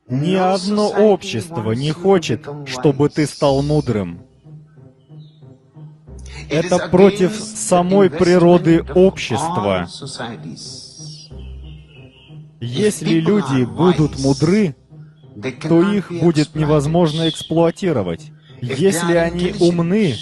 Ни одно общество не хочет, чтобы ты стал мудрым. Это против самой природы общества. Если люди будут мудры, то их будет невозможно эксплуатировать. Если они умны,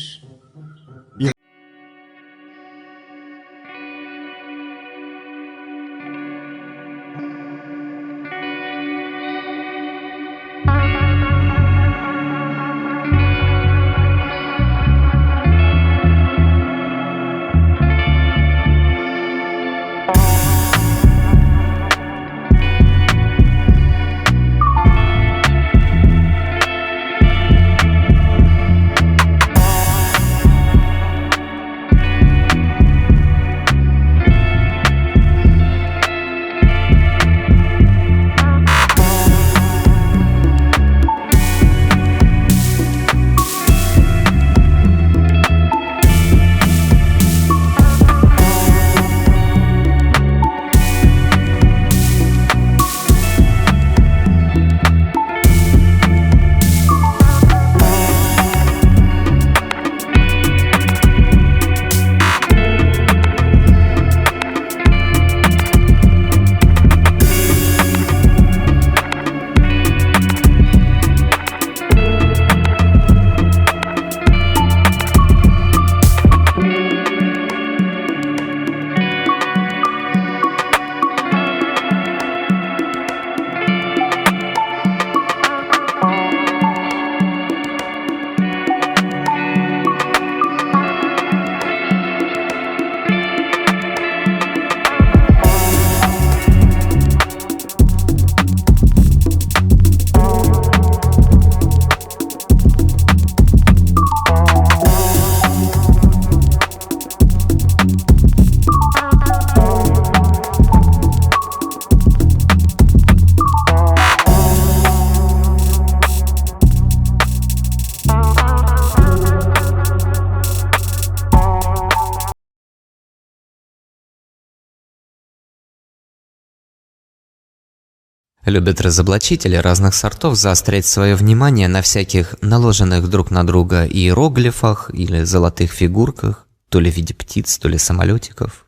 Любят разоблачители разных сортов заострять свое внимание на всяких наложенных друг на друга иероглифах или золотых фигурках, то ли в виде птиц, то ли самолетиков,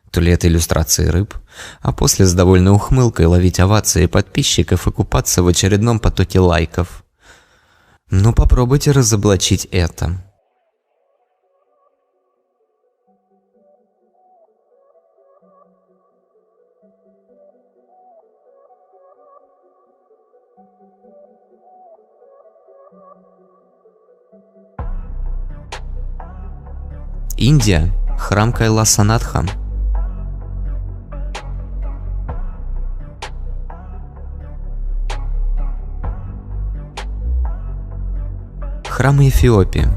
то ли это иллюстрации рыб, а после с довольной ухмылкой ловить овации подписчиков и купаться в очередном потоке лайков. Ну попробуйте разоблачить это. Индия. Храм Кайласа-Натха. Храм Эфиопии.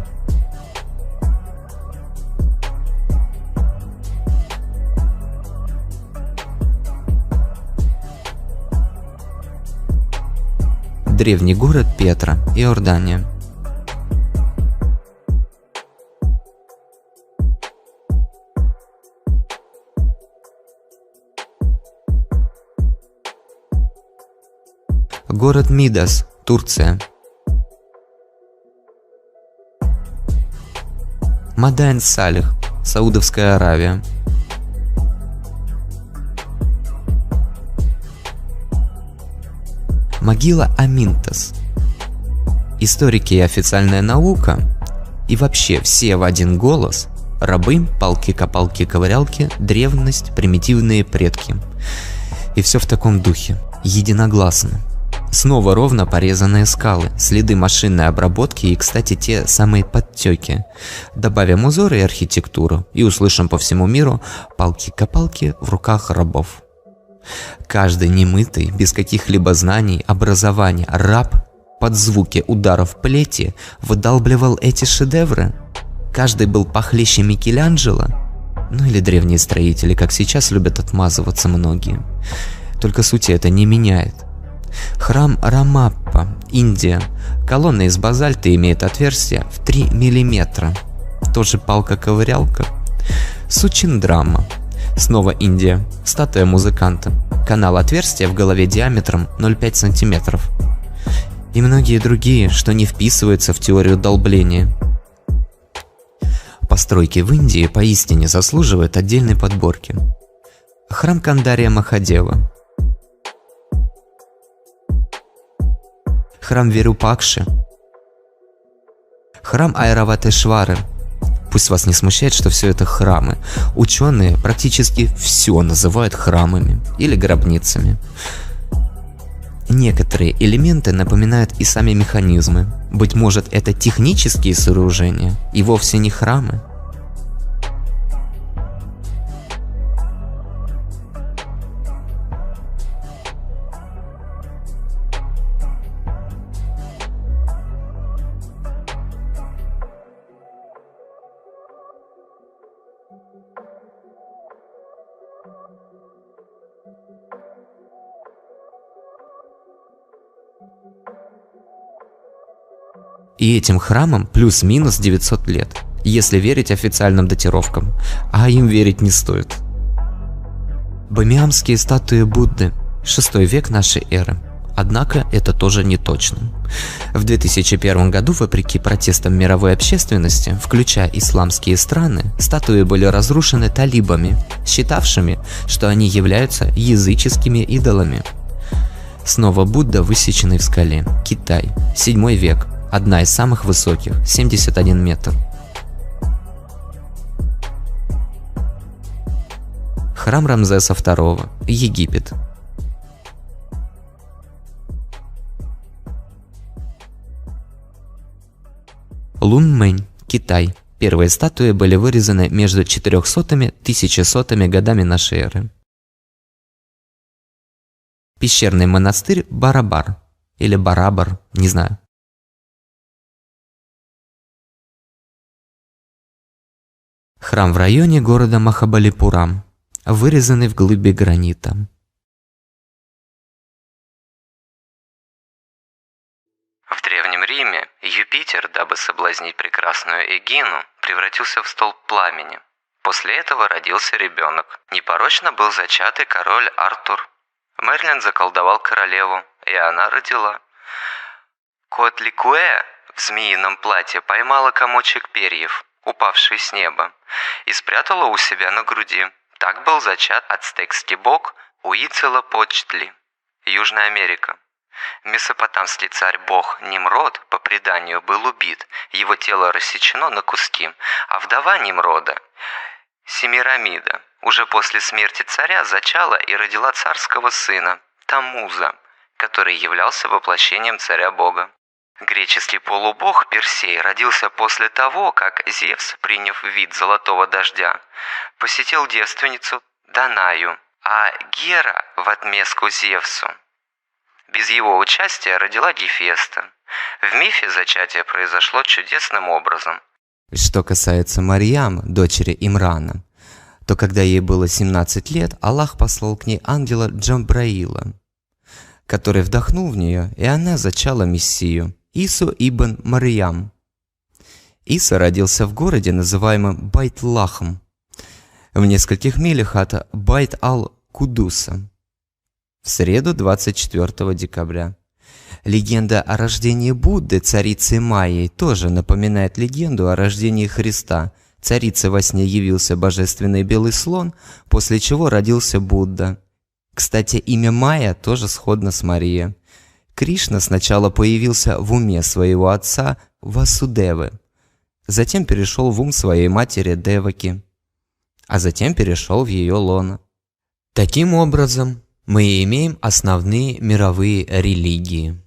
Древний город Петра, Иордания. Город Мидас, Турция. Мадайн-Салих, Саудовская Аравия. Могила Аминтас. Историки и официальная наука, и вообще все в один голос: рабы, палки, копалки, ковырялки, древность, примитивные предки. И все в таком духе, единогласно. Снова ровно порезанные скалы, следы машинной обработки и, кстати, те самые подтеки. Добавим узоры и архитектуру, и услышим по всему миру палки-копалки в руках рабов. Каждый немытый, без каких-либо знаний, образования раб под звуки ударов плети выдалбливал эти шедевры. Каждый был похлеще Микеланджело, ну или древние строители, как сейчас любят отмазываться многие. Только сути это не меняет. Храм Рамаппа, Индия. Колонна из базальта имеет отверстие в 3 мм. Тоже палка-ковырялка. Сучиндрама. Снова Индия. Статуя музыканта. Канал отверстия в голове диаметром 0,5 см. и многие другие, что не вписываются в теорию долбления. Постройки в Индии поистине заслуживают отдельной подборки. Храм Кандария Махадева, храм Вирупакши, храм Айраватешвары. Пусть вас не смущает, что все это храмы. Ученые практически все называют храмами или гробницами. Некоторые элементы напоминают и сами механизмы. Быть может, это технические сооружения и вовсе не храмы. И этим храмам плюс-минус 900 лет, если верить официальным датировкам, а им верить не стоит. Бамиамские статуи Будды, 6 век нашей эры. Однако это тоже не точно. В 2001 году, вопреки протестам мировой общественности, включая исламские страны, статуи были разрушены талибами, считавшими, что они являются языческими идолами. Снова Будда, высеченный в скале. Китай, 7 век. Одна из самых высоких, 71 метр. Храм Рамзеса II, Египет. Лунмэнь, Китай. Первые статуи были вырезаны между 400-ми и 1100-ми годами нашей эры. Пещерный монастырь Барабар или Барабар, не знаю. Храм в районе города Махабалипурам, вырезанный в глыбе гранита. В Древнем Риме Юпитер, дабы соблазнить прекрасную Эгину, превратился в столб пламени. После этого родился ребенок. Непорочно был зачатый король Артур. Мерлин заколдовал королеву, и она родила. Коатликуэ в змеином платье поймала комочек перьев, упавший с неба, и спрятала у себя на груди. Так был зачат ацтекский бог Уицелопочтли, Южная Америка. Месопотамский царь-бог Нимрод, по преданию, был убит, его тело рассечено на куски, а вдова Нимрода, Семирамида, уже после смерти царя зачала и родила царского сына, Таммуза, который являлся воплощением царя-бога. Греческий полубог Персей родился после того, как Зевс, приняв вид золотого дождя, посетил девственницу Данаю, а Гера в отместку Зевсу без его участия родила Гефеста. В мифе зачатие произошло чудесным образом. Что касается Марьям, дочери Имрана, то когда ей было 17 лет, Аллах послал к ней ангела Джабраила, который вдохнул в нее, и она зачала Мессию, Ису ибн Марьям. Иса родился в городе, называемом Байт-Лахм, в нескольких милях от Байт-ал-Кудуса, в среду 24 декабря. Легенда о рождении Будды, царицы Майи, тоже напоминает легенду о рождении Христа. Царице во сне явился божественный белый слон, после чего родился Будда. Кстати, имя Майя тоже сходно с Марией. Кришна сначала появился в уме своего отца Васудевы, затем перешел в ум своей матери Деваки, а затем перешел в ее лоно. Таким образом, мы имеем основные мировые религии.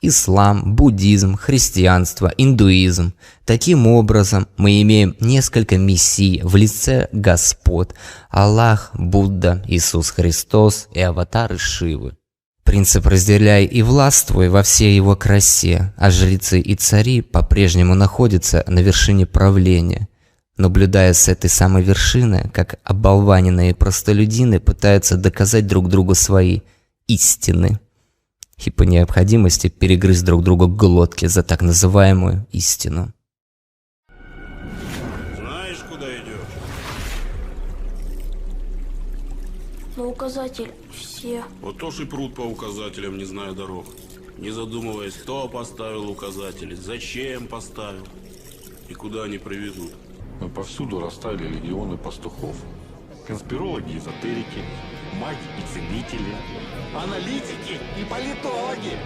Ислам, буддизм, христианство, индуизм. Таким образом, мы имеем несколько мессий в лице Господ: Аллах, Будда, Иисус Христос и аватары Шивы. Принцип «разделяй и властвуй» во всей его красе, а жрецы и цари по-прежнему находятся на вершине правления, наблюдая с этой самой вершины, как оболваненные простолюдины пытаются доказать друг другу свои истины и по необходимости перегрызть друг другу глотки за так называемую истину. Знаешь, куда идешь? Но указатель все. Вот то ж и пруд по указателям, не зная дорог. не задумываясь, кто поставил указатели, зачем поставил и куда они приведут. Но повсюду растали легионы пастухов. Конспирологи, эзотерики, маги и целители, аналитики и политологи.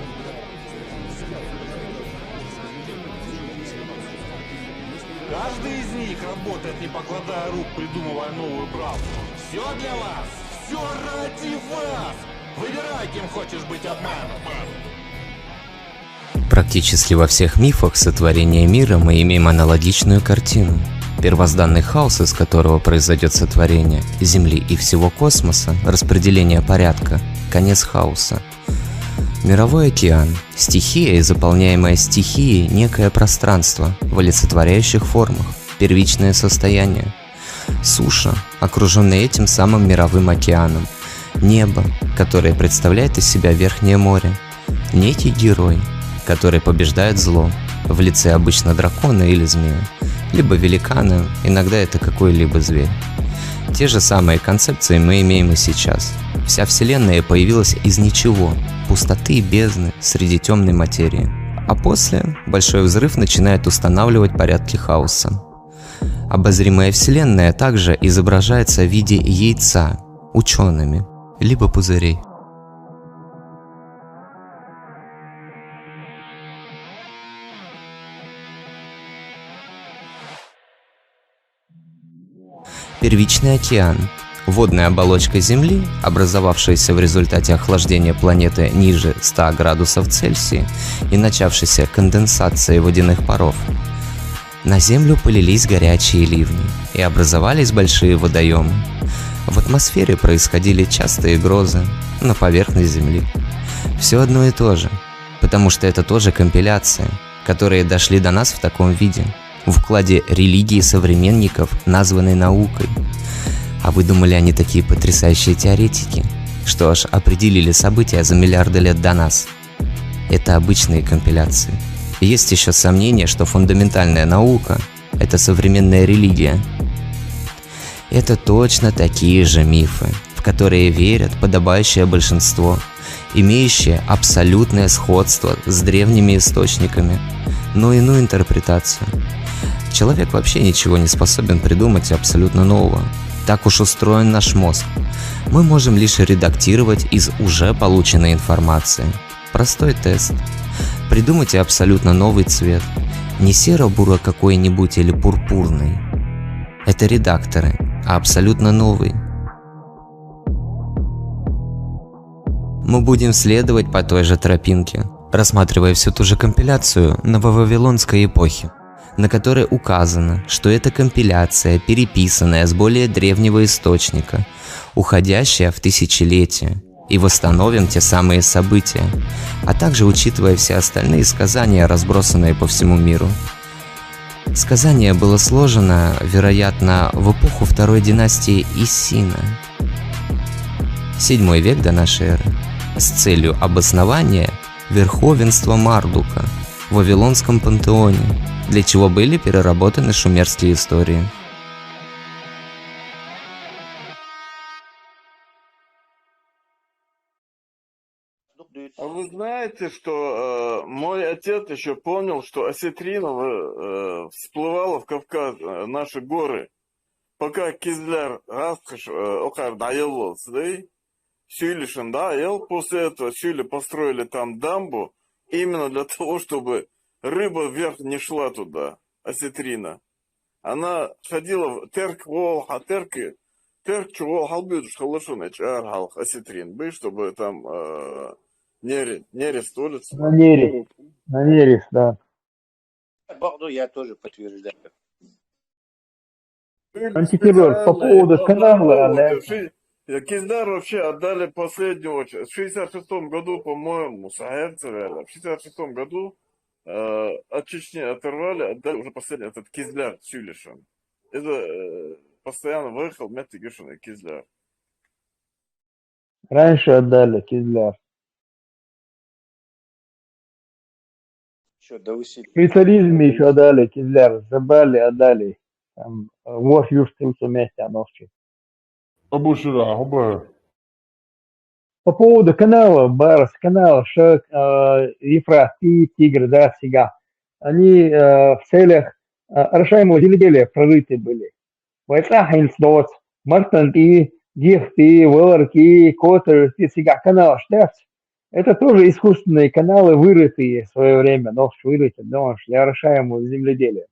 Каждый из них работает, не покладая рук, придумывая новую правду. Все для вас, все ради вас. Выбирай, кем хочешь быть обманут. Практически во всех мифах сотворения мира мы имеем аналогичную картину. Первозданный хаос, из которого произойдет сотворение Земли и всего космоса, распределение порядка, конец хаоса. Мировой океан – стихия и заполняемая стихией некое пространство в олицетворяющих формах, первичное состояние. Суша, окруженная этим самым мировым океаном. Небо, которое представляет из себя верхнее море. Некий герой, который побеждает зло, в лице обычно дракона или змея, либо великана, иногда это какой-либо зверь. Те же самые концепции мы имеем и сейчас. Вся Вселенная появилась из ничего, пустоты и бездны среди темной материи. А после Большой Взрыв начинает устанавливать порядки хаоса. Обозримая Вселенная также изображается в виде яйца учеными, либо пузырей. Первичный океан – водная оболочка Земли, образовавшаяся в результате охлаждения планеты ниже 100 градусов Цельсия и начавшейся конденсацией водяных паров. На Землю полились горячие ливни и образовались большие водоемы. В атмосфере происходили частые грозы, на поверхность Земли. Все одно и то же, потому что это тоже компиляция, которые дошли до нас в таком виде, в укладе религии современников, названной наукой. А вы думали, они такие потрясающие теоретики, что аж определили события за миллиарды лет до нас? Это обычные компиляции. Есть еще сомнение, что фундаментальная наука – это современная религия. Это точно такие же мифы, в которые верят подобающее большинство, имеющие абсолютное сходство с древними источниками, но иную интерпретацию. Человек вообще ничего не способен придумать абсолютно нового. Так уж устроен наш мозг. Мы можем лишь редактировать из уже полученной информации. Простой тест. Придумайте абсолютно новый цвет. Не серо-буро какой-нибудь или пурпурный. Это редакторы, а абсолютно новый. Мы будем следовать по той же тропинке, рассматривая всю ту же компиляцию нововавилонской эпохи, на которой указано, что это компиляция, переписанная с более древнего источника, уходящая в тысячелетия, и восстановим те самые события, а также учитывая все остальные сказания, разбросанные по всему миру. Сказание было сложено, вероятно, в эпоху второй династии Иссина, 7 век до нашей эры, с целью обоснования верховенства Мардука в Вавилонском пантеоне, для чего были переработаны шумерские истории. А вы знаете, что мой отец еще помнил, что осетрина всплывала в Кавказ, наши горы, пока Кизляр Раскаш Окар Дайел Сюлишин Дайел, после этого Сюли построили там дамбу, именно для того, чтобы рыба вверх не шла туда, осетрина. Она ходила в терк вол, а терки, терк чего халбюдуш халашун халх осетрин, бы, чтобы там нерест улица. На нерест, да. Борду я тоже подтверждаю. Антитеррор, по поводу канала, да. Кизляр вообще отдали последнюю очередь. В 66-м году, по-моему, в 66-м году от Чечни оторвали, отдали уже последний, этот Кизляр Сюлишин. Это постоянно выехал Метти Гишин и Кизляр. Раньше отдали Кизляр. Что, до усилий. При царизме еще отдали Кизляр. Забрали, отдали. Там, вот южным вместе, оно все. Абушира, По поводу канала, Барс, канал, Ефрат и Тигр, да, Сига, они в целях решаемого земледелия прорыты были. Вайсахин сдот, Мартанти, Гихти, Веларки, Котер, Сига, канал, штефт. Это тоже искусственные каналы, вырытые в свое время, но вырыты, но для решаемого земледелия.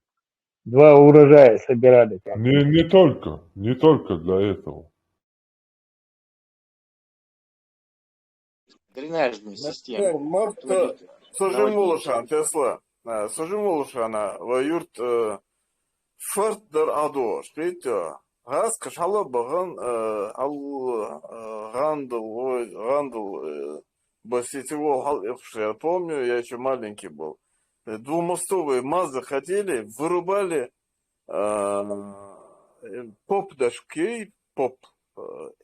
2 урожая собирали. Не только для этого. Дренажные системы. Марта, Сожимулушан, Тесла, Сожимулушана, Ваюрт, Фартдер Адо, Шпейте, Газ, Кашала, Баган, Гандл, Баситево, я помню, я еще маленький был. Двумостовые МАЗы ходили, вырубали поп дашки, поп.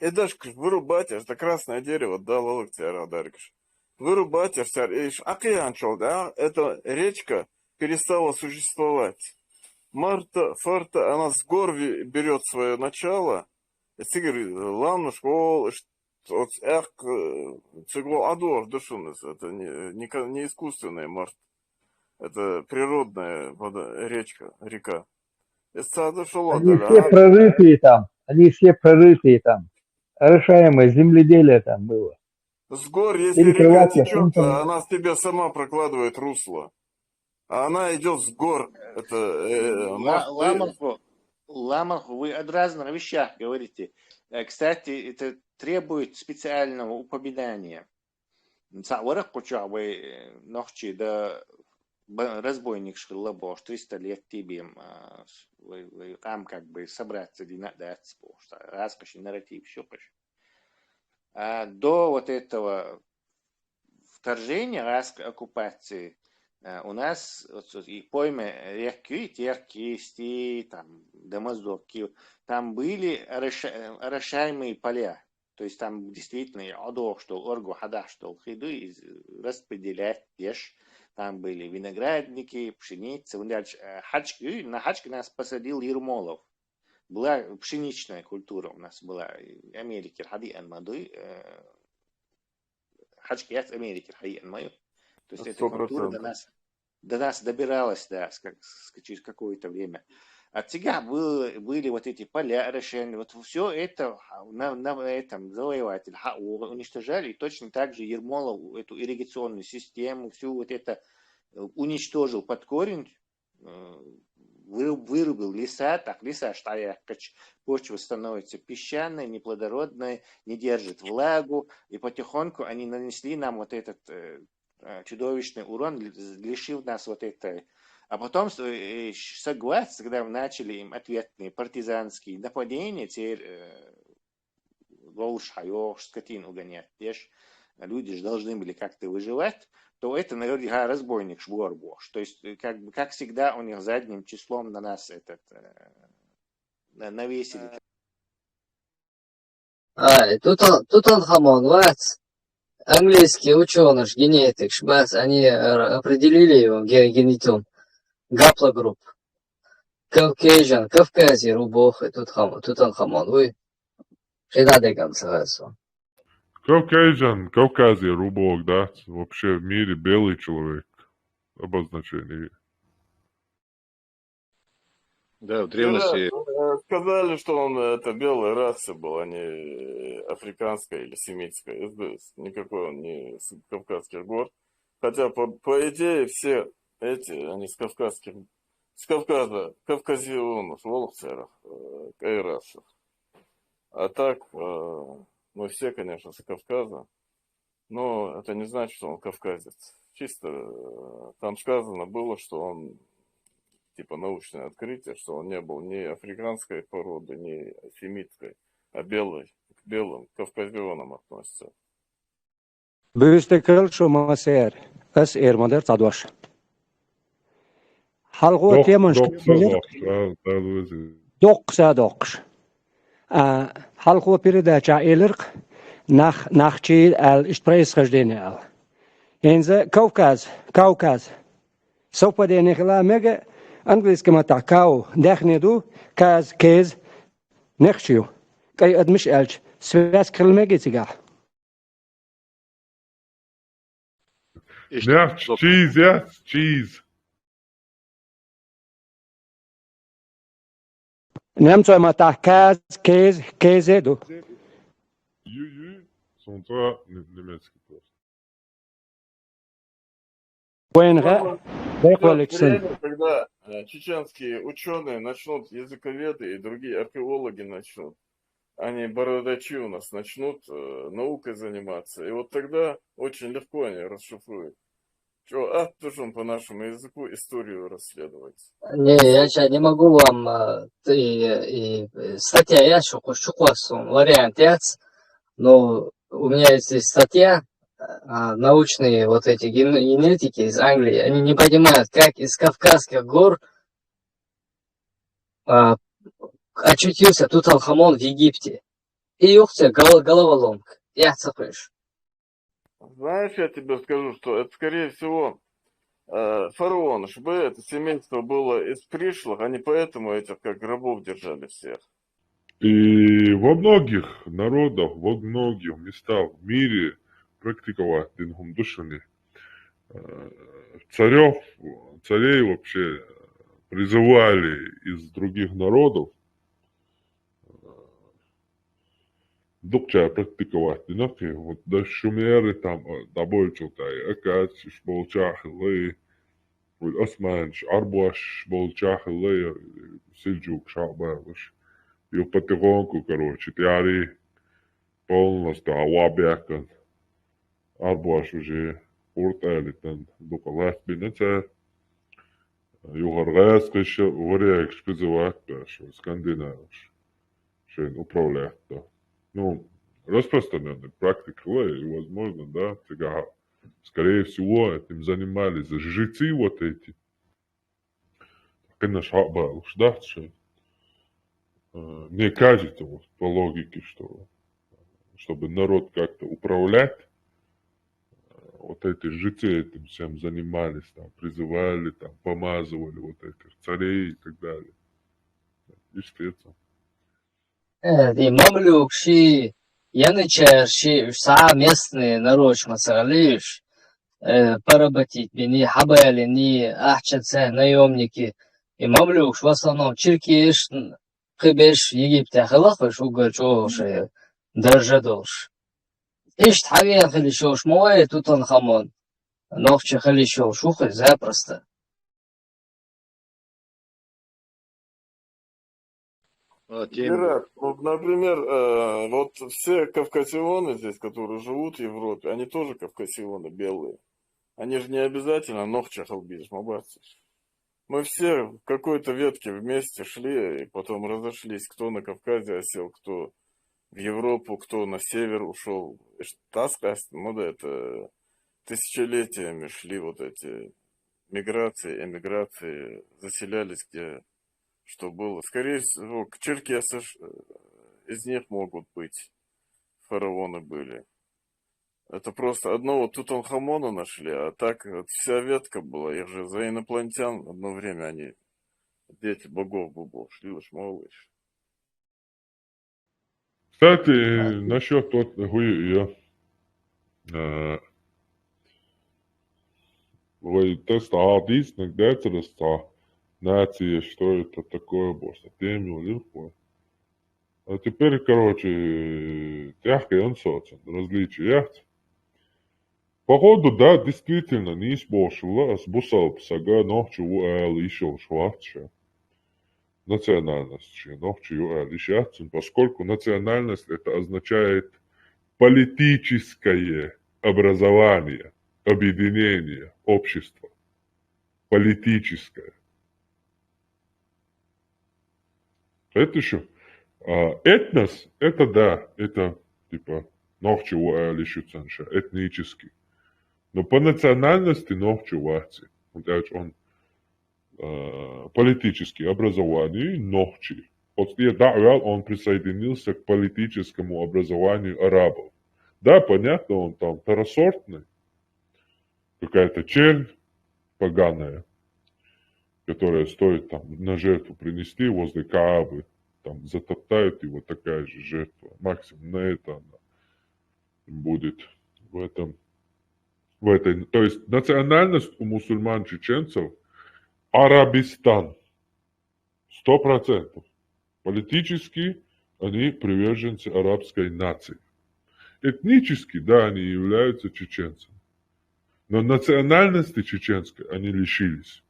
И даже вырубать, это красное дерево, да, ловик тебя, Дарикш. Вырубать, да, эта речка перестала существовать. Марта, Фарта, она с гор берет свое начало. Сигер, ладно, школа, адор, душунес, это не искусственная Марта. Это природная вода, река. Они все прорытые там. Решаемое земледелие там было. С гор, если река течет, она себе сама прокладывает русло. А она идет с гор. Ламарху, вы о разных вещах говорите. Кстати, это требует специального упоминания. Разбойник Шрилабо, 300 лет тебе там как бы собраться, где надо что раскоши, нарратив, все почему. До вот этого вторжения, оккупации, у нас и поймы реки, терки, там, домоздоки, там были орошаемые поля. То есть там действительно одох, что оргу, хадаш, что хиду, распределять ешь. Там были виноградники, пшеница. На хачке нас посадил Ермолов. Была пшеничная культура у нас была. Америки, хадиан мады. Хачки от Америки, хадиан маю. То есть эта культура до нас добиралась, да, через какое-то время. От тебя были вот эти поля решения. Вот все это на этом завоеватель уничтожали. И точно так же Ермолов эту ирригационную систему, всю вот это уничтожил под корень, вырубил леса. Так, леса, почва становится песчаной, неплодородной, не держит влагу. И потихоньку они нанесли нам вот этот чудовищный урон, лишив нас вот этой. А потом, согласно, когда начали им ответные партизанские нападения, теперь скотин угонять, люди же должны были как-то выживать, то это, наверное, разбойник шворбош. То есть, как всегда, у них задним числом на нас навесили. Тутанхамон, английский ученый, генетик, они определили его генетиум. Гаплогрупп. Caucasian, Кавказий, Рубох, и Тутанхамон. Вы всегда деканцеваться. Кавказий, Рубох, да? Вообще в мире белый человек. Обозначение. Да, в древности... Сказали, что он это белая раса был, а не африканская или семитская. Никакой он не с Кавказских гор. Хотя, по идее, все эти, они с Кавказа, кавказионов, волокцеров, кайрасов. А так, мы все, конечно, с Кавказа, но это не значит, что он кавказец. Чисто там сказано было, что он, типа, научное открытие, что он не был ни африканской породы, ни семитской, а белый, к белым, кавказионам относится. Бюстекл шумасер, эс эрмадер тадваш. Халгу темон доқш. Халгу передача элерк нахчи ал происхождение ал. Инзе Кавказ. Совпадение хламега английском это кау дехнеду каз кез нехчиу. Кай адмиш элч связь крылмеги тига. Yes, cheese, yes, cheese. Немцой матахказ, кезеду. Солнца немецкий просто. Буэнре, Придет Бехуэликсен. время, когда чеченские ученые начнут, языковеды и другие археологи начнут, они, бородачи у нас, начнут наукой заниматься. И вот тогда очень легко они расшифруют. Что, должен по нашему языку историю расследовать. Не, я сейчас не могу вам статья я вариант яц, но у меня есть здесь статья, научные вот эти генетики из Англии, они не понимают, как из Кавказских гор очутился Тутанхамон в Египте. И ухте головоломка. Я цепыш. Знаешь, я тебе скажу, что это, скорее всего, фараон, чтобы это семейство было из пришлых, они поэтому этих как рабов держали всех. И во многих народах, во многих местах в мире практиковать дингумдушины. Царей вообще призывали из других народов дукча практиковать. Динаки, вот до шумеры там добольчутай, акац, шболчахлы, османш, арбуаш, шболчахлы, сельджук, шабалыш. И потихоньку, короче, тяри полностью авабяка. Арбуаш уже уртали там дукалат бинеца. Югаргайска еще варяк шпизовать, что скандинавш. Что управлять, да. Ну, распространенная практика, и, возможно, да, сега, скорее всего, этим занимались жрецы вот эти. Конечно, уж, да, что мне кажется, вот, по логике, что чтобы народ как-то управлять, вот эти жрецы этим всем занимались, там, призывали, там, помазывали вот этих царей и так далее. Естественно. И мамлюк, ши, янычар, ши, местные нарочь мацалиш, поработить, бини, хабали, ни, ахчатся, наемники. И мамлюк, в основном, чиркиш, хыбеш, Египте, халахваш, угачош, дрожжадош. Ишт хавен халишош, муай, Тутанхамон. Новче халишош, ухай, запросто. Герат, вот, например, вот все кавказионы здесь, которые живут в Европе, они тоже кавказионы белые. Они же не обязательно ногчахалбиш, мабациш. Мы все в какой-то ветке вместе шли, и потом разошлись, кто на Кавказе осел, кто в Европу, кто на север ушел. Ну да, это тысячелетиями шли вот эти миграции, эмиграции, заселялись где что было. Скорее всего, черкесы из них могут быть, фараоны были. Это просто одного Тутанхамона нашли, а так вот вся ветка была. Их же за инопланетян одно время они, дети богов шли уж малыш. Кстати, насчет вот вы теста адис, нагдецереста, нации, что это такое, босса, темю, легко. А теперь, короче, тяжко и ансоцен, различия. Походу, да, действительно, не испошла, с бусал сага ночью еще шварча. Национальность, ночью еще, поскольку национальность это означает политическое образование, объединение, общество. Политическое. Это еще. Этнос, это да, это типа ночью лишуцанша, этнический. Но по национальности нохчуватsi. Он политическое образование нохчи. После Да'вал он присоединился к политическому образованию арабов. Да, понятно, он там второсортный. Какая-то чернь поганая, которая стоит там на жертву принести возле Каабы. Там затоптают его, такая же жертва. Максимум на это она будет в этом в этой, то есть национальность у мусульман-чеченцев Арабистан. 100%. Политически они приверженцы арабской нации. Этнически, да, они являются чеченцами. Но национальности чеченской они лишились.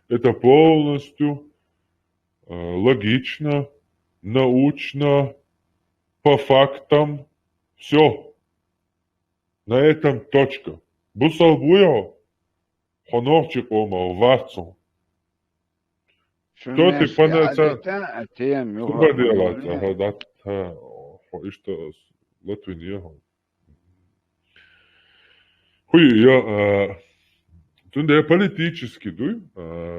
Это полностью логично, научно, по фактам. Все. На этом точка. Бусалбуя, хонорчик ома, варцон. Что ты понацан? Что делать? Что Латвия. Хуй, я тунде политически дуй,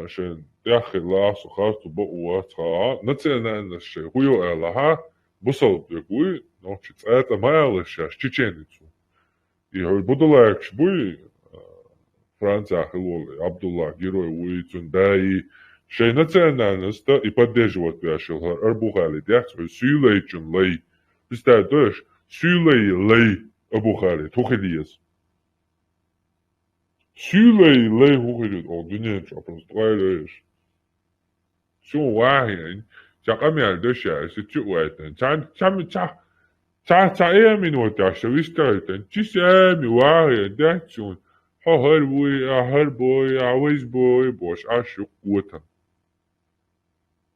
что яхи ласу харту бауатха, национальность что хуй элаха, бусалбуй, но это мало сейчас чеченицу. И буду лайк буй Франция хилоли, Абдулла, герой уйцун, да и шей национальность и поддерживать пяшил арбухали, дяхту сюлейчун лей. Представь, то есть сюлей лей арбухали, тухелиес. Сюлей лей тухелиес, о, дуненча, просто лейш. Все вахин, чакамял доща, ситуатен, Та минута, що вистаєте, чи самі варі, дячун, харбой, авизбой, бош, а що кутан.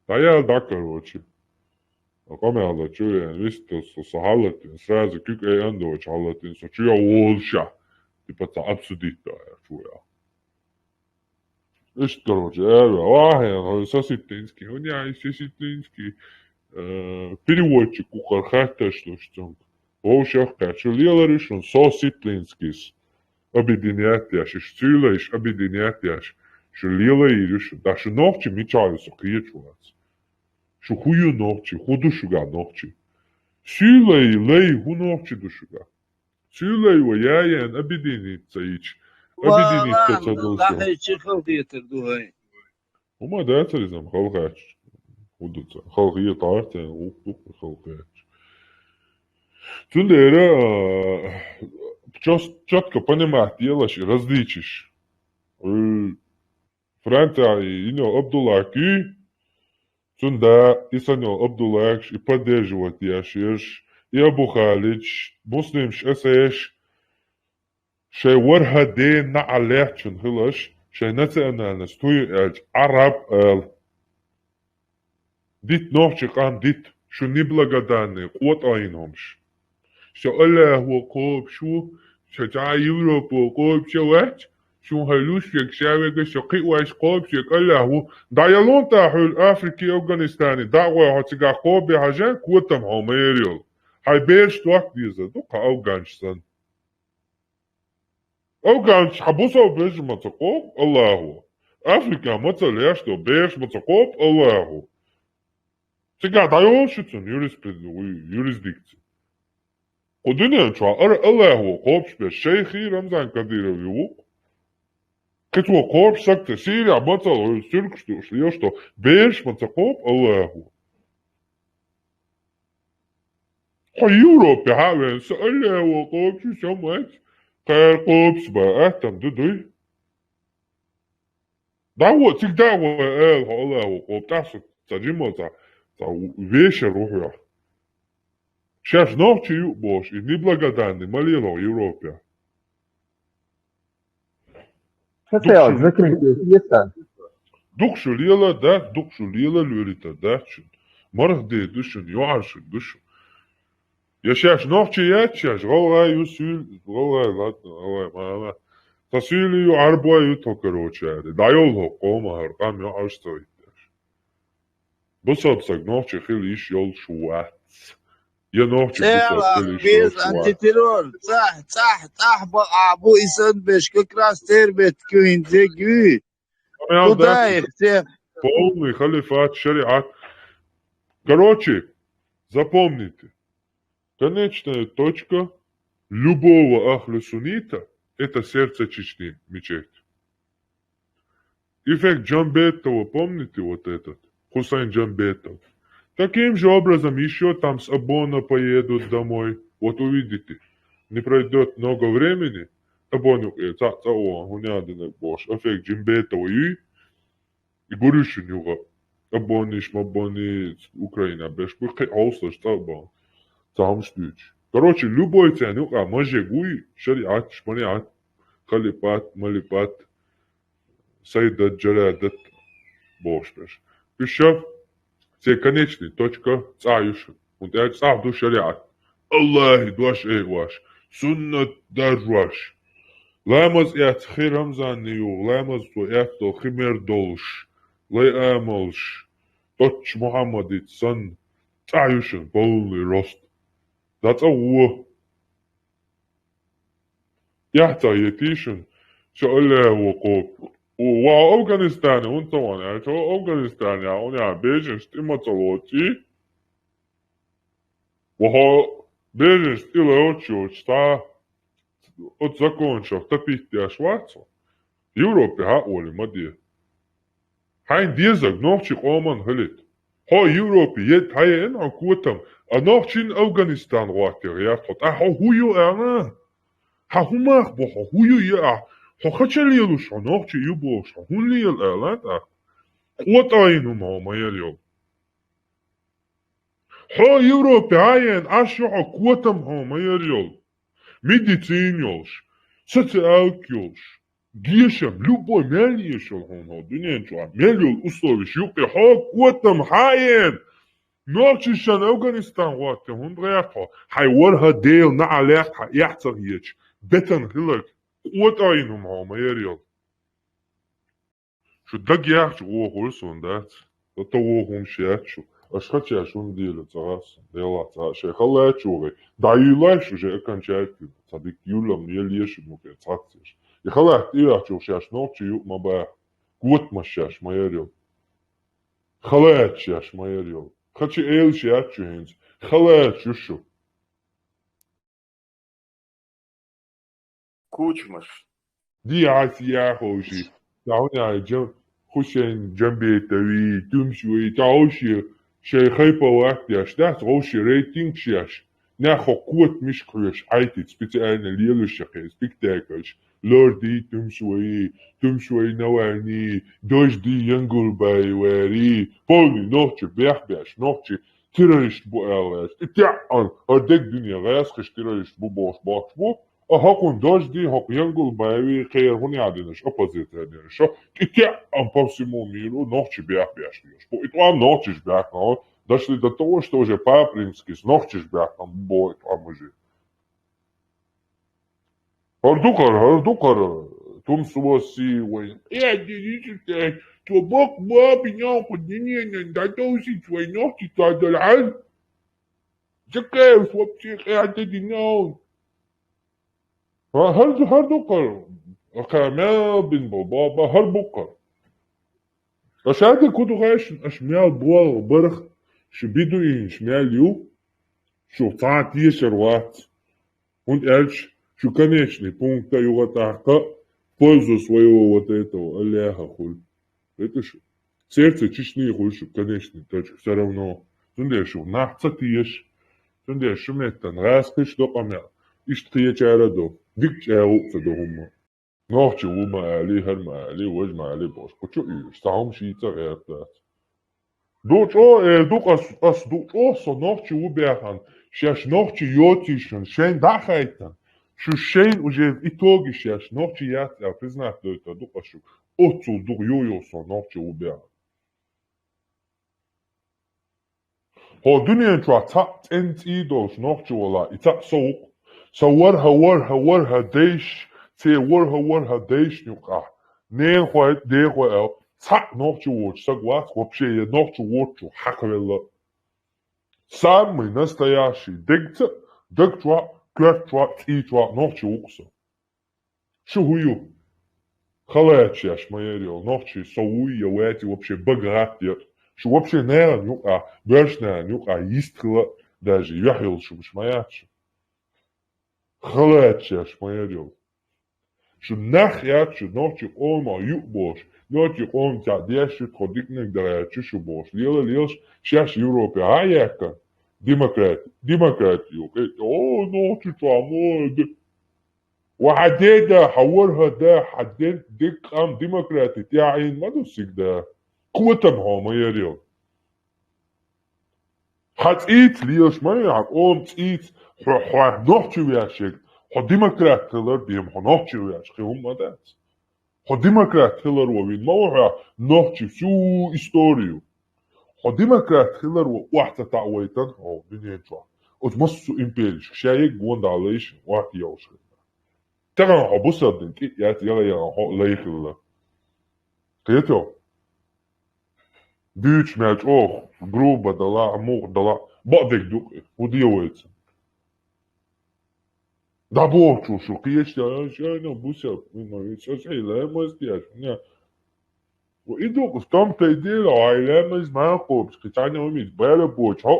Та я да, короче. А камера чує, вистил, со сахалатин, сразу кюк андоч халатин, со чуя волша. Типа це абсудита, я чуя. Вist, короче, вахин, соситинський, уня, соситинський, переводчик у Хархата, что Волшахка, что лелариш, он соситлинскис, объединять яш, стюлаиш, объединять яш, что лелариш, даже ногти мечаются, кричуются. Что хую ногти, худу шуга ногти. Сюлай, лей, ху ногти душуга. Сюлай, ваяян, объединиться ич. Объединиться цадулся. Ума да, царизм, халхач. Удуца. Халхия тартен, ух, халхач. Тундера четко понимать, делаешь и различишь. Франция и Абдуллаки, тунда и санё Абдуллакш и поддерживать яшеш, и Абухалич, муслимш эсэш, шей вархаде на алехчен хилаш, шей национальность, туй эльч, араб эл. Дит ногчик ан дит, шо неблагодарный, кот айномш. Що Аллаху копшу, що та Європу копшувати, що галюшек шавега, що киваш копшек Аллаху, да ялон тахул Африки Афганистани, да вахатига копи хажан кутам хомерил. Хай берш туак диза, дука Афганистан. Афганш хабуса берш мацакоп Аллаху. Африка мацаляшто берш мацакоп Аллаху. Сега дайошицун юрисдикция. Кодинен чва Аллаху копш бе шейхи Рамзан Кадиров юк. Кето копш сакте Сирия мацал сюрк что беш мацакоп Аллаху. Ха Европе хавен с Аллаху копш самач. Кэр копш ба атам дудуй. Да вот всегда Аллаху коп тасу таджимоца вечер ухя. Сейчас ночью Бож и неблагодарный молило Европе. Хотел, закрыть. Дух шулила, да, дух шулила люрита, да, морг де душен, юаршин, душен. Я сейчас ночью я сейчас, голаю сюль, голаю, ладно, голаю, мама. Тасюлю арбою то, короче, дайол кома, аркам я арстоит. Бусабсак ночью хилиш йол шуац. Я ночью без антитеррор. Цах, абу исан беш, как раз тербет кюиндзегю. Куда их все? Полный халифат, шариат. Короче, запомните, конечная точка любого ахлю-суннита – это сердце Чечни, мечеть. Эффект Джамбетова, помните вот этот? Хусайн Джамбетов. Таким же образом еще там с Абона поедут домой. Вот увидите, не пройдет много времени, أبونو إيه تا هنا بوش أفيك جنبيتا ويي يقولوشن يوغا أبونيش مبوني أوكرانيا بيش بقي عوصلش طبعا تعمش دوش короче любой цену може гуи шариат шмариат халипат малипат сайдат джарадат бошпеш пишав це конечный точка цаюш und цавду шариат Аллах дуаш эйваш суннат дарваш ламаз ят хирамзан ю ламаз то яфто химер долш лай амалш точ мухаммадит сан цаюшен полный рост That's a war. يحتى يتيشن شغله وقوف وأفغانستان وانتوان يعني شو أفغانستان يعني بيجن ستيما تلوتي وهو بيجن ستيلوتشو شتا отзакончив топить шварцу Европе هاولي مدير هاين ديزك نوحشي قومان غلط ها Европе يد هاي ان عكوتم أنوحشين أفغانستان غاتر ياخد هويو أنا هما هويو يا خشليلوش أنوحشي يبوش هونلي الألات قوت عينهم هما يليو ها Европе هاين أشو عكوتم هما يليو медицинёлш, социалкёлш, гешем, любой мельнейшел он, дуненчуа, мельюл условиш, юки хо, квотам хаен, ночишан Афганистан ватте, он дряхо, хай ворха дейл на алях, яхцах еч, бетан хилак, квот айнум ха, майерил. Шо даг яхч уохурсон, дат, то уохум шиячу. Ашхача шун деле царас, дела цараше халачуре. Да и лайш уже окончательно. Цадик юлам не леши му пе цацеш. И халат и ачу шаш ночи ю маба. Гут машаш майерил. Халат шаш майерил. Хачи эл шачу хенс. Халат юшу. Кучмаш. Ди асия хоши. Дауня джам Хусейн джамбетави тумшуи тауши شيخيبا واحدة ده غوشي ريتينج شاش ناخو قوة مش كريش عايتي سبيتالنا ليلو الشقي سبيكتاكلش لوردي تمشوي نواني دوش دي ينقل باي واري بولي نوتشي بيح نوتشي تيرانيش بو الاش اتعان هردك دنيا غاسخش تيرانيش بو باش بو هاكون دوش دي هاكو ينقل باي خير هوني عدنش opposite هدنش اتعان بابسيمو ميرو نوتشي بيح ديوش بو اتوان نوتشيش بيح Дошли до того, что уже по-принципи снохчешь бях там бой там уже. Хардукар, том суоси вой. Дидите, то бог баби няу поднение, да то уси твой ногти тадалан. Закай вообще это диняу. Хардукар. Акамя бин баба хардукар. Ашаде куду гаш ашмял бо барх شبيدو شماليو شو تعطي يشروات und эльч شو конечный пункт югатака пользу своего вот этого Аллаха хуль. Это что? Сердце чечни хуль, что конечный точка. Все равно. Тунде шо нахца тиеш. Тунде шо метан раскиш до камя. Ишт тиеч арадо. Дик чаупца до хума. Нохче ума али харма али вожма али бош. Кучу и стаум шица эртат. Дуkas so ночи убяхан, шаш ночи йотишен, шен дахайтан, шу шен уже итоги шаш ночи ят, я признаю, что это дукашу, отцу дук йо со ночи убяхан. Ho dunyan chwa ta tent idos nocchi wala, ita so warha deish, te warha deish nuka, neen khwait de khwa Tak nokchi watch, согласен, вообще я нокчу watchu, хаквелла. Самый настоящий, дегчва, клятва, титва, нокчи укса. Шугую. Халачаш майерил, нокчи, соуи, являйте вообще богатые. Что вообще, наверное, нюка, вершная, нюка, истрила, даже яхил, чтобы шмаячи. Халачаш майерил. Что нахячи, нокчи, ома, юбош. Ночи он тебя держит, ходит на дорогу, что бош. Лилш, сейчас Европе, а яка? Демократию. О, ночи твоя, وحديدا حورها دا حدين ديك قام ديمقراطي تاعين ما دوسيك دا قوتها ما يريو حت ايت ليش ما يعق ايت نوحتي وياشيك حو ديمقراط تلر بيهم حو نوحتي وياشيك هم ما دات حو ديمقراط تلر وين ما وحا نوحتي سو استوريو حو ديمقراط تلر وواحدة تعويتن او دنيا جوا وتمسو امبيريش شايك قوان دعليش واحد يوشك ترى حبوسة دنك يات يلا يلا ليك الله قيتو ديتش ماج اوه جروبا دلا عموق دلا بقدك دوق ودي ويتس دا بوچو شو قيش يا شاينا بوسة ما يتسعي لا ما استياش وإيدو قفتم تيدير عائلامز ما قوبس قتاني وميز بالا بوچ ها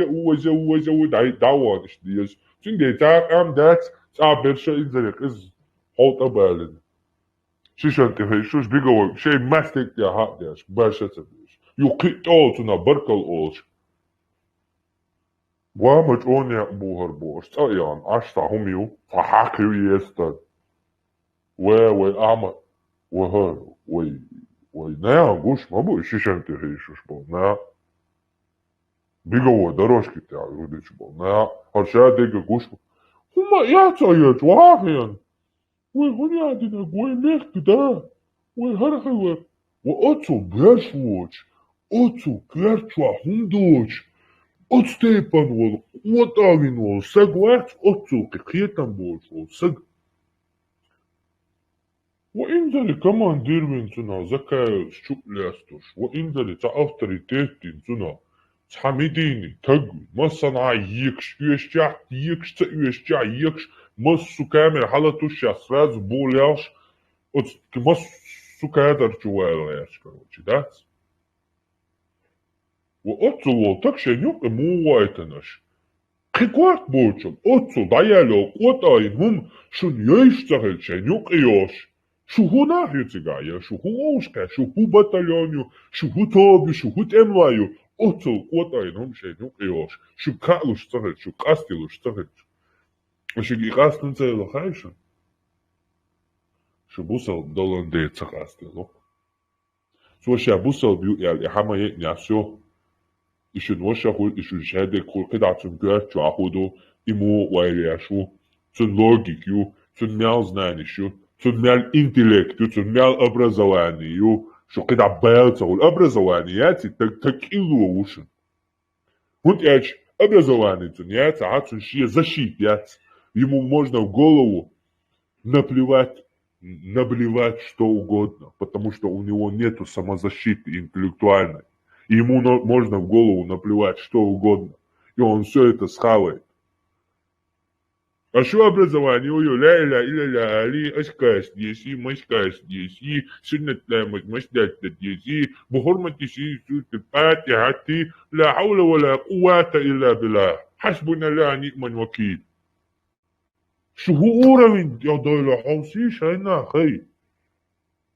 ووجه ودعي دعوانش ديش چون ديتا ام دات تعبرش إنزلك إز حوط بالن شيشان تفيشوش بيقول شيء ماستك يا حق ديش باشا تبيش يقيت أوتنا بركل أوش وامج أوني أبوهر بوش تأيان عشتا هميو فحاكيو يستد أعمل وهر نايا قوش ما بو شيشان تفيشوش بو نايا بيقول دروش كتاعي وديش بو نايا هرشا ديقا قوش هما ياتايت واحيان هوني عندنا ميخ كدا هرخوا وأتو بيرشوش أتو كيرتوا هندوش أتستيبان وطاغين ساقوات أتو كيتان بوش ساق وإنزالي كمان دير من سنة زكاة شوك لاستوش وإنزالي تا أوتوريتيتين سنة تحميديني تقوي ما صنع يكش يشجع يكش يشجع يكش مصو كامل حالتوش يسراز بولياش مصو كادر جوالياش كروتش دات وأتو تكشنيوك مو وايتنش خيكوات بوچم أتو دايالو قوتاين هم شن يشتغل شنيوك إيوش شو هو ناحية تقايا شو هو أوشكا شو هو بطليونيو شو هو توبي شو هو تموايو أتو قوتاين هم شنيوك إيوش شو كالو اشتغل شو قاستيلو اشتغل شو قاست ننسى خايشة شو بوصل دولان دي تقاستيلو سو شا بوصل بيو يعني حما يتناسيو إشن وشا خول إشن شهادة خول قدع تنقات شو عهودو إمو وايلياشو تن لوجيكيو تن ميال زنانيشو تن ميال انتلكتو تن ميال أبرزوانيو شو قدع بايلتا والأبرزوانياتي تكيلو ووشن هونت ايش образование нет, а чуншие защитят. Ему можно в голову наплевать что угодно, потому что у него нет самозащиты интеллектуальной. И ему можно в голову наплевать что угодно, и он все это схавает. А что образование? Ля ля ля ля али ашкаш деси машкаш деси суннат ламат машдат деси бухурмати си сут фатихати لا حول ولا قوة إلا بالله حسبنا لا نعم الوكيل شهورا من يضيل حوسي شاينا خي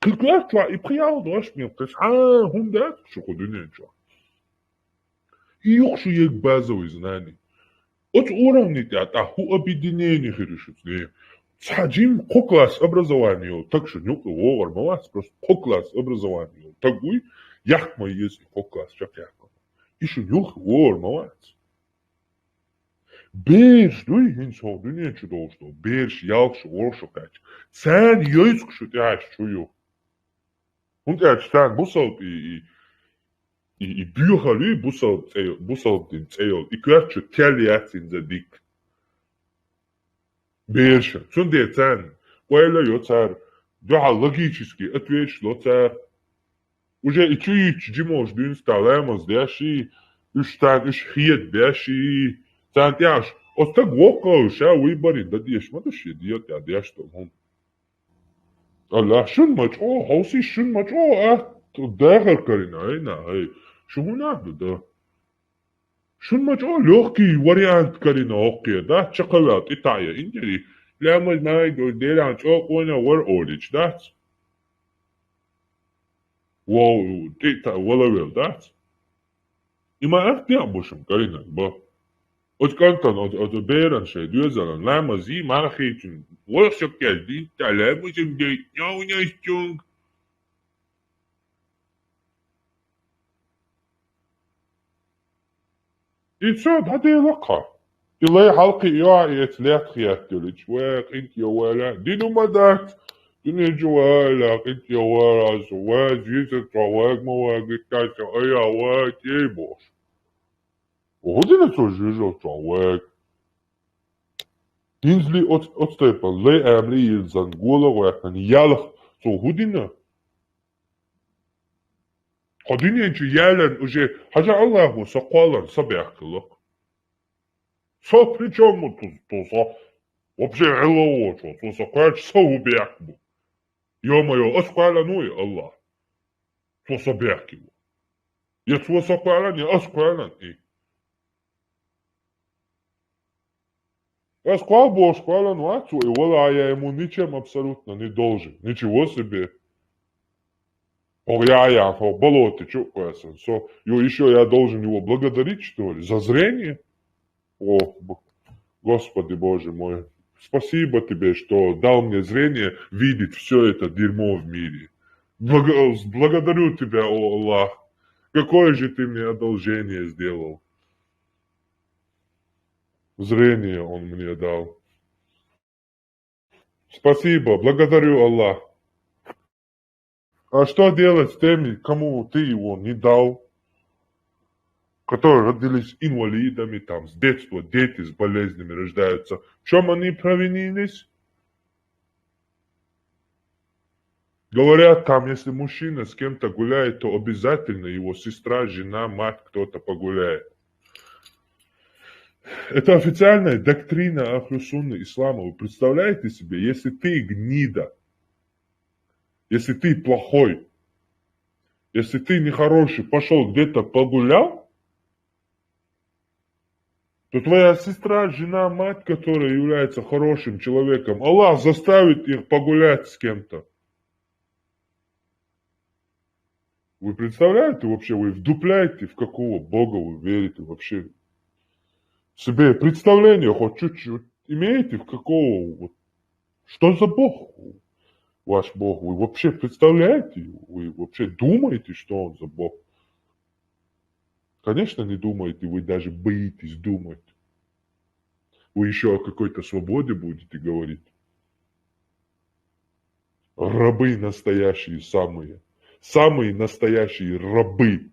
كلكات وا إبقيا ودوش من قسعان هم دات شو خدوني جا يوخشو يك بازو إزناني أتقورا من تاتا هو أبيدينيني خيرشتني تحجيم قوكلاس образованию также нюк овар малас просто قوكلاس образованию такой яхма есть قوكلاس чакяк İşi yok olmaz. Beş duy insan dünya çıdoştu. Beş yakşı orşu kaç. Sen yüz kuşu taş çuyu. Und sen bu salt i büyühalı bu salt din teyol. İkverçü teliyatsin de dik. Beş. Çünkü sen böyle yotar. Daha logически ответишь лоцар. Уже и чуич можешь дюн сталемос дяши, уштан уш хиет дяши, тантяш. Остаг вока ша выборин да деш мадаши диот я дяш то хом. Allah шун мач о хауси шун мач о дагар карина айна ай. Шуна да. Шун мач о лёгкий вариант карина окей да шоколад Италия индери. Лямыз май до делан чок она вор олич да. Wow, dit wel dat. Je maar echt ja, bosham, Karina, ba. От кантан от бейран шей дюзалан лама зи марахитун. Воршок кельди талемутин гей няуняйстюнг. إنسان هذا يلقى الله يحلقي ياعي يتلاق خياتلج واق انت يا ولا دينو مدات دنيا جوالك انت يا ولا زواج يزت رواق مواقع تاتا ايا واق يبوش وهو دينا توجيجو رواق ينزلي отстепа لي املي يلزنقولا واقن يالخ سو هو دينا خديني انت يالن уже حاجة الله سقوالا صبيح لك Со при чем тут вообще голову что сокач со убякбу. Ё-моё, осквала ну и Аллах. Со собякбу. Я со соквала не осквала и. Осквал бо осквала ну отцу и вола я ему ничем абсолютно не должен. Ничего себе. Я, болоты, чё поясан. Со, еще я должен его благодарить, что ли, за зрение? О, Господи Боже мой, спасибо тебе, что дал мне зрение видеть все это дерьмо в мире. Благодарю тебя, о Аллах. Какое же ты мне одолжение сделал? Зрение он мне дал. Спасибо, благодарю Аллах. А что делать с теми, кому ты его не дал? Которые родились инвалидами, там, с детства дети с болезнями рождаются. В чем они провинились? Говорят, там, если мужчина с кем-то гуляет, то обязательно его сестра, жена, мать, кто-то погуляет. Это официальная доктрина Ахлю-Сунны ислама. Вы представляете себе, если ты гнида, если ты плохой, если ты нехороший, пошел где-то погулял, то твоя сестра, жена, мать, которая является хорошим человеком, Аллах заставит их погулять с кем-то. Вы представляете вообще, вы вдупляете, в какого Бога вы верите вообще? Себе представление хоть чуть-чуть имеете, в какого, вот, что за Бог ваш Бог? Вы вообще представляете? Вы вообще думаете, что он за Бог? Конечно, не думаете, вы даже боитесь думать. Вы еще о какой-то свободе будете говорить. Рабы настоящие самые. Самые настоящие рабы.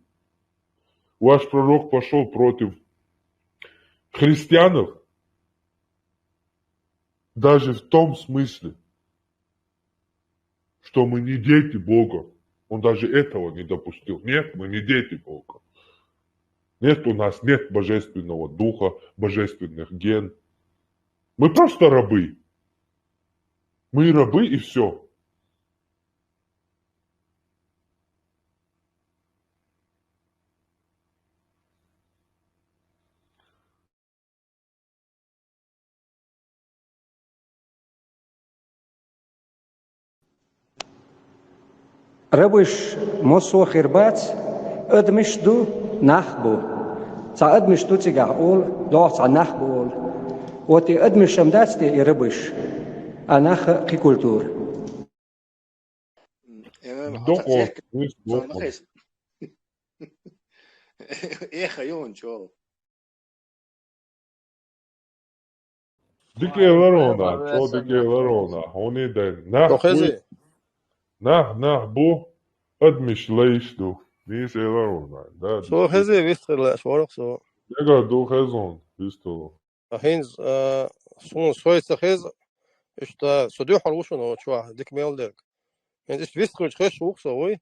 Ваш пророк пошел против христианов даже в том смысле, что мы не дети Бога. Он даже этого не допустил. Нет, мы не дети Бога. Нет, у нас нет божественного духа, божественных ген. Мы просто рабы. Мы рабы и все. ربش مصو خربات ادمش دو نخبو تا ادمش دو تيجا اول دوت على نخبول وتي ادمش شمدات تي ربش اناخ قي كولتور ايه خيون شو Dike Larona, čo Dike Larona, on je den. Nah, bu admiš leistu. Nisi Larona. Så hezi vistre svarok så. Lega du hezon, visto. Hins son soysa hez işte sodyu haluşun o çwa dik meldek. Hins ist vistre chresh hoch so oi.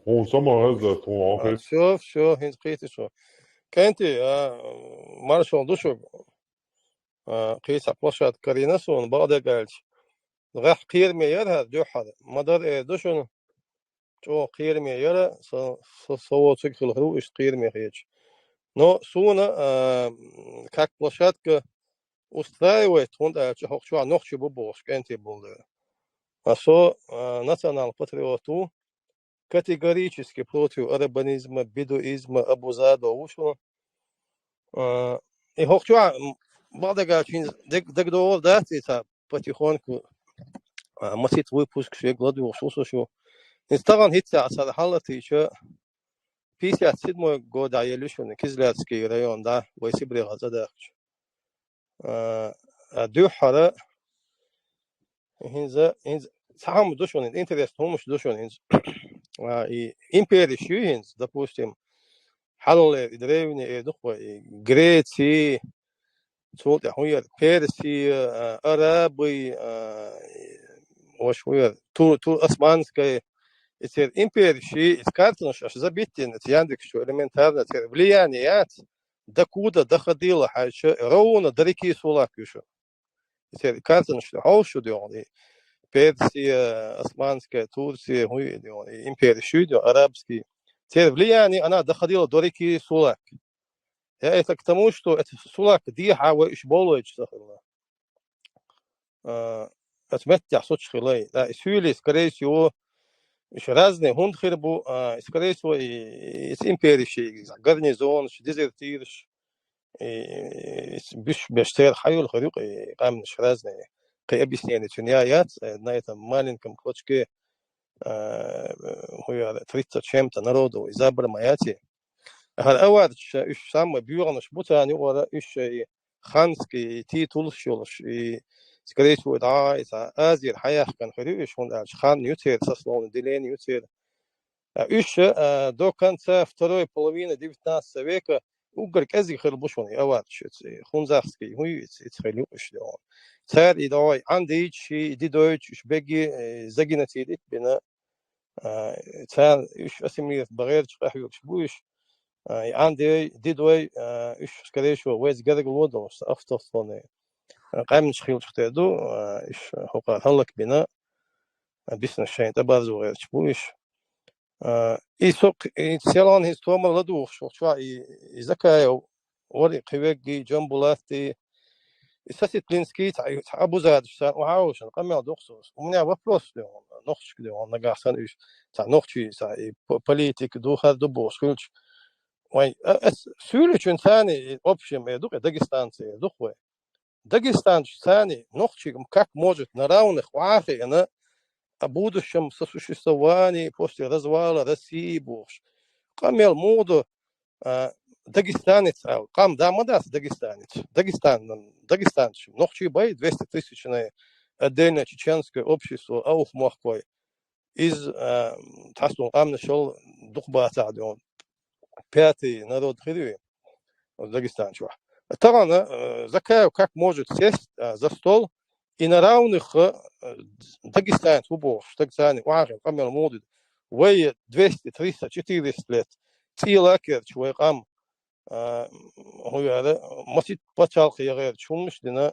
On sama heza ton ahe. Все, hins qiti so. Kanti marshal dushu قيس عقلشات كاريناسون بعد قالش راح قير ميار هذا جوحد مدار دوشون جو قير ميار صوت سكر الهرو إيش قير ميخيج نو سونا كاك بلاشات ك устраивает он да чохчуа нохчу бобош кенти болдер асо национал патриоту категорически против арабанизма, бедуизма, абузада ушо И хохчуа бадаga чин дег до дати та потихоньку масит выпуск шег ладу шо. Инстаграм хитса асар халати еще 57 год аелюшун Кизлярский район да Войсибрега задахч. Дюхара هنزا сам душон интерес помощь душон и империя шюхинс допустим حلل древние духва Греции صوت هوير персии арабы وشوير تو османская эти империи ши искартно что забитен эти яндекс что элементарно влияние докуда доходило еще ровно до реки Сулак еще эти картно что хаушу делали Персия, Османская, Турция, империя Шюдо, арабский. Те влияние, она доходила до реки Сулак. Это к тому, что это Сулак, диха, и шболоич, отметьте, сочхилей. И сюли, скорее всего, еще разные хундхирбу, скорее всего, из империи, гарнизон, дезертирш, бештер, хайул, харюк, и камнеш разные. Объяснение тюняет на этом маленьком клочке 30 чем-то народу из Абрамаяти. Авард самое бюрнаш бутани ора еще ханский титул шулш и скорее всего да это Азия хаях кан хрюш он хан ютер сословный деление ютер. Еще до конца второй половины 19 века угар кази хрбушон авард хунзахский хуйц хрюш да. Царь и давай андич и дидойч беги загинатидит бина царь уж асимилит багерч рахюк шбуш андей дидой уж скорее всего весь гадаг лодос автофоны قام نشخيل شختادو ايش هو هلك بنا بيسنا شين تبازو غير شبوش اي سوق سيلان هيستومر لدو شو اي زكايا وري قيوغي جنبولاتي Саситлинский абу задшсан уаушан камел дохсос у меня вопрос нохч где он нагасан иш та нохчи са политик духа до бошкулч ой сюлечен сани общем дух дагестанцы духве дагестанцы сани нохчи как может на равных вахе о будущем сосуществовании после развала России бош камел моду Дагестанец, кам дамадас Дагестанец, нохчи бай 200-тысячное отдельное чеченское общество, аух махкой из тасун кам нашел духбата, пятый народ хири Дагестанчу. Тарана закаю как может сесть за стол и на равных Дагестанец убов, так званый вахен камел моду, вей 200, 300, 400 лет, тилакер человек кам هو هذا مسيت بتشال خيار شومش لنا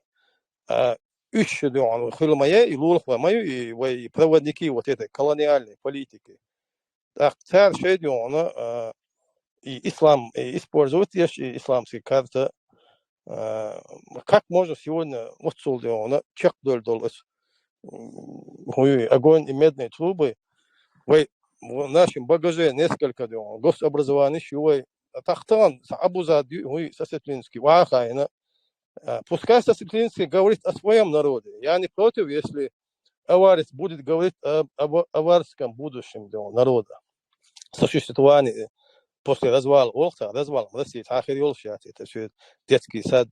إيش ديوان خيل مايا يلول خوا مايا ويبرودنيكي وتيتا колониальной политики. أكثر شيء ديوان إسلام использует исламские карты. Как можно сегодня вот сол диоана чек долларов огонь и медные трубы в нашем багаже несколько диоан гособразование шивой Тахтан Абу Зади, Саситлинский, Вахайна. Пускай Саситлинский говорит о своем народе. Я не против, если аварец будет говорить об аварском будущем народа. Существование после развала Олта, развал России, это все детский сад.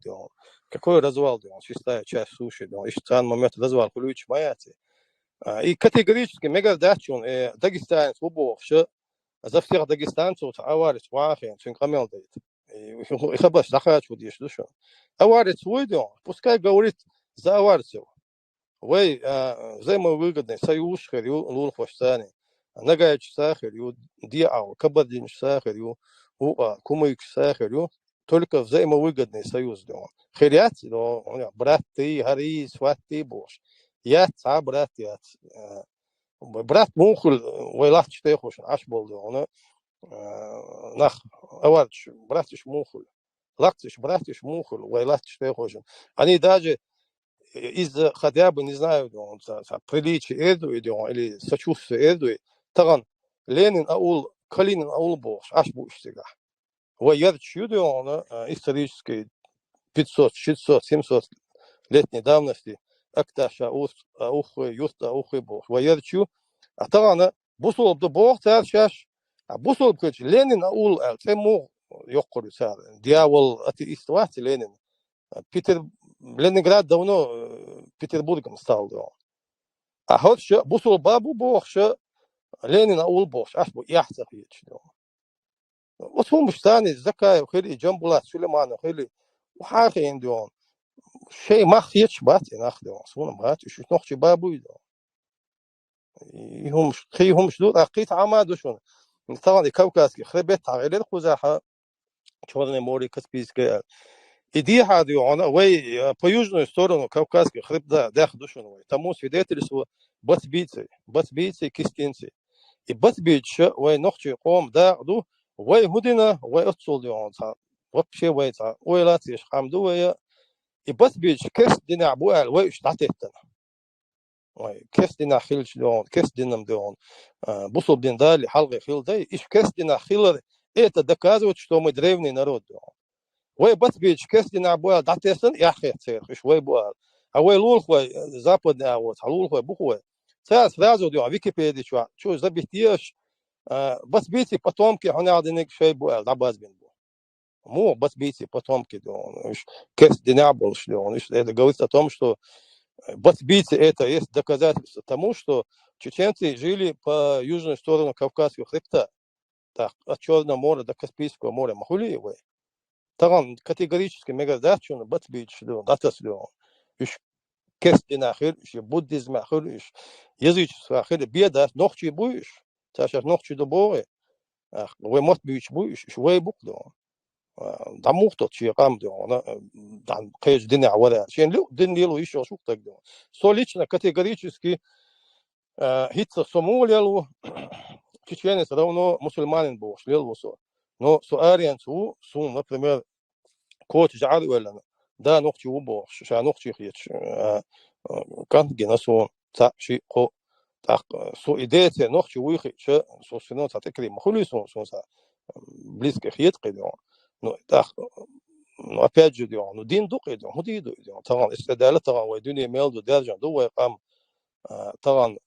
Какой развал? Шестая часть суши. И в данный момент развал ключ маяти. И категорически мегадачун Дагестанец убов, что за всех дагестанцев аварец вахен синкамел дает. И хабаш захач вот есть душа. Аварец выйдет, пускай говорит за аварцев. Вы взаимовыгодный союз харю лулфаштане. Нагач сахарю, диау, кабардин сахарю, кумык сахарю. Только взаимовыгодный союз. Херят, брат ты, хари, сват ты, бош. Я ца брат, я брат мухул вайлах чтехуш аш болду она нах аварч братиш мухул лактиш братиш мухул вайлах чтехуш они даже из хотя бы не знаю приличия эду или сочувствия эду таган Ленин аул Калинин аул бош аш буш сега Ярчью он исторический 500, 600, 700 летней давности акташа ухы юста ухы бог. Ярчью, а то она бусул бы бог царшаш, а бусул бы Ленин аул тему ёккуру цар. Дьявол атеистват Ленин. Ленинград давно Петербургом стал. А вот что бусул бабу бог, что Ленин аул бог, аж бы яхтах есть. Вот هم مشتاني زكاة وخلي جنبولات سليمان وخلي وحاجة عندهم شيء ما خيتش بات ناخده صونا بات وش نخشي بابو يدو هم خي هم شدود أقيت عماد وشون طبعا كوكاسكي خربت على الخزاحة شورنا موري كسبيس كه إدي هذا يعنا وي بيوجنا استورنا كوكاسكي خرب ده داخل شون وي تمو سيدات اللي سو بس بيتسي كيستينسي بس بيتش وي نخشي قوم داخدو وي هدينا وي أتصل يوم صار وبشي وي صار وي لا تيش خامدو وي بس بيج كيس دينا عبوال وي اشتعتتنا وي كيس دينا خيلش دون كيس دينا مدون بوصل دين دالي حلقة خيل داي إيش كيس دينا خيل это доказывает, что мы древний народ. وي بس بيج كيس دينا عبوال دعتتنا يا أخي تصير إيش وي بوال وي لول خوي западный вот لول خوي بخوي صار сразу ديو ويكيبيديا شو забитيش بس بيتي потомки هنعدنك شيء بوال دعباز بين مو بس بيتي потомки كيس динябл шлён. Это говорит о том, что бас бийцы это есть доказательство тому, что чеченцы жили по южную сторону Кавказского хребта, так, от Черного моря до Каспийского моря. Махулиевы. Там категорически мегадачун бас бийцы шлён, дата шлён. Иш кес динахир, иш буддизм ахир, иш язычество ахир, беда, нохчи будешь, сейчас нохчи до боя, вы мот бийцы будешь, иш вы букло. دموخته شيء قام ده أنا دان قيش دنيا ولا شيء لو دنيا لو يشوا شو تقدر солично категорически هيت سمول يلو чеченец равно мусульманин был шлел вусо но суариан су например коч жар ولا да нохчи убо ша нохчи хич кан генасо та ши ко так су идея нохчи уихи ша собственно такие махулисо са близко хит قدو ну так ну опять же ну дин дук идем худий идем طبعا استدلال طبعا ودنيا ميل درجه دو يقام طبعا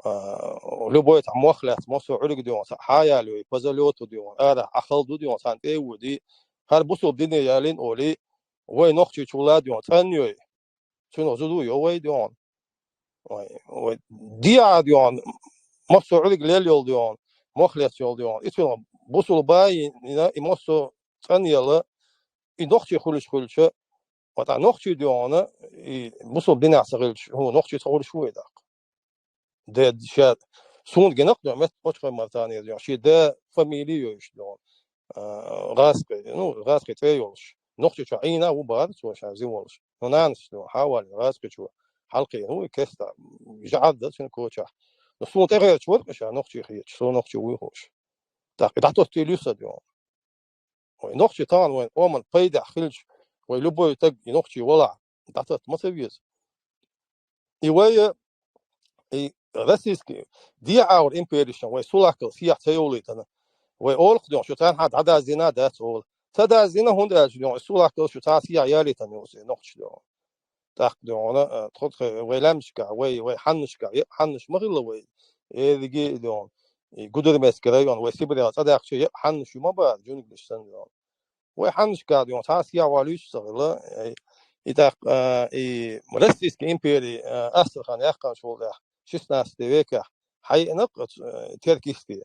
любой там мохлят мосо улиг дион хаяли позолото дион ара ахалду дион санте уди хар бусо дине ялин оли вой нохчи чула дион таньой чуно зуду ёвой дион ой диа дион мосо улиг лел дион мохлят ёл дион итон бусо бай и мосо таньяла и нохчи хулиш вот а нохчи диона и бусо дина сагылч هو нохчи сагыл шуй да ده شاد سون جنق ده مت أشخاص مرتانية ده شيء ده فاميليو إيش ده غاسك غاسك تيولش نقطة شو عينا وبعد شو شازين ولش هنانش ده حاول غاسك شو حلقي هو كستا جعد ده شنو كوتشا نسون تغير شو مش نقطة خير شو نقطة ويهوش تاك ده تلوسة ده نقطة طبعا وين أمم بيد خلش ويلبو يتق نقطة ولا ده ما تبيز يويا российский диаур импери션 وي سولاكل سياح تيوليتنا وي اولق دون شو تان حد عدا زينا دات اول تدا زينا هون داج دون سولاكل شو تا سياح ياليتن يوسي نقش دون تاق دون تخد ويلامشكا وي حنش مغلا وي ايدي دون قدر مسكريون وي سيبريا تدا شي حنش ما با جونك دشتن دون وي حنشكا دون تا سياح واليش صغلا اذا российский империи астрхан яққан шол 16 века حقيقة تركيستي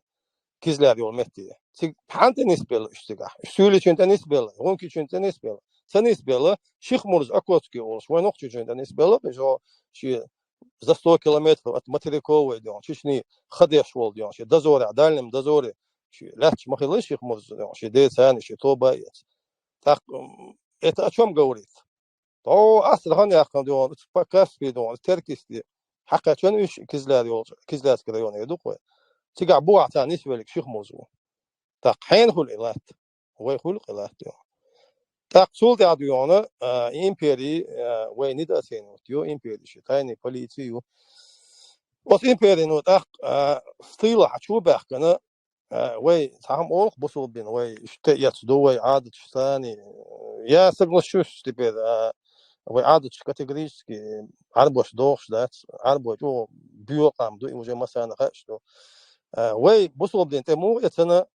كيزلار يوم متى تيجي حانت نسبة اشتغل سولي شنت نسبة غونكي شنت نسبة سنسبة شيخ مرز أكوتكي أولش وين أختي شنت نسبة بيجو شيء за 100 километров от материковой дон чечни خديش ول دون شيء دزوري عدالم دزوري شيء لاتش مخيلش شيخ مرز دون شيء ديت ثاني شيء توبة так это о чем говорит то астрхан яққан дон покаспи дон теркисти حقا شنو إيش كزلات كريون يدوق تيجي عبوة عتان نسبة لك شيخ موضوع تقحين هو الإلات هو يقول الإلات تقصول تعديونه إمبيري وينيد أسينو تيو إمبيري شتاني بوليتيو بس إمبيري نو تق ستيلا حشو بحكنا وي تعهم أولق بصل بين وي اشتيت دوي عادة ثاني يا соглашусь теперь وي عادة категорически عربوش دوخش دات عربوش جو بيوقام دو уже مثلا خش دو وي بصل بين تمو يتنا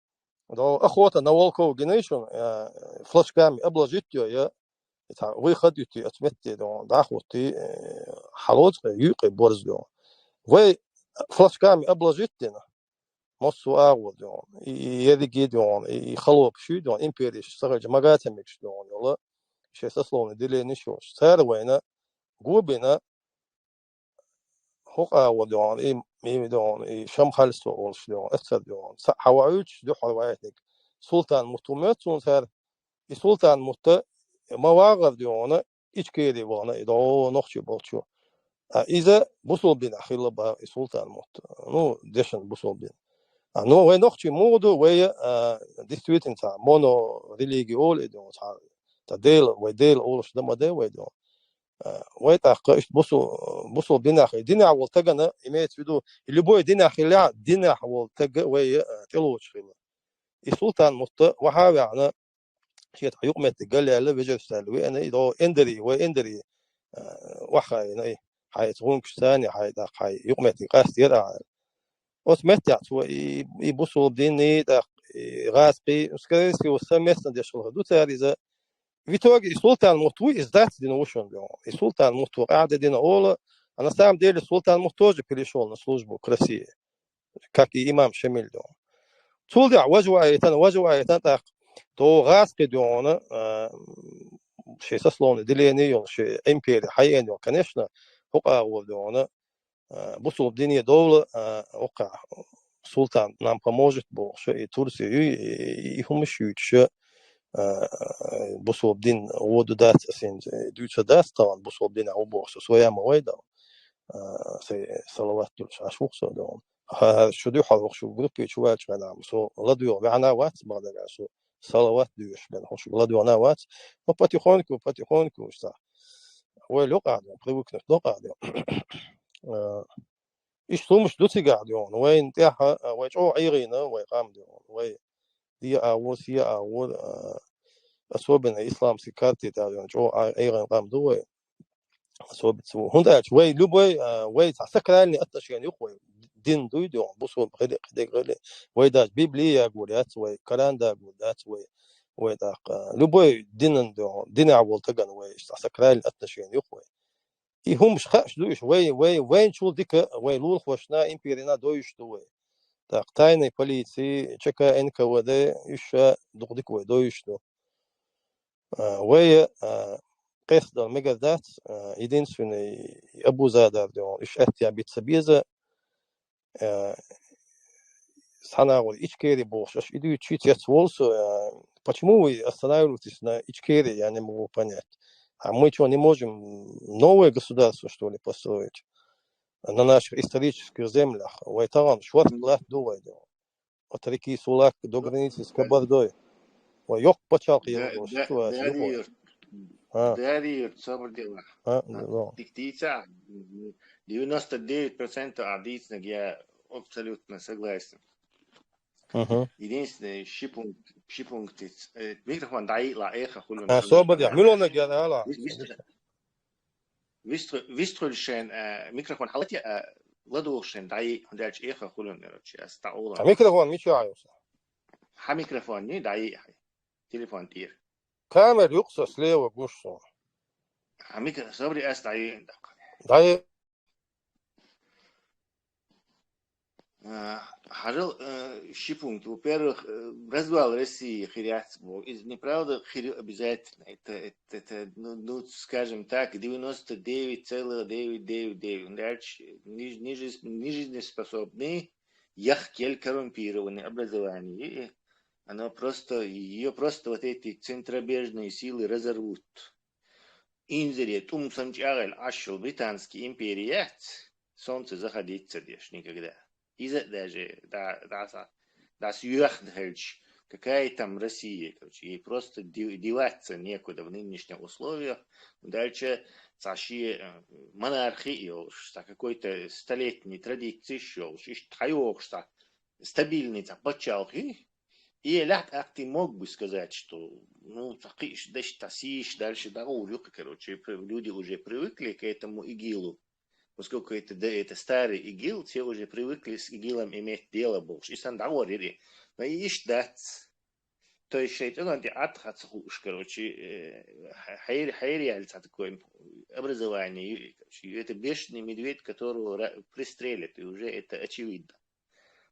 دو أخوته نوالكو جنيشون فلاش كامي أبلاجيتيو يا وي خديتي أتمتي دو داخوتي حلوج يقي برز دو وي فلاش كامي أبلاجيتينا مصو أعود دون يدقي دون يخلو بشي دون إمبيريش سرج مقاتمش دون يلا شيء سسلون دلي نشوش سار وينا قوبنا هو أعود دون مي دون شم خالص وولش دون أثر دون حوايج دو حوايجك سلطان متومت سون سار السلطان مت مواقف دون إيش كيري وانا دو نخشي بولشو إذا بوصل بين خيل با السلطان مت نو دشن بوصل بين Ну, вой нохчи моду, вой действительно моно религиол идем, та дел, вой дел, олш да маде вой идем. Вой так, бусу бинах, динах вол тагана имеется в виду, и любой динах или динах вол тага вой телуч хила. И султан мутта вахави ана شيء يقمت قال له بيجي سالوي أنا إذا إندري وإندري وحاي ناي حي تقول كشتاني حي دا حي يقمت قاس يرى وسمعت سو يبصوا بديني دا غاسقي سكريسي وسمعت ندي شغل دو تاريزا فيتوغ السلطان مطوي إزدات دي نوشون جو السلطان مطوي قاعدة دينا أولا أنا سام دير السلطان مطوج بريشون службу красивее как и имам Шамиль جو طول دع وجوا أيتان تا تو غاسقي دونا شيء سلون دليني يوم شيء إمبيري حيين يوم كنشنا هقا ودونا بصوا الدنيا دولة وقع سلطان нам поможет больше и Турция и هم شو بصوا الدين ودو دات سين دوتش دات طبعا بصوا الدين أو بوش سويا مويدا صلوات دولش عشوق صدقون شو دو حلوق شو جروبي شو واش أنا سو لديو معنا وات بعد شو صلوات دوش بين شو لديو أنا وات وباتيخونكو صح ولو قاعد بريوك نو قاعد إيش مش دوتي قاعد يون وين تاعها ويجو عيرينا ويقام ديون وي دي هي أول أسوبنا إسلام سكارتي تاعون جو عيرين قام دوي أسوبت سو هندا وي لبوي وي تسكرني أتشين يقوي دين دوي ديون بوسو غير وي داش بيبلية يقولات وي كلام دا يقولات وي داق لبوي دين ديون دين أول تجن وي تسكرني أتشين يقوي هم مش خاش دويش وين شو ديك وين لول خوشنا إمبيرينا دويش دوي تاقتايني полиции чека НКВД еще دقدك وي دويش دو وي قصد المجازات единственный أبو زادر دو إيش أتيا بيتسبيزة سنة ولا إيش كيري بوش إيش إدو تشيت يتسولسو почему вы останавливаетесь на Ичкере, я не могу понять. А мы что, не можем новое государство, что ли, построить на наших исторических землях? Вайтаран, Швартлах, Дувайдо, от реки Сулак до границы с Кабардой. Йок почалки его ситуацию. Дарья, собор дела. Диктица, 99% адисных я абсолютно согласен. Единственный шипункт микрофон дай ла эха хулун. Собор я милона генерала. Вистрольшен микрофон халати ладушен дай худалч эха хулун нерочи астаула. Микрофон мичаюса. Ха микрофон не дай телефон тир. Камера юкса слева гушо. Ха микрофон собри аст дай. Дай Харил шипункт. Во-первых, развал России хирятство из неправда обязательно. Это, ну, скажем так, 99,999. Дальше нежизнеспособный, яхкель коррумпированный образование. Ее просто вот эти центробежные силы разорвут. Инзере тумсамчагель ашел британский империят. Солнце заходить цадешь никогда. Из-за даже да сюрхдельч, какая там Россия, короче, ей просто деваться некуда в нынешних условиях. Дальше цаши монархии, какой-то столетней традиции еще, что стабильный там почалки, и лят акты мог бы сказать, что ну такиш дальше тасиш дальше дорогу, короче, люди уже привыкли к этому ИГИЛу, поскольку это старый ИГИЛ, все уже привыкли с ИГИЛом иметь дело больше. И сан договорили, но и ждать. То есть это ну отхацуш, короче, хайри такое образование, это бешеный медведь, которого пристрелят, и уже это очевидно.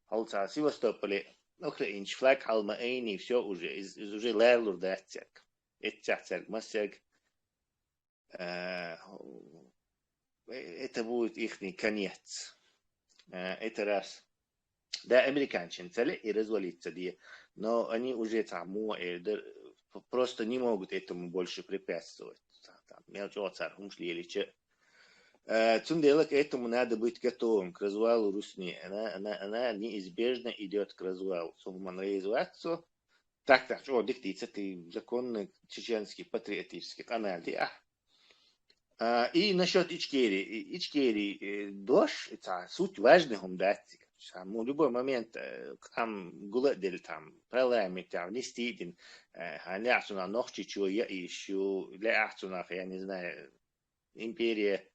Алца Севастополе, Украинч, флаг Халма Эйни, все уже, уже лерлур да церк. Это церк, мастерк. Это будет их конец. Это раз. Да, американцы цели и развалиться, но они уже там просто не могут этому больше препятствовать. Мелчо царь, умшли или че. Цунделок этому надо быть готовым к развалу Русни. Она неизбежно идет к развалу. Сумман реализоваться. Так, что диктится ты законный чеченский патриотический канал. И насчет Ичкерии. Ичкерии дождь, это суть важных умдать. В любой момент там гуладель там парламент там не стиден, они отсюда ночи чего я ищу для отсюда я не знаю империя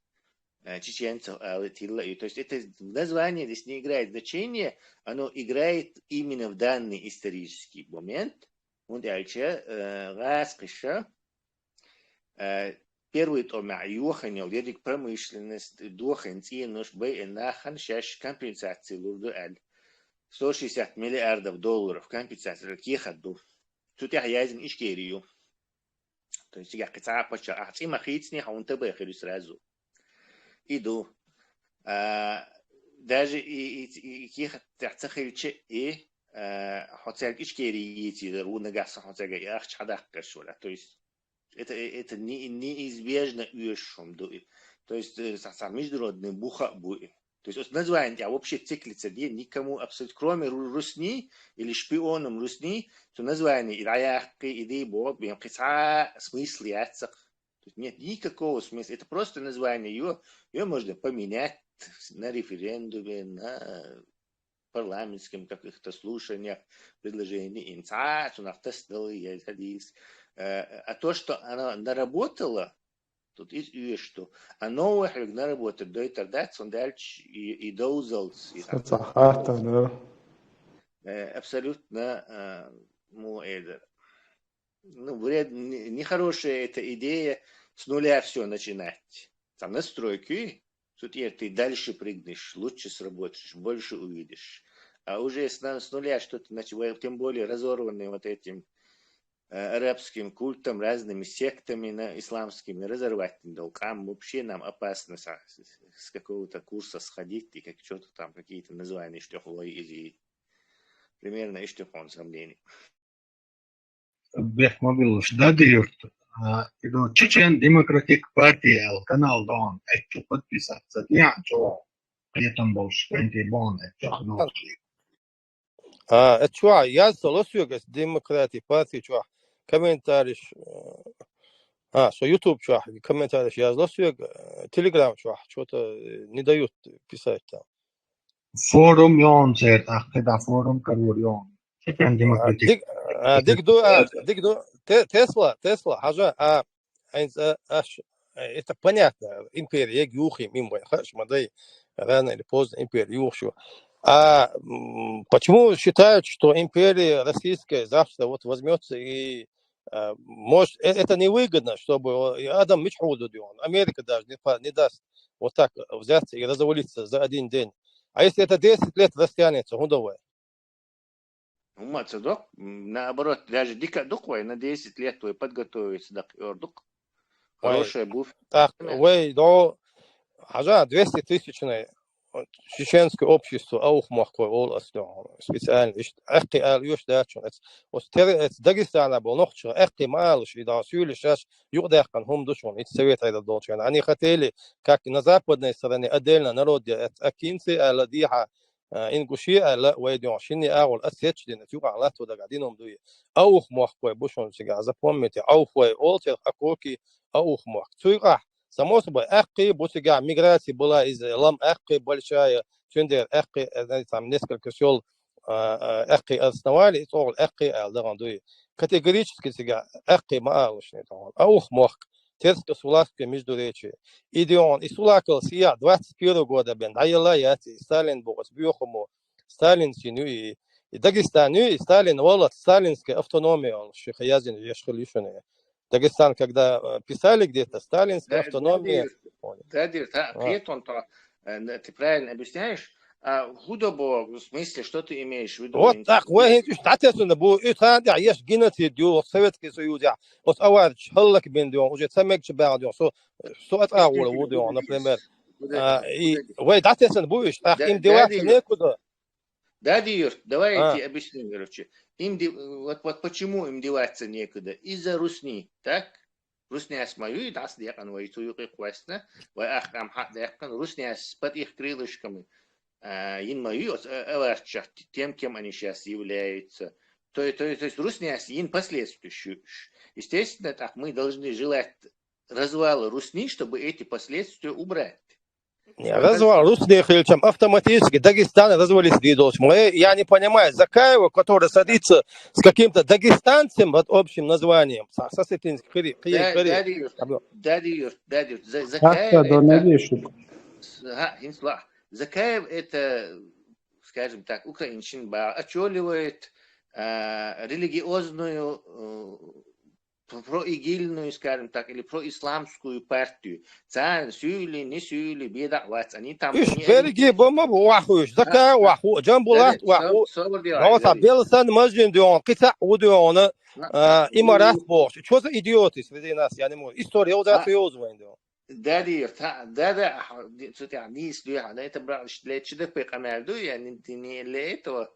чеченцев, то есть это название здесь не играет значения, оно играет именно в данный исторический момент. Und раскрыша первый том юханил ведик промышленность духан ценуш бей нахан шаш компенсации лурду 160 миллиардов долларов компенсации кихаду. Тут я язин Ичкерию. То есть я кица поча ахти махицни хаунта бехерю сразу. Иду. Даже и кихат тахцахильче и хотел Ичкерии идти, рунагаса хотел я ахчадакка шула. То есть это неизбежно уешом. То есть международный буха будет. То есть название вообще циклится, где никому абсолютно, кроме Русни или шпионом Русни, то название Ираяки, идеи Бог, смысл яцах. То есть нет никакого смысла. Это просто название. Ее можно поменять на референдуме, на парламентском каких-то слушаниях, предложений, а то, что она наработала, тут и что, а новых наработать, до и тогда, он дальше и доузалс. Абсолютно, вред, нехорошая эта идея с нуля все начинать. Там настройки, тут ты дальше прыгнешь, лучше сработаешь, больше увидишь. А уже с нуля что-то начало, тем более разорванный вот этим арабским культом, разными сектами исламскими, разорвать долгам. Вообще нам опасно с какого-то курса сходить и как что-то там, какие-то названия, что и примерно и что он сомнений. Бех мобилуш дадиют. Иду Чечен Демократик партия канал дон это подписаться. Я что приятно больше бон это. Это что, я солосюгас демократии партии что комментариш. Что YouTube что комментариш я солосюг, Telegram что-то не дают писать там. Форум он цет, когда форум карурион. Чечен Демократик. Дигду Тесла, хажа, это понятно, империя Юхим, имбой, хашмадай, рано или поздно империя Юхшу. А почему считают, что империя российская завтра вот возьмется и может, это невыгодно, чтобы Адам Мичхудудион, Америка даже не даст вот так взяться и развалиться за один день. А если это 10 лет растянется, худовое? Наоборот, даже дико дуквой на 10 лет твой подготовиться до ордук. Хорошая буф. Так, вы до 200-тысячное чеченское общество аухмахкой ол специально. Эхти ал юш дачун. Вот Дагестана был нохча эхти малыш и да сюли сейчас югдахкан хум душун. Это совет это должен. Они хотели, как на западной стороне отдельно народе акинцы аладиха إنقشية لا ويدون شيني أول أسيتش دين تيوقع لا تودا قاعدينهم دوي أوخ موخ بوشون سيجا زبومتي أوخ أولتي أكوكي أوخ موخ تيوقع سموس بو أقي بوسيجا ميغراتي بلا إز لام أقي большая شندير أقي там несколько сел أقي أصنوالي طول أقي ألدغان دوي категорически сега أقي ما أغلشني طبعا أوخ موخ терско суласки между речи. Идеон и сулакал сия 21 года бен. Айла яти Сталин богос биохому Сталин сину и Дагестан и Сталин волат сталинская автономия он шихаязин ешхалишуне. Дагестан когда писали где-то сталинская автономия. Дадир, ты правильно объясняешь? Худобо, в смысле, что ты имеешь в виду? Вот так, вы تعتقد بو إيران يعيش جنتي ديو السوفيتي سويد بس أول شهلك بين ديو وجت سمك شبع ديو سو أتراول وديو например и вы تعتقد بو إيش أخ إم ديوات некуда. Дадир, давай я тебе объясню, короче. Вот почему им деваться некуда? Из-за русни, так? Русняс мою, das деян войтую квестна, вы ах там хат деян, русняс под их крылышками. Ин мою, тем, кем они сейчас являются. То есть русняс ин последствия. Естественно, так мы должны желать развала русни, чтобы эти последствия убрать. Развал русских чем автоматически Дагестан развалить двинулся. Я не понимаю, Закаева, который садится с каким-то дагестанцем под общим названием. Закаев это, скажем так, украинщин очоливает религиозную проигильную, скажем так, или происламскую партию. Цан сюли, не сюли, беда вац. Они там... Иш береги бома вахуш, зака ваху, джамбулат ваху. Носа Белсан мажин дион, киса удиона, имарат бош. Что за идиоты среди нас, я не могу. История уже серьезная. Дадир, это для человека между, я не для этого.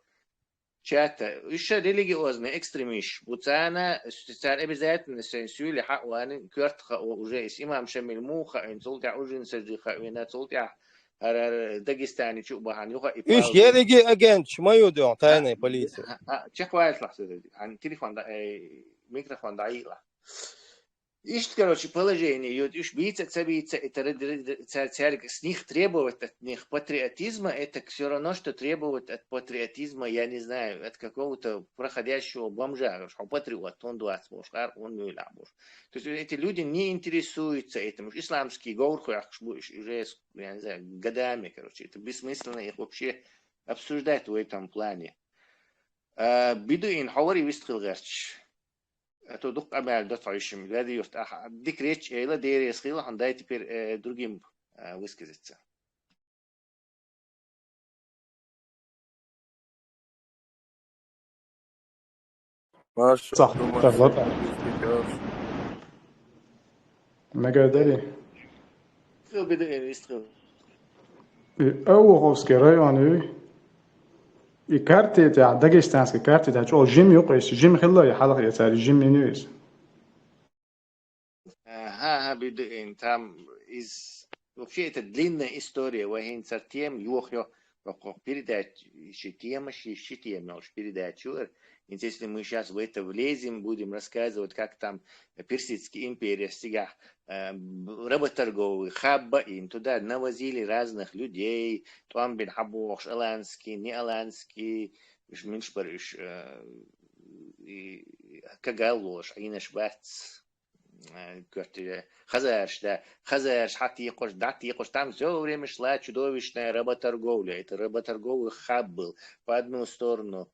Чата, еще религиозный экстремист. Буцана, стар обязательно сенсули хауаны кёртха уже с имам Шамиль Муха, инсултя ужин саджиха, винасултя Дагестане чубахан юха и Иш ереги агент, шмаю дион, тайная полиция. Чехвайс лахсу, телефон, микрофон даила. Ищет, короче, положение, уж биться, это с них требовать от них патриотизма, это все равно, что требовать от патриотизма, я не знаю, от какого-то проходящего бомжа, что патриот, он 20 мушкар, он не лабуш. То есть эти люди не интересуются этим. Исламские говорху, уже, я не знаю, годами, короче, это бессмысленно их вообще обсуждать в этом плане. Бедуин, хавари висткил гарч. Это дух амал датающим, глядя юрт. Дик речь, эйла деревья схила, он дай теперь другим высказаться. صح تفضل ما قادري بدأ يستغل أوروفسكي ريوني الكارتي تاع داغستانسكي كارتي تاع شو جيم يقيس جيم خلا يحلق يا تاع جيم مينويس ها بدأ там из вообще это длинная история, вахин сартем юхё передачи тема передачу. Если мы сейчас в это влезем, будем рассказывать, как там Персидская империя стига работорговый хабба, им туда навозили разных людей, там бин хабош, аланский, не аланский, миншбариш, кагалош, инашбац, хазарш, да, хазарш, хатикош, датикош, там все время шла чудовищная работорговля. Это работорговый хаб был по одну сторону.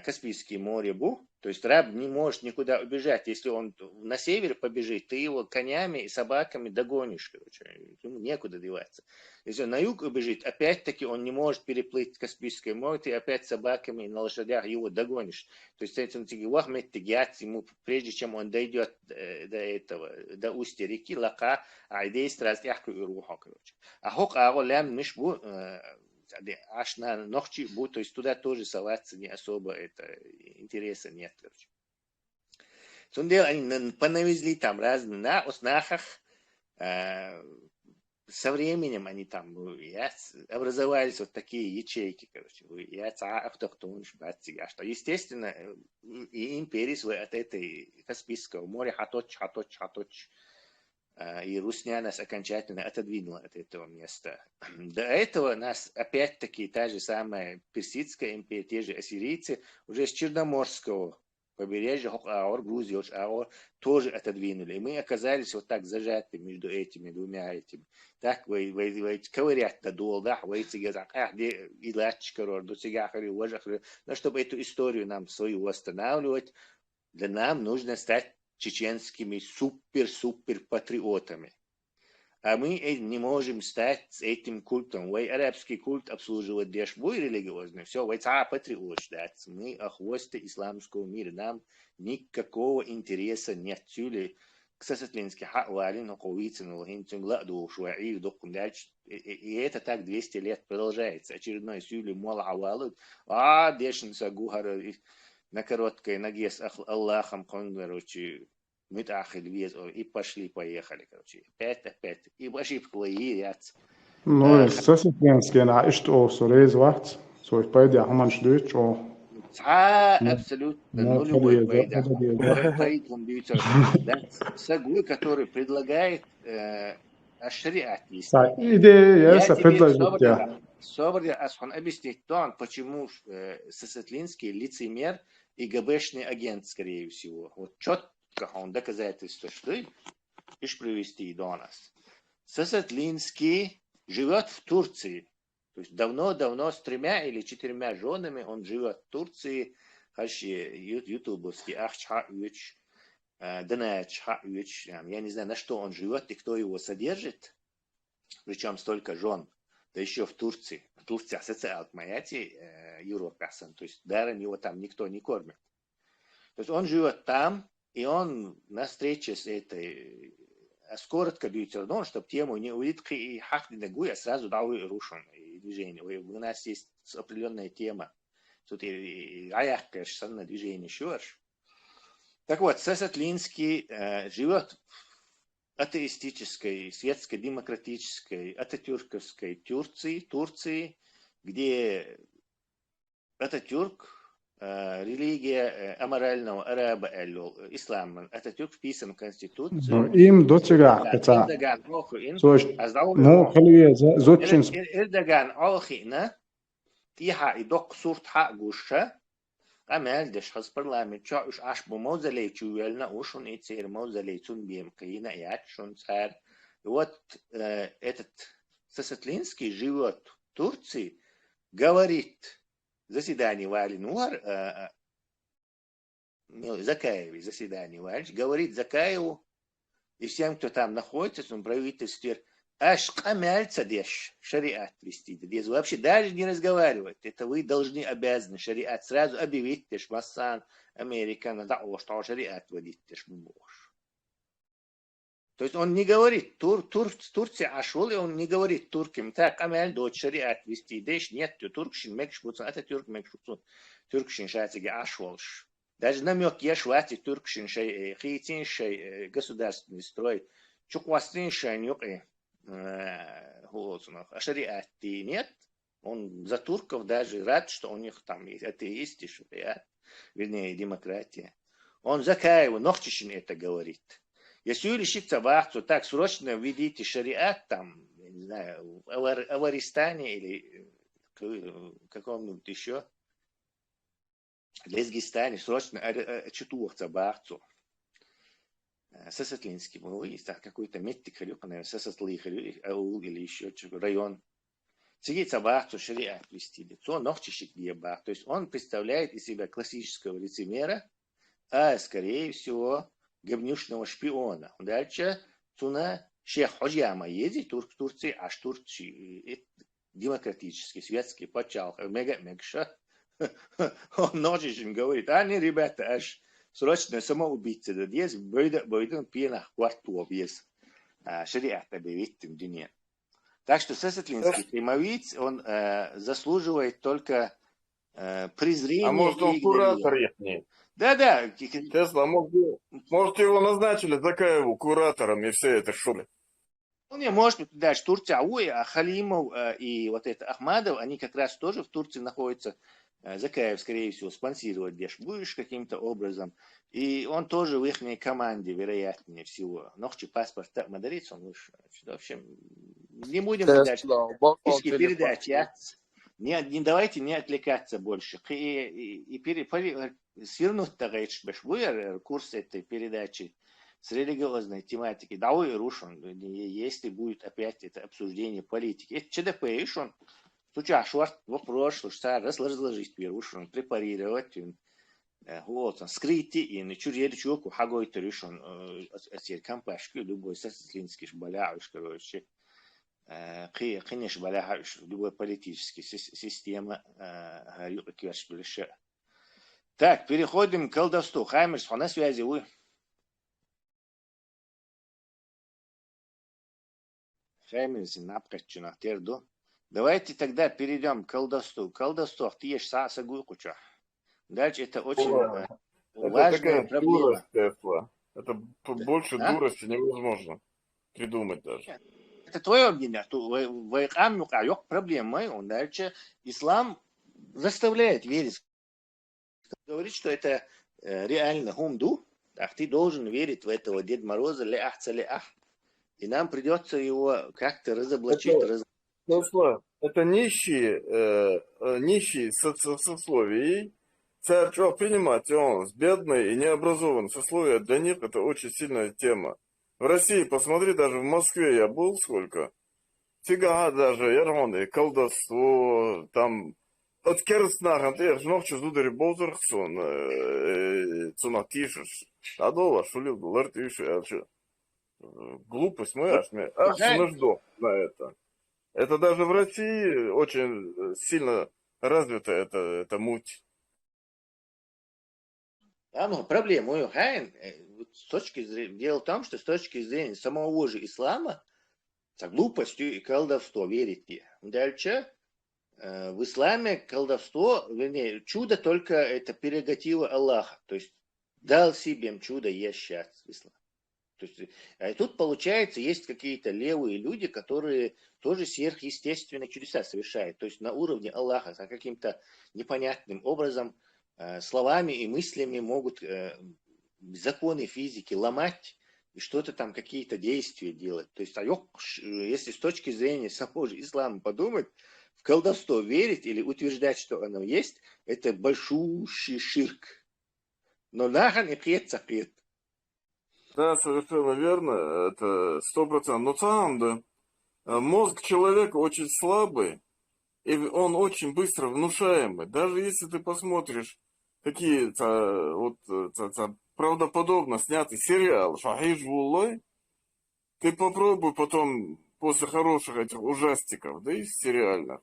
Каспийское море был, то есть раб не может никуда убежать. Если он на север побежит, ты его конями и собаками догонишь, короче, ему некуда деваться. Если он на юг убежит, опять-таки он не может переплыть Каспийское море, ты опять собаками на лошадях его догонишь. То есть ему, прежде чем он дойдет до этого, до устья реки, лака, действует и руха, короче. А хок лям мишбу аж на ногти будет, то есть туда тоже соваться не особо это интереса нет, короче. Сундел они понавезли там разные на оснахах, со временем они там образовались вот такие ячейки, короче, что естественно и империи свои от этой Каспийского моря хаточ, И Русня нас окончательно отодвинула от этого места. До этого нас опять-таки та же самая Персидская империя, те же ассирийцы уже с Черноморского побережья, Грузия, тоже отодвинули. И мы оказались вот так зажаты между этими двумя этими. Так вы ковырять додол, да, вы где и латчикорор, до сигахари, уважахари. Но чтобы эту историю нам свою восстанавливать, для нам нужно стать чеченскими супер-супер патриотами. А мы не можем стать с этим культом. Вы арабский культ обслуживает дешбой религиозный. Все, вы патриот. Мы охвосты исламского мира. Нам никакого интереса нет. Сюли, ксасатлинский хавалин, оковицын, лхинцин, ладу, шуаи, докун дальше. И это так 200 лет продолжается. Очередной сюли мол авалут. Дешин сагухара на короткой ноге с Аллахом, короче, и пошли-поехали, короче. Опять. И ошибка лоирят. Ну, саситленский на что сорез вахт, свой пойдя хаманш дуть, о. Абсолютно нулевой пойдя. Сагуй, который предлагает шариат. Идея, я предложил. Собрали Асхан объяснить, почему Сасатлинский лицемер и ГБшный агент, скорее всего. Вот четко он доказательство, что ишь привести до нас. Сасатлинский живет в Турции. То есть давно с 3 или 4 женами он живет в Турции. Ютубовский Ахчхавич, Даначхавич. Я не знаю, на что он живет и кто его содержит. Причем столько жен. Да еще в Турции. Турция социал, понимаете, Европасан. То есть даром его там никто не кормит. То есть он живет там, и он на встрече с этой коротко бьется, чтобы тему не увидеть и хахли ногу, а сразу дал рушен движение. У нас есть определенная тема. Тут и аяхкаш на движение шурш. Так вот, Сасатлинский живет атеистической, светско-демократической, ататюрковской Турции, где Ататюрк, религия аморального араба ислама, Ататюрк вписан в Конституцию. Им до тебя, это. Ну, халве, зодчин. Эрдоган алхина, тиха и док сурт ха гуша, Амел деш хас парламент ча уж аж по мозалей чуэльна уж он и цер мозалей цун бем каина и шон царь. Вот этот Сасатлинский живет в Турции, говорит заседание Валинуар, Закаеве заседание Валич, говорит Закаеву и всем, кто там находится, в правительстве, аж камяльца деш шариат вести. Здесь вообще даже не разговаривать. Это вы должны, обязаны шариат сразу объявить, теш массан, Америка, надо что шариат водить, теш муж. То есть он не говорит, Турция ашвал, и он не говорит туркам, так, камяль дочь шариат вести. Деш нет, туркшин мекшпуцун, это тюрк мекшпуцун, туркшин шатиги ашвалш. Даже намек ешвати туркшин шей, хитин шей, государственный строй, чуквастин шей нюк, а шариаты нет. Он за турков даже рад, что у них там есть атеисты, шариат, вернее, демократия. Он Закаеву Нохчишин это говорит. Если решится вахту, так срочно введите шариат там, я не знаю, в Аваристане или каком-нибудь еще, в Лезгистане, срочно читувахца вахту. Сасатлинский, есть какой-то метик, наверное, Сасатлих или еще район. Сидится вахту шариат вести лицо, Нохчишик дебах. То есть он представляет из себя классического лицемера, а скорее всего гавнюшного шпиона. Дальше Цуна Шех Ходжиама ездит в Турции, аж Турции демократический, светский, почал, мега-мегша. Он ночью говорит, не, ребята, аж срочно самоубийцы, да, есть, бойден пьяных квартов, есть, шариат объявить в дне. Так что Сасатлинский прямовиц, он заслуживает только презрения. А может он куратор ихний? Да. Тесла, может его назначили Закаеву куратором и все это шумит. Не, может быть, дальше Турция, Халимов и вот это Ахмадов, они как раз тоже в Турции находятся Закаев, скорее всего, спонсировать Дешбуш каким-то образом. И он тоже в их команде, вероятнее всего. Ногчи паспорт так модарить, он выше. В общем, не будем дальше. Передачи. Давайте не отвлекаться больше. Свернуть курс этой передачи с религиозной тематики. Да, и рушен, если будет опять это обсуждение политики. Это ЧДП, и он сейчас вопрос, что разложить первую, препарировать, вот, скрыть, и ничего чуку, хагой то решен, отсер кампашки, любой сослинский шбаляш, короче, конечно, шбаляш, любой политический система, так, переходим к колдовству. Хаймерс, на связи вы. Хаймерс, напкачу, терду. Давайте тогда перейдем к колдовству. Колдовство, ты ешь сасагу куча. Дальше это очень важная проблема. Это больше дурости невозможно придумать даже. Это твое мнение. Проблема. Дальше ислам заставляет верить. Говорит, что это реально хумду. Так ты должен верить в этого Деда Мороза и нам придется его как-то разоблачить. Это нищие сословий. Царь принимать он с бедной и необразованной сословия, для них это очень сильная тема. В России, посмотри, даже в Москве я был сколько. Тига даже, ярмоны, колдовство, там, от керснахам, ты ночью зудари болдерхсон, цунатишешь, а дола шулил, лартишь, глупость моя, аж нужду на это. Это даже в России очень сильно развита эта муть. Да, ну, проблема, с точки зрения, дело в том, что с точки зрения самого же ислама, с глупостью и колдовство верите. Дальше, в исламе колдовство, вернее, чудо только это прерогатива Аллаха. То есть, дал себе чудо есть сейчас в исламе. То есть, а тут, получается, есть какие-то левые люди, которые тоже сверхъестественные чудеса совершают. То есть, на уровне Аллаха, а каким-то непонятным образом, словами и мыслями могут законы физики ломать и что-то там, какие-то действия делать. То есть, если с точки зрения самого же ислама подумать, в колдовство верить или утверждать, что оно есть, это большущий ширк. Но нахан и пред. Да, совершенно верно, это 100%. Но самом мозг человека очень слабый, и он очень быстро внушаемый. Даже если ты посмотришь какие-то правдоподобно снятый сериал «Шахидж Вуллой», ты попробуй потом, после хороших этих ужастиков, да и сериальных,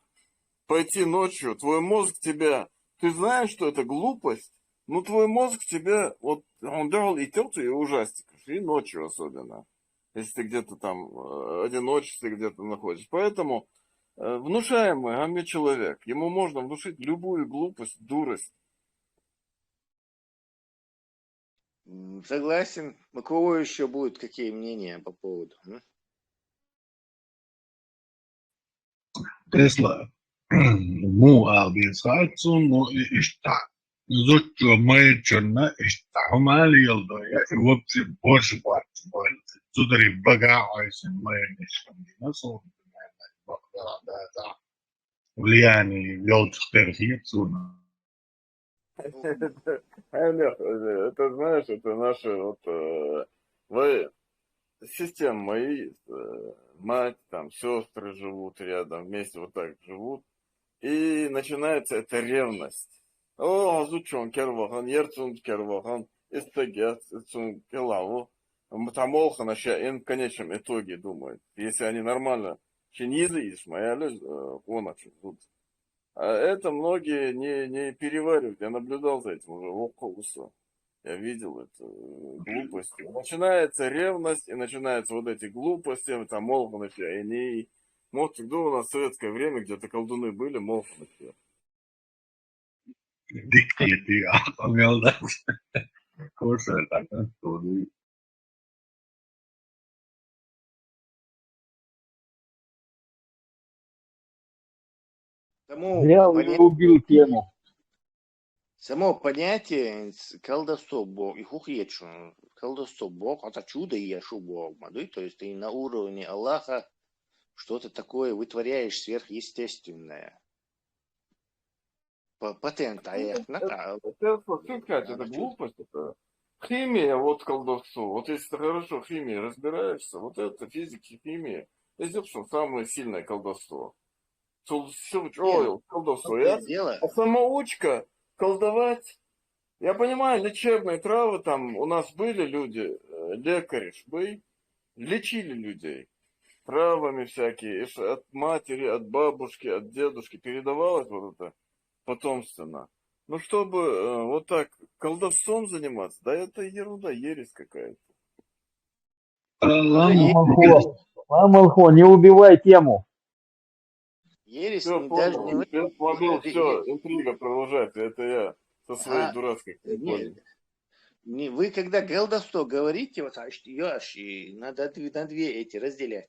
пойти ночью, твой мозг тебя, ты знаешь, что это глупость, но твой мозг тебя, вот он делал и и ужастиков, и ночью особенно, если ты где-то там одиночестве где-то находишься. Поэтому внушаемый ами человек, ему можно внушить любую глупость, дурость. Согласен. У кого еще будут какие мнения по поводу? Tesla, مو أبي ساعتون مو إشتع زوج ما يجنا إشتع ما ليلدا يا وقت بوش بات تدري بقى عايزين ما ينشون نصور ولياني يوم تختار سونا. Это, знаешь, это наши система мои, мать, там, сестры живут рядом, вместе вот так живут. И начинается эта ревность. О, зучон кервахан, ерцун кервахан, истагет, цун келаву. Тамолха в конечном итоге думают. Если они нормально, чинизы, исмаэли, живут. А это многие не переваривают. Я наблюдал за этим уже около. Я видел это глупости. Начинается ревность, и начинаются вот эти глупости, там молханочи, они... Может, когда у нас в советское время где-то колдуны были, молханочи. Диктеты, да. Курсы, так, Зря убил тему. Само понятие колдовство Бог, и хухьечу, колдовство Бог, это чудо ешу Бог, то есть ты на уровне Аллаха что-то такое вытворяешь сверхъестественное. Патент, Это, это глупость, это химия, вот колдовство. Вот если ты хорошо в химии разбираешься, вот это физика, химия, это что самое сильное колдовство. Колдовство. А самоучка колдовать. Я понимаю, лечебные травы там у нас были люди, лекари, лечили людей травами всякие, от матери, от бабушки, от дедушки передавалось вот это потомственно. Ну, чтобы вот так колдовством заниматься, да это ерунда, ересь какая-то. Ламалхо, не убивай тему. Ересь Все, понял. Теперь могу, все, интрига продолжается. Это я со своей дурацкой приколью. Вы когда колдовство говорите, вот надо на две эти разделять.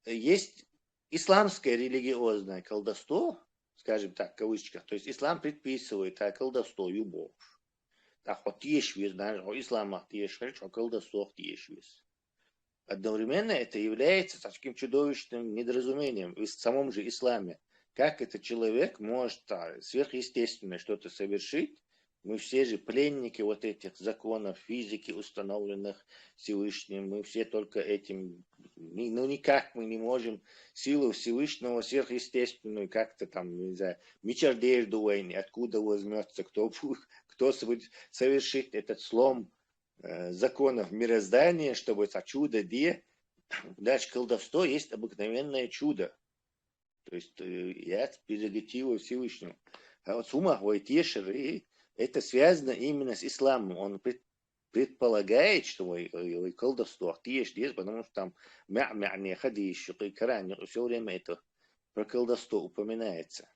Есть исламское религиозное колдовство, скажем так, в кавычках, то есть ислам предписывает колдовство любовь. Так вот ешвис, да, ислам ешвис, колдовство ешвис. Одновременно это является таким чудовищным недоразумением в самом же исламе. Как этот человек может сверхъестественное что-то совершить? Мы все же пленники вот этих законов физики, установленных Всевышним. Мы все только этим, ну никак мы не можем силу Всевышнего сверхъестественную как-то там, не знаю, мечардежду войны, откуда возьмется, кто совершит этот слом законов мироздания, чтобы это чудо где. Дальше колдовство есть обыкновенное чудо. То есть я прерогатива Всевышнего. А вот сумах войтешер, и это связано именно с исламом. Он предполагает, что колдовство есть, потому что там мя-мя-не хадиш, и Коран, все время это про колдовство упоминается.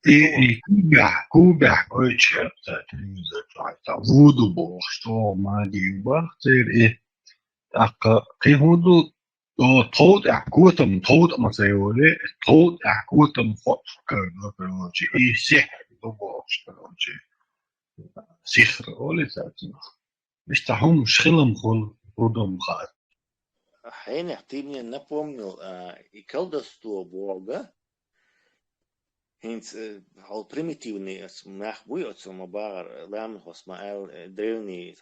И Кубя, ойчерта, вуду бог, что маги бахтер, и так, кихуду, тот, акутам, мазайоле, тот, акутам, фот, короче, и всех, бог, короче, сихр, оли, мистахум, шхилам, хол, удом, хат. Хайна, ты мне напомнил, и колдовство Бога, примитивный махбуй от самобар лам хосмаэл древние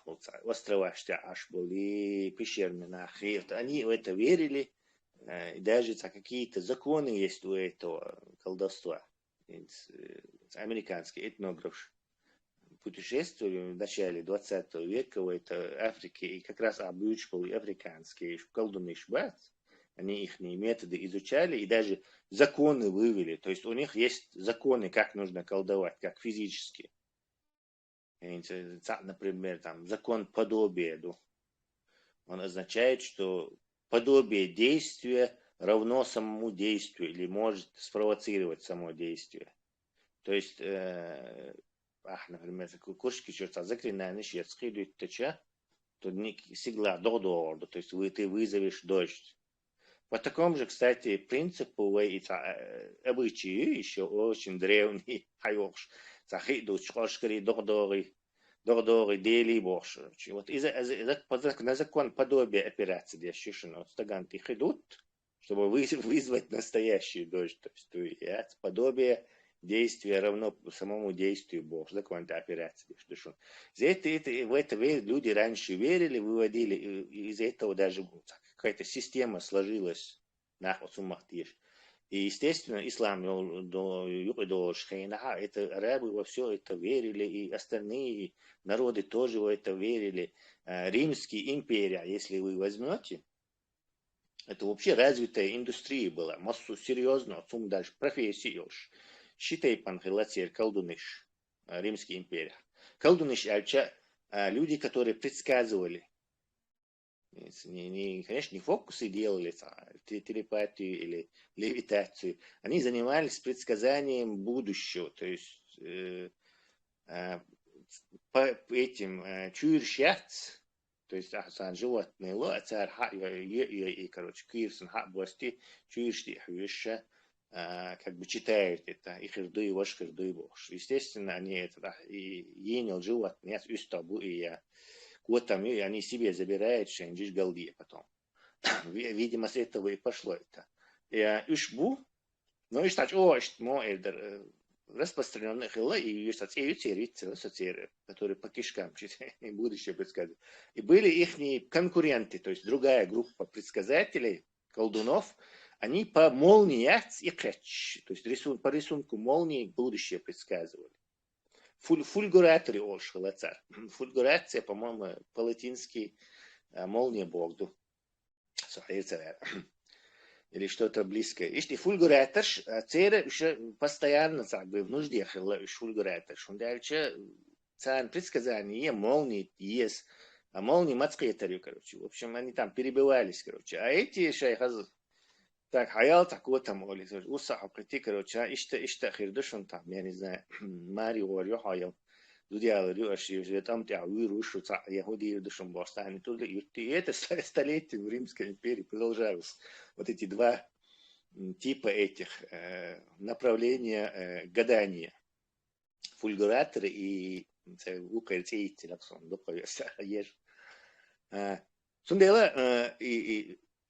острова аж были пещерные нахи, они в это верили, и даже какие-то законы есть у этого колдовства. Американский этнограф путешествовали в начале 20 века в этой Африке, и как раз обучили африканские колдуны шбат. Они их методы изучали и даже законы вывели. То есть у них есть законы, как нужно колдовать, как физически. Например, там, закон подобия. Он означает, что подобие действия равно самому действию или может спровоцировать само действие. То есть, например, кошки черта заклинание, следует теча, то сигла то есть ты вызовешь дождь. По такому же, кстати, принципу обычаи еще очень древний. Вот на закон подобия операции Дящишина стаганты идут, чтобы вызвать настоящий дождь. То есть подобие действия равно самому действию Бога. Закон операции. В это люди раньше верили, выводили, из этого даже какая-то система сложилась на Сумахтиш. И, естественно, ислам до Шхейна, это арабы во все это верили, и остальные народы тоже в это верили. Римская империя, если вы возьмете, это вообще развитая индустрия была, массу серьезно, даже профессии уж. Считай панхилацер колдуныш, Римская империя. Колдуныш, люди, которые предсказывали, конечно, не фокусы делали, телепатию или левитацию. Они занимались предсказанием будущего. То есть по этим чуиршац, То есть ахсан животные лоцар ха и короче кирсон ха бости чуишти хвища как бы читают это и хирду и ваш хирду и бош. Естественно, они это и енил животные с устабу и я вот там и они себе забирают шенджиш галди потом. Видимо, с этого и пошло это. Я ушбу, но и стать мо эльдер распространенных хила и есть социеры, которые по кишкам будущее предсказывают. И были их конкуренты, то есть другая группа предсказателей, колдунов, они по молнии и кэч, то есть по рисунку молнии будущее предсказывали. Фульгураторы олшила царь. Фульгурация, по-моему, по-латински молния Богду. Или что-то близкое. Если фульгуратор, царь еще постоянно как бы в нужде фульгуратор. Он дальше царь предсказания молнии есть, а молнии мацкетарю, короче. В общем, они там перебивались, короче. А эти шайхазы так хаял такой там оли, усах прийти, короче, ишта хирдушун там, я не знаю, Мари говорю хаял. Дудя говорю, там тебя вырушу, яхуди душом босса, они тут и это столетие в Римской империи продолжалось. Вот эти два типа этих направления гадания. Фульгураторы и укрытители,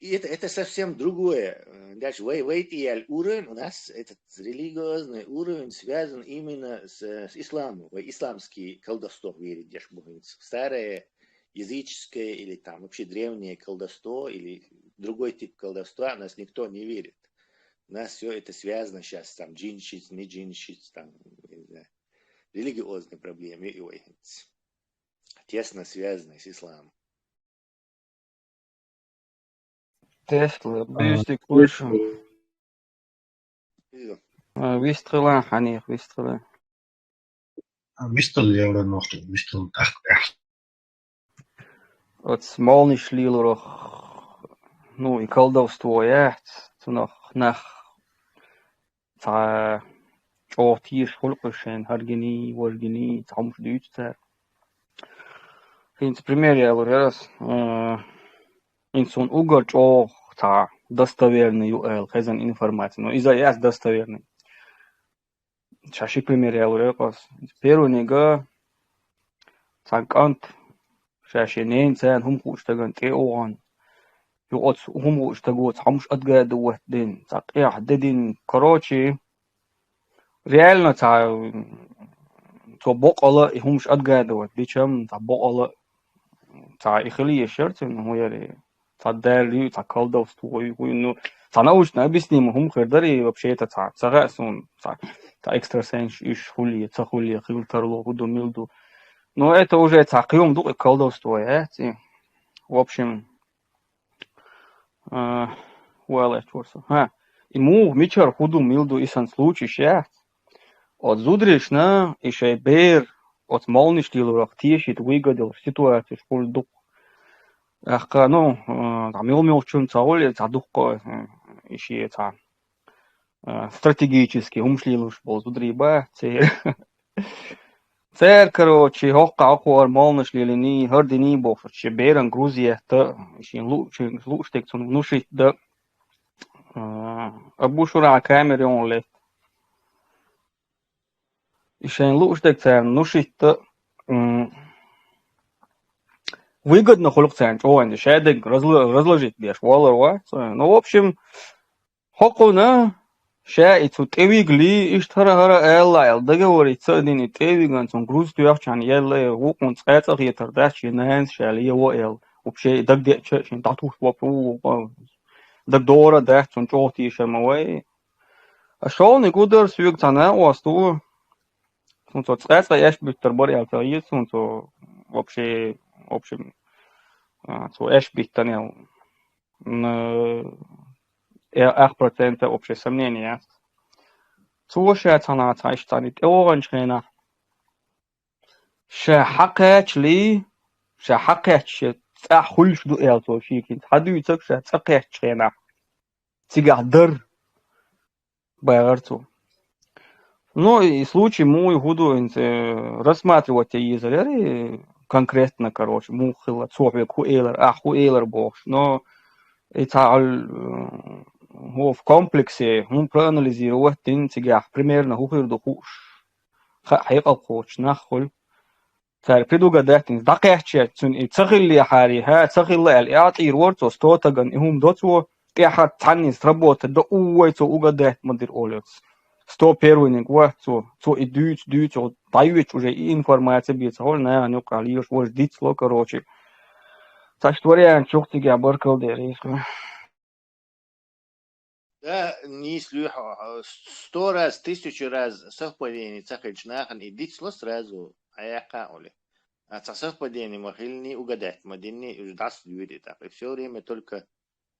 и это совсем другое. Дальше, вейтияль уровень у нас, этот религиозный уровень связан именно с исламом. Исламский колдовство верит, старое языческое или там вообще древнее колдовство или другой тип колдовства у нас никто не верит. У нас все это связано сейчас, там, джинщиц, не джинщиц, там, не знаю, религиозные проблемы и тесно связаны с исламом. Tesla, bijusi kušu. Visstrela, Hanir, Visstrela. Vistel je nog, Vistel echt. Het smal niet schlielerig. Nu, ik al dat sto echt. Toen nog nach. Hier schulpers en hargeni, wargeni, tam Duits daar. In het primera я раз. Инсон угорч та достоверный UL, хазан информация. Но из-за яс достоверный. Чаще пример я говорю, первый нега цанкант шаши нейн цан хум хуштаган теоан. Юот хум хуштагот хамш адгад ухдин. Цакия дедин короче реально та бокала и хумш адгад вот. Причем та бокала та ихли шертин хуяри. Таддали, колдовство, ну, научно объяснимо, хумхердари вообще это цагасон, экстрасенс, ишхули, цахули, хилтарло, худомилду. Но это уже цакиум дух колдовство, в общем, ему мечар худомилду и сан случай щас, от зудришна, и шайбер, от молништилурах тешит выгодил ситуацию, школ дух. Ахка, ну, мил-мил-чун цаоли, цадухко, ищи, стратегически, умшлилуш был, зудриба, цер, короче, хокка, ахуар, молнашлилини, хардини, бог, шеберан, Грузия, та, ищи, луштек, цун, внушить, да, абушура, Камерон, лет. Ищи, луштек, цер, внушить, да, выгодно хулукцан, чого шедек разложить беш, валерва. Ну, в общем, хокуна, ша и тут эвигли, иштара-хара эллайл, договориться один и эвиган, сон груз туяхчан елле, вукун цэцах етардаш, енэнс, шали его эл. Вообще, даг дечэчин, татуш вапу, даг дора дэх, сон чохти шамавай. А шоу не гудар свиг цана, уасту, сон цэцах яш биттер бори алтаид, сон вообще, в общем, эш биттанел 8% общее сомнение. Слушай, цана цайштанит оранжена. Шахакач ли, шахакач, цахульш ду элто шикин. Хаду ицак шахакачена. Цигадр бэрцу. Ну и случай мой гуду рассматривать изоляри конкретно, короче, мухила, цопик, хуэйлер богш. Но это هو в комплексе, он проанализировал тигах примерно хухирду хуш. حقيقة خوش نخل تار предугадать دقيقة تون تغلي حاري ها تغلي الإعطي ورتو ستوتاغن هم دوتو كيحت تعنيس ربوت دو أويتو угадать مدير أولكس сто первый год, то идут, дают уже информацию, бьется, на нее калишь, вот ждите, короче. Так что вариант, что тебе оборкал, Да, не слыхал. 100 раз, 1000 раз совпадение, цахачнахан, идите сразу, а я каули. А совпадение махильни угадать, мадинни уждаст люди, так и все время только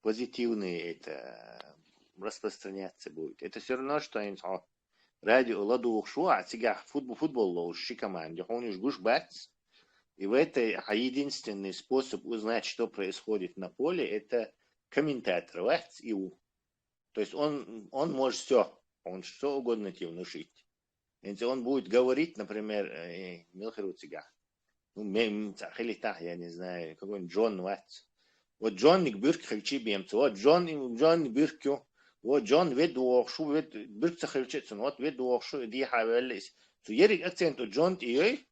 позитивные это распространяться будет. Это все равно, что они ради ладу шо, а тигах футбол лучший команде, он уж гуш бац. И в это единственный способ узнать, что происходит на поле, это комментатор, то есть он может все, он что угодно тебе внушить. Если он будет говорить, например, Милхеру тигах, я не знаю, какой-нибудь Джон Ватс. Вот Джон не бирк хальчи бемца, вот Джон биркю, вот Джон ведуохшу, бирк захальчится, вот ведуохшу, ди хавелис. То ерик акцент у Джон и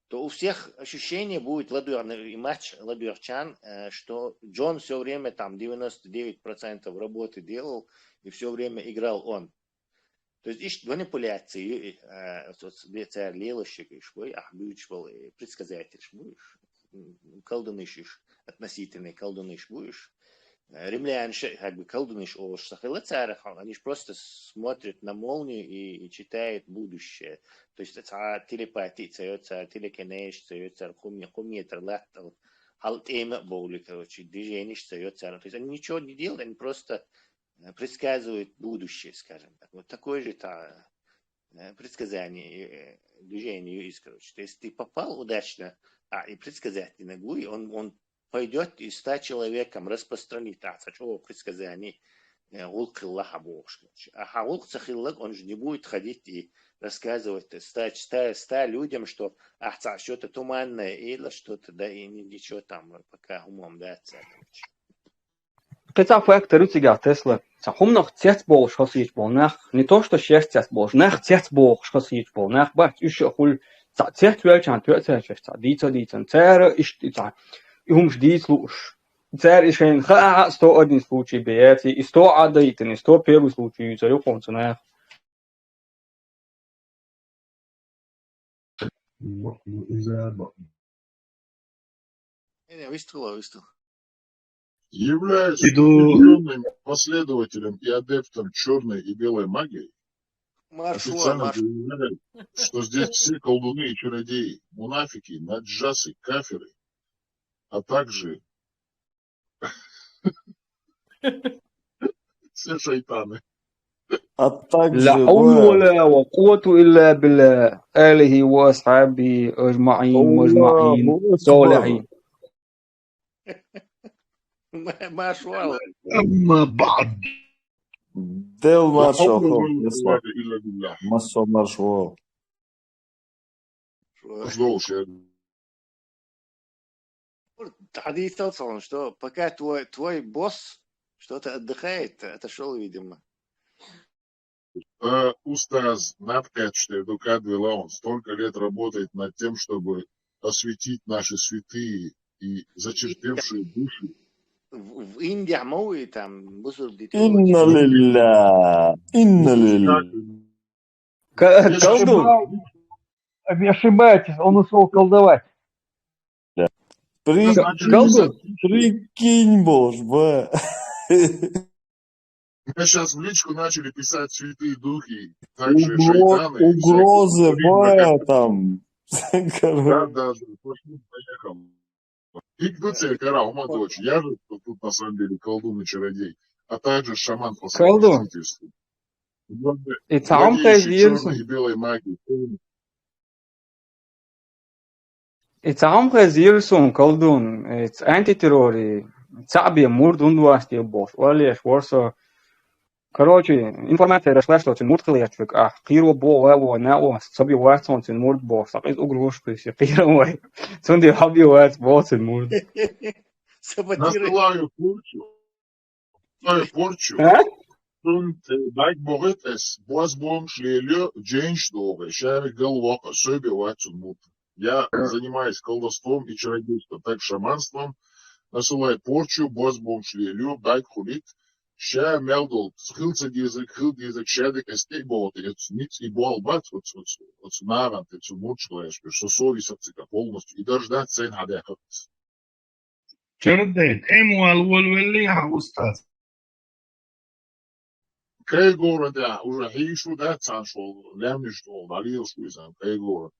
то у всех ощущение будет ладуерный матч ладуерчан, что Джон все время там 99% работы делал и все время играл он. То есть ищет манипуляции, царь лелощик, предсказатель будешь, колдуныш относительный колдуныш будешь. Римляне как бы колдуныш о шахилацарах, они же просто смотрят на молнию и читают будущее. То есть это телепатия, это телекинез, это хуметр, латтал, халтема боули, короче, движение, это. То есть они ничего не делают, они просто предсказывают будущее, скажем так. Вот такое же предсказание движения, короче. То есть ты попал удачно, и предсказать не могу, и он пойдет и 100 человеком распространит предсказание улкиллаха богш. А улкцахиллак, он же не будет ходить и рассказывать 100 людям, что что-то туманное или что-то, да, и ничего там пока умом дается. Хотя фактор у тебя Тесла, сахум нах цец бол шосить бол нах, не то что 6 цец бол, нах цец бол шосить бол нах, бать еще хуль цец велчан цец дица цера ишта и хум ждит луш. Цер и шен 101 случай бьется, и 100 адайтен, и 101 случай царю конца нах. Выстрел. Являясь определенным последователем и адептом черной и белой магии, официально заявляет, что здесь все колдуны и чародеи, мунафики, наджасы, кафиры, а также все шайтаны. А также لا حول ولا قوة إلا بالله آله وأصحابه أجمعين صالحين. Маршал. بعد Дел маршал. Массо маршал. حديث توصل что пока твой босс что-то отдыхает, отошел, видимо. Устаз Наткачный Дукадвила, он столько лет работает над тем, чтобы осветить наши святые и зачерпевшие души. В Индии мой там Инна лилля. Колдун. Ошибаетесь, он ушел колдовать. Прикинь, боже, Мы сейчас в личку начали писать святые духи, также шайтаны. Угрозы, там. Да, поехал. И кто тебе карал, мой дочь? Я же тут на самом деле колдун и чародей, а также шаман по совместительству. И там черной и белой магии. И там хазирсун колдун, это антитеррори, цаби мурдун васти бос, валеш ворса Короче, информация расшла, что ты муртклячек, а хиро бо на о, собі ватсон цин мурт бо, сапис угрушку си хиро. Цунди хаби ват бо цин мурт. Насылаю порчу. Und дай богат es boas bom шлелё дженш долго, шави голвока, собі ватсон мут. Я занимаюсь колдовством и чародейством, так шаманством. Насылай порчу, boas bom шлелё, дай хулит. Ша мелдол, хилца дизек, шадик, эстей болот, ниц и бол бат, от наван, ты мурчклаешь, что совесть отцика полностью, и дождать цен хадяхат. شردين اموال والوليها استاذ Кай города уже хишу да цаншол, лямниш дол, далил шуизан, кай город.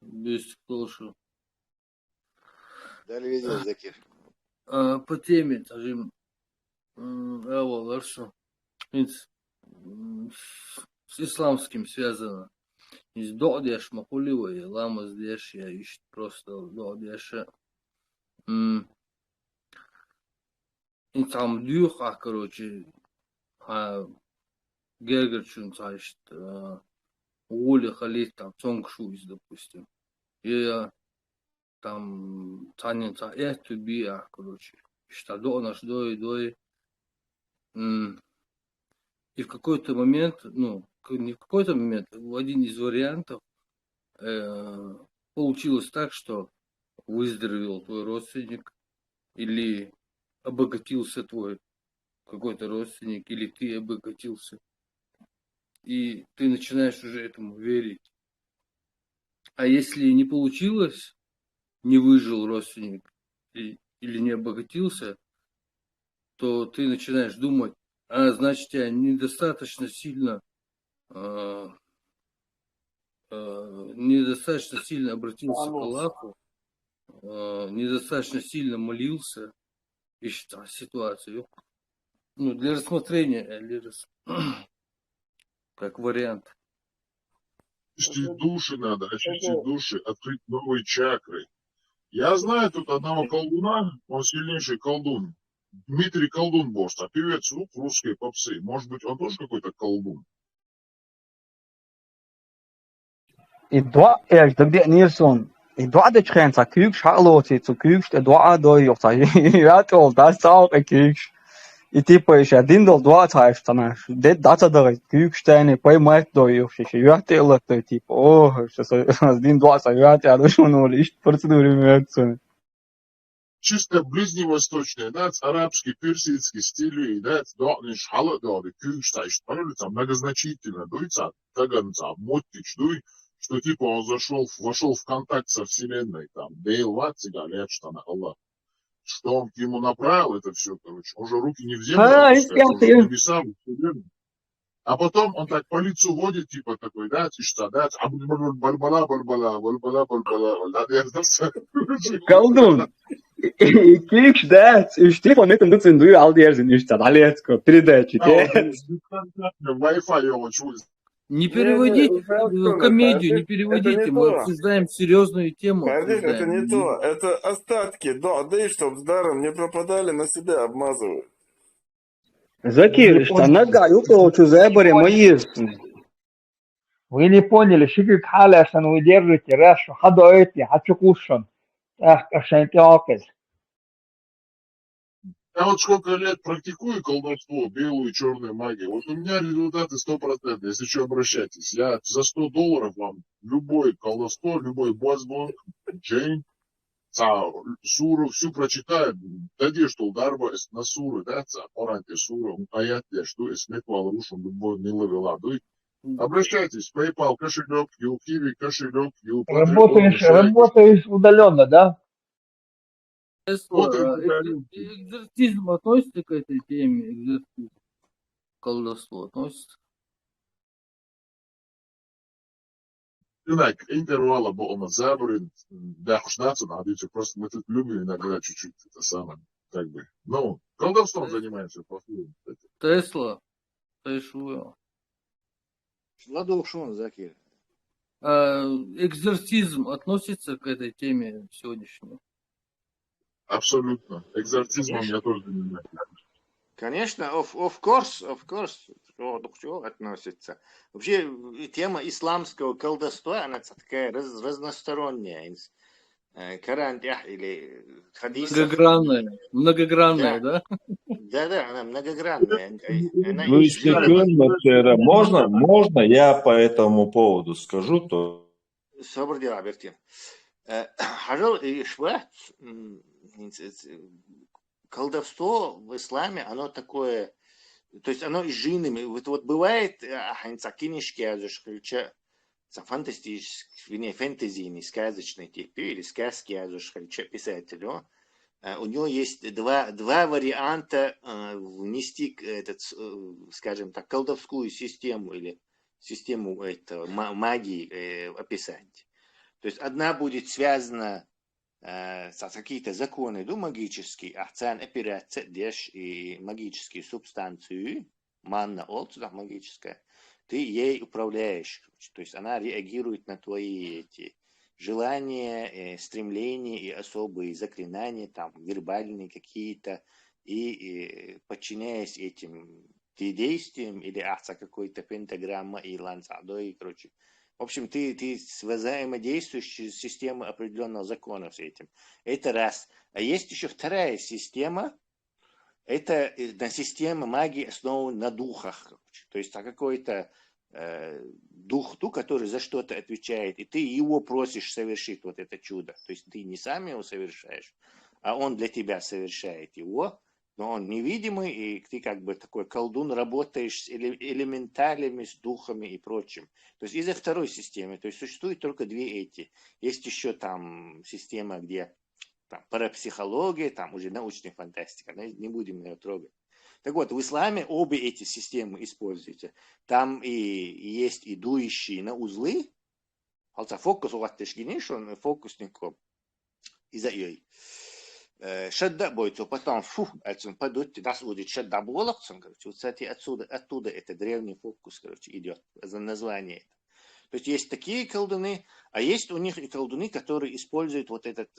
Без слушаю. Далее видео, Закир. По теме, тажим, эво, версу, с исламским связано. Из доодеш махуливой, лама здесь, я ищу просто доодеша. И там дюха, короче, гергерчун, значит, ули халит, там, цонгшуиз, допустим. И там, цанин, эту биа, короче, что до наш, дой. И в какой-то момент, ну, не в какой-то момент, в один из вариантов получилось так, что выздоровел твой родственник, или обогатился твой какой-то родственник, или ты обогатился. И ты начинаешь уже этому верить. А если не получилось, не выжил родственник или не обогатился, то ты начинаешь думать, значит, я недостаточно сильно обратился к Аллаху, недостаточно сильно молился, и что ситуацию, ну, для рассмотрения, как вариант. Очистить души надо, очистить души, открыть новые чакры. Я знаю тут одного колдуна, он сильнейший колдун. Дмитрий Колдун Борст, а певец русской попсы. Может быть, он тоже какой-то колдун? Idwa de Nilsson. Idwa de Grenza Küch Charlotte zu Küch, Idwa do Jota. Ja, toll, das auch ein Küch. И типа еще дindol два таешь там, де дата да Küchsteine, пой мать до еще юатела, то типа, о, сейчас один два саюат, я душу ну лишь процедуры мерцу. Чисто ближневосточные, да, арабский, персидский стиль, да, дониш хала да, Küchstein, там многозначительно, дуйца, таганца, моттич, дуй, что типа он вошел в контакт со вселенной, там, Дейл Ватсига, лечта на Аллах. Что он к нему направил это все, короче, он же руки не в землю, он же в небеса, в вселенную. А потом он так по лицу водит, типа такой, да, тишта, да, барбала, Колдун. Küch, да, и Штефан этом дуцин дуй алдерзин, ишта, далецко, передачи, Wi-Fi его чует. Не переводите комедию, не переводите, мы обсуждаем серьезную тему. Конечно, это не то, это остатки, да и чтоб с даром не пропадали, на себя обмазывают. Закир, что нога, юколочу заборе мои. Вы не поняли, шикик حالة عشان ويدرك راشو حدا قايتني حتشوفوشن عشان تعاقل. Я вот сколько лет практикую колдовство, белую и черную магию, вот у меня результаты 100%, если что, обращайтесь. Я за $100 вам любое колдовство, любой базбонг, джейн, суру, всю прочитаю, дади, что ударба на суру, да, оранте суру, аят, что, эсметвал, рушим, любой миловела, дуй. Обращайтесь, PayPal, кошелек, Юкиви, кошелек, Работаешь удаленно, да? Экзорцизм относится к этой теме? Экзорцизм. Колдовство относится? Инак, интервала было заборы, да, хушнаться, надо, просто мы тут любим иногда чуть-чуть это самое, как бы, ну, колдовством занимаемся, по-моему. Тесла, Тешуэл. Ладно, шон, Закир. Экзорцизм относится к этой теме сегодняшней? Абсолютно. Экзорцизмом Конечно. я тоже занимаюсь. Конечно, of course, к чему относится. Вообще, тема исламского колдовства, она такая разносторонняя. Коран или хадисах. Многогранная, да? Да, она многогранная. Она Ну, если можно, я по этому поводу скажу, то... Собор дела, Бертин. Хажал и Шват, колдовство в исламе, оно такое, то есть оно и жинами. Вот бывает, кинешки, фантастические, фэнтези, сказочные типы, или сказки, писателю. У него есть два варианта внести этот, скажем так, колдовскую систему или систему магии описать. То есть одна будет связана с какие-то законы магические, а цен операция дешь и магические субстанции, манна олцу магическая, ты ей управляешь. То есть она реагирует на твои эти желания, стремления и особые заклинания, там, вербальные какие-то, и подчиняясь этим действиям, или какой-то пентаграмма и лансадой, короче. В общем, ты взаимодействуешь через систему определенного закона с этим. Это раз. А есть еще вторая система. Это система магии, основана на духах. Короче. То есть какой-то дух, который за что-то отвечает, и ты его просишь совершить вот это чудо. То есть ты не сам его совершаешь, а он для тебя совершает его, но он невидимый, и ты как бы такой колдун, работаешь с элементалями, с духами и прочим. То есть из-за второй системы, то есть существует только две эти. Есть еще там система, где там, парапсихология, там уже научная фантастика, не будем ее трогать. Так вот, в исламе обе эти системы используются. Там и есть и дующие на узлы, фокус фокусником из-за ей. Шадда бойцу, потом падут, das будет шадда болохцем, короче, вот, кстати, оттуда это древний фокус, короче, идет, за название. То есть есть такие колдуны, а есть у них и колдуны, которые используют вот этот,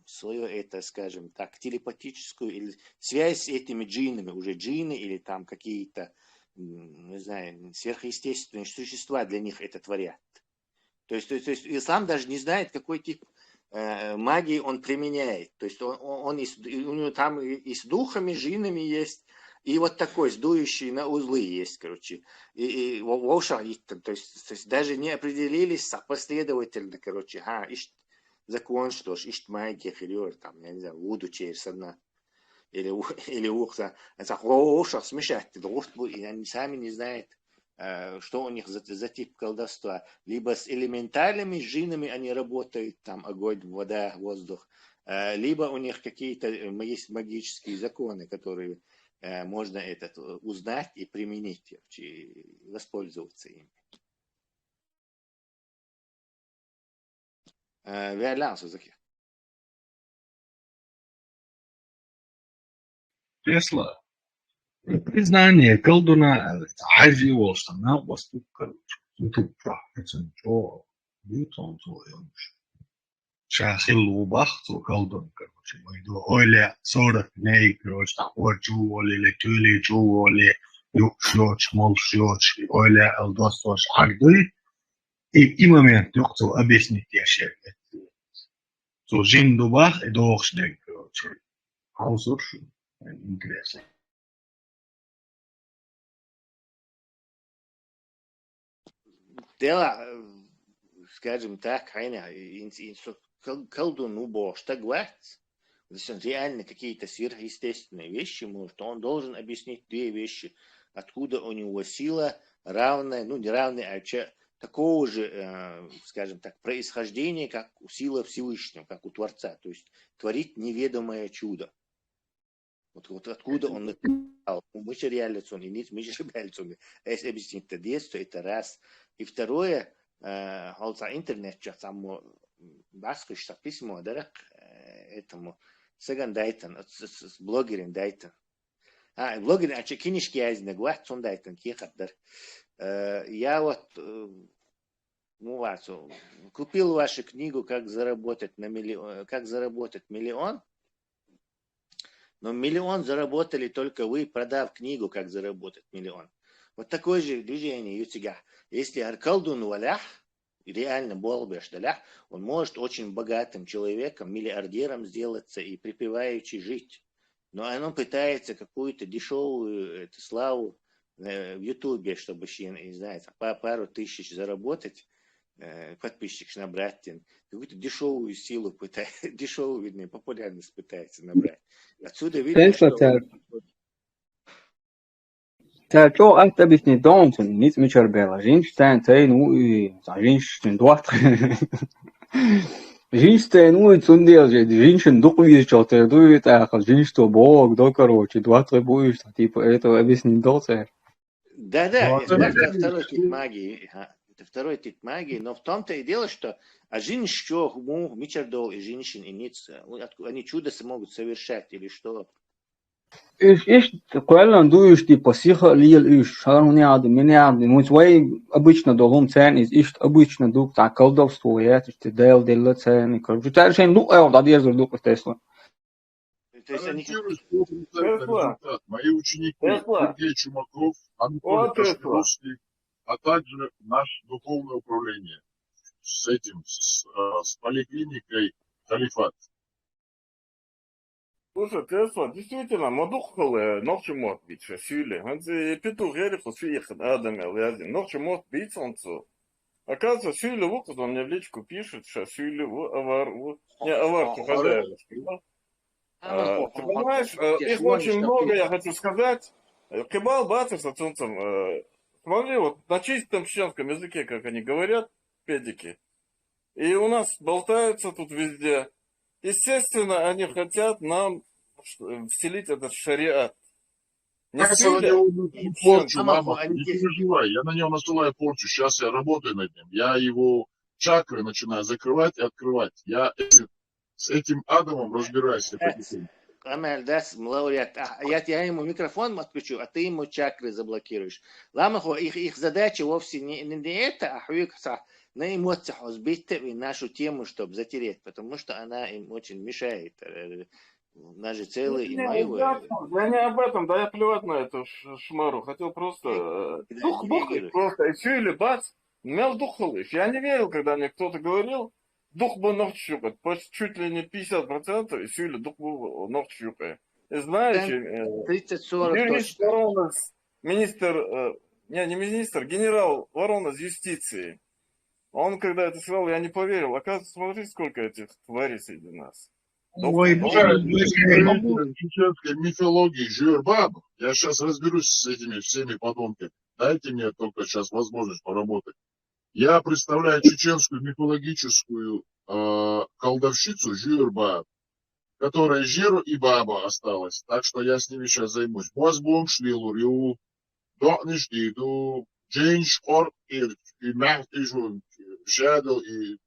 свою, это, скажем так, телепатическую или связь с этими джиннами, уже джинны или там какие-то, не знаю, сверхъестественные существа для них это творят. То есть ислам даже не знает, какой тип магии он применяет. То есть у него там и с духами, джиннами есть, и вот такой сдующий на узлы есть, короче. И то есть даже не определились последовательно, короче. Закон, что ж, ищет магия, хилер, там, я не знаю, вуду через одна. Или ухта. Это смешать. И они сами не знают, что у них за тип колдовства. Либо с элементалями, с джиннами они работают, там, огонь, вода, воздух. Либо у них какие-то есть магические законы, которые можно узнать и применить, и воспользоваться ими. Тесла. Признание колдуна عايز يوصلنا وصلت YouTube راحتين جو بيتون تويونش شاخل وبخت وكولدون كروش ويدو أولي صورة ناي كروش تحور جو ولي لتولي جو ولي يوكشوش مولشوش أولي الدوستوش عقدي и момент يقتو أبيسني تياشير تو جين دو باخ إدوخش دي كروش حوصرش إنجليزي Дело, скажем так, колдуну Бог так говорит, если он реально какие-то сверхъестественные вещи может, он должен объяснить две вещи, откуда у него сила равная, не равная, а такого же, скажем так, происхождения, как у силы Всевышнего, как у Творца, то есть творить неведомое чудо. Вот откуда он написал, мы же реализуем, и мы же реализуем, если объяснить это детство, это раз. И второе, интернет, там баскиш письмо, да, этому Саган Дайтон, с блогером Дайтон. Блогер, а книжки я знаю, говорят, он Дайтон, кихатдар. Я вот, купил вашу книгу «Как заработать миллион», Но миллион заработали только вы, продав книгу, как заработать миллион. Вот такое же движение ютига. Если аркалдун валях, реально болбеш далях, он может очень богатым человеком, миллиардером сделаться и припеваючи жить. Но оно пытается какую-то дешевую славу в Ютубе, чтобы, не знаю, пару тысяч заработать, подписчик набрать, какую-то дешевую силу пытается, дешевую, видно, популярность пытается набрать. Отсюда видно, что... Čo atbildni Donson, nic mičarbēla. Viņš ten te, viņš duot. Viņš te, цундел же, viņš духует, что ты дует, а viņš to Бог, да, короче, 2-3 будешь, типа, это объяснить долго. Да, это второй тип магии. Это второй тип магии, но в том-то и дело, что жинш, что мичардол и женщин, и ниц, они чудо могут совершать, или что? Ишь, квелан дуешь, типа, сиха лил иш, шарунят, минят, ну, свои обычно долом цен, ишь, обычно дух, так, колдовство, я, ты дел, дела цены, короче, ты решение, ну, да, держу дух, естественно. Гарантируешь 100% результат. Мои ученики Сергей Чумаков, Анатолий Кашпировский, а также наше духовное управление с этим, с поликлиникой Халифат. Слушай, Тесла, действительно, модухолы, ночью мод бить, сюли. Он петух ериху съехал, Адамел, язин, ночью мод бить солнцу. Оказывается, сюли вукус, он мне в личку пишет, что сюли авар, не, авар, хозяева. Ты понимаешь, их очень много, я хочу сказать. Кебал, бацев с солнцем, смотри, вот на чистом чеченском языке, как они говорят, педики. И у нас болтаются тут везде. Естественно, они хотят нам вселить этот шариат. Я на него порчу, мама, не переживай, я на него насылаю порчу, сейчас я работаю над ним, я его чакры начинаю закрывать и открывать, я с этим Адамом разбираюсь. Амель, да, лауреат, я ему микрофон отключу, а ты ему чакры заблокируешь. Ламаху, их задача вовсе не это, а хуикса. На эмоциях сбить нашу тему, чтобы затереть, потому что она им очень мешает. Наши целые и мои. Я не об этом, да я плевать на эту шмару. Хотел просто дух бухать просто. И все, или бац, мял дух лишь. Я не верил, когда мне кто-то говорил, дух был ногчукать. Чуть ли не 50%, и все, или дух был ногчукать. И знаете, 30-40 Воронос, министр, не министр, генерал Воронос юстиции. Он, когда это сказал, я не поверил. Оказывается, смотри, сколько этих тварей среди нас. Ой, чеченской мифологии Жюрбаб, я сейчас разберусь с этими всеми подонками. Дайте мне только сейчас возможность поработать. Я представляю чеченскую мифологическую колдовщицу Жюрбаб, которая Жиру и Баба осталась. Так что я с ними сейчас займусь. Бозбон шлилурю, дохнишдиду, джейншкор и мягкий шадл и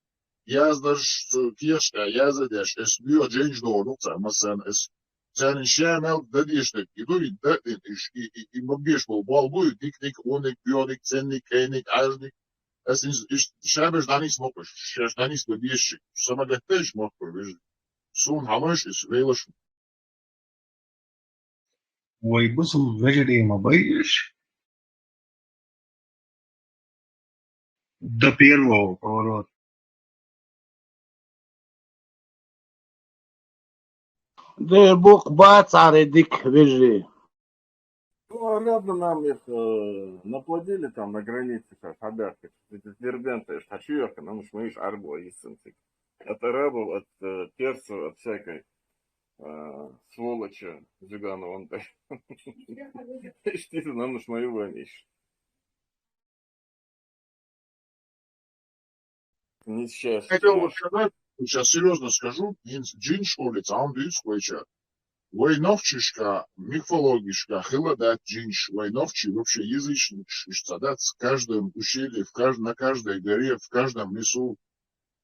яздаш кешка язадеш эс био джейншдор нукса масан эс цан шамел дадиштек иду и дадиш и мобиш бол балбу дикник оник бионик ценник кейник ажник эс шабеш данис мокш шаш данис дадиш самагатеш мокш сун хамаш эс велаш. Ой, бусул вежерема боишь? До первого поворота. Да бог бацаре дик вежи. Ну, рядом нам их наплодили там на границе, как хабярки. Эти дербенты, шашуерка, нам уж мы ишь арбо, истинцы. От арабов, от перцев, от всякой сволочи Зюганова. Он так. Ишь, нам уж мою вонишь. Хотел бы сказать, сейчас серьезно скажу, джин школец, а он дит сквайча. Войновчишка, мифологишка, хиладат джинш, войновчи, вообще язычник, штадат в каждом ущелье, на каждой горе, в каждом лесу.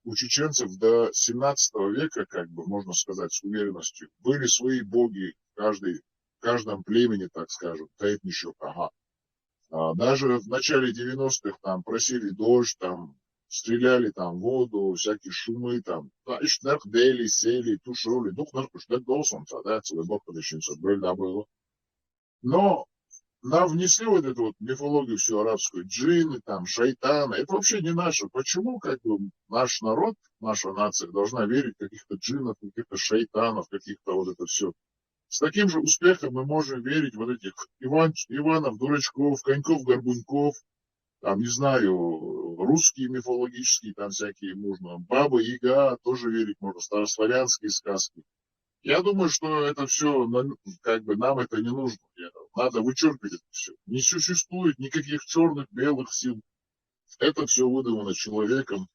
У чеченцев до 17 века, как бы можно сказать с уверенностью, были свои боги в каждом племени, так скажем, таэтнищок, ага. Даже в начале 90-х там просили дождь, там стреляли там в воду, всякие шумы там. Да, и шнах дели, сели, тушили, дух наш куштек должен, да, целый бог подощенца, да было. Но нам внесли вот эту вот мифологию всю арабскую, джинны, там, шайтаны. Это вообще не наше. Почему как бы наш народ, наша нация должна верить в каких-то джиннов, каких-то шайтанов, каких-то вот это все. С таким же успехом мы можем верить в вот этих Иванов, дурачков, коньков, горбуньков, там, не знаю, русские мифологические, там всякие можно, Баба Яга, тоже верить можно, старославянские сказки. Я думаю, что это все, как бы нам это не нужно. Надо вычеркивать это все. Не существует никаких черных, белых сил. Это все выдумано человеком.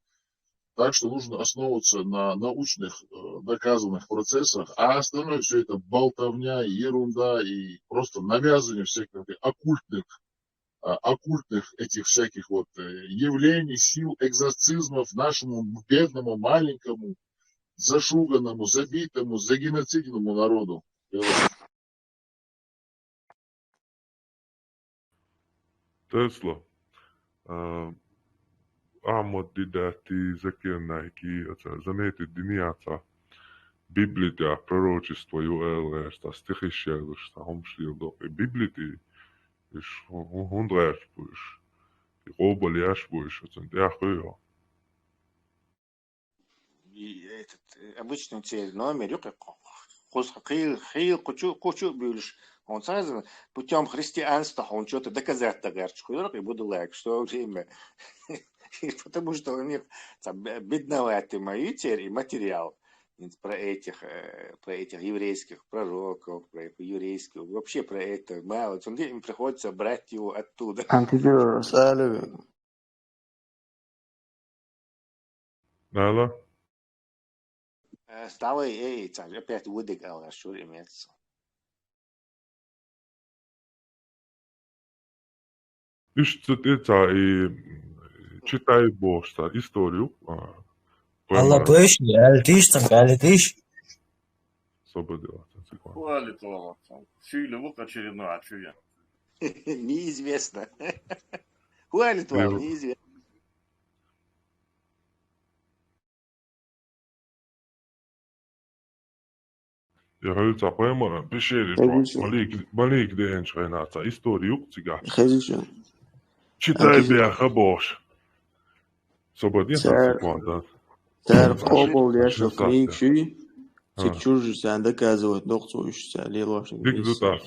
Так что нужно основываться на научных, доказанных процессах, а остальное все это болтовня, ерунда и просто навязывание всяких оккультных этих всяких вот явлений, сил, экзорцизмов нашему бедному, маленькому, зашуганному, забитому, загеноциденному народу. Tesla. Аммоддидати закеннайки, занети диньяца, библите, пророчество юэлэшта, стихищелышта, хомшилдо, библите, иш хундрэшпуш, и оболяшпуш, центяхуё. И этот обычный номер, кучу бюльш. Он сразу путем христианства, он что-то доказать и буду лайк, что время. Потому что у них бедноватый материал и материал про этих еврейских пророков, про еврейских, вообще про это мало. Им приходится брать его оттуда. Нала? Стало опять выдыгал, что имеется. Иш цитеца и читай бошта историю. Alla pöšņi, ältīštam, ältīš. Свободила. Хвалит вам. Филипп очередной, а что я? Неизвестно. Хвалит вам, неизвестно. Ja hölza poema pešeri malik de enčvenāca istoriju cigāts. Čitai bēha boš. Свободnie секунда. تعرف قبل يشرف ليك شيء تكتشوج سان доказывать ногцу ища лилош. Дигду та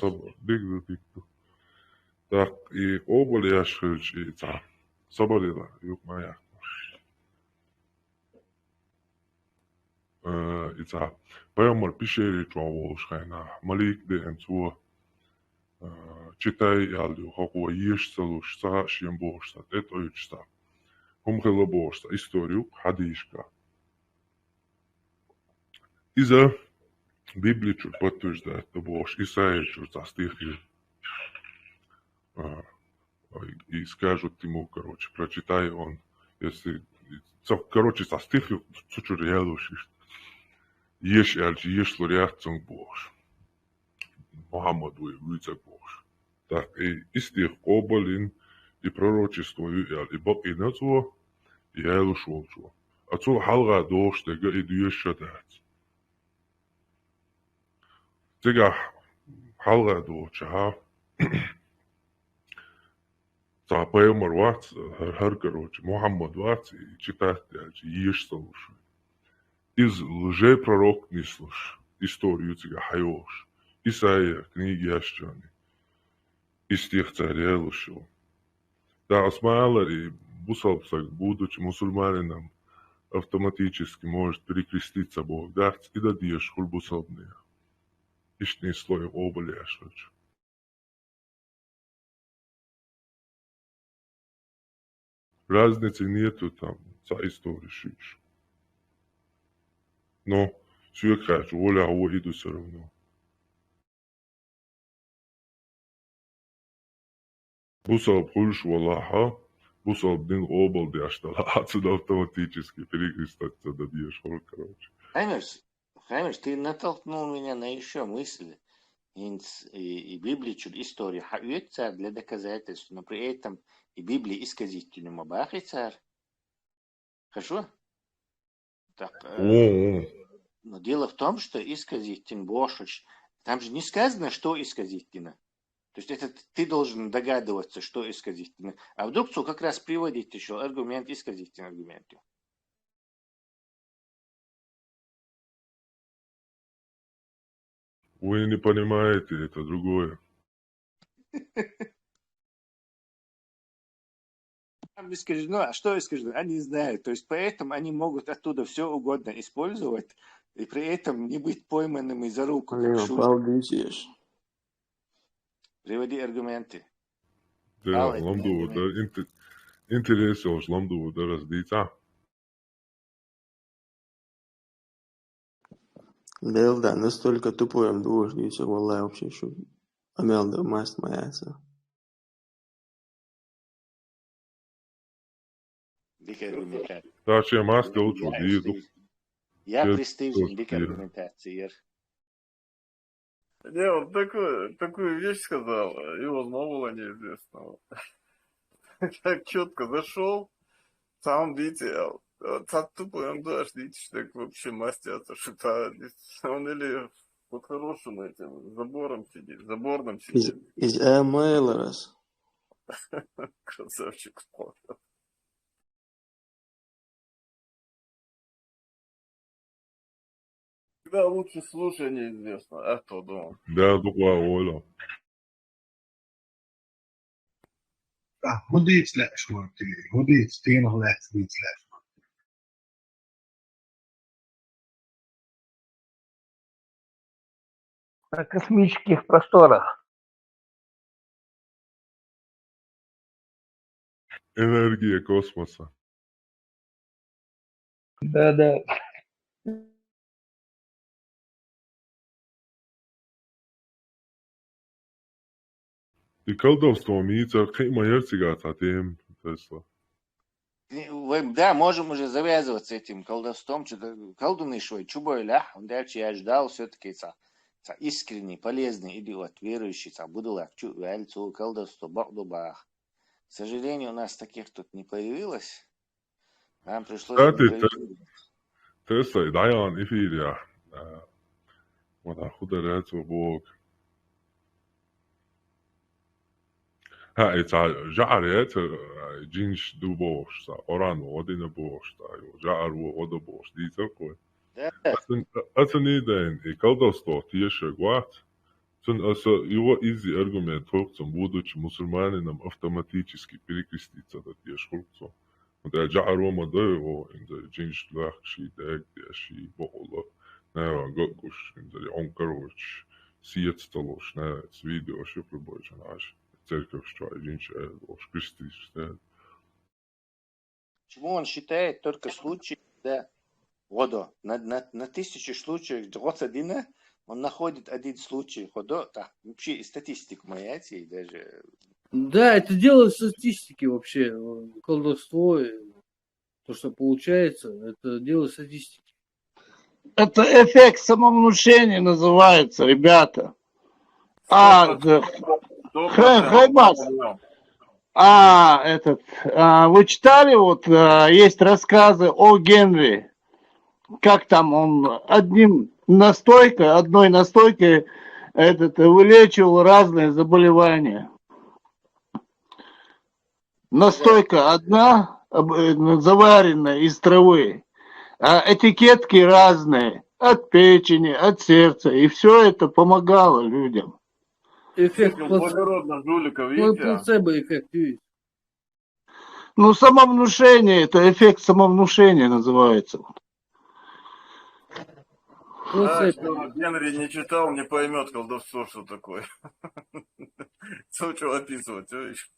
дигду. Так и обол яшрич и та. Свободила юг моя. Ица. Поемор пишери чуа шайна. Малик де энцу. Читай ялю хокуа ешцалуш са шиембошта. Это ючта. Хумхелобошта. Историю хадишка. Иза Библичу подтверждает Бож. Исаичу за стихи. И скажут ему, короче, прочитай он. Если, короче, за стихи чуть-чуть реалушишь. Еш эльчи, еш лориатцун Бож. Мухаммаду и Вицак Бож. Так, и стих оболин, и пророчество, и бог и нацуа, и элушуолчуа. Отцу халга доштега и дуешшатац. Тега халга дошча, за поэмор вац, короче, Мухаммад вац, и читать, еш салуши. Из лжепророк не слушай, историю тебя хайош. Исаия, книги Ящаны. Из тех царя лушил. Да, осмалари, бусалпсак, будучи мусульманином, автоматически может перекреститься Бог, да, и дадешь хульбусалбные. Ишний слой оболяшач. Разницы нету там, за историю шиш. Но все хочу, воля его иду все равно. Бусал пульш валаха, бусал дин обал дяштала, отсюда автоматически перекрестаться дадешь, короче. Хаймиш, ты натолкнул меня на еще мысль. И Библию, историю, хаюется для доказательств, но при этом и Библия исказительным обахи царь. Хорошо? Так, О, но дело в том, что исказитель бошич, там же не сказано, что исказительно. То есть это ты должен догадываться, что исказительно. А вдруг кто как раз приводит еще аргумент исказительный аргументу. вы не понимаете, это другое. Там искажено, а что искажено? Они знают. То есть поэтому они могут оттуда все угодно использовать и при этом не быть пойманными за руку. Как Лео, шут. paldies. Приводи аргументы. Да, Палец на ламду, аргументы. да, интересно, ламду, да, раздица. Лео, да, настолько тупой МДУ, что все, валлай, вообще, что Амелда маст маяться. Дик аргументация. Да, чем мастил, что диду. Я Все пристыжен дик тоже аргументации. Не, он такую вещь сказал, его нового неизвестного. Так четко зашел, сам видите, так тупо МД, видите, что так вообще мастятся, что он или под хорошим этим забором сидит, заборным сидит. Из Амелорас. Красавчик. Когда лучше слушай, неизвестно. А кто думал? Да, только Оля. Hoe deed het wordt? Hoe deed het tegen nog let? Hoe deed het? На космических просторах. Энергия космоса. Да. Die колдовство мица, какие ерцигата тем Тесла. Да, можем уже завязывать с этим колдовством. Колдуны шой, чубой лях, он дальше я ждал все-таки искренний, полезный идиот, верующий, будулак, чувальцу, колдовство, бах. К сожалению, у нас таких тут не появилось. Нам пришлось... Тесла, Дайан, Эфирия. Вот охуда рецу Бог. جعرت جينش دو بوش أورانو ودينا بوش جعر وودا بوش دي تقوي أتني دين إكالدستو تيشة قوات تن أسا يو إيزي أرغومنت هوكتم будучи мусульманином автоматически перекреститься до тиеш хулкцо. وده جعر وما ده إن جينش لاخشي داك ديشي بوغلا نارا قاقوش إن عنكروش سيتستلوش نارا فيديو شكل بوجان عاش церковь, что один человек, крестись. Почему он считает только случаи, да, водо, на тысячи случаев, 21, он находит один случай, водо, да, вообще статистику моя, и даже... Да, это дело статистики вообще, колдовство, то, что получается, это дело статистики. Это эффект самовнушения называется, ребята. Хайбас. Вы читали, вот есть рассказы о Генри, как там он одной настойкой вылечивал разные заболевания. Настойка одна, заваренная из травы, а этикетки разные, от печени, от сердца, и все это помогало людям. Эффект плацебо эффект, видите? Ну, самовнушение, это эффект самовнушения называется. Генри не читал, не поймет колдовство, что такое. Что описывать, видишь?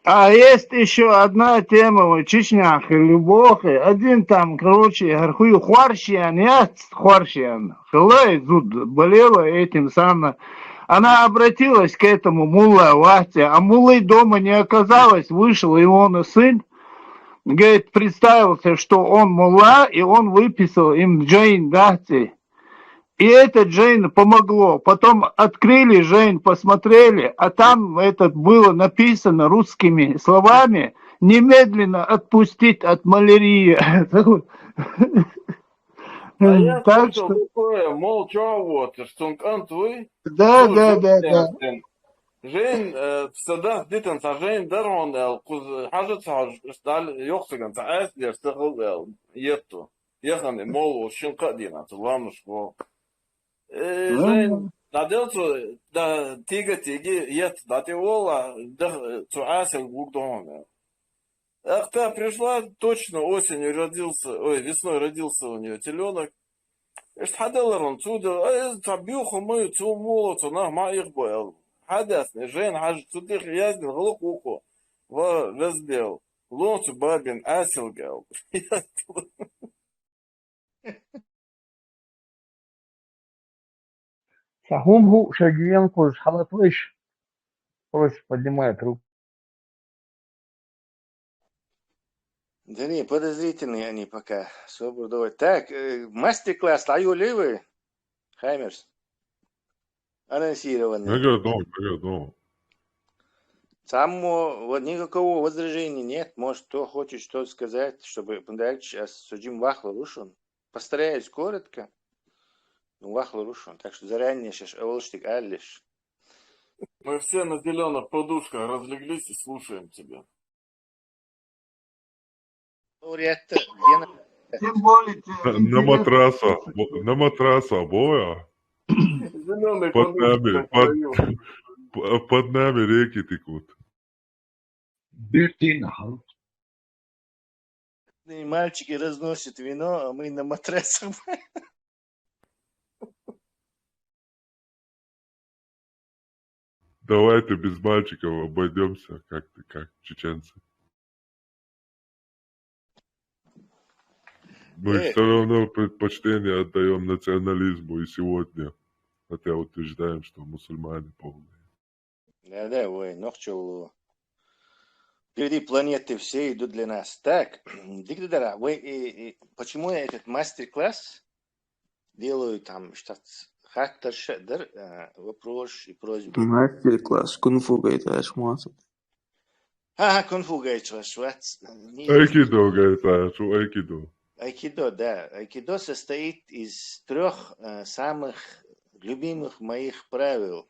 А есть еще одна тема, Чечня, Любовь, один там, Хархую Хварщиан, болела этим самым. Она обратилась к этому мулла Вахте, а муллы дома не оказалось, вышел его сын, говорит, представился, что он мулла, и он выписал им Джейн Дахти. И это Джейн помогло. Потом открыли Джейн, посмотрели, а там было написано русскими словами немедленно отпустить от малярии. А я Так слышал что, такое, мол, чё вот, что он кантуй, да, что да, жен да, да. dersin. Жен всегда дитен sa жен дарон куз حاجة стал يوكسجن تعاس يستغل يتو يخن مول شن قدينا تلامش بو жен наделцу да тиги ет да ты вола да туасел гугдон. Ах, та пришла, точно осенью родился, ой, весной родился у нее теленок. Ишхадаларон туда, табюху мы цу молоту на моих боял. Хадасный жен хаж тудых яздин глухуху в везбел. Лонцу бабин асилгал. Сахумху Шагиенко Халатвыш просит, поднимает руку. Да не, подозрительные они пока. Свободу. Так, мастер-класс Лаю вы, Хаймерс? Анонсированный. Нагадом. Самого вот никакого возражения нет. Может, кто хочет что-то сказать, чтобы дальше осудим Вахлу Рушун. Постараюсь коротко. Ну, Вахлу Рушун. Так что заранее сейчас Эволштик Аллиш. Мы все на зеленых подушках разлеглись и слушаем тебя. Тем более, На матраса боя. Зеленые подушки. Под нами реки текут. Бертинахал. Мальчики разносят вино, а мы на матрасах. Давайте без мальчиков обойдемся, как чеченцы. Мы все равно предпочтение отдаем национализму и сегодня, хотя утверждаем, что мусульмане полные. Да, ой, нохчел. Впереди планеты все идут для нас. Так, Дигдара, вы почему я этот мастер-класс делаю там штат хаттер шедер вопрос и просьба. Мастер-класс кунг-фу гайташ муасад. Кунг-фу гайташ вац. Айкидо гайташ, айкидо. Айкидо, да. Айкидо состоит из 3 самых любимых моих правил.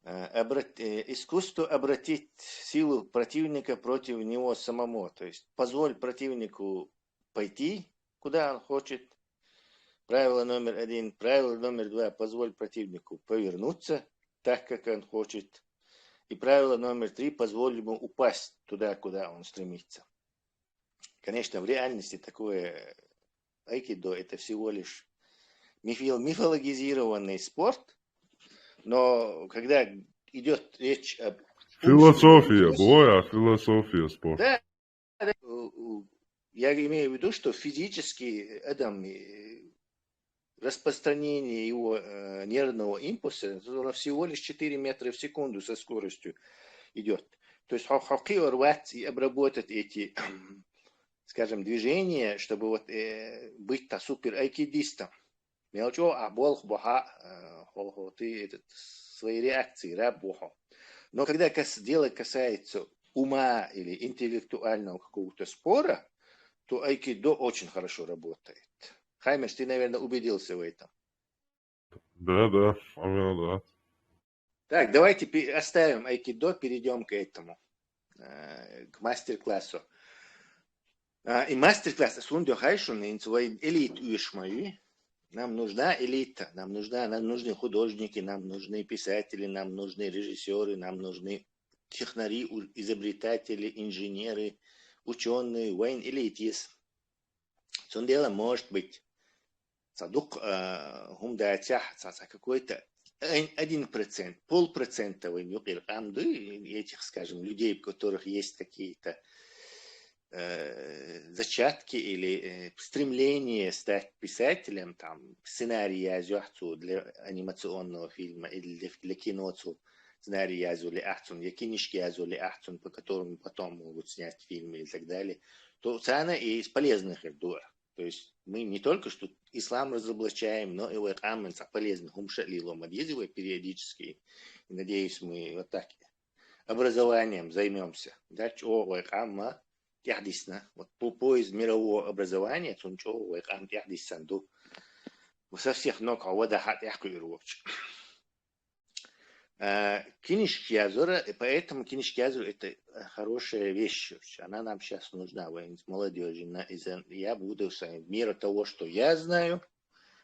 Искусство обратить силу противника против него самого. То есть позволь противнику пойти, куда он хочет. Правило номер 1. Правило номер 2. Позволь противнику повернуться так, как он хочет. И правило номер 3. Позволь ему упасть туда, куда он стремится. Конечно, в реальности такое айкидо это всего лишь мифологизированный спорт. Но когда идет речь об... Философия, боя, философия спорта. Да, я имею в виду, что физически распространение его нервного импульса всего лишь 4 метра в секунду со скоростью идет. То есть рвать и обработать эти, скажем, движения, чтобы вот быть супер айкидистом. Ты свои реакции работал. Но когда дело касается ума или интеллектуального какого-то спора, то айкидо очень хорошо работает. Хаймерс, ты, наверное, убедился в этом. Да, да. Так, давайте оставим айкидо, перейдем к этому, к мастер-классу. И мастер-класс сундо хайшун ин свой элит уишмаю. Нам нужна элита, нам нужны художники, нам нужны писатели, нам нужны режиссеры, нам нужны технари, изобретатели, инженеры, ученые, воин элитис. Дело может быть садук хумдатях какой-то 1%, 0,5% этих, скажем, людей, у которых есть какие-то зачатки или стремление стать писателем, там, сценарий язюхцу для анимационного фильма или для киноцу, сценарий язю ли ахцун, я кинишки язю ли ахцун, по которым потом могут снять фильмы и так далее, то цена и из полезных дур. То есть мы не только что ислам разоблачаем, но и вот амманца полезных умша лило мадьезивой периодически. И надеюсь, мы вот так образованием займемся. Дальше ама тяхдисна. Вот поезд мирового образования, он тяхдисанду. Со всех ног вода хатяхкуирович. Кинишки Азора, и поэтому Кинишки Азора это хорошая вещь. Она нам сейчас нужна, молодежи. Я буду в меру того, что я знаю,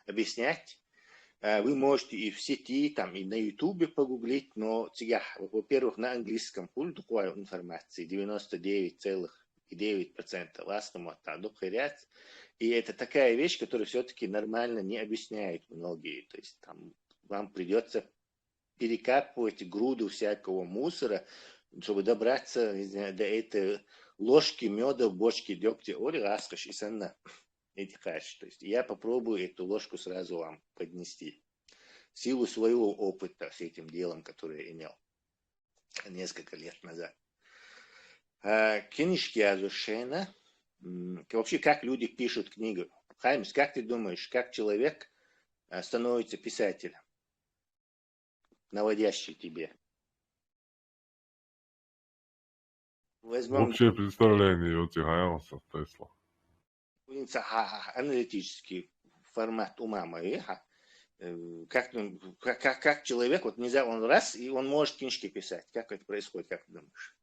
объяснять. Вы можете и в сети, там, и на Ютубе погуглить, но, во-первых, на английском пуль такой информации 99,9% ластому оттуда. И это такая вещь, которая все-таки нормально не объясняют многие. То есть там вам придется перекапывать груду всякого мусора, чтобы добраться до этой ложки меда в бочке дегтя. То есть я попробую эту ложку сразу вам поднести. В силу своего опыта с этим делом, который я имел несколько лет назад. Книжки Азушена. Вообще, как люди пишут книгу? Хаймс, как ты думаешь, как человек становится писателем? Наводящий тебе. Возьмем... Общее представление у тебя, Тесла. Аналитический формат ума моего. Как человек, вот нельзя, он раз, и он может книжки писать. Как это происходит, как ты думаешь?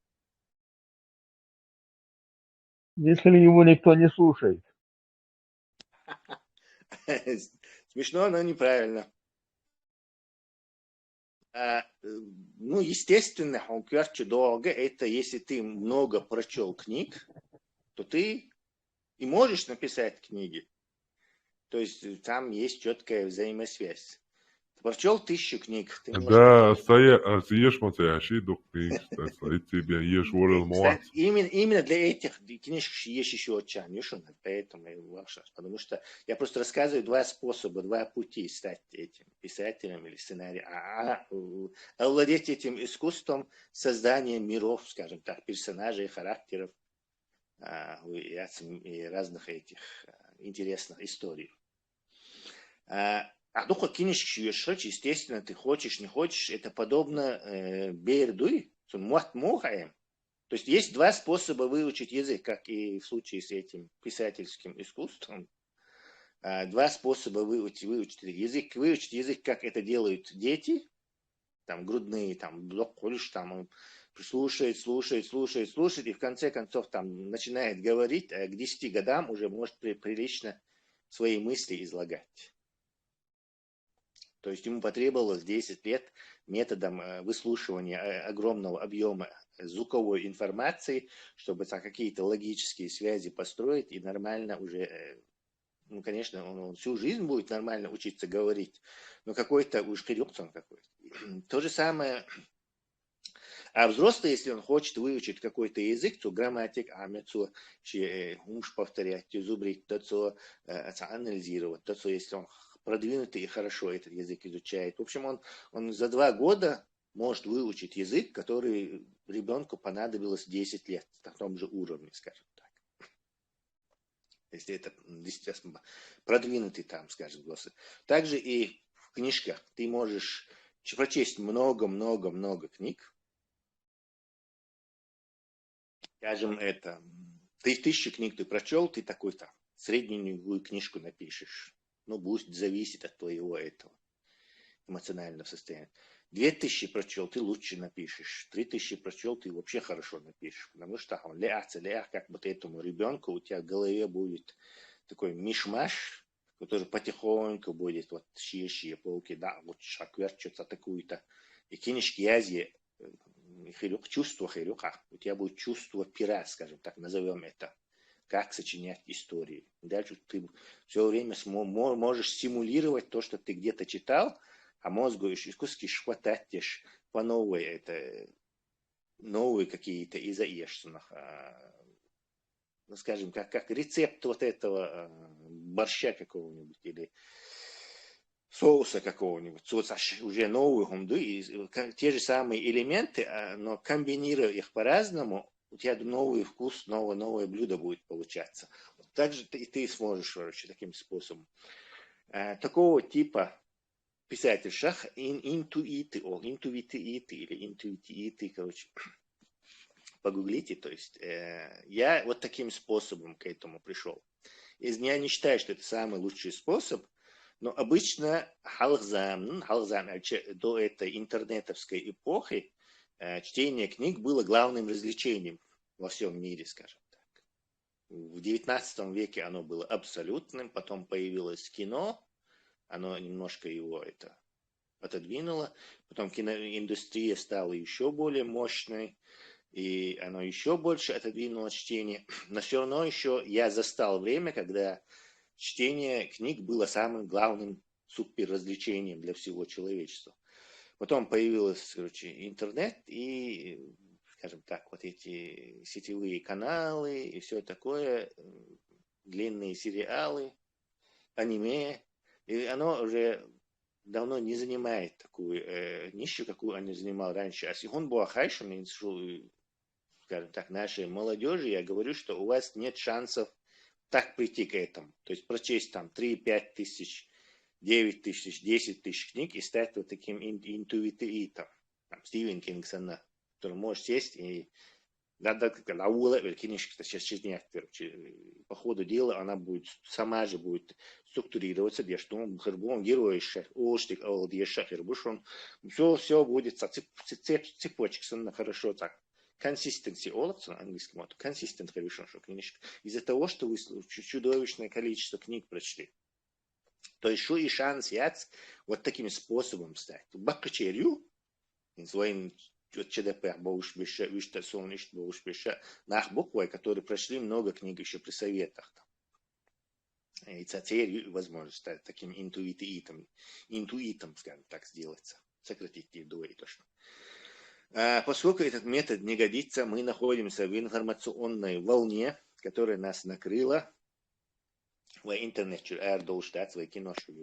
Если его никто не слушает. Смешно, но неправильно. Ну, естественно, он кверче долго, это если ты много прочел книг, то ты и можешь написать книги. То есть там есть четкая взаимосвязь. Ты прочел 1000 книг. Ты Да, съешь матящий доктрин, и тебе ешь ворел муат. Именно для этих книжек есть еще очень, поэтому потому что я просто рассказываю два способа, два пути стать этим писателем или сценарием. Овладеть этим искусством создания миров, скажем так, персонажей, характеров и разных этих интересных историй. А только книжки шьешь, естественно, ты хочешь, не хочешь, это подобно бердуй, мухаем. То есть есть два способа выучить язык, как и в случае с этим писательским искусством. Два способа выучить язык. Выучить язык, как это делают дети, там грудные, там ходишь, там слушает, и в конце концов там начинает говорить, а к 10 годам уже может прилично свои мысли излагать. То есть ему потребовалось 10 лет методом выслушивания огромного объема звуковой информации, чтобы какие-то логические связи построить и нормально уже, ну, конечно, он всю жизнь будет нормально учиться говорить, но какой-то уж он какой-то. То же самое, а взрослый, если он хочет выучить какой-то язык, то грамматик, амецу, умш повторять, зубрить, то анализировать, то если он продвинутый и хорошо этот язык изучает. В общем, он за 2 года может выучить язык, который ребенку понадобилось 10 лет на том же уровне, скажем так. Если это действительно продвинутый там, скажем, голос. Также и в книжках ты можешь прочесть много книг. Скажем, это 1000 книг ты прочел, ты такой-то средненькую книжку напишешь. Ну, будет зависеть от твоего этого эмоционального состояния. 2000 прочел, ты лучше напишешь. 3000 прочел, ты вообще хорошо напишешь. Потому что он как бы этому ребенку у тебя в голове будет такой мишмаш, который потихоньку будет вот шие полки, да, вот шакверчится такую-то. И книжки язи, чувство хирюка, у тебя будет чувство пера, скажем так, назовем это. Как сочинять истории. Дальше ты все время можешь симулировать то, что ты где-то читал, а мозгу искусски хватать по новой, это новые какие-то и заешься. Ну, скажем, как рецепт вот этого борща какого-нибудь или соуса какого-нибудь, уже новый хумду, и те же самые элементы, но комбинируя их по-разному, у тебя новый вкус, новое блюдо будет получаться. Так же и ты сможешь вообще таким способом. Такого типа писатель Шах интуиты, или интуиты, короче, погуглите, то есть я вот таким способом к этому пришел. Я не считаю, что это самый лучший способ, но обычно до этой интернетовской эпохи чтение книг было главным развлечением во всем мире, скажем так. В 19 веке оно было абсолютным, потом появилось кино, оно немножко его это отодвинуло, потом киноиндустрия стала еще более мощной, и оно еще больше отодвинуло чтение. Но все равно еще я застал время, когда чтение книг было самым главным суперразвлечением для всего человечества. Потом появился, короче, интернет и, скажем так, вот эти сетевые каналы и все такое, длинные сериалы, аниме. И оно уже давно не занимает такую нишу, какую оно занимало раньше. А сегодня было хайше, скажем так, нашей молодежи, я говорю, что у вас нет шансов так прийти к этому. То есть прочесть там 3-5 тысяч, 9 тысяч, 10 тысяч книг и стать вот таким интуитом. Стивен Кингсона, который может сесть и книжка сейчас нет. По ходу дела она будет, сама же будет структурироваться, где что он герой, все будет цепочка, хорошо так. Consistency, на английском, consistent revision, что книжка. Из-за того, что вы чудовищное количество книг прочли. То есть, что и шанс яц вот таким способом стать. Бакачерю, своим ЧДП, нах буквой, которые прошли много книг еще при советах. И теперь возможно стать таким интуитом, скажем так, сделаться. Сократить вдвое точно. Поскольку этот метод не годится, мы находимся в информационной волне, которая нас накрыла. В интернете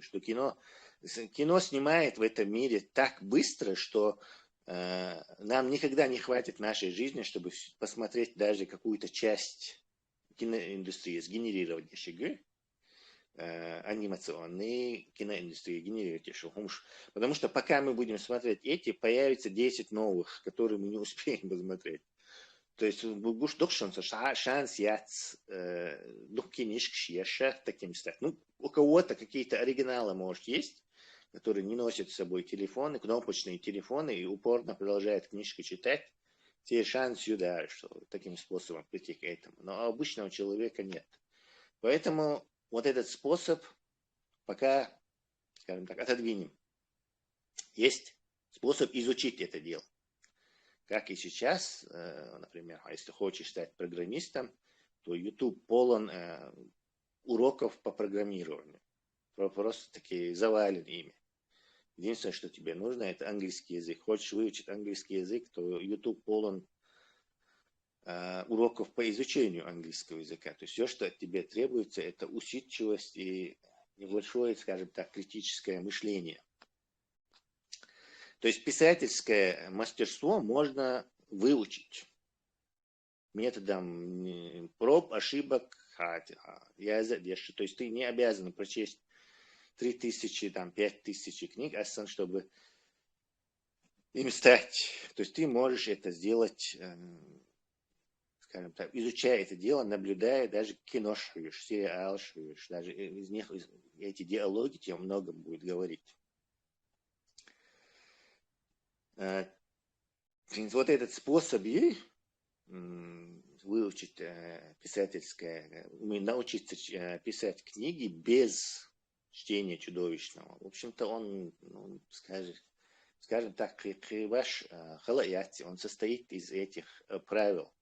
что кино снимает в этом мире так быстро, что нам никогда не хватит нашей жизни, чтобы посмотреть даже какую-то часть киноиндустрии, сгенерировать ЕШГ, анимационные киноиндустрии генерируют ЕШГ. Потому что пока мы будем смотреть эти, появится 10 новых, которые мы не успеем посмотреть. То есть шанс яц таким стать. Ну, у кого-то какие-то оригиналы, может, есть, которые не носят с собой телефоны, кнопочные телефоны и упорно продолжают книжки читать. Те шанс сюда, что таким способом прийти к этому. Но у обычного человека нет. Поэтому вот этот способ пока, скажем так, отодвинем. Есть способ изучить это дело. Как и сейчас, например, если хочешь стать программистом, то YouTube полон уроков по программированию. Просто такие завален ими. Единственное, что тебе нужно, это английский язык. Хочешь выучить английский язык, то YouTube полон уроков по изучению английского языка. То есть все, что от тебя требуется, это усидчивость и небольшое, скажем так, критическое мышление. То есть писательское мастерство можно выучить методом проб, ошибок, то есть ты не обязан прочесть 3000, 5000 книг, чтобы им стать. То есть ты можешь это сделать, скажем так, изучая это дело, наблюдая, даже кино шьешь, сериал шьешь, даже из них эти диалоги тебе многом будет говорить. Вот этот способ выучить писательское, научиться писать книги без чтения чудовищного. В общем-то, он, скажем так, криваш халаяти, он состоит из этих правил,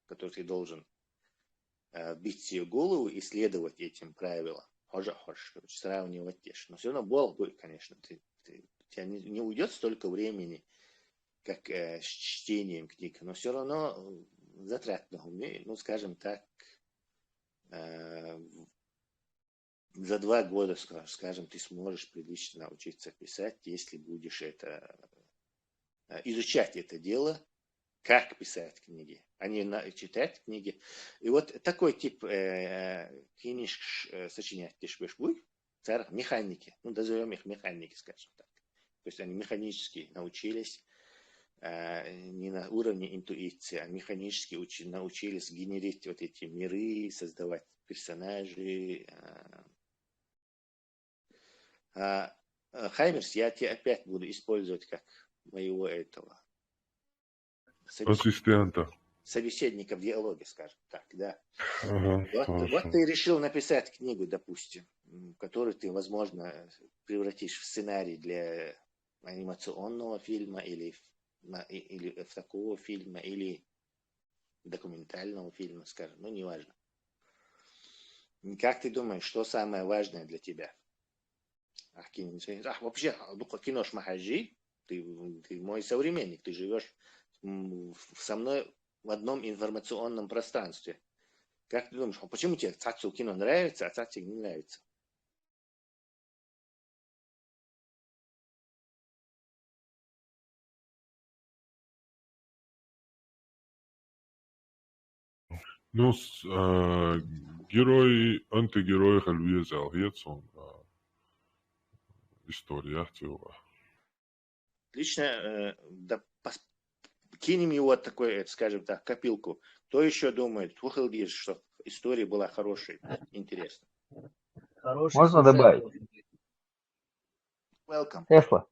которые ты должен бить себе голову и следовать этим правилам. Сравнивать те. Но все равно боль, конечно, тебя не уйдет столько времени, как с чтением книг, но все равно затратно, скажем так, за 2 года, скажем, ты сможешь прилично научиться писать, если будешь изучать это дело, как писать книги, а не читать книги. И вот такой тип книжек сочинять ты будешь, механики, назовем их механики, скажем так. То есть они механически научились, не на уровне интуиции, а механически научились генерить вот эти миры, создавать персонажей. Хаймерс, я тебя опять буду использовать как моего этого Ассистента. собеседника в диалоге, скажем так, да. Ага, Вот ты решил написать книгу, допустим, которую ты, возможно, превратишь в сценарий для анимационного фильма или в такого фильма, или документального фильма, скажем, ну, неважно. Как ты думаешь, что самое важное для тебя? Вообще, кино шмахаджи, ты мой современник, ты живешь со мной в одном информационном пространстве. Как ты думаешь, почему тебе цацу кино нравится, а цацу не нравится? Ну, герои, антигерои халвия залгецон история тела. Лично, да, кинем его такой, скажем так, копилку. Кто еще думает, что история была хорошей, интересной? Можно добавить? Welcome. Тесла.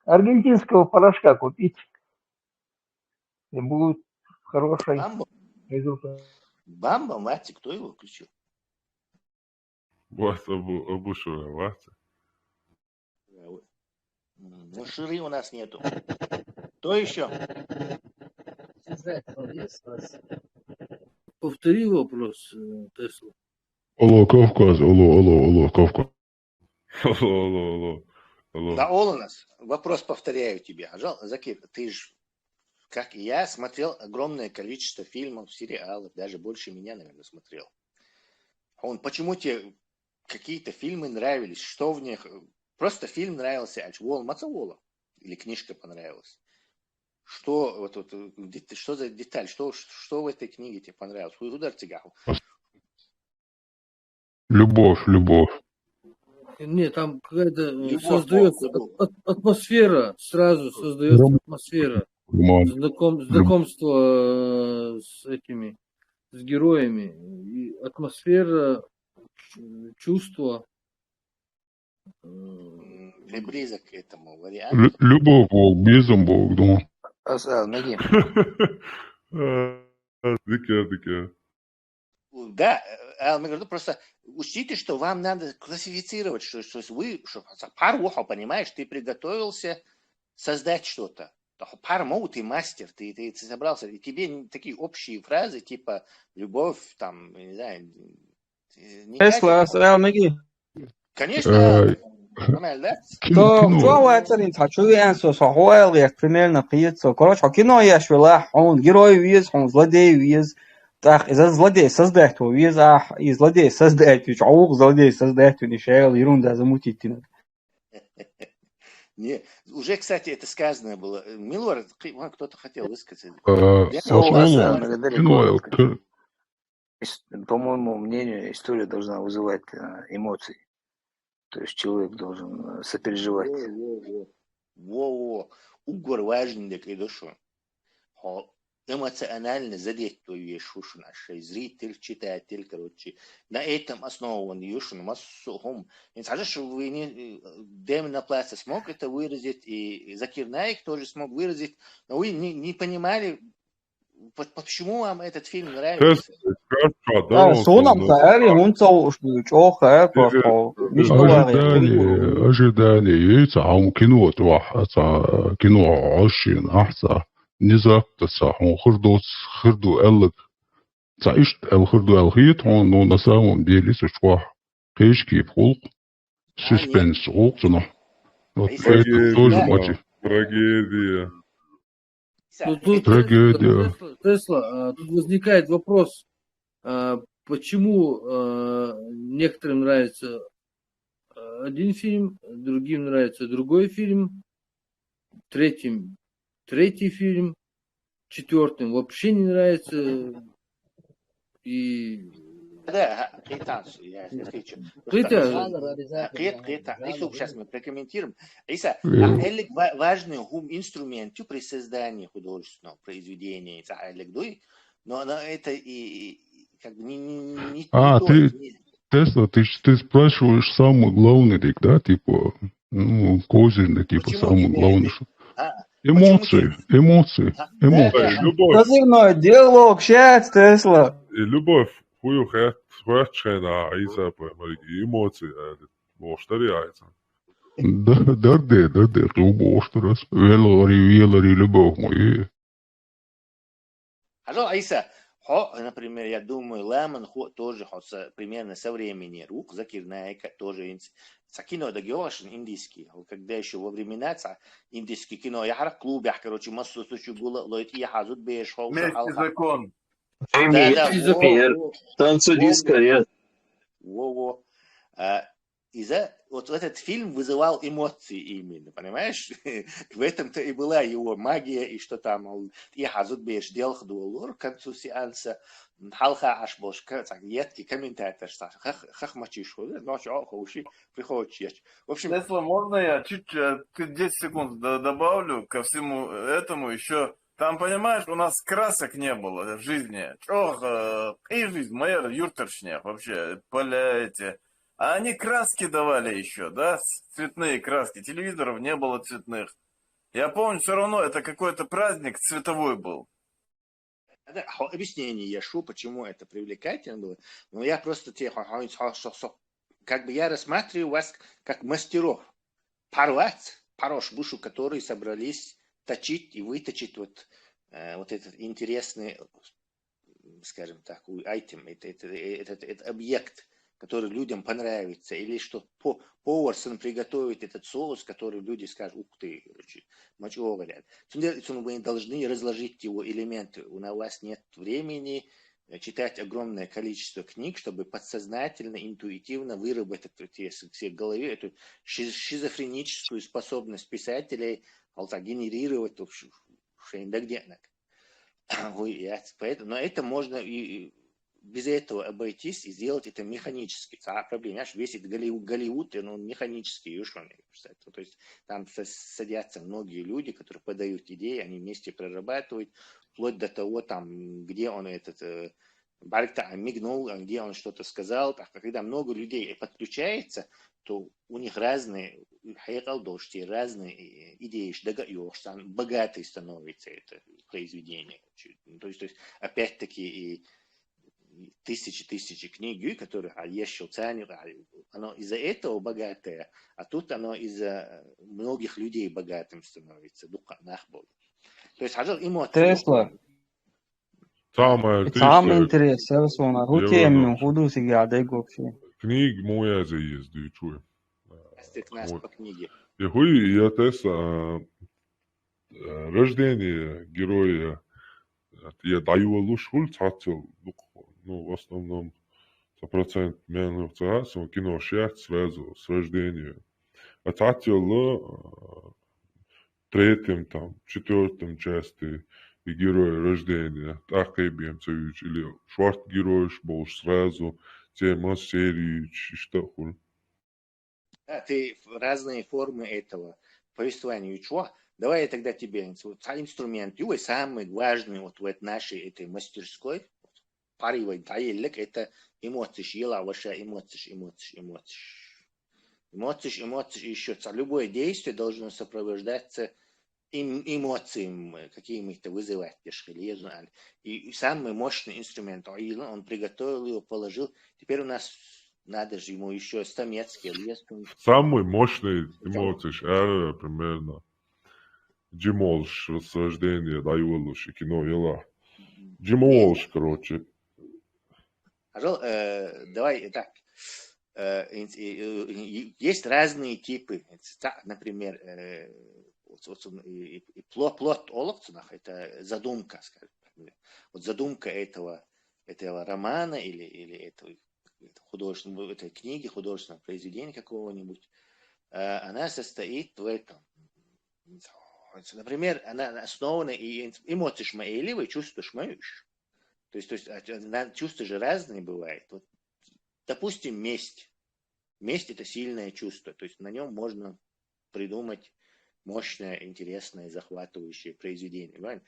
Аргентинского порошка купить, и будет хороший результат. Бамба, мать, кто его включил? Вот обушевая вата. Ну, ширы у нас нету. Кто еще? Повтори вопрос, Тесла. Алло, Кавказ, алло, Кавказ. Алло. Да, у нас. Вопрос повторяю тебе. Закир, ты же, как и я, смотрел огромное количество фильмов, сериалов, даже больше меня, наверное, смотрел. Почему тебе какие-то фильмы нравились? Что в них? Просто фильм нравился, Вол Мацавола. Или книжка понравилась. Что за деталь? Что в этой книге тебе понравилось? Удар Цигаху. Любовь. Нет, там какая-то создается атмосфера, сразу создается атмосфера. Знакомство с героями. И атмосфера, чувства. Ты близок к этому варианту. Любовь Бог, безум Бог, думаю. Дикая. Да, Алмагерду, просто учтите, что вам надо классифицировать, что вы, пар ухо, понимаешь, ты приготовился создать что-то. Пар моу, ты мастер, ты собрался, и тебе такие общие фразы, типа любовь, там, не знаю. Тесла, Алмаги. Конечно, нормально, да? Что это? Хочу я сохуэлгих примерно пьется. Короче, кино я швела, он герой виз, он злодей виз. Так, из-за злодей создать его виза, и злодей создать, ведь злодей создать, не шейл, ерунда замутить. Не, уже, кстати, это сказано было. Милор, кто-то хотел высказать. По моему мнению, история должна вызывать эмоции. То есть человек должен сопереживать. Угор важный для кредошу. Эмоционально задеть твою ешушин, зритель, читатель, короче. На этом основан ешун массухум. Не скажешь, что вы не Демна Пласта смог это выразить, и Закир Наик тоже смог выразить, но вы не понимали, почему вам этот фильм нравится. Ожидали, кино кино عشرين أحسن نزاق تساحون خردو ألق تعيش الخردو الخيط هون نو نساهم ديالي سشواح قيش كيف خلق سسبنس غوقتنا Трагедия. Тесла, тут возникает вопрос, почему некоторым нравится один фильм, другим нравится другой фильм, третьим третий фильм, четвертым вообще не нравится. И Да, я отвечу. Исук, сейчас мы прокомментируем. Иса, важный инструмент при создании художественного произведения, но это и как бы не Тесла, ты спрашиваешь самое главное, да, типа, ну, козырный, типа, самое главное, что... Эмоции. Позывной диалог, общается, Тесла. Любовь, хую хватчена, Иса, эмоции, может, реально. Да, рубоштерас, велари, любовь моя. Иса, например, я думаю, Лемон тоже примерно со времени рук, Закирнайка тоже кино догёшь индийский, когда еще во времена индийский кино, я в клубе, короче, массу случаев было, лойти я хазут беш, Мягкий закон. Танцы диско, Во-во. Вот этот фильм вызывал эмоции именно, понимаешь? В этом-то и была его магия, и что там, я хазут беш делал хдуалор к концу сеанса, халха аж бош, едкий комментатор, хахмачиш, ночью хоуши, приходишь. В общем... Тесла, можно я чуть 10 секунд добавлю ко всему этому еще? Там, понимаешь, у нас красок не было в жизни. И жизнь моя юртершня вообще, поля эти. А они краски давали еще, да, цветные краски. Телевизоров не было цветных. Я помню, все равно это какой-то праздник цветовой был. Объяснение я шу, почему это привлекательно было. Но я просто как бы я рассматриваю вас как мастеров. Парош бушу, которые собрались точить и выточить вот этот интересный, скажем так, айтем, этот объект, который людям понравится, или что повар приготовит этот соус, который люди скажут, ух ты, мочево говорят. Мы должны разложить его элементы. У вас нет времени читать огромное количество книг, чтобы подсознательно, интуитивно выработать в голове эту шизофреническую способность писателей генерировать но это можно и без этого обойтись и сделать это механически. Проблема, весь этот Голливуд, он механический, то есть там садятся многие люди, которые подают идеи, они вместе прорабатывают, вплоть до того, там, где он Барта мигнул, где он что-то сказал. Когда много людей подключается, то у них разные идеи, богатый становится это произведение. То есть опять-таки и тысячи книг, которые оно из-за этого богатое, а тут оно из-за многих людей богатым становится. То есть эмоции. Тесла. Самое интересное, книги моя заезды, чую. Мастер-класс по книге. Я Тесла рождение героя я даю лушул цацел, ну, в основном 100% менов цацел, кино шесть связывал с рождением. А цацел третьем, там, четвертом части и герой рождения. Так и бьемцевич, или шварт герой был сразу, тема серии, что хуй. Да, ты разные формы этого повествования учу. Давай я тогда тебе инструмент, его самый важный вот в нашей этой мастерской, паривай таилек, это эмоции, ела ваша эмоции. Эмоции еще. Любое действие должно сопровождаться эмоциями, какими-то вызывать. И самый мощный инструмент, он приготовил его, положил. Теперь у нас надо же ему еще стамецкий лес. Самый мощный эмоции, примерно. Джимолш, рассуждение, даюлуш, кино, ела. Джимолш, короче. Давай так. Есть разные типы. Например, плод оловцунах, это задумка, скажем. Вот задумка этого романа или этого художественного, этой книги, художественного произведения какого-нибудь, она состоит в этом. Например, она основана и эмоции шмаэливые, чувства шмающие. То есть чувства же разные бывают. Вот допустим, месть. Месть – это сильное чувство, то есть на нем можно придумать мощное, интересное, захватывающее произведение.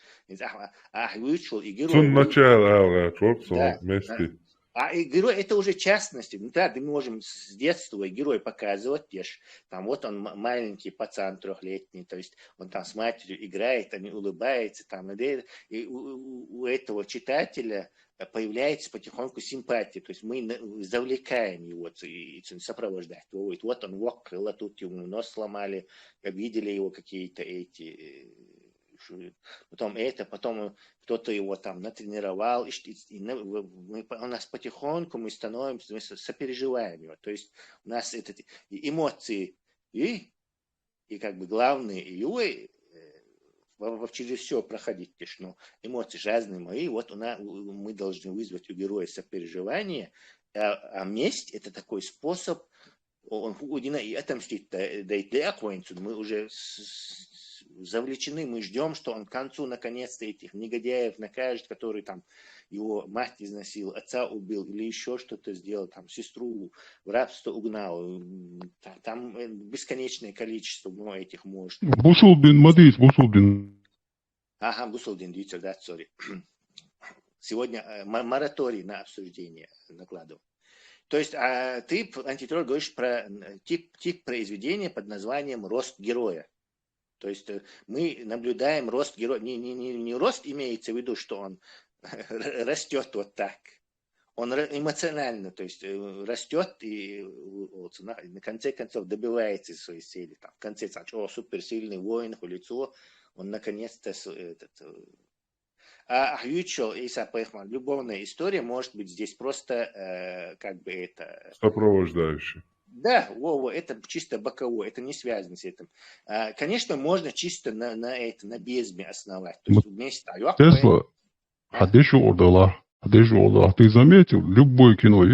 Цун начало, Да. вместе. А герой это уже частности. Ну да, мы можем с детства герой показывать, там вот он маленький пацан 3-летний, то есть он там с матерью играет, они улыбаются, там, и у этого читателя появляется потихоньку симпатия, то есть мы завлекаем его и сопровождать. Вот он крыло, тут ему нос сломали, обидели его какие-то потом кто-то его там натренировал, у нас потихоньку мы становимся, мы сопереживаем его, то есть у нас эмоции и как бы главные и через все проходить, но эмоции разные мои, мы должны вызвать у героя сопереживание, а месть это такой способ, он и отомстить, мы уже завлечены, мы ждем, что он к концу наконец-то этих негодяев накажет, который там его мать изнасиловал, отца убил или еще что-то сделал, там сестру в рабство угнал. Там бесконечное количество этих может. Бусулдин, Мадис, Бусулдин. Ага, Бусулдин, да, сори. Сегодня мораторий на обсуждение накладывал. То есть ты, антитеррор, говоришь про тип произведения под названием «Рост героя». То есть мы наблюдаем рост героя, не рост имеется в виду, что он растет вот так, он эмоционально, то есть растет и на конце концов добивается своей цели. Там, в конце, суперсильный воин, лицо, он наконец-то Иса Пейхман, любовная история может быть здесь просто сопровождающий. Да, это чисто боковое, это не связано с этим. Конечно, можно чисто на бездме основать. То есть вместе Тесла, Хадешу Ордала, ты заметил, любое кино,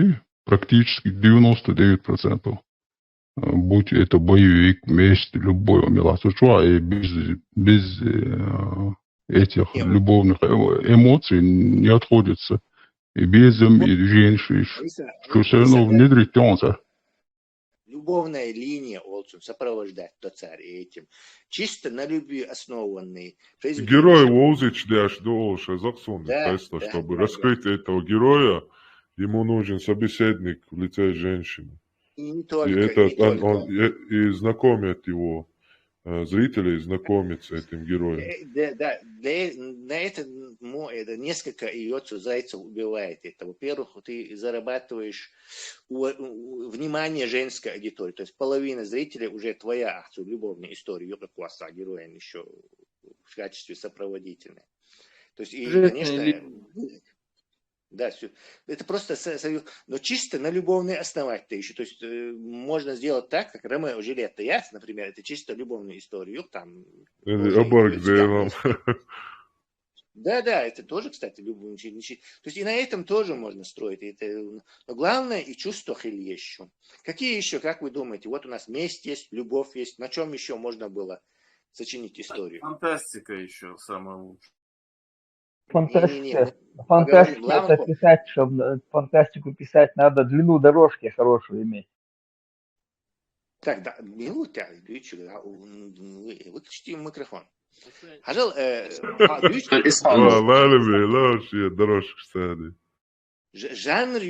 практически 99%, будь это боевик, месть, любое милосердие, и без этих любовных эмоций не отходится. И без женщин, что все равно внедрить тонца. Любовная линия Олсун сопровождать до царя этим. Чисто на любви основанный. Герой Воузич Дяш Долша Заксон Тесла, чтобы раскрыть этого героя, ему нужен собеседник в лице женщины. И не только. И знакомят его. Зрители знакомят с этим героем. Да, на это несколько зайцев убивает. Это, во-первых, ты зарабатываешь внимание женской аудитории. То есть половина зрителей уже твоя любовная история, как у вас героем еще в качестве сопроводительной. То есть, и, конечно, да, это просто, но чисто на любовной основе-то еще. То есть можно сделать так, как Ромео и Джульетта, например, это чисто любовную историю. Там да, это тоже, кстати, любовная. То есть и на этом тоже можно строить. Но главное и чувство еще. Какие еще, как вы думаете, вот у нас месть есть, любовь есть, на чем еще можно было сочинить историю? Фантастика еще самая лучшая. Фантастика это писать, чтобы фантастику писать, надо длину дорожки хорошую иметь. Так, да, минута, выключите микрофон. Жанр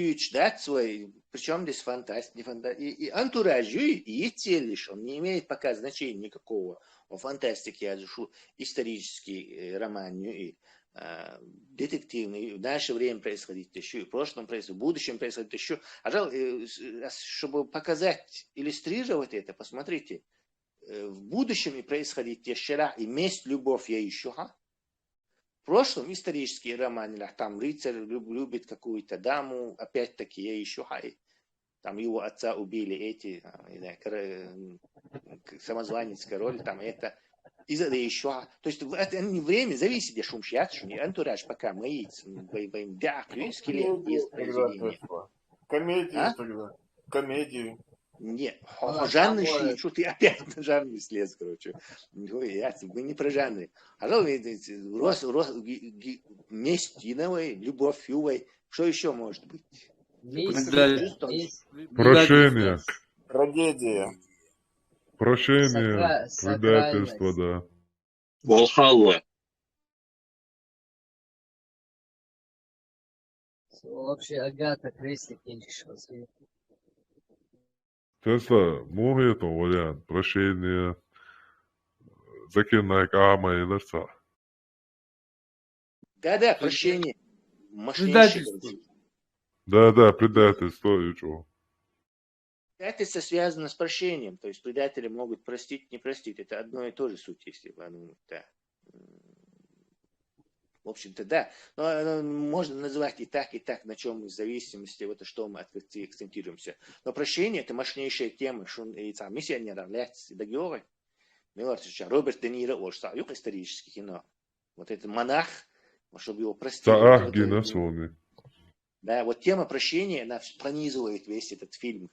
свой, причем здесь фантастика, и антураж, и телиш, он не имеет пока значения никакого. О фантастике я душу исторический роман, и детективный, в наше время происходит еще, и в прошлом происходит, в будущем происходит еще. Чтобы показать, иллюстрировать это, посмотрите, в будущем и происходит вчера, и месть, любовь я ищу. В прошлом исторический роман, там рыцарь любит какую-то даму, опять-таки я ищу, там его отца убили эти, самозванец король, там это. Еще, то есть это не время зависит, я шумщат, что не антураж пока мои, да, скелет есть произведение. Комедию тогда, комедию. Нет, жанры, что ты опять на жанры слез, короче. Вы не про жанры. Месть, любовь, что еще может быть? Прощение. Трагедия. Прощение. Сакральность. Предательство, да. Волхалла. Вообще Агата Кристи кинчишь. Тесла, мугет он вариант. Прощение. Закинай кама и ларца. Да, прощение. Предательство. Да, предательство и чего. Предательство связано с прощением. То есть предатели могут простить, не простить. Это одно и то же суть, если подумать. Да. В общем-то, да. Но можно называть и так, на чем в зависимости от что мы акцентируемся. Но прощение – это мощнейшая тема. Миссионер является договором. Роберт Де Ниро, историческое кино. Вот этот монах, чтобы его простить. Да, вот тема прощения, она пронизывает весь этот фильм,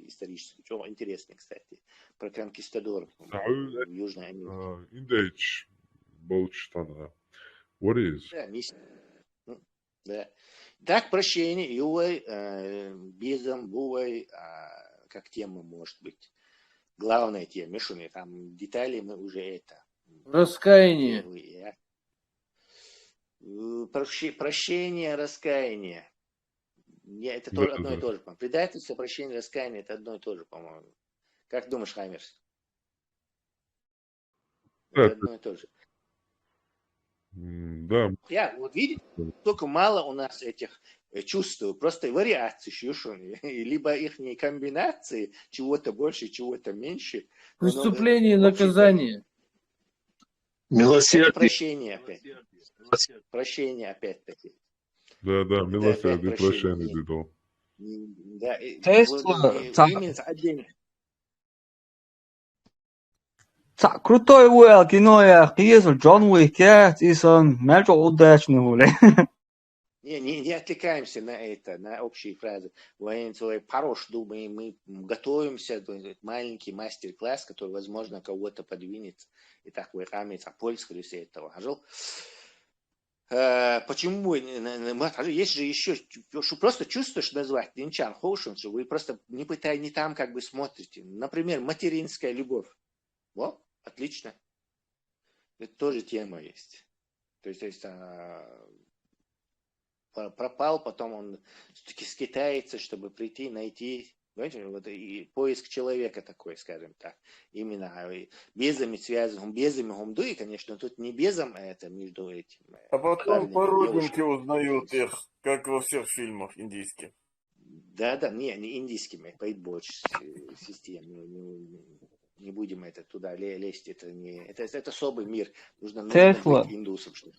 исторический. Чего интересный, кстати, про конкистадоров в Южной Америке. Индейч Болчтана. What is? Да. Так, прощение, ювай, безом, бувай, как тема может быть. Главная тема, Мишуми, там детали мы уже это. Раскаяние. Прощение, раскаяние. Это тоже одно и то же, по-моему. Предательство, прощение, раскаяние – это одно и то же, по-моему. Как думаешь, Хаймерс? Это одно и то же. Да. Вот видите, только мало у нас этих чувств, просто вариаций, либо их комбинации, чего-то больше, чего-то меньше. Преступление и наказание. Милосердие. Прощение опять. Прощение опять-таки. Да, милосердие, прощение, Дидо. Да, Тесла. отдельно. Крутой уэл кино я если Джон Уик исон мельчо удачный уле. Не отвлекаемся на это, на общие фразы. Хорош, думаем, мы готовимся, маленький мастер-класс, который, возможно, кого-то подвинет. И так вы хамится польского этого. Почему? Есть же еще, что просто чувствуешь назвать, Динчан Хоушен, что вы просто не там как бы смотрите. Например, материнская любовь. Вот, отлично. Это тоже тема есть. То есть пропал, потом он все-таки скитается, чтобы прийти, найти. Понимаете, вот и поиск человека такой, скажем так. Именно безами связан, безами гумдуи, конечно, тут не безом, а это между этим. А потом по родинке узнают их, как во всех фильмах индийских. Да, не индийскими, больше систем. Не будем это туда лезть, это особый мир. Нужно быть индусом, чтобы.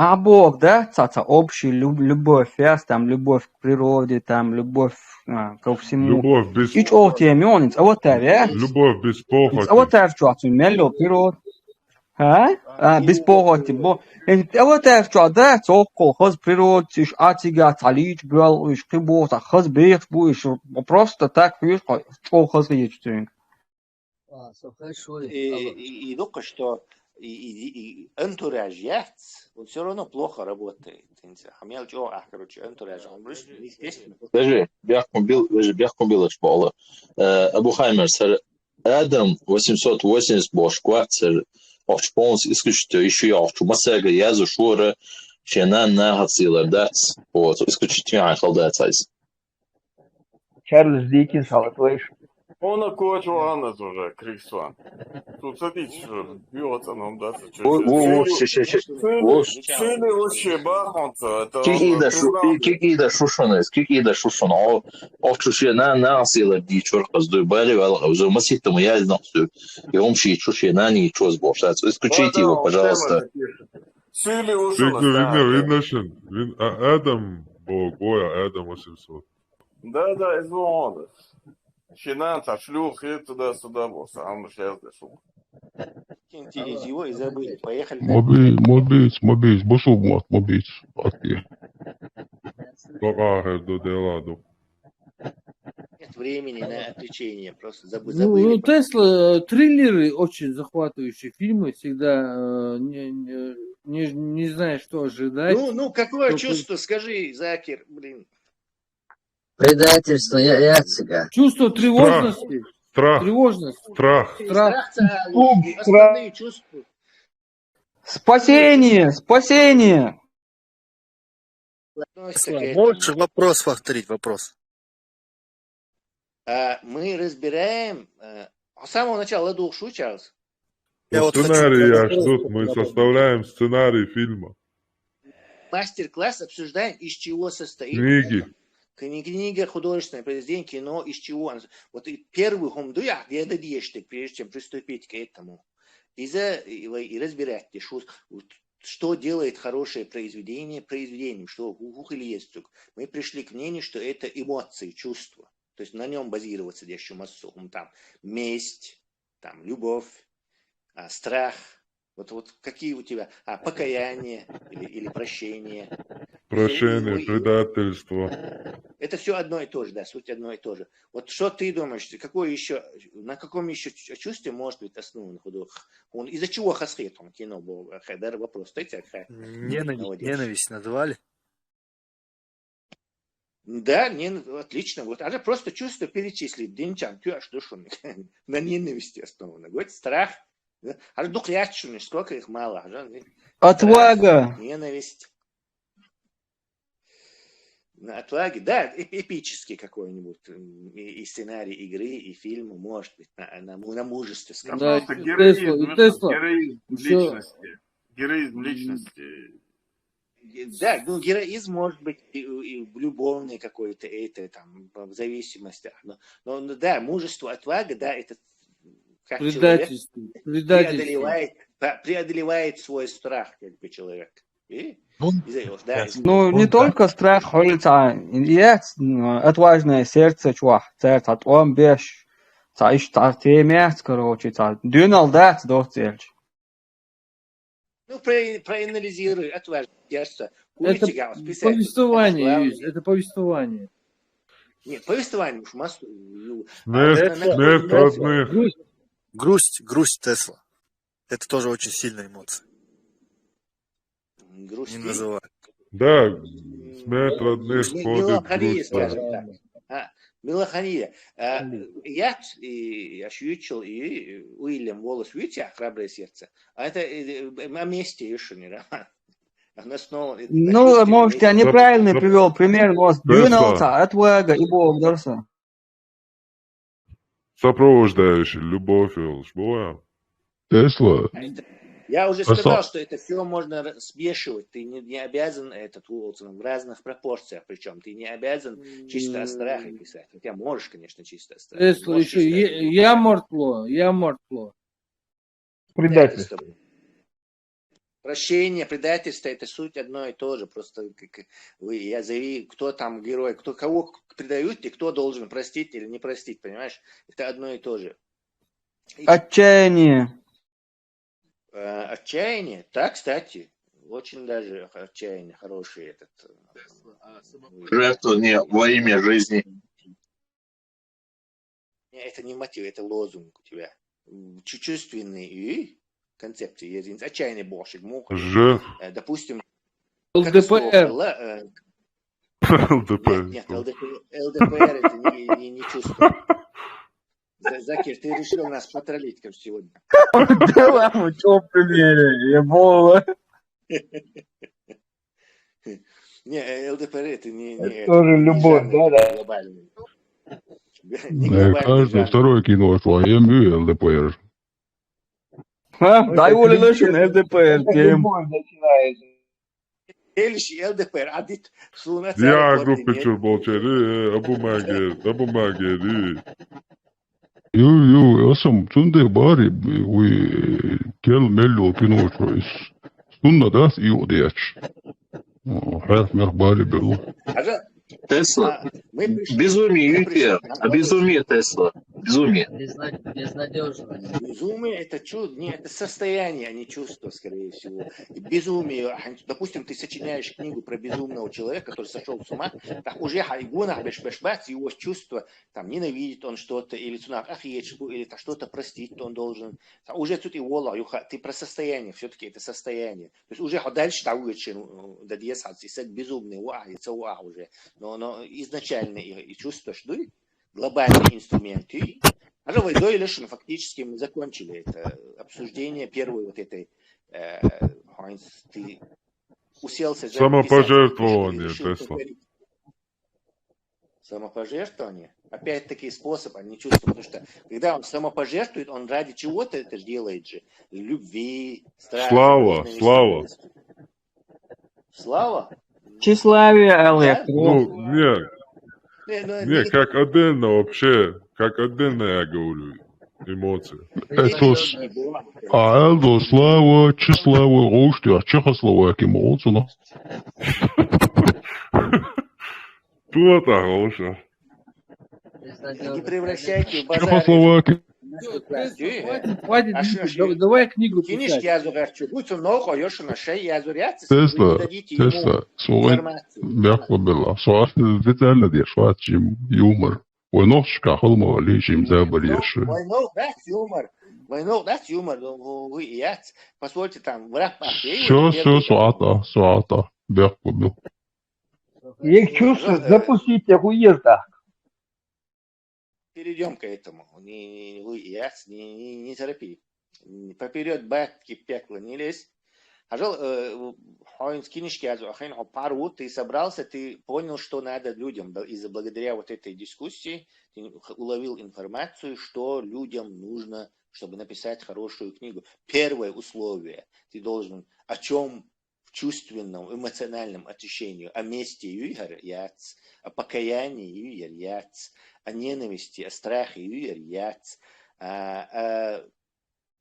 А Бог, да, общая любовь, там любовь к природе, там любовь ко всему. Любовь без... Hiç ortaya а вот так, Любовь без похоти. А вот так, что ты мело природа. Без похоти. А вот так, что да, цокол, хаз природа, иш атига, талич, бел, иш кибота, хаз бех, будешь просто так, видишь, что хаз есть. И только что и антураж яц, он все равно плохо работает. Антураж, он естественно. Даже бяхком школа. Абу Хаймер, сэр, Адам 880 бошкват, сэр, Ошпонс исключительно еще я масага язу шура, шенан на хацилар дац, вот, исключительно халдацайс. Чарльз Диккенс, слышь. Он окончил Аннас уже, Криксван. Тут смотрите, что бьется нам, да? Цели вообще бахнутся. Кикида шушанес, овчушена на сила дичур, раздубали, уже маситому я знал, что и он ши чушена не чуз бошат. Исключите его, пожалуйста. Цели ушел. Видно, Адам Богоя, Адам 800. Да, из Лондона. Финансы, шлюх, и туда-сюда, вот, сам сейчас дошел. Из его и забыли, поехали. Мобиц, босу мобиц, атки. Нет времени на отвлечение, просто забыли. Ну, Тесла, триллеры, очень захватывающие фильмы, всегда не знаешь, что ожидать. Ну, какое чувство, скажи, Закир, блин. Предательство, я цыган. Чувство тревожности. Страх. Тревожность. Страх. Основные чувства. Спасение! Спасение! Можешь вопрос повторить, вопрос? Мы разбираем с самого начала душу, Чарльз. Сценарий ждут, мы составляем сценарий фильма. Мастер-класс обсуждаем, из чего состоит. Книги. Книга, художественное произведение, кино, из чего. Вот и первый хумдуя, я дадештик, прежде чем приступить к этому. И разбирать, что делает хорошее произведение произведением, что мы пришли к мнению, что это эмоции, чувства. То есть на нем базироваться дещу массу. Там месть, там любовь, страх. Вот какие у тебя? Покаяние или прощение. Прощение, предательство. Это все одно и то же, да, суть одно и то же. Вот что ты думаешь, на каком еще чувстве может быть основан художник? Из-за чего хасхет он кино был? Вопрос. Ненависть назвали? Да, отлично. Вот, а просто чувство перечислить. Денчан, ты аж душу на ненависти основано. Вот страх. А духлячные, сколько их мало. Отвага. Ненависть. Отваги, да, эпический какой-нибудь и сценарий игры, и фильма, может быть, на мужестве. Да, героизм личности. Да, героизм может быть и любовный какой-то, это там, в зависимости. Но да, мужество, отвага, да, это как человек преодолевает свой страх, как бы человек. Не только страх, есть отважное сердце, чувак, он беш, темец, короче, дюнал дать доцельч. Проанализируй отважное сердце. Это повествование, это повествование. Нет, повествование уж массу. Грусть Тесла. Это тоже очень сильная эмоция. Грусть. Не называют. Да, смерть родных входит в грусть. Меланхолия. Я ощутил, и Уильям Волос, видите, храброе сердце. А это о месте еще не роман. Может, я неправильно привел пример, может, дюнался, отвага и Бог дарса. Сопровождающий любовь, Тесла. Я уже сказал, что это все можно смешивать. Ты не обязан в разных пропорциях, причем ты не обязан чисто о страхе писать. Хотя можешь, конечно, чисто о страхе. Я мортло. Предательство. Прощение, предательство — это суть одно и то же. Просто я зови, кто там герой, кого предают и кто должен простить или не простить, понимаешь? Это одно и то же. Отчаяние. Отчаяние? Да, кстати. Очень даже отчаяние хороший этот. Жертвование во имя жизни. Это не мотив, это лозунг у тебя. Чувственный концепции. Отчаянный бошек. Допустим, ЛДПР. Нет, ЛДПР это не чувство. Закир, ты решил нас потроллить, как сегодня. Давай, мы что в примере, ебало. Не, ЛДПР это не... Тоже любовь, да? Глобальный. Каждое второе кино свое ЛДПР. Дай волю лишен ЛДПР. Любовь начинается. ЛДПР, адит суна. Я группы Чурболчери, Абу Магери. Я сам Sunday bari we kel mello кино choice. Sunna das и одеч. Хайр мер bari бело. Тесла. Безумие Тесла. безумие. Безнадежно. Безумие это чудо, не, это состояние, а не чувство, скорее всего. И безумие, допустим, ты сочиняешь книгу про безумного человека, который сошел с ума, так уже хайгунах бешбешбац, его чувство, там, ненавидит он что-то, или цунах ахьечку, или что-то простить он должен. Уже тут и вола, ты про состояние, все-таки это состояние. То есть уже дальше того, да диесац, и безумный уже. Но изначально и чувство, что глобальный инструмент. И фактически мы закончили это обсуждение первой вот этой ты уселся за Самопожертвование, Тесла. Самопожертвование? Опять-таки способ, а не чувство. Потому что когда он самопожертвует, он ради чего-то это делает же. Любви, страха. Слава. Слава? Тщеславие, Олег. Ну, нет, как отдельно вообще, как отдельно я говорю, эмоции. Это слава, тщеслава, рушьте, Чехословакия, молодцы. Кто-то хорошо. Не превращайте в базар. Чехословакия. Хватит, давай книгу писать. Тесла, мягко было. Специально держать юмор. Войношка, холмо, лечим заболевшие. Войнов, юмор, позвольте там, враг. Все, суата, мягко было. Их чувство запустите в уезда. Перейдем к этому. Не торопи. Поперед батки пекла не лезь. Ты собрался, ты понял, что надо людям. И благодаря вот этой дискуссии ты уловил информацию, что людям нужно, чтобы написать хорошую книгу. Первое условие. Ты должен о чем в чувственном, эмоциональном ощущении, о мести юйгар-яц, о покаянии юйгар-яц, о ненависти, о страхе юйгар-яц,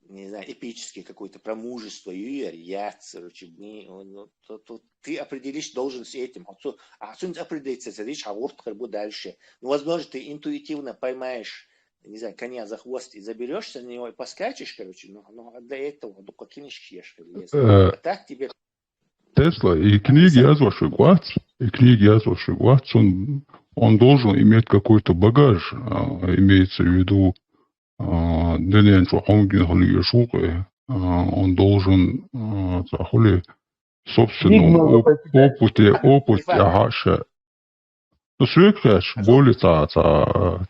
не знаю, эпический какой-то, про мужество юйгар-яц, ты определишь, должен с этим, а определиться, дальше. Ну, возможно, ты интуитивно поймаешь, не знаю, коня за хвост и заберешься на него и поскачешь, но для этого, какие а так тебе... Тесла, и книги язвавший глаз, он должен иметь какой-то багаж, имеется в виду, он должен, собственно, опыте,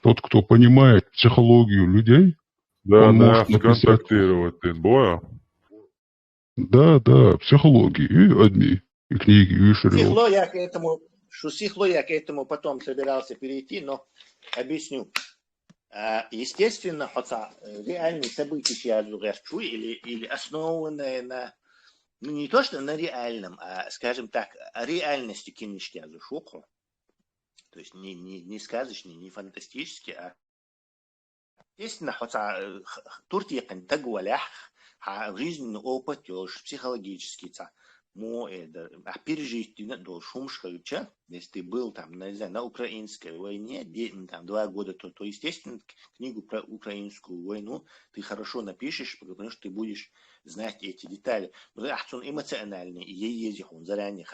тот, кто понимает психологию людей, да, он может написать... контактировать с боя. Да, психологии, и одни, и книги, и Сихло я к этому потом собирался перейти, но объясню. Естественно, реальные события или основанные на, ну не то что на реальном, а, скажем так, о реальности кинешки азушуху. То есть не сказочный, не фантастический, а естественно, туртиқан тагвалях, жизненный опыт, психологический, пережить до шумшхача, если ты был там, не знаю, на украинской войне, там 2 года, то естественно, книгу про украинскую войну ты хорошо напишешь, потому что ты будешь знать эти детали. Он эмоциональный, и он заранее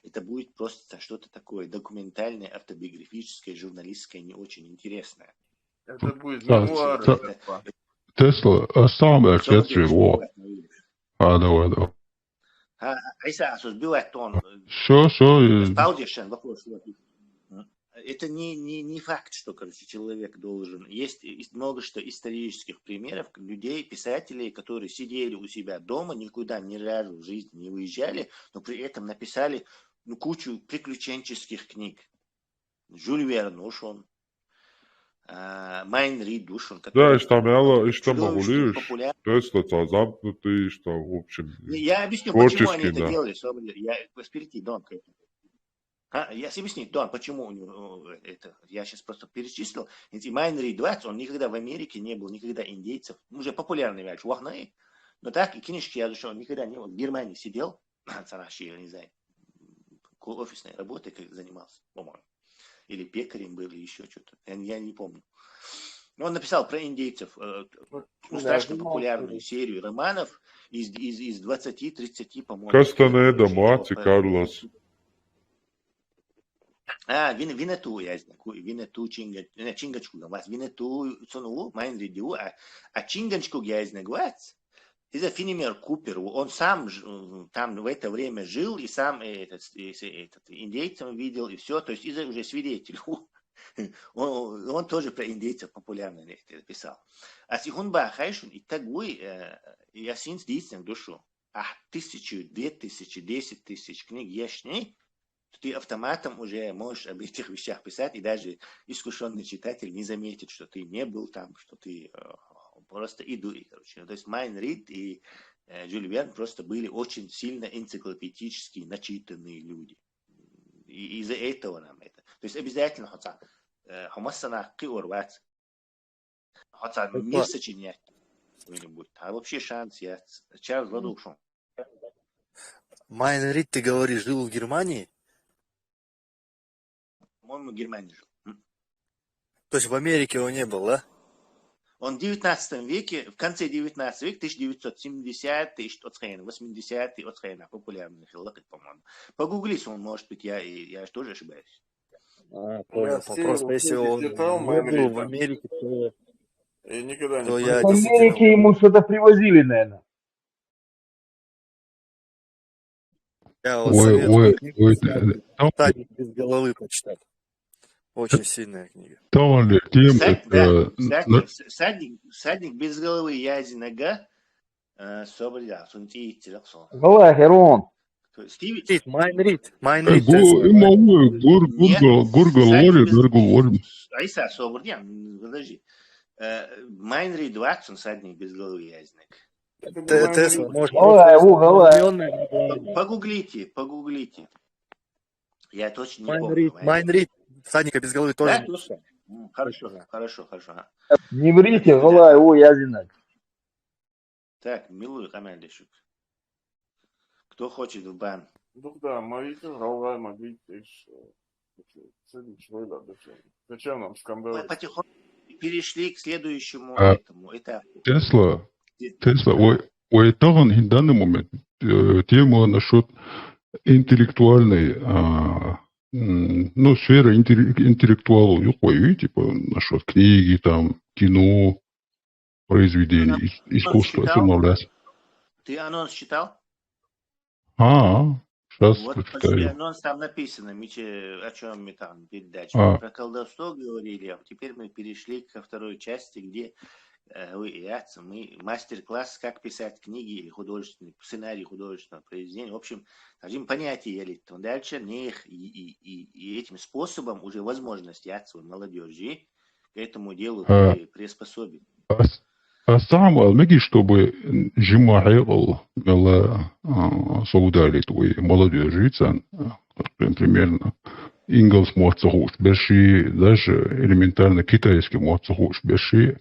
это будет просто что-то такое документальное, автобиографическое, журналистское, не очень интересное. Это будет мемуары. Тесла, сам отец его. Давай. Айса, сбивает он. Все. Вопрос. Это не факт, что, человек должен. Есть множество исторических примеров людей, писателей, которые сидели у себя дома, никуда ни разу в жизни не выезжали, но при этом написали кучу приключенческих книг. Жюль Верн, он. Майн Рид Душин. Да, что могу лишь, Тесла замкнутый, что, в общем, я объясню, почему они это делали. Я впереди, Дон. Я объясню, Дон, почему это. Я сейчас просто перечислил. Майн Рид 20, он никогда в Америке не был, никогда индейцев. Уже популярный вещь, но так и книжки я душил, он никогда не был. В Германии сидел, я не знаю, офисной работой занимался, по-моему. Или пекарем был, или еще что-то. Я не помню. Он написал про индейцев страшно популярную серию романов из 20-30, по-моему. Кастанеда, Мати, Карлос. Винету, я знаю, Винету, Чингачку, Винету, Цуну, Майнридиу, а Чингачку, я знаю, это Фенимер Купер, он сам там в это время жил и сам этот индейцам видел и все, то есть уже свидетель. Он тоже про индейцев популярно это писал. А сихун бахайшун и тагуй я синс действием душу. 1000, 2000, 10 тысяч книг яшни, ты автоматом уже можешь об этих вещах писать, и даже искушенный читатель не заметит, что ты не был там, что ты просто идуй, короче. То есть Майн Рид и Жюль Верн просто были очень сильно энциклопедически начитанные люди. И из-за этого нам это. То есть обязательно хотя хамасана киорват, хотя мир сочинять что-нибудь. А вообще шанс я Чарльз Ладукшон. Майн Рид, ты говоришь, жил в Германии? По-моему, в Германии жил. То есть в Америке он не был, да? Он в 19 веке, в конце 19 века, 1970-е, 80-е, популярный филолог, по-моему. Погуглись, он, может быть, я тоже ошибаюсь. Понял. Просто если он не был в Америке, то я никогда не я в Америке ему что-то привозили, наверное. Я вот советую книгу «Всадник без головы» почитать. Очень сильная книга. Всадник без головы, язи нога, собрал, сунти телефон. Голова, Херон. Майн Рид. Айса, собрал, подожди. Майн Рид Ватсон, всадник без головы, язи нога. Тесла, может, погуглите. Я точно не помню. Майн Рид. Всадника без головы тоже. Да? Хорошо. Не врите, голова его язынок. Так, милую командишек. Кто хочет в бан? Да, молите, голова, молите. Зачем нам скандалы? Мы потихоньку перешли к следующему этапу. Тесла, ой, в данный момент тема насчет интеллектуальной сфера интеллектуала, типа насчет книги, там, кино, произведений, искусства, формуляции. Ты анонс читал? Сейчас Вот прочитаю. анонс там написано, о чем мы там передачи. Про колдовство говорили, а теперь мы перешли ко второй части, где мы мастер-класс, как писать книги или художественный сценарий художественного произведения. В общем, скажем, понятие елит. Дальше и этим способом уже возможность молодежи к этому делу приспособить. الصعب المجي чтобы جماعة соудали твои молодые жители, примерно Инглс муацахуш, беши даже элементарно китайский муацахуш, беши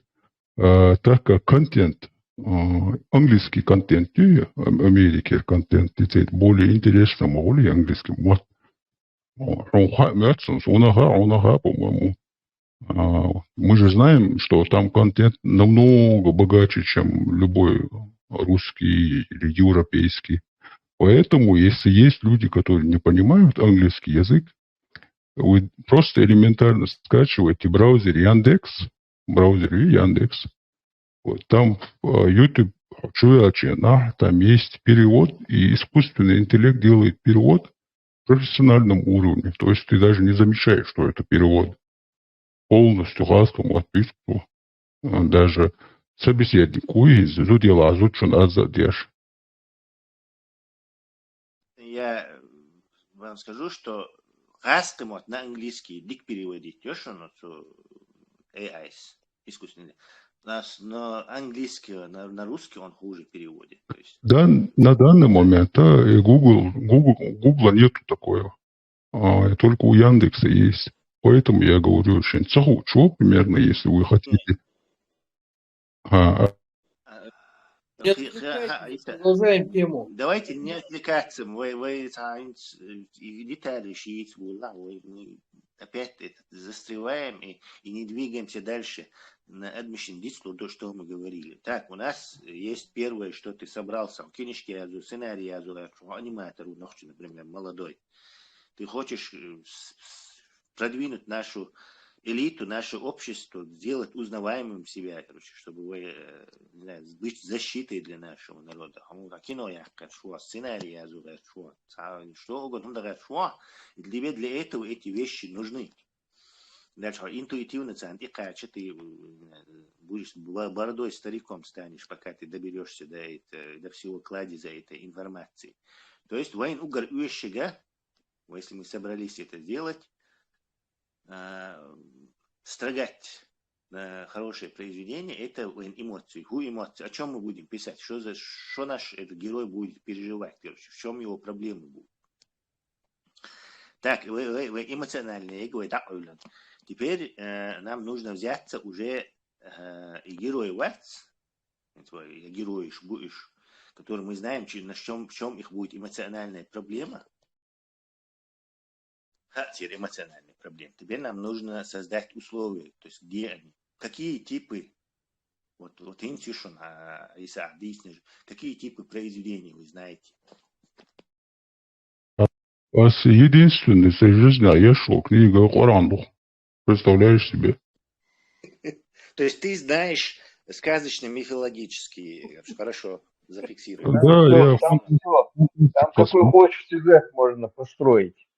так как контент, английский контент, американский контент, это более интересно, более английский муац. Унаха, по-моему. Мы же знаем, что там контент намного богаче, чем любой русский или европейский. Поэтому, если есть люди, которые не понимают английский язык, вы просто элементарно скачиваете браузер Яндекс, Вот, там YouTube, там есть перевод, и искусственный интеллект делает перевод в профессиональном уровне. То есть ты даже не замечаешь, что это перевод. Полностью глазкому отписку, даже собеседнику, и люди лазут, что надо задержь. Я вам скажу, что глазкому на английский дик переводить, AI, искусственный. На английский, на русский он хуже переводит. Да, на данный момент Google нету такого. Только у Яндекса есть. Поэтому я говорю, что примерно, если вы хотите. Продолжаем тему. Давайте не отвлекаться. Вы детали шиить, мы опять застреваем и не двигаемся дальше. на admission диску, то, что мы говорили. Так, у нас есть первое, что ты собрался, книжки язу, сценарий язу, аниматор, например, молодой. Ты хочешь продвинуть нашу элиту, наше общество, сделать узнаваемым себя, короче, чтобы вы, быть защитой для нашего народа. Кино я хочу, сценарий я хочу, что угодно, и для этого эти вещи нужны. Дальше интуитивно ты будешь бородой стариком станешь, пока ты доберешься до всего кладезя этой информации. То есть войн угар уещега, если мы собрались это делать, строгать хорошее произведение, это эмоции. Эмоции. О чем мы будем писать? Что наш этот герой будет переживать? Короче, в чем его проблемы будут? Так, вы эмоциональные, теперь нам нужно взяться уже и героевать, героиш будешь, которые мы знаем, в чем их будет эмоциональная проблема. Теперь эмоциональные проблемы. Теперь нам нужно создать условия, то есть где они, какие типы, какие типы произведений вы знаете. Единственный в жизни, а я шел, книга Коран. Представляешь себе? То есть ты знаешь сказочно-мифологические, хорошо зафиксировать. Да, там какой хочешь сюжет можно построить.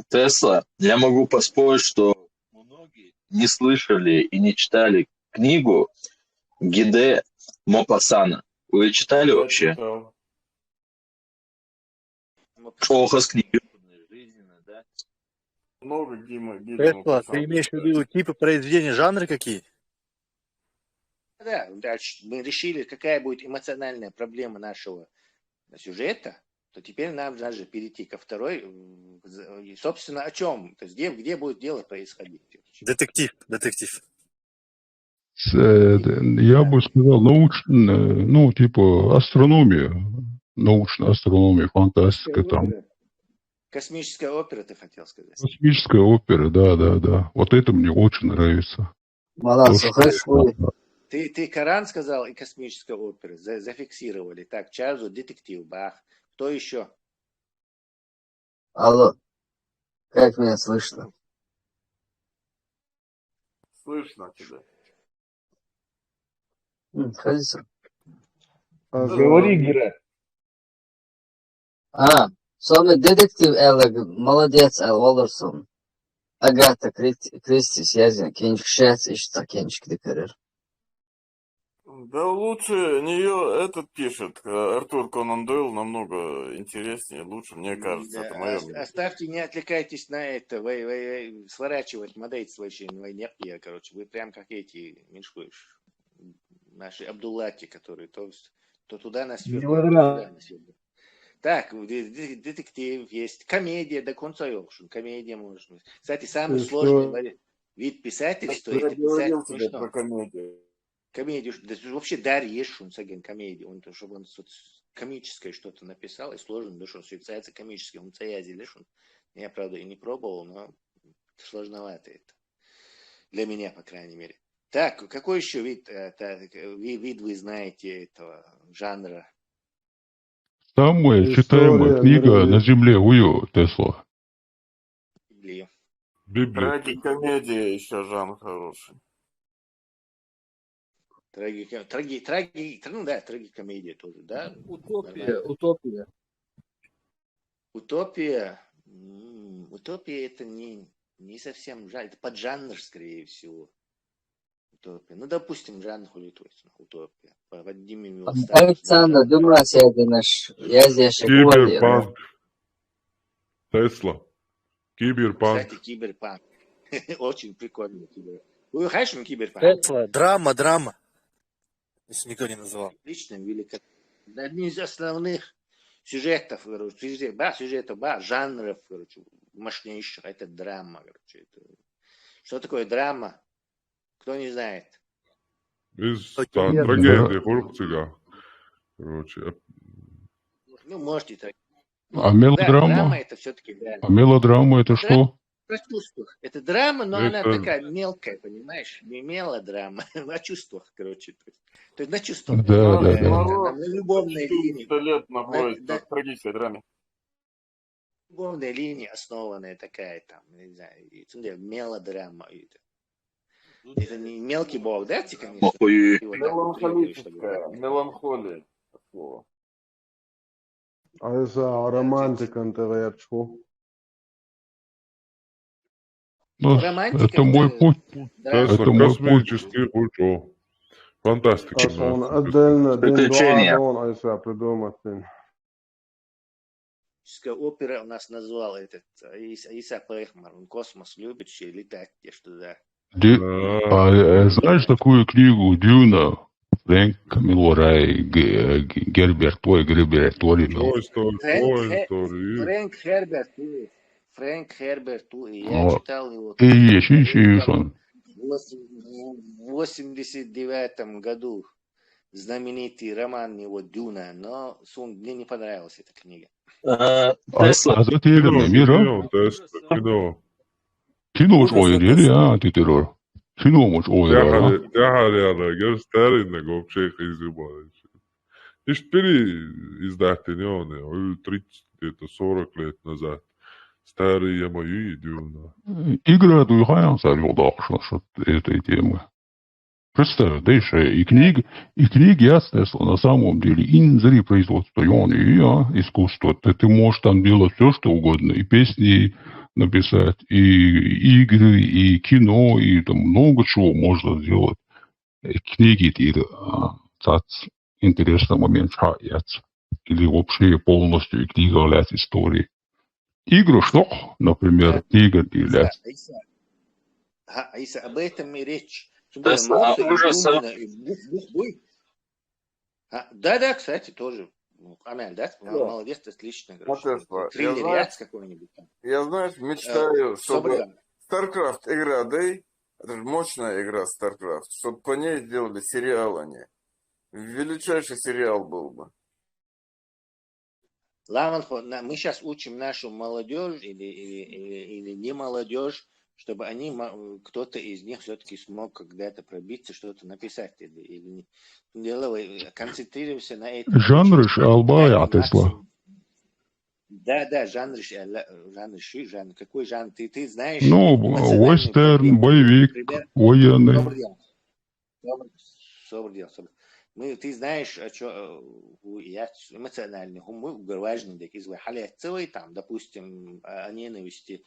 Тесла, я могу поспорить, что многие не слышали и не читали книгу Гиде Мопассана. Вы читали вообще? Плохо с книгой. Много Тесла, ты имеешь в виду типы произведения, жанры какие? Да, дальше мы решили, какая будет эмоциональная проблема нашего сюжета, то теперь нам надо перейти ко второй. И, собственно, о чем? То есть где будет дело происходить? Детектив. Я бы сказал, типа астрономия, научная астрономия, фантастика там. Космическая опера, ты хотел сказать? Космическая опера, да. Вот это мне очень нравится. Ты Коран сказал и космическая опера. Зафиксировали. Так, Чарльз, детектив, Бах. Кто еще? Алло, как меня слышно? Слышно тебя. Хазисов. Говори, Гера. Sonra detektif молодец, Уоллерсон. Агата Кристи, связано, кинчик шец, и что кинчик декорер. Да лучше нее этот пишет, Артур Конан Дойл, намного интереснее, лучше, мне кажется, это мое мнение. Оставьте, не отвлекайтесь на это, вы сворачивать модель вообще не, короче, вы прям как эти, наши Абдуллахи, которые то туда на свет, то туда на свет. Так, детектив есть, комедия, до конца комедия может быть. Кстати, самый сложный вид писательства, это писать про комедию. Комедию, вообще Дарьеш, он саген комедию, чтобы он комическое что-то написал, и сложно, да, что он считается комическим, он цаязи лишь, я, правда, и не пробовал, но сложновато это. Для меня, по крайней мере. Так, какой еще вид вы знаете этого жанра? Самая читаемая книга на земле Тесла. Библия. Трагикомедия еще жанр хороший. Трагикомедия тоже, да? Утопия. Утопия это не совсем жанр, это поджанр, скорее всего. Утопия. Допустим, жанр утопия. Александр, думрас наш Киберпанк. Тесла. Киберпанк. Кстати, киберпанк. Очень прикольный киберпанк. Вы знаете киберпанк? Тесла, драма. Если никто не называл. Отлично, великолепно. Одни из основных сюжетов, жанров, мощнейших, это драма. Что такое драма? Кто не знает? Трагедия, коррупция. Можете так. А мелодрама? Драма это все-таки реально. А мелодрама это что? про чувствах. Это драма, но она Это такая мелкая, понимаешь? Не мелодрама, о чувствах, короче. То есть на чувствах. Да, да, да. На любовной линии. 400 лет находится в трагической драме. Любовная линия основанная такая, там, не знаю, мелодрама. Это не мелкий бог, да, конечно? Меланхолическая, меланхолия. Слово. А это романтика НТВ. Ну, это мой путь. Это мой путь. Космический путь. Фантастика. Он отдельно Приключения. он придумать. Опера у нас назвал этот Исаак Пехмар. Он космос любит, еще летать туда. Знаешь такую книгу «Дюна»? Фрэнк Милорай, Герберт творил. Фрэнк Херберт, я читал его. Он. В 89 году знаменитый роман его «Дюна», но мне не понравилась эта книга. Затерянный мир, Кино уж ты террор. Кино уж вообще переиздатели, 30, где-то 40 лет назад. Старые мои Дюна. Игра двигается от этой темы. Представь, да еще и книги ясно, на самом деле, инзри производство, и искусство. Ты можешь там делать все, что угодно, и песни написать, и игры, и кино, и там много чего можно сделать. Книги интересный момент или вообще полностью книга является историей. Игры что, например, книга является. Аиса, об этом и речь. Да, кстати, тоже. Амель, да? Молодец, отлично. Триллер какой-нибудь. Я, знаешь, мечтаю, чтобы StarCraft игра, да, это же мощная игра StarCraft, чтобы по ней сделали сериал они. Величайший сериал был бы. Мы сейчас учим нашу молодежь или не молодежь, чтобы кто-то из них все-таки смог когда-то пробиться, что-то написать. Или концентрируемся на этом. Жанры албая отесла. Да, жанр. Какой жанр? Ты знаешь? Вестерн, боевик, военный. Ты знаешь, что я эмоциональный, мы важный, такие халяцевые, там, допустим, о ненависти,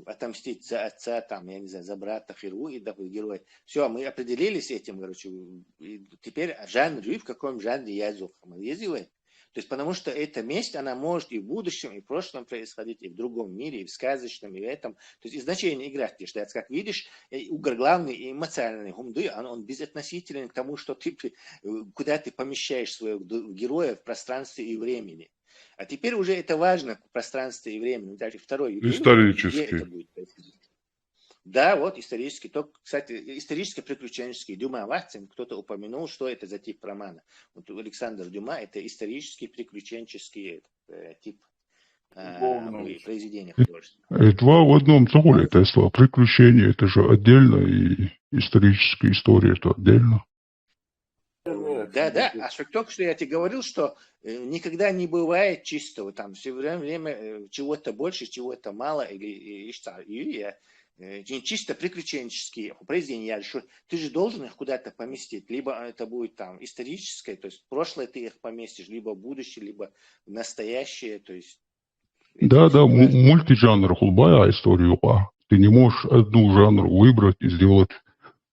отомстить за отца, там, я не знаю, за брата Хиру и героя. Все, мы определились с этим, короче. И теперь жанр, в каком жанре язык мы ездили. То есть, потому что эта месть, она может и в будущем, и в прошлом происходить, и в другом мире, и в сказочном, и в этом. То есть, и значение играть, что, как видишь, угор главный и эмоциональный гумды, он безотносителен к тому, что куда ты помещаешь своего героя в пространстве и времени. А теперь уже это важно в пространстве и времени. Второй исторический. Где это будет происходить? Да, вот исторический. Кстати, историческо-приключенческий. Дюма Вахтин, кто-то упомянул, что это за тип романа. Вот Александр Дюма – это исторический приключенческий тип произведения художественного. И два в одном целом. Это слово приключения, это же отдельно, и историческая история это отдельно. Да. А только что я тебе говорил, что никогда не бывает чистого. Там все время чего-то больше, чего-то мало. Или чисто приключенческие произведения. Ты же должен их куда-то поместить. Либо это будет там историческое, то есть в прошлое ты их поместишь, либо в будущее, либо в настоящее. То есть, да, мультижанр, хулбая историю. Ты не можешь одну жанр выбрать и сделать,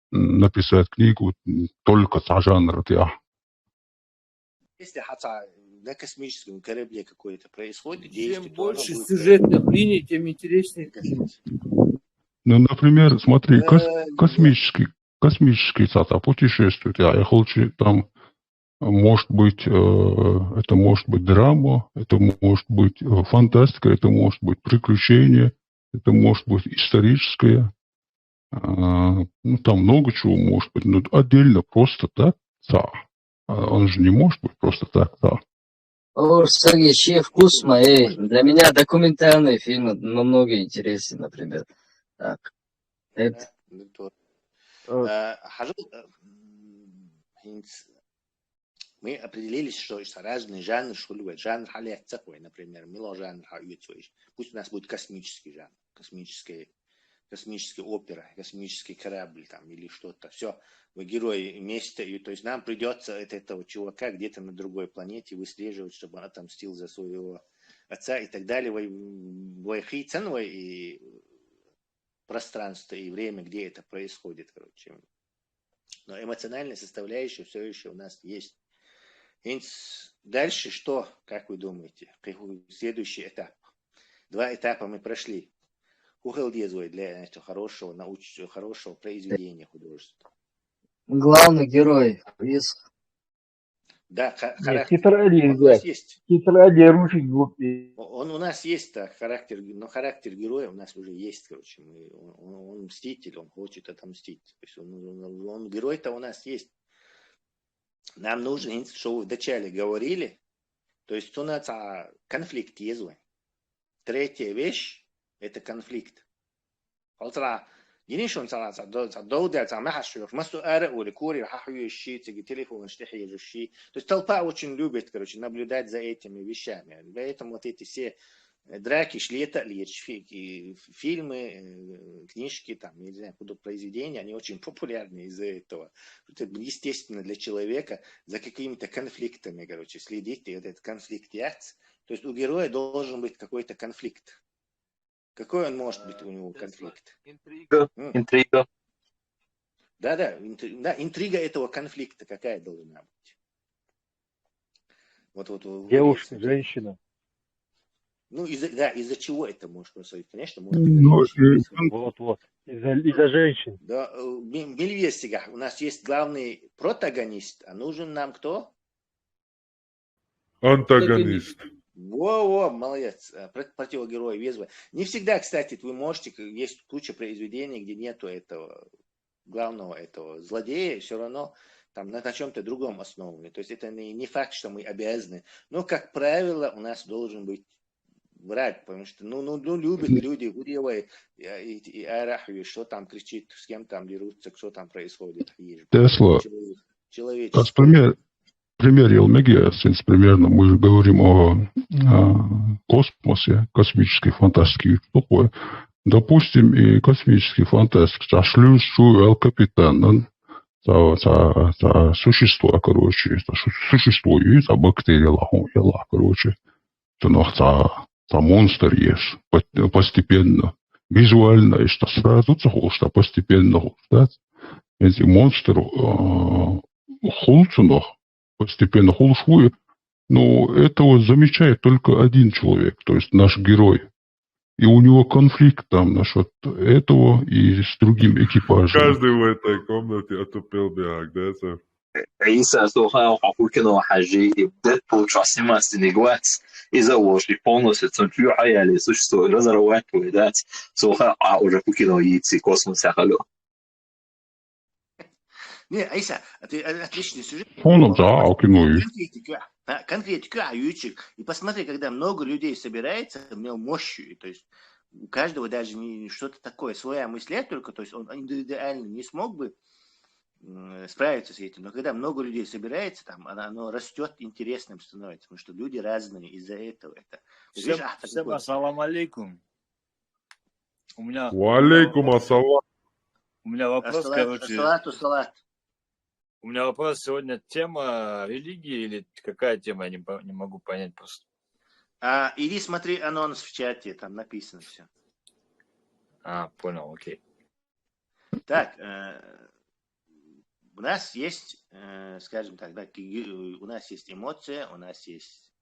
написать книгу только за жанр. Если на космическом корабле какое-то происходит, чем больше сюжетных линий, тем интереснее. Ну, например, смотри, космический путешествует. Я хочу там, может быть, это может быть драма, это может быть фантастика, это может быть приключение, это может быть историческое. Там много чего может быть, но отдельно просто так, он же не может быть просто так, О, Сергей, чей вкус моей. Для меня документальные фильмы намного интереснее, например. Так, это... Мы определились, что разные жанры, что любят. Жанр халят такой, например, мелоджанр, пусть у нас будет космический жанр, космическая опера, космический корабль там, или что-то. Все, вы герои вместе, и, то есть нам придется от этого чувака где-то на другой планете выслеживать, чтобы он отомстил за своего отца и так далее. Войхи ценовой и пространство и время, где это происходит, короче. Но эмоциональная составляющая все еще у нас есть. Дальше что, как вы думаете? Следующий этап. 2 этапа мы прошли. Для хорошего произведения художественного. Главный герой. Да, характер. Он у нас есть. Он у нас есть, да, характер, но характер героя у нас уже есть, короче. Он мститель, он хочет отомстить. То есть он герой-то у нас есть. Нам нужно, что вы вначале говорили, то есть у нас конфликт есть. 3-я вещь – это конфликт. Генишон саласа доудя замахашух масуара или кури хахующий телефон штихижущий. То есть толпа очень любит, короче, наблюдать за этими вещами. Поэтому вот эти все драки, фильмы, книжки, там, не знаю, куда произведения, они очень популярны из-за этого. Это естественно для человека за какими-то конфликтами, короче, следить, и вот этот конфликт есть. То есть у героя должен быть какой-то конфликт. Какой он может быть у него конфликт? Интрига. Да, интрига этого конфликта какая должна быть? Вот, девушка, женщина. Ну, из-за чего это может происходить? Конечно, может Вот. Из-за женщин. Да, Мильвесига, у нас есть главный протагонист, а нужен нам кто? Антагонист. Во, молодец. Противогерой везвый. Не всегда, кстати, вы можете, есть куча произведений, где нету этого главного этого злодея, все равно там на чем-то другом основаны. То есть это не факт, что мы обязаны. Но, как правило, у нас должен быть враг, потому что любят люди Гурьевой и Арахви, что там кричит, с кем там дерутся, что там происходит. Тесла. Человечество. Пример Елмегиас, примерно мы же говорим о космосе, космической фантастике, что такое. Допустим, и космический фантастик, шлюшу Эл Капитан, за существо, короче, существует, за бактерия, короче, за монстр есть, постепенно, визуально, и что сразу, что постепенно, эти монстры хулцунах, постепенно хулшует, но этого замечает только один человек, то есть наш герой. И у него конфликт там насчет этого и с другим экипажем. Каждый в этой комнате отупел бег, да? عيسى سوها وحكوكنا وحاجي بدأت بوشاسي ما سنجوات إذا وش يفونس تنفيو حيا لسوش سو رزروات ويدات سوها وحكوكنا ويتسي كосмос خلو. Не, Айса, отличный сюжет. Конкретику, ютчик. И посмотри, когда много людей собирается, у него мощью, то есть у каждого даже не что-то такое, своя мысль только, то есть он индивидуально не смог бы справиться с этим. Но когда много людей собирается, там оно растет, интересным становится, потому что люди разные из-за этого. Всем ассаламу алейкум. Валейкум ассалам. У меня вопрос, короче. Салат. У меня вопрос сегодня, тема религии или какая тема, я не могу понять просто. Иди смотри анонс в чате, там написано все. Понял, окей. Так, у нас есть, скажем так, да, у нас есть эмоция, у нас есть,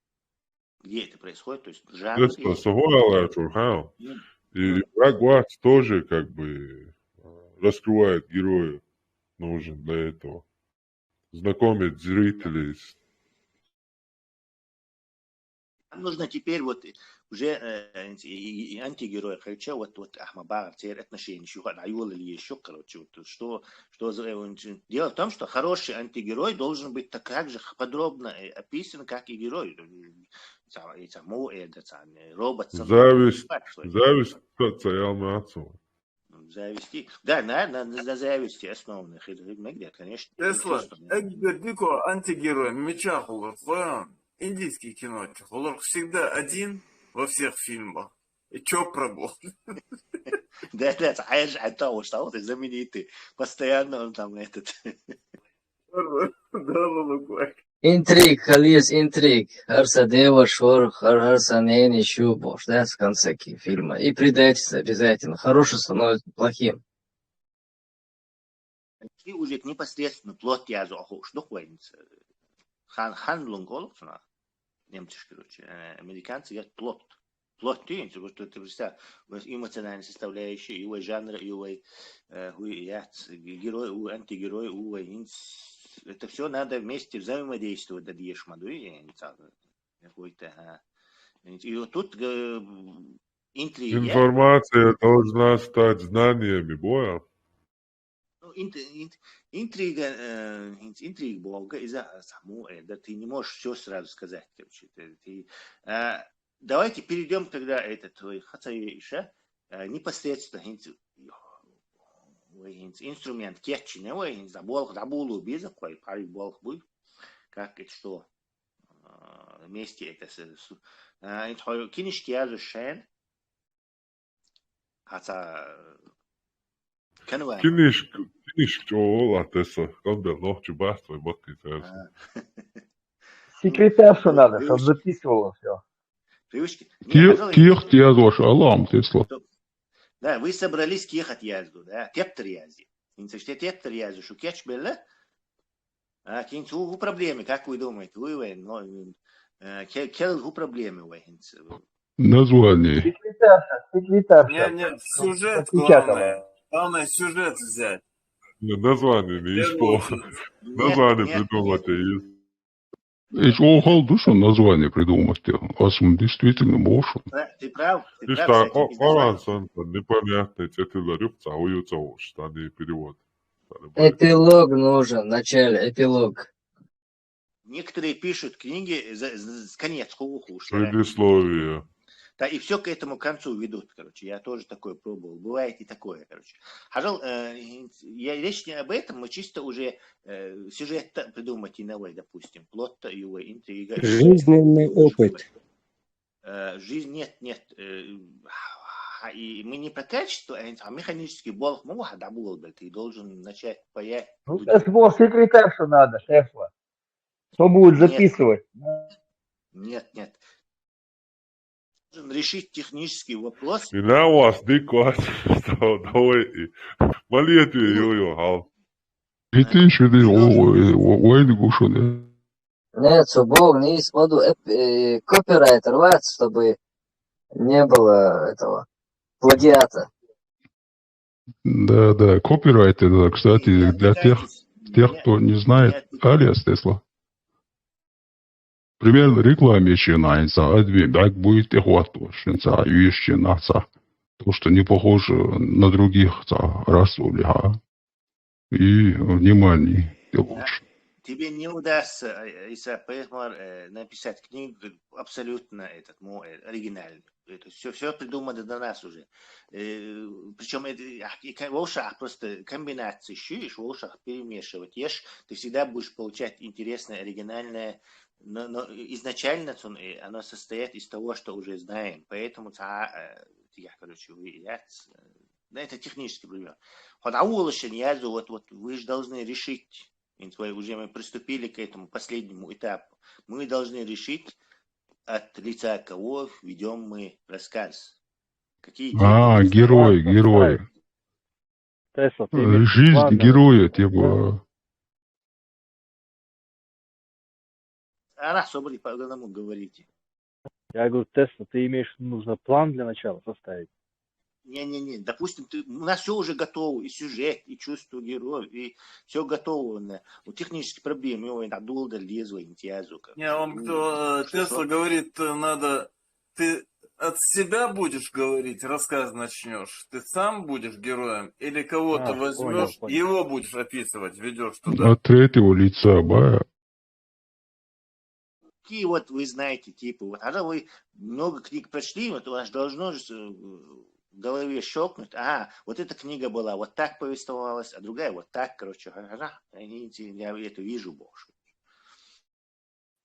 где это происходит, то есть жанр. И враг тоже как бы раскрывает героя, нужен для этого. Знакомить зрителей. Нам нужно теперь вот уже и антигерой, хотя вот Ахмабар, теперь отношения, еще Аюл или еще, короче, вот, что дело в том, что хороший антигерой должен быть так же подробно описан, как и герой. Робот. Зависть социальная отцов. Зависти. Да, на зависти основных. Где, конечно. Тесла, дико антигерой, мечах, индийский кино, он всегда один во всех фильмах. И чё пробовал? Да, عايش على того, что он знаменитый. Постоянно он там этот. Интриг, хализ, интриг. Харса дева, шор, харса нейни, щубош, да, в конце фильма. И предательство обязательно. Хороший становится плохим. И уже непосредственно плод язу охуш, духовница. Handlung, олуфна. Немцы, короче, американцы говорят плод. Плод тюнь, вот это все эмоциональная составляющая, его жанр, его герой, антигерой, это все надо вместе взаимодействовать, да, дешмаду, какой-то. И вот тут интрига. Информация должна стать знаниями, боя. Интрига Бога из-за саму, да, ты не можешь все сразу сказать, короче. Давайте перейдем тогда хотя еще непосредственно инструмент кетчиновый, забулу без какой пари болх будет, как это что вместе это кинешки язушен, хотя Киниш чола теса, когда ночью баст твой бокки. Секретаршу надо, чтобы записывала все. Привычки. Ких язош алам, Тесла. Да, вы собрались кехать язду, да, тептер язди. Инцеште тептер язду, что кетч белла? А кинц у проблемы, как вы думаете? Вы, кел у проблемы, вы. Название. Секретарша. Нет, сюжет главное. Главное сюжет взять. Название не исполнено. Название придумать есть. Эти охал душу название придумать. Асм действительно можешь. Ты прав. И что, балансон, непонятный, тетила рюбца, уются уж, не перевод. Эпилог нужен, вначале эпилог. Некоторые пишут книги с конец хуху. Предисловие. Да, и все к этому концу ведут, короче. Я тоже такое пробовал. Бывает и такое, короче. Хажал, речь не об этом, мы чисто уже сюжет придумать иной, допустим. Плот его интрига. Жизненный опыт. Жизнь нет. И мы не про качество, а механический болх. Да был бы, ты должен начать паять. Ну, Тесла, секретаршу надо, Тесла. Кто будет записывать? Нет. Должен решить технический вопрос. И на вас дикват, что давай, малетви йо-йо, И ты еще войны гушены. Нет, Бог не смотрю копирайтер, чтобы не было этого плагиата. Да, копирайт это, кстати, для тех, кто не знает, алиас Тесла. Примерно рекламе начинается, так будет и хватушница, вещи наца. То, что не похоже на других расули, и внимание лучше. Тебе не удастся, Иса, написать книгу абсолютно оригинальную. Это все придумано до нас уже. Причем в ушах просто комбинации щуешь, в ушах перемешивать ешь, ты всегда будешь получать интересное, оригинальное. Но изначально оно состоит из того, что уже знаем. Поэтому это технический пример. Вот вы же должны решить, уже мы приступили к этому последнему этапу. Мы должны решить, от лица кого ведем мы рассказ. Какие герой. Жизнь героя, типа. Особо по одному говорите. Я говорю, Тесла, ты имеешь, нужно план для начала составить. Не-не-не, допустим, у нас все уже готово, и сюжет, и чувство героев, и все готово. У технических проблем, его надолго лезло, имтиазу. Не, он Тесла говорит, надо, ты от себя будешь говорить, рассказ начнешь, ты сам будешь героем, или кого-то возьмешь, его будешь описывать, ведешь туда. От третьего лица, бая. Какие вот вы знаете типы, вот, когда вы много книг прочли, вот у вас должно же в голове щелкнуть, вот эта книга была, вот так повествовалась, а другая вот так, короче, я это вижу больше.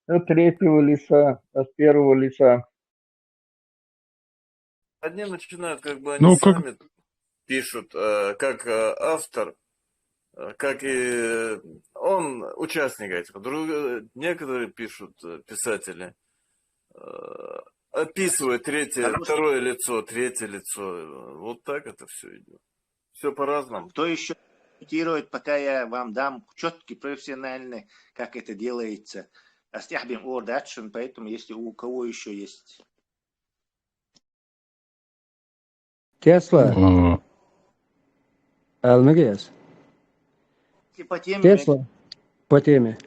От третьего лица, от первого лица. Одни начинают, как бы они сами пишут, как автор, как и он участник этих. Некоторые пишут, писатели, описывают второе лицо, третье лицо. Вот так это все идет. Все по-разному. Кто еще комментирует, пока я вам дам четкий, профессиональный, как это делается. Астяхбим ордатшин, поэтому если у кого еще есть. Тесла. Алмагес. Тесла. По теме.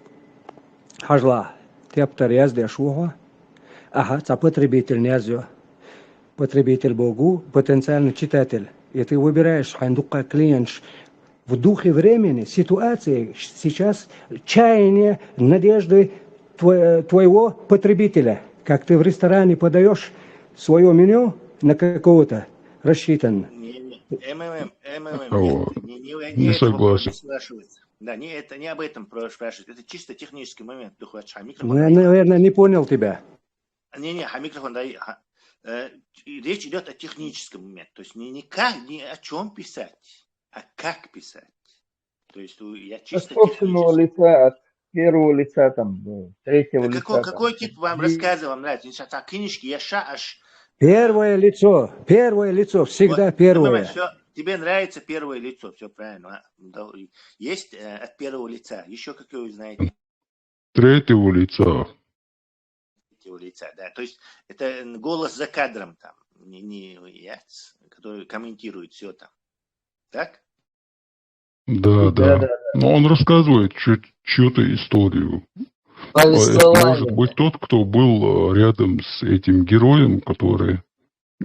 Хажла. Тептар язды шуха. Ага, это потребитель не потребитель Богу, потенциальный читатель. И ты выбираешь, хандука клиент в духе времени, ситуации, сейчас чаяния, надежды твоего потребителя. Как ты в ресторане подаешь свое меню на какого-то рассчитан. Не согласен. Да, это не об этом спрашивать. Это чисто технический момент. Я, наверное, не понял тебя. Микрофон, да. Речь идет о техническом моменте. То есть не о чем писать, а как писать. То есть я чисто от собственного лица, от первого лица, там, третьего лица. Какой тип вам рассказывал, вам нравится? Книжки, аж... Первое лицо, всегда вот, первое. Все, тебе нравится первое лицо, все правильно. Есть от первого лица. Еще какое вы знаете? Третьего лица. Лица, да. То есть это голос за кадром там, не я, который комментирует все там. Так? Да. Но он рассказывает чью-то историю. Это может быть тот, кто был рядом с этим героем, который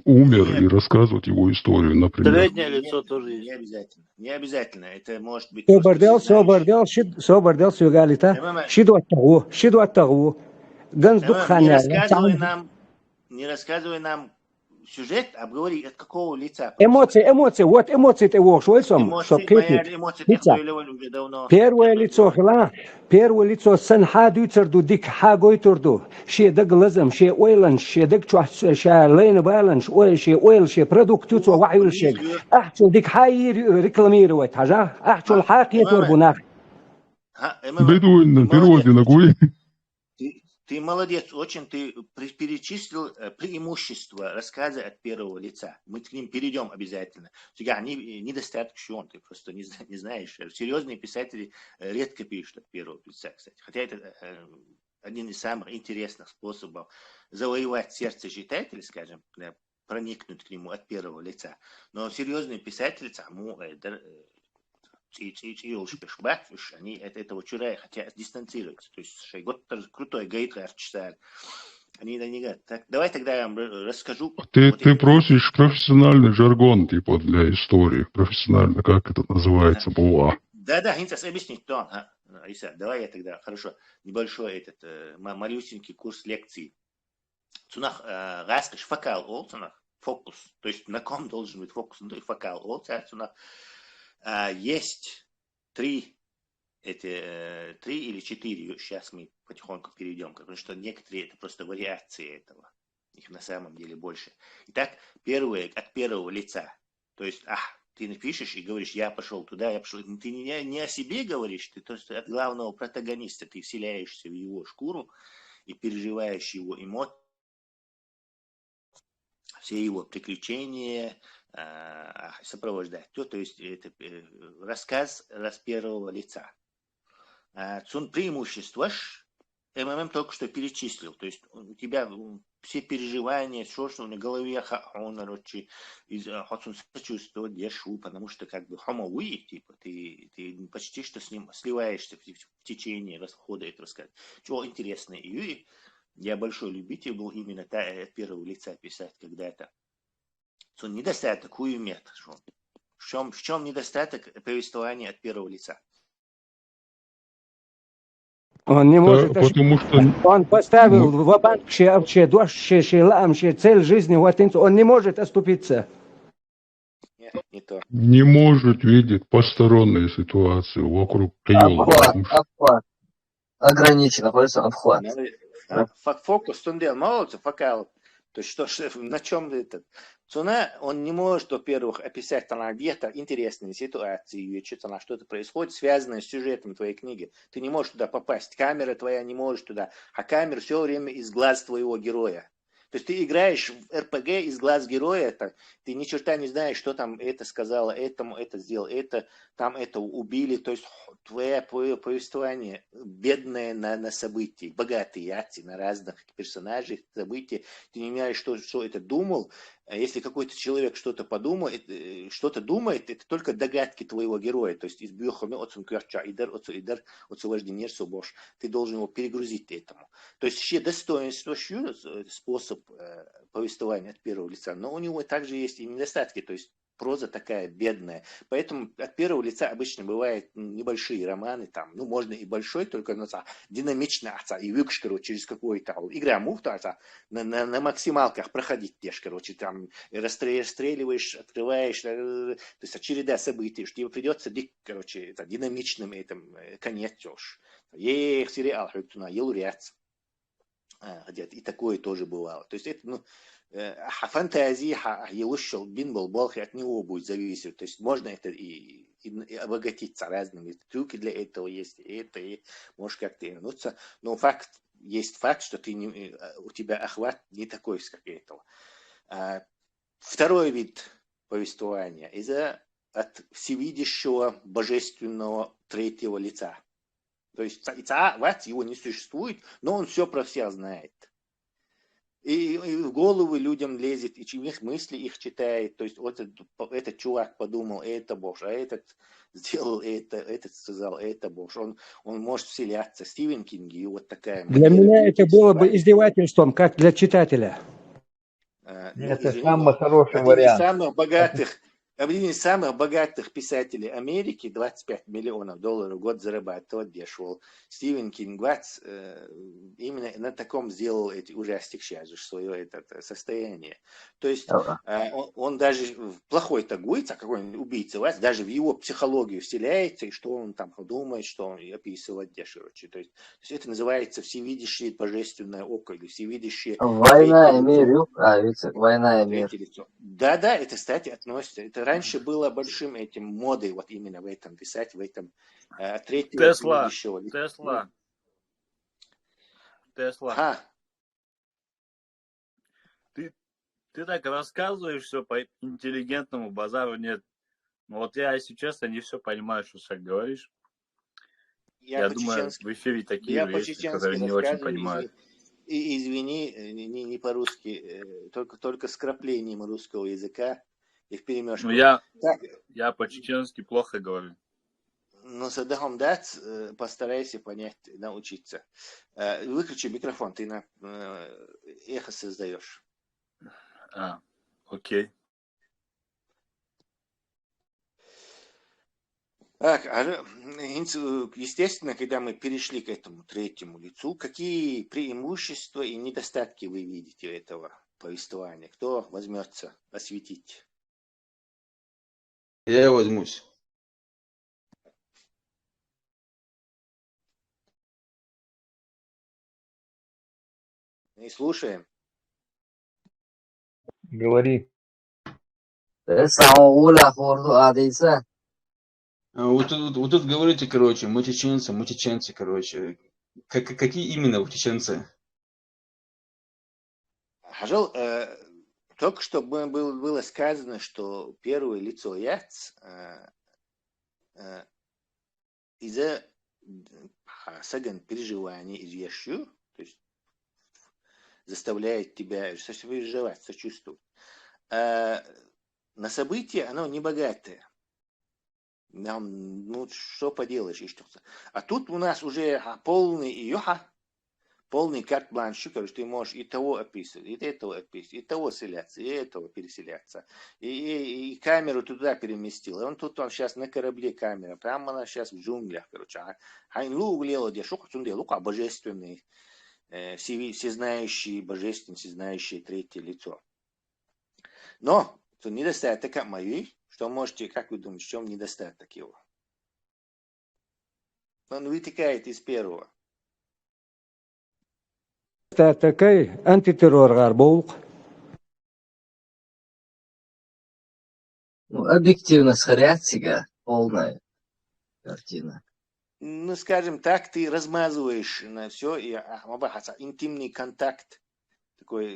умер, и рассказывать его историю, например. Третье лицо тоже есть. Не обязательно. Это может быть... Собордел, сюгалита. Шиду от того. Не рассказывай нам сюжет, а говори, от какого лица. Эмоции, вот эмоции ты вошел, Первое лицо, сан хадю церду, дик хагой турду, ше даг лазам, ше ойлан, ше даг ше лейн баланс, ше ойл, ше продукт, тюцо ваюл ше, ахчул дик хай рекламировать, хажа, ахчул хакия турбунах. Бедуин, переводи ногой. Ты молодец, очень ты перечислил преимущества рассказа от первого лица. Мы к ним перейдем обязательно. Сега они недостаток шон, ты просто не знаешь. Серьезные писатели редко пишут от первого лица, кстати. Хотя это один из самых интересных способов завоевать сердце читателя, скажем, проникнуть к нему от первого лица. Но серьезные писатели, они от этого чурая, хотя дистанцируются. То есть вот крутой гайд арчсар. Они не говорят. Так, давай тогда я вам расскажу. Ты просишь профессиональный жаргон, типа, для истории. Профессионально, как это называется, буа. Да, сейчас объяснить, то. Иса, давай я тогда, хорошо, небольшой этот малюсенький курс лекций. Цунах раскаш фокал олцунах, фокус. То есть на ком должен быть фокус, ну и фокал олцунах. Есть три или четыре, сейчас мы потихоньку перейдем, потому что некоторые это просто вариации этого, их на самом деле больше. Итак, первое от первого лица, то есть, ты напишешь и говоришь, я пошел туда, я пошел, ты не о себе говоришь, ты просто от главного протагониста, ты вселяешься в его шкуру и переживаешь его эмоции, все его приключения, сопровождать. То есть это рассказ с первого лица. Цун преимущества, МММ только что перечислил, то есть у тебя все переживания, что на голове он, короче, сочувствие, дешу, потому что как бы хомовый, типа, ты почти что с ним сливаешься в течение расхода этого сказать. Чего интересно, и я большой любитель был именно от первого лица писать когда-то. Недостаток хуемет. В чем недостаток повествования от первого лица? Он не может, потому что... Он поставил ва-банк, цель жизни, он не может оступиться. Нет, не то. Не может видеть посторонние ситуации вокруг Киола. Обхват. Ограничено, просто обхват. Фокус, тундел, молодцы, фокал. То есть что, на чем этот? Цуна, он не может, во-первых, описать где-то интересные ситуации, что-то происходит, связанное с сюжетом твоей книги. Ты не можешь туда попасть, камера твоя не может туда, а камера все время из глаз твоего героя. То есть ты играешь в РПГ из глаз героя, ты ни черта не знаешь, что там это сказала, этому это сделал, это там это убили. То есть твое повествование бедное на события, богатые на разных персонажей, события. Ты не знаешь, что это думал. Если какой-то человек что-то думает, это только догадки твоего героя. То есть из бьёхами ты должен его перегрузить этому. То есть еще достоинство, способ повествования от первого лица, но у него также есть и недостатки. То есть проза такая бедная. Поэтому от первого лица обычно бывают небольшие романы, там, можно и большой, только динамично, и выкш, через какой-то игра муфта, на максималках проходить теж, там расстреливаешь, открываешь, то есть череда событий, что тебе придется, динамичным конец. Сериал, елуряц. И такое тоже бывало. То есть это, фантазии, елущил бин был болх, от него будет зависеть. То есть можно это и обогатиться разными. Трюки для этого есть, и это, и можешь как-то вернуться. Но есть факт, что у тебя охват не такой, как этого. Второй вид повествования от всевидящего божественного третьего лица. То есть его не существует, но он все про всех знает. И в головы людям лезет, и их мысли их читает. То есть этот чувак подумал, это Бог, а этот сделал это, этот сказал, это Бог. Он может вселяться. Стивен Кинг, и вот такая Для меня это было бы издевательством, как для читателя. Это самый хороший вариант. Один из самых богатых писателей Америки, $25 миллионов в год зарабатывал, дешевал. Стивен Кинг именно на таком сделал эти ужастик сейчас же, свое состояние. То есть он даже плохой тагуется, какой-нибудь убийца, даже в его психологию вселяется, и что он там думает, что он описывает дешево. То есть это называется всевидящее божественное око, или всевидящее... Война и мир, война и мир. Да, это, кстати, относится. Это раньше было большим этим модой, вот именно в этом писать, в этом третьего следующего. Тесла. Ты так рассказываешь, все по интеллигентному, базару нет. Но вот я, если честно, не все понимаю, что ты говоришь. Я думаю, в эфире такие вещи, которые не очень понимают. Извини, не по-русски, только с краплением русского языка и вперемешку. Я по-чеченски плохо говорю. Садахом дать, постарайся понять, научиться. Выключи микрофон, ты на эхо создаешь. Окей. Так, естественно, когда мы перешли к этому третьему лицу, какие преимущества и недостатки вы видите этого повествования? Кто возьмется осветить? Я возьмусь. И слушаем. Говори. Вот тут говорите, короче, мы чеченцы, короче. Какие именно вы чеченцы? Хажал, только что было сказано, что первое лицо яц из-за саган переживания и вещью, то есть заставляет тебя сопереживать, сочувствовать. А на событие оно не богатое. Ну, что поделаешь, и что. А тут у нас уже полный карт-бланш, короче, ты можешь и того описывать, и этого описывать, и того селяться, и этого переселяться. И камеру туда переместил. И он сейчас на корабле камера, прямо она сейчас в джунглях, короче. Хайнлу углело, где шо хочет лука божественный, всезнающий, божественный, всезнающий третье лицо. Но то недостаток моей, что можете, как вы думаете, в чем недостаток его? Он вытекает из первого. Такой антитеррор болук. Ну, объективность реакция, полная картина. Ну, скажем так, ты размазываешь на все, и интимный контакт, такой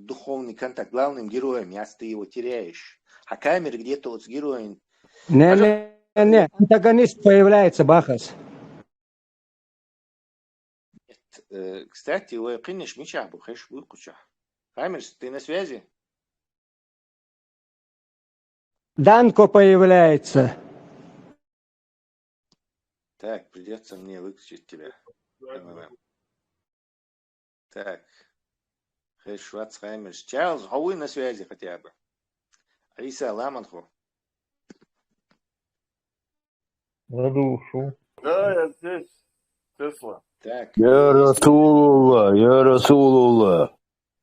духовный контакт главным героем, ты его теряешь. А камера где-то вот с героем. Не, антагонист появляется, Бахас. Кстати, вы кинешь меча, бухаешь выкуча. Хамерс, ты на связи? Данко появляется. Так, придется мне выключить тебя. Так. Хэшвац Хамерс. Чарльз, а вы на связи хотя бы? Алиса Ламанху. За душу. Да, я здесь. Тесла. Так. Я Расулулла.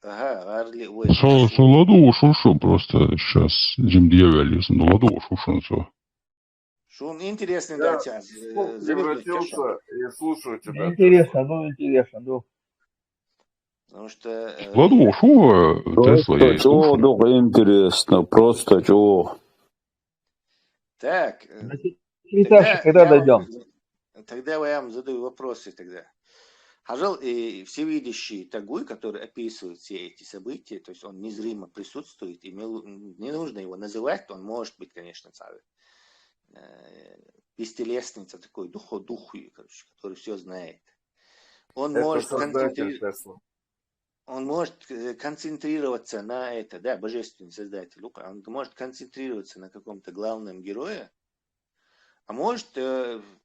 Ага, Арли, ой. Ладу шушу просто сейчас Джимдьявелис, ну ладу шушенцо. Шун интересный, да, час. Превратился и слушаю тебя. Интересно, да. Потому что... Ладу шу, Тесла, я и слушаю. Интересно, просто чего. Так. Когда дойдем? Тогда я вам задаю вопросы тогда. Хажал всевидящий Тагуй, который описывает все эти события, то есть он незримо присутствует, и не нужно его называть, он может быть, конечно, царь. Бестелесница, такой дух, короче, который все знает. Он может концентрироваться на это, да, божественный создатель Лука, он может концентрироваться на каком-то главном герое, а может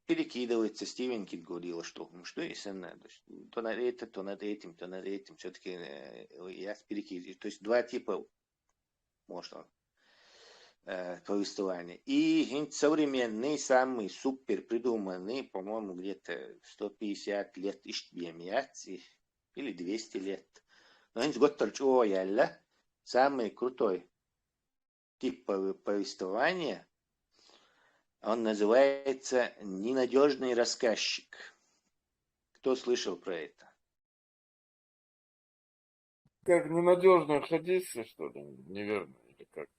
перекидываться. Стивен Кит говорил, что если надо, то над это, то над этим, то над этим. Все-таки я перекидываю. То есть два типа можно повествования. И современный, самый супер придуманный, по-моему, где-то 150 лет или 200 лет. Но он самый крутой тип повествования. Он называется «Ненадежный рассказчик». Кто слышал про это? Как ненадежный хадисцы, что ли? Неверно, или как?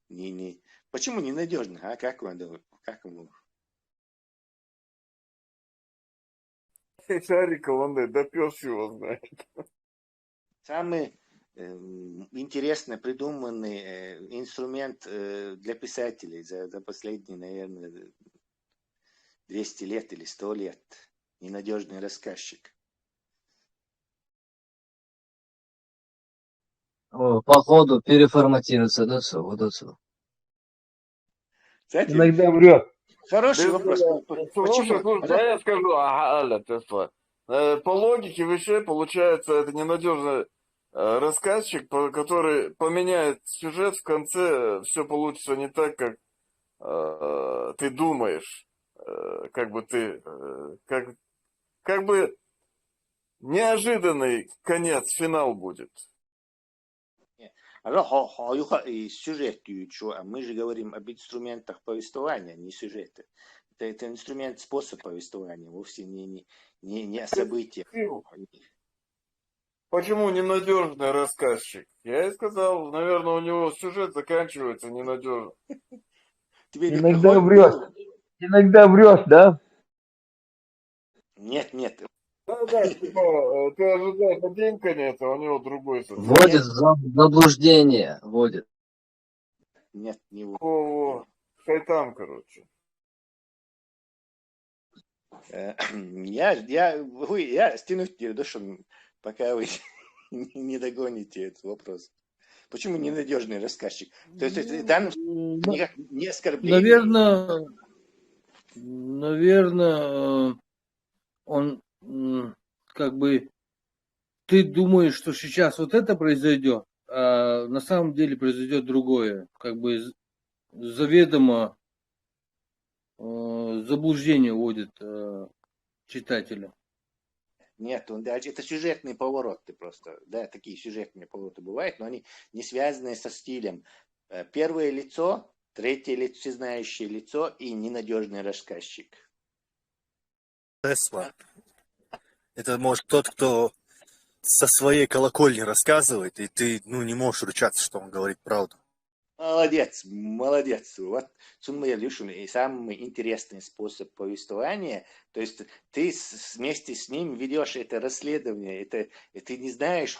Не. Почему ненадежный? А как вам думаете? Как ему? Шарика, он да пес его знает. Самый интересно придуманный инструмент для писателей за последние, наверное, 200 лет или 100 лет. Ненадежный рассказчик. Походу переформатируется, да, все, вот это. Кстати, иногда врет. Хороший вопрос. Слушай, да я скажу, Тесла. По логике вещей, получается, это ненадежный рассказчик, который поменяет сюжет, в конце все получится не так, как ты думаешь. Как бы неожиданный конец, финал будет. Сюжет, а мы же говорим об инструментах повествования, не сюжеты. Это инструмент, способ повествования, вовсе не о событиях. Почему ненадежный рассказчик? Я и сказал, наверное, у него сюжет заканчивается ненадежно. Иногда врешь, да? Нет. Да, типа, ты ожидаешь один конец, а у него другой сюжет. Вводит в заблуждение, вводит. Нет, не шайтан, короче. Я стянуть не душу, пока вы не догоните этот вопрос. Почему ненадежный рассказчик? То есть в данном случае не оскорбление. Наверное, он как бы, ты думаешь, что сейчас вот это произойдет, а на самом деле произойдет другое. Как бы заведомо заблуждение вводит читателя. Нет, это сюжетные повороты просто. Да, такие сюжетные повороты бывают, но они не связаны со стилем. Первое лицо, третье лицо, всезнающее лицо и ненадежный рассказчик. Тесла. Это может тот, кто со своей колокольни рассказывает, и ты не можешь ручаться, что он говорит правду. Молодец. Вот и самый интересный способ повествования. То есть ты вместе с ним ведешь это расследование. Ты не знаешь,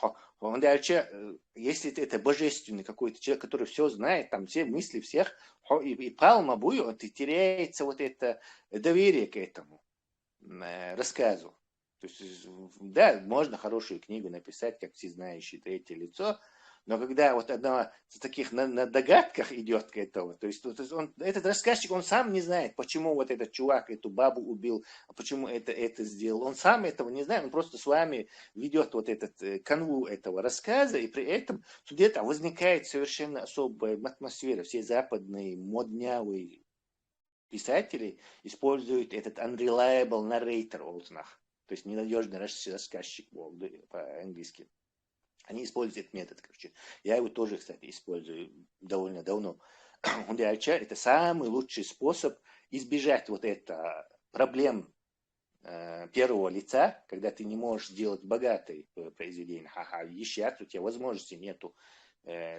если это божественный какой-то человек, который все знает, там все мысли всех, и палма будет, и теряется вот это доверие к этому рассказу. То есть, да, можно хорошую книгу написать, как всезнающее третье лицо, но когда вот одна из таких на догадках идет к этому, то есть этот рассказчик, он сам не знает, почему вот этот чувак эту бабу убил, а почему это сделал. Он сам этого не знает, он просто с вами ведет вот этот канву этого рассказа, и при этом где-то возникает совершенно особая атмосфера. Все западные моднявые писатели используют этот unreliable narrator, то есть ненадежный рассказчик по-английски. Они используют этот метод, короче. Я его тоже, кстати, использую довольно давно. Это самый лучший способ избежать вот это проблем первого лица, когда ты не можешь сделать богатые произведения. Сейчас у тебя возможности нету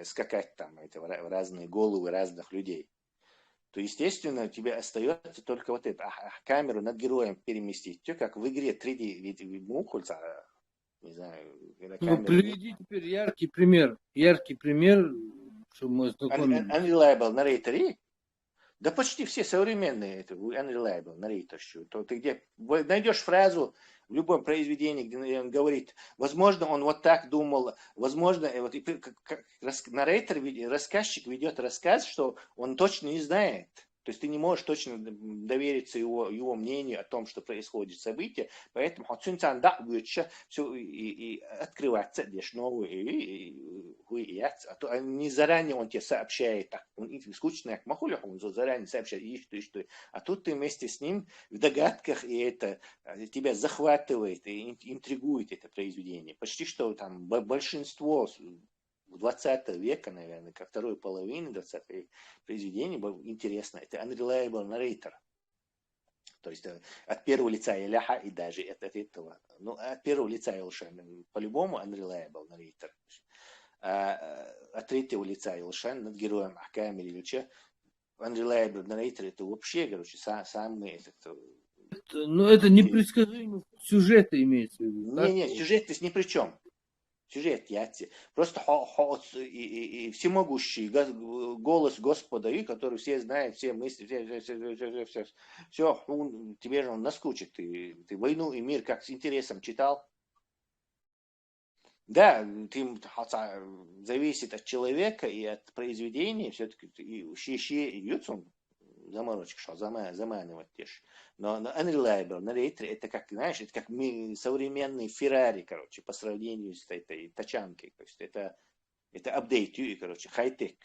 скакать там в разные головы разных людей. То, естественно, у тебя остается только вот это. Камеру над героем переместить. Все как в игре 3D Мухольца. Не знаю, приведи теперь яркий пример, чтобы мы знакомились. Unreliable narrator. Да почти все современные это unreliable narrator. То ты где найдешь фразу в любом произведении, где он говорит, возможно, он вот так думал, возможно, вот нарратор, рассказчик ведет рассказ, что он точно не знает. То есть ты не можешь точно довериться его мнению о том, что происходит событие, поэтому все и открываться здесь новую а не заранее он тебе сообщает, он скучно, как махулях, он заранее сообщает, что. А тут ты вместе с ним в догадках, и это тебя захватывает и интригует это произведение. Почти что там большинство 20 века, наверное, ко второй половине 20 века произведений было интересно. Это unreliable narrator. То есть от первого лица Иляха и даже от этого. Ну, от первого лица Илшан по-любому unreliable narrator. От третьего лица Илшан над героем Ахками Ильича unreliable narrator это вообще, короче, самый... Но это непредсказуемый сюжет имеется в виду. Не, сюжет здесь ни при чем. Сюжет яйца. Просто и всемогущий голос Господа, и который все знают, все мысли, все тебе же он наскучит. Ты «Войну и мир» как с интересом читал. Да, ты зависит от человека и от произведения, все-таки заморочка, что заманивать тешь. Но unreliable narrator это как, знаешь, это как современный Феррари, короче, по сравнению с этой тачанкой. То есть это апдейт, короче, хай-тек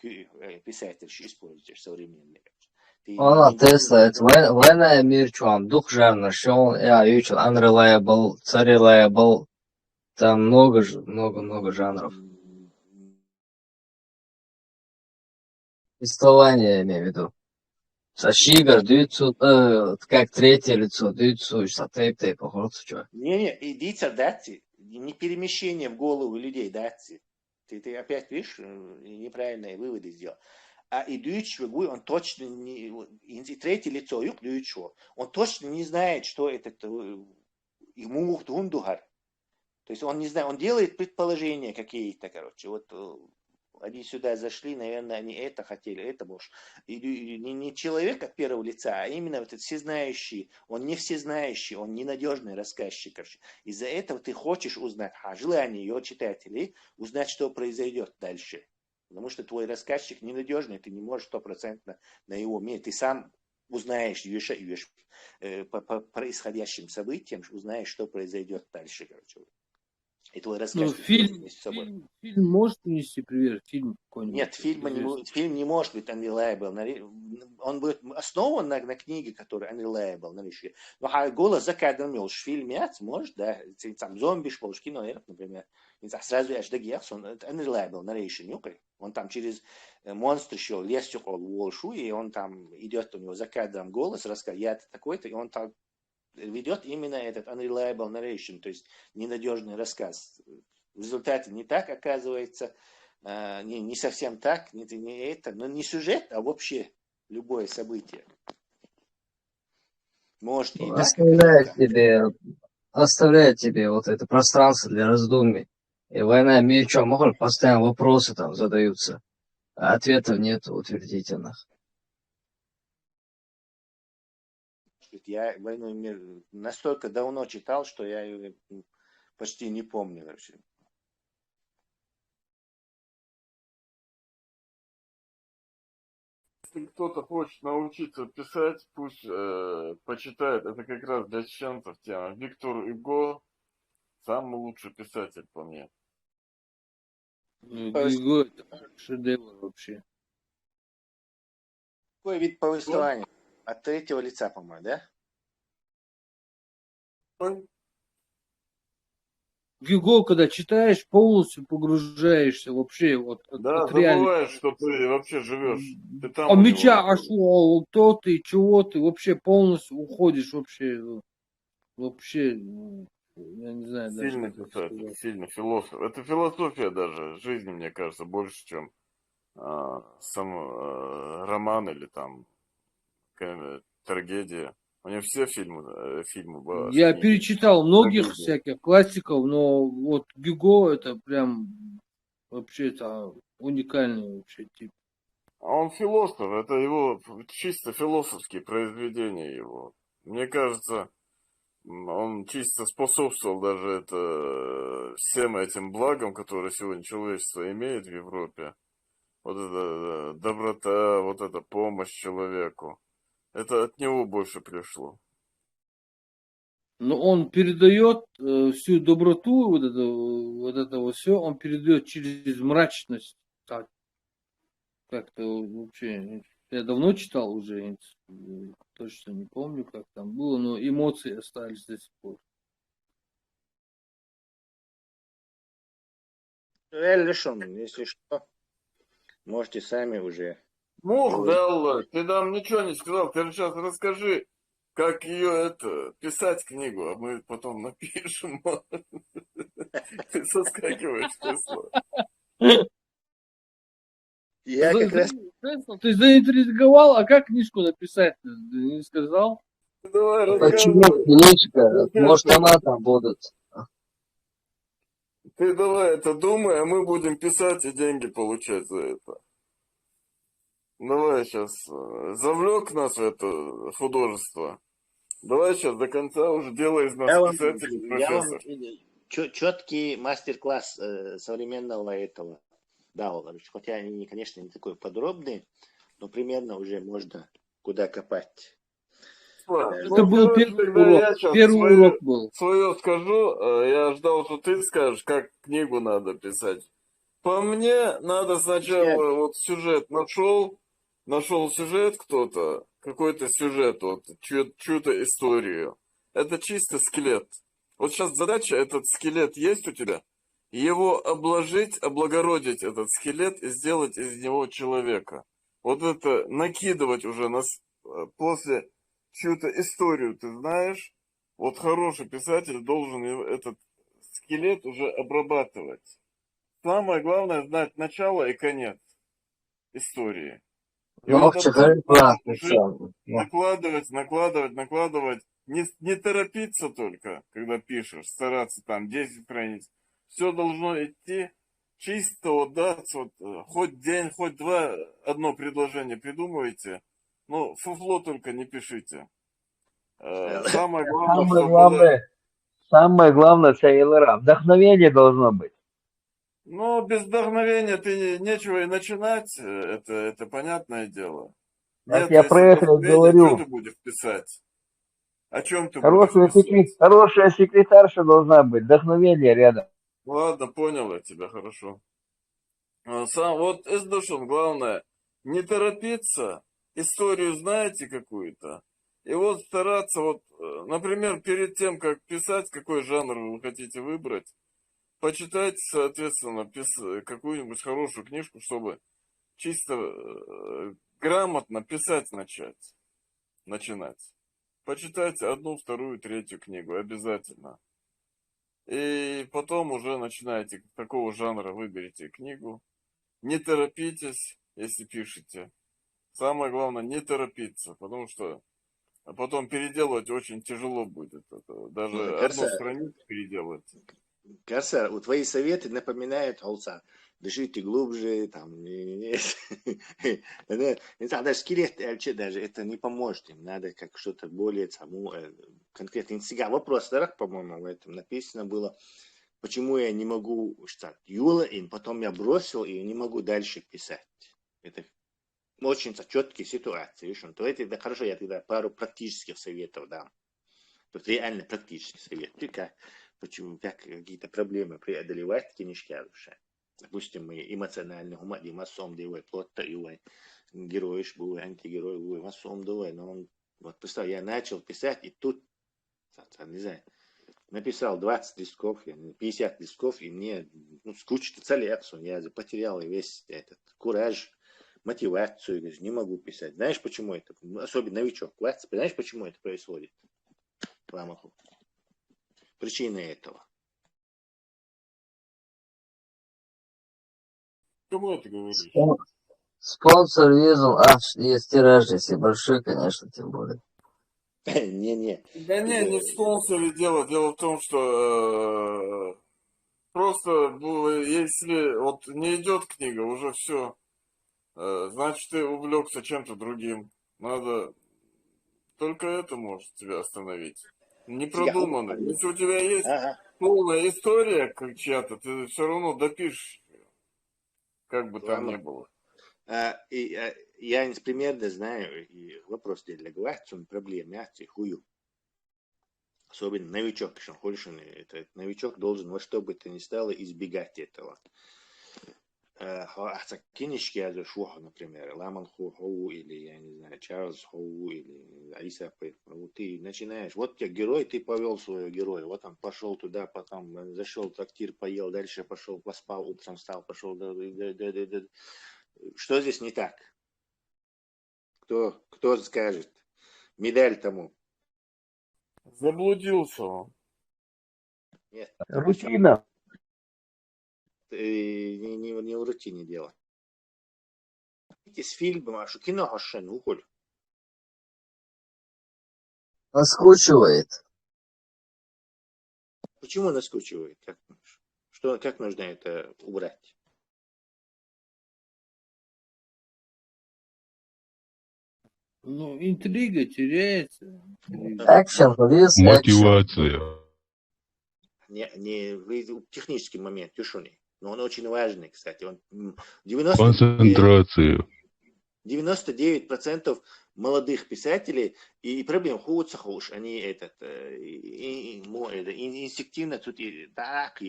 писатель используешь современный. Ona Tesla, война мир чуам, дух жанр, что я учил, unreliable, reliable, там много жанров. Повествование, я имею в виду. Шигар, дюйцу, как третье лицо, дюйцу, что тейп, похоже, что. Не, идите, дати, не перемещение в голову людей, дати. Ты опять, видишь, неправильные выводы сделал. А идущий, он точно не, и третье лицо, он точно не знает, что это ему дундугар. То есть он не знает, он делает предположения какие-то, короче, вот они сюда зашли, наверное, они это хотели, это может. И не человек от первого лица, а именно вот этот всезнающий, он не всезнающий, он ненадежный рассказчик. Короче. Из-за этого ты хочешь узнать, желание ее читателей, узнать, что произойдет дальше. Потому что твой рассказчик ненадежный, ты не можешь 100% на его мнение. Ты сам узнаешь по происходящим событиям, узнаешь, что произойдет дальше. Короче. И твой рассказчик фильм может принести пример? Фильм какой-нибудь? Нет, фильм не может быть unreliable. Он будет основан на книге, которая unreliable. Но голос за кадром мел фильм может, да, там зомби, кино, например. Сразу аж дагиях, он unreliable narration. Он там через монстр еще лес волшу, и он там идет у него за кадром голос, рассказывает, я такой-то, и он там ведет именно этот unreliable narration, то есть ненадежный рассказ. В результате не так оказывается, не совсем так, не это, но не сюжет, а вообще любое событие. Может и оставляет тебе вот это пространство для раздумий. И «Война и мечом» постоянно вопросы там задаются, а ответов нет утвердительных. Я «Войну и мир» настолько давно читал, что я ее почти не помню вообще. Если кто-то хочет научиться писать, пусть почитает. Это как раз для чеченцев тема. Виктор Юго самый лучший писатель по мне. Юго это шедевр вообще. Какой вид повествования? От третьего лица, по-моему, да? Гюго, когда читаешь, полностью погружаешься вообще вот да, от забываешь, что ты вообще живешь. Ты там а меча ошел, кто ты, чего ты, вообще полностью уходишь вообще, я не знаю даже. Сильный писатель, сильный философ. Это философия даже жизни, мне кажется, больше, чем сам роман или там трагедия. У него все фильмы. Я перечитал многих всяких классиков, но вот Гюго это прям вообще это уникальный вообще тип. А он философ, это его чисто философские произведения его. Мне кажется, он чисто способствовал даже это всем этим благам, которые сегодня человечество имеет в Европе. Вот эта доброта, вот эта помощь человеку. Это от него больше пришло. Но он передает всю доброту, вот это все, он передает через мрачность. Так. Как-то вообще, я давно читал уже, точно не помню, как там было, но эмоции остались до сих пор. Если что, можете сами уже. Мух, да, ты нам ничего не сказал, ты сейчас расскажи, как ее писать книгу, а мы потом напишем. Ты соскакиваешь с Я как раз... Ты заинтриговал, а как книжку написать? Ты не сказал? Давай, почему книжка? Может, она там будут. Ты давай это думай, а мы будем писать и деньги получать за это. Давай сейчас завлек нас в это художество. Давай сейчас до конца уже делай из нас писателей, профессор. Четкий мастер-класс современного этого дал. Хотя они, конечно, не такой подробные, но примерно уже можно куда копать. Это был первый урок был. Свое скажу, я ждал, что ты скажешь, как книгу надо писать. По мне, надо сначала вот сюжет нашел сюжет кто-то, какой-то сюжет, вот, чью-то историю. Это чисто скелет. Вот сейчас задача, этот скелет есть у тебя, его обложить, облагородить этот скелет и сделать из него человека. Вот это накидывать уже после чью-то историю, ты знаешь, вот хороший писатель должен этот скелет уже обрабатывать. Самое главное знать начало и конец истории. И вот накладывать. Не торопиться только, когда пишешь, стараться там 10 страниц. Все должно идти чисто вот, да, вот, хоть день, хоть два, одно предложение придумывайте. Ну, фуфло только не пишите. Самое главное, чтобы было... Самое главное, Сейлора, вдохновение должно быть. Ну, без вдохновения ты нечего и начинать, это понятное дело. Так Нет, я если про это и вдохновения, что говорю. ты будешь писать? О чем ты будешь писать? Хорошая секретарша должна быть, вдохновение рядом. Ладно, понял я тебя, хорошо. Вот Эсдошон, главное, не торопиться, историю знаете какую-то, и вот стараться, вот, например, перед тем, как писать, какой жанр вы хотите выбрать, почитайте, соответственно, какую-нибудь хорошую книжку, чтобы чисто грамотно писать начинать. Почитайте одну, вторую, третью книгу обязательно. И потом уже начинаете, какого жанра выберете книгу. Не торопитесь, если пишете. Самое главное, не торопиться, потому что потом переделывать очень тяжело будет. Даже одну страницу переделать. Гарсар, вот твои советы напоминают Голца. Дышите глубже, там, не знаю, даже скелет, даже это не поможет им. Надо как что-то более саму конкретно. Сега вопрос, да, по-моему, в этом написано было, почему я не могу читать Юла, и потом я бросил, и не могу дальше писать. Это очень четкие ситуации. Видишь? То это, да, хорошо, я тогда пару практических советов дам. Тут реально практический совет. Почему, как какие-то проблемы преодолевать книжки душе. Допустим, мы эмоционально гумать, массом делай, плотно и герой был, антигерой был, массом делай, но он, вот представь, я начал писать, и тут, не знаю, написал 20 листков, 50 листков, и мне скучно целиться, я потерял весь этот кураж, мотивацию, не могу писать. Знаешь, почему это? Особенно новичок, знаешь, почему это происходит? Ламаху. Причина этого. Кому это говоришь? Спонсор визу, есть тираж, если большой, конечно, тем более. Не-не. Да не в спонсоре дело. Дело в том, что просто, если вот не идет книга, уже все. Значит, ты увлекся чем-то другим. Надо... Только это может тебя остановить. Не продуманно. Если у тебя есть полная история как чья-то, ты все равно допишешь, как бы там ни было. Я примерно знаю, и вопрос для говорить, он проблемы, хую. Особенно новичок, что хочешь, этот новичок должен во что бы то ни стало избегать этого. Книжки я зашло, например, Ламан Хоу или, я не знаю, Чарльз Хоу или Аиса Пэй. Вот ты начинаешь, вот тебе герой, ты повел своего героя, вот он пошел туда, потом зашел в трактир, поел, дальше пошел, поспал, утром встал, пошел. Что здесь не так? Кто скажет? Медаль тому. Заблудился он. Нет. Рутина. Не в рутине дело. С фильмом, а что кино гашен, ухоль. Наскучивает. Почему наскучивает? Как нужно это убрать? Ну, интрига теряется. Экшен, риск, Мотивация. Технический момент, тюшуни. Но он очень важный, кстати. Он 99% 99% молодых писателей и проблем худших, они инстинктивно тут и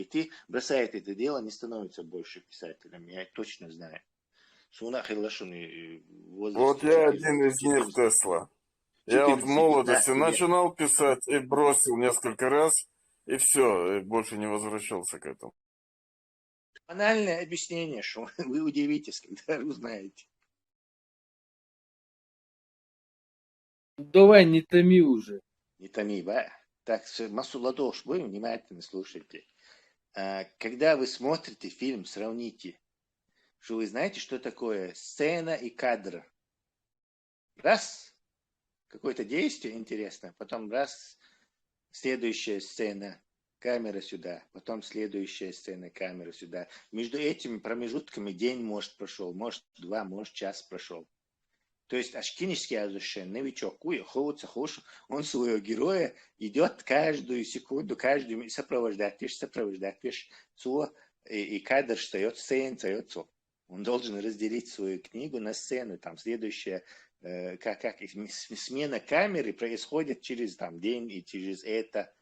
ты бросает это дело, не становится больше писателем. Я точно знаю. Вот я один из них, Тесла. Я вот в молодости начинал писать и бросил несколько раз, и все, и больше не возвращался к этому. Банальное объяснение, что вы удивитесь, когда узнаете. Давай, не томи уже. Не томи, да? Так, массу ладош, вы внимательно слушайте. Когда вы смотрите фильм, сравните, что вы знаете, что такое сцена и кадр. Раз, какое-то действие интересное, потом раз, следующая сцена, камера сюда, потом следующая сцена, камера сюда. Между этими промежутками день, может, прошел, может, 2, может, час прошел. То есть Ашкинский Азушен, новичок, он своего героя идет каждую секунду, каждую сопровождать, и кадр встает, сцена встает. Он должен разделить свою книгу на сцену, там следующая, как смена камеры происходит через там, день и через это.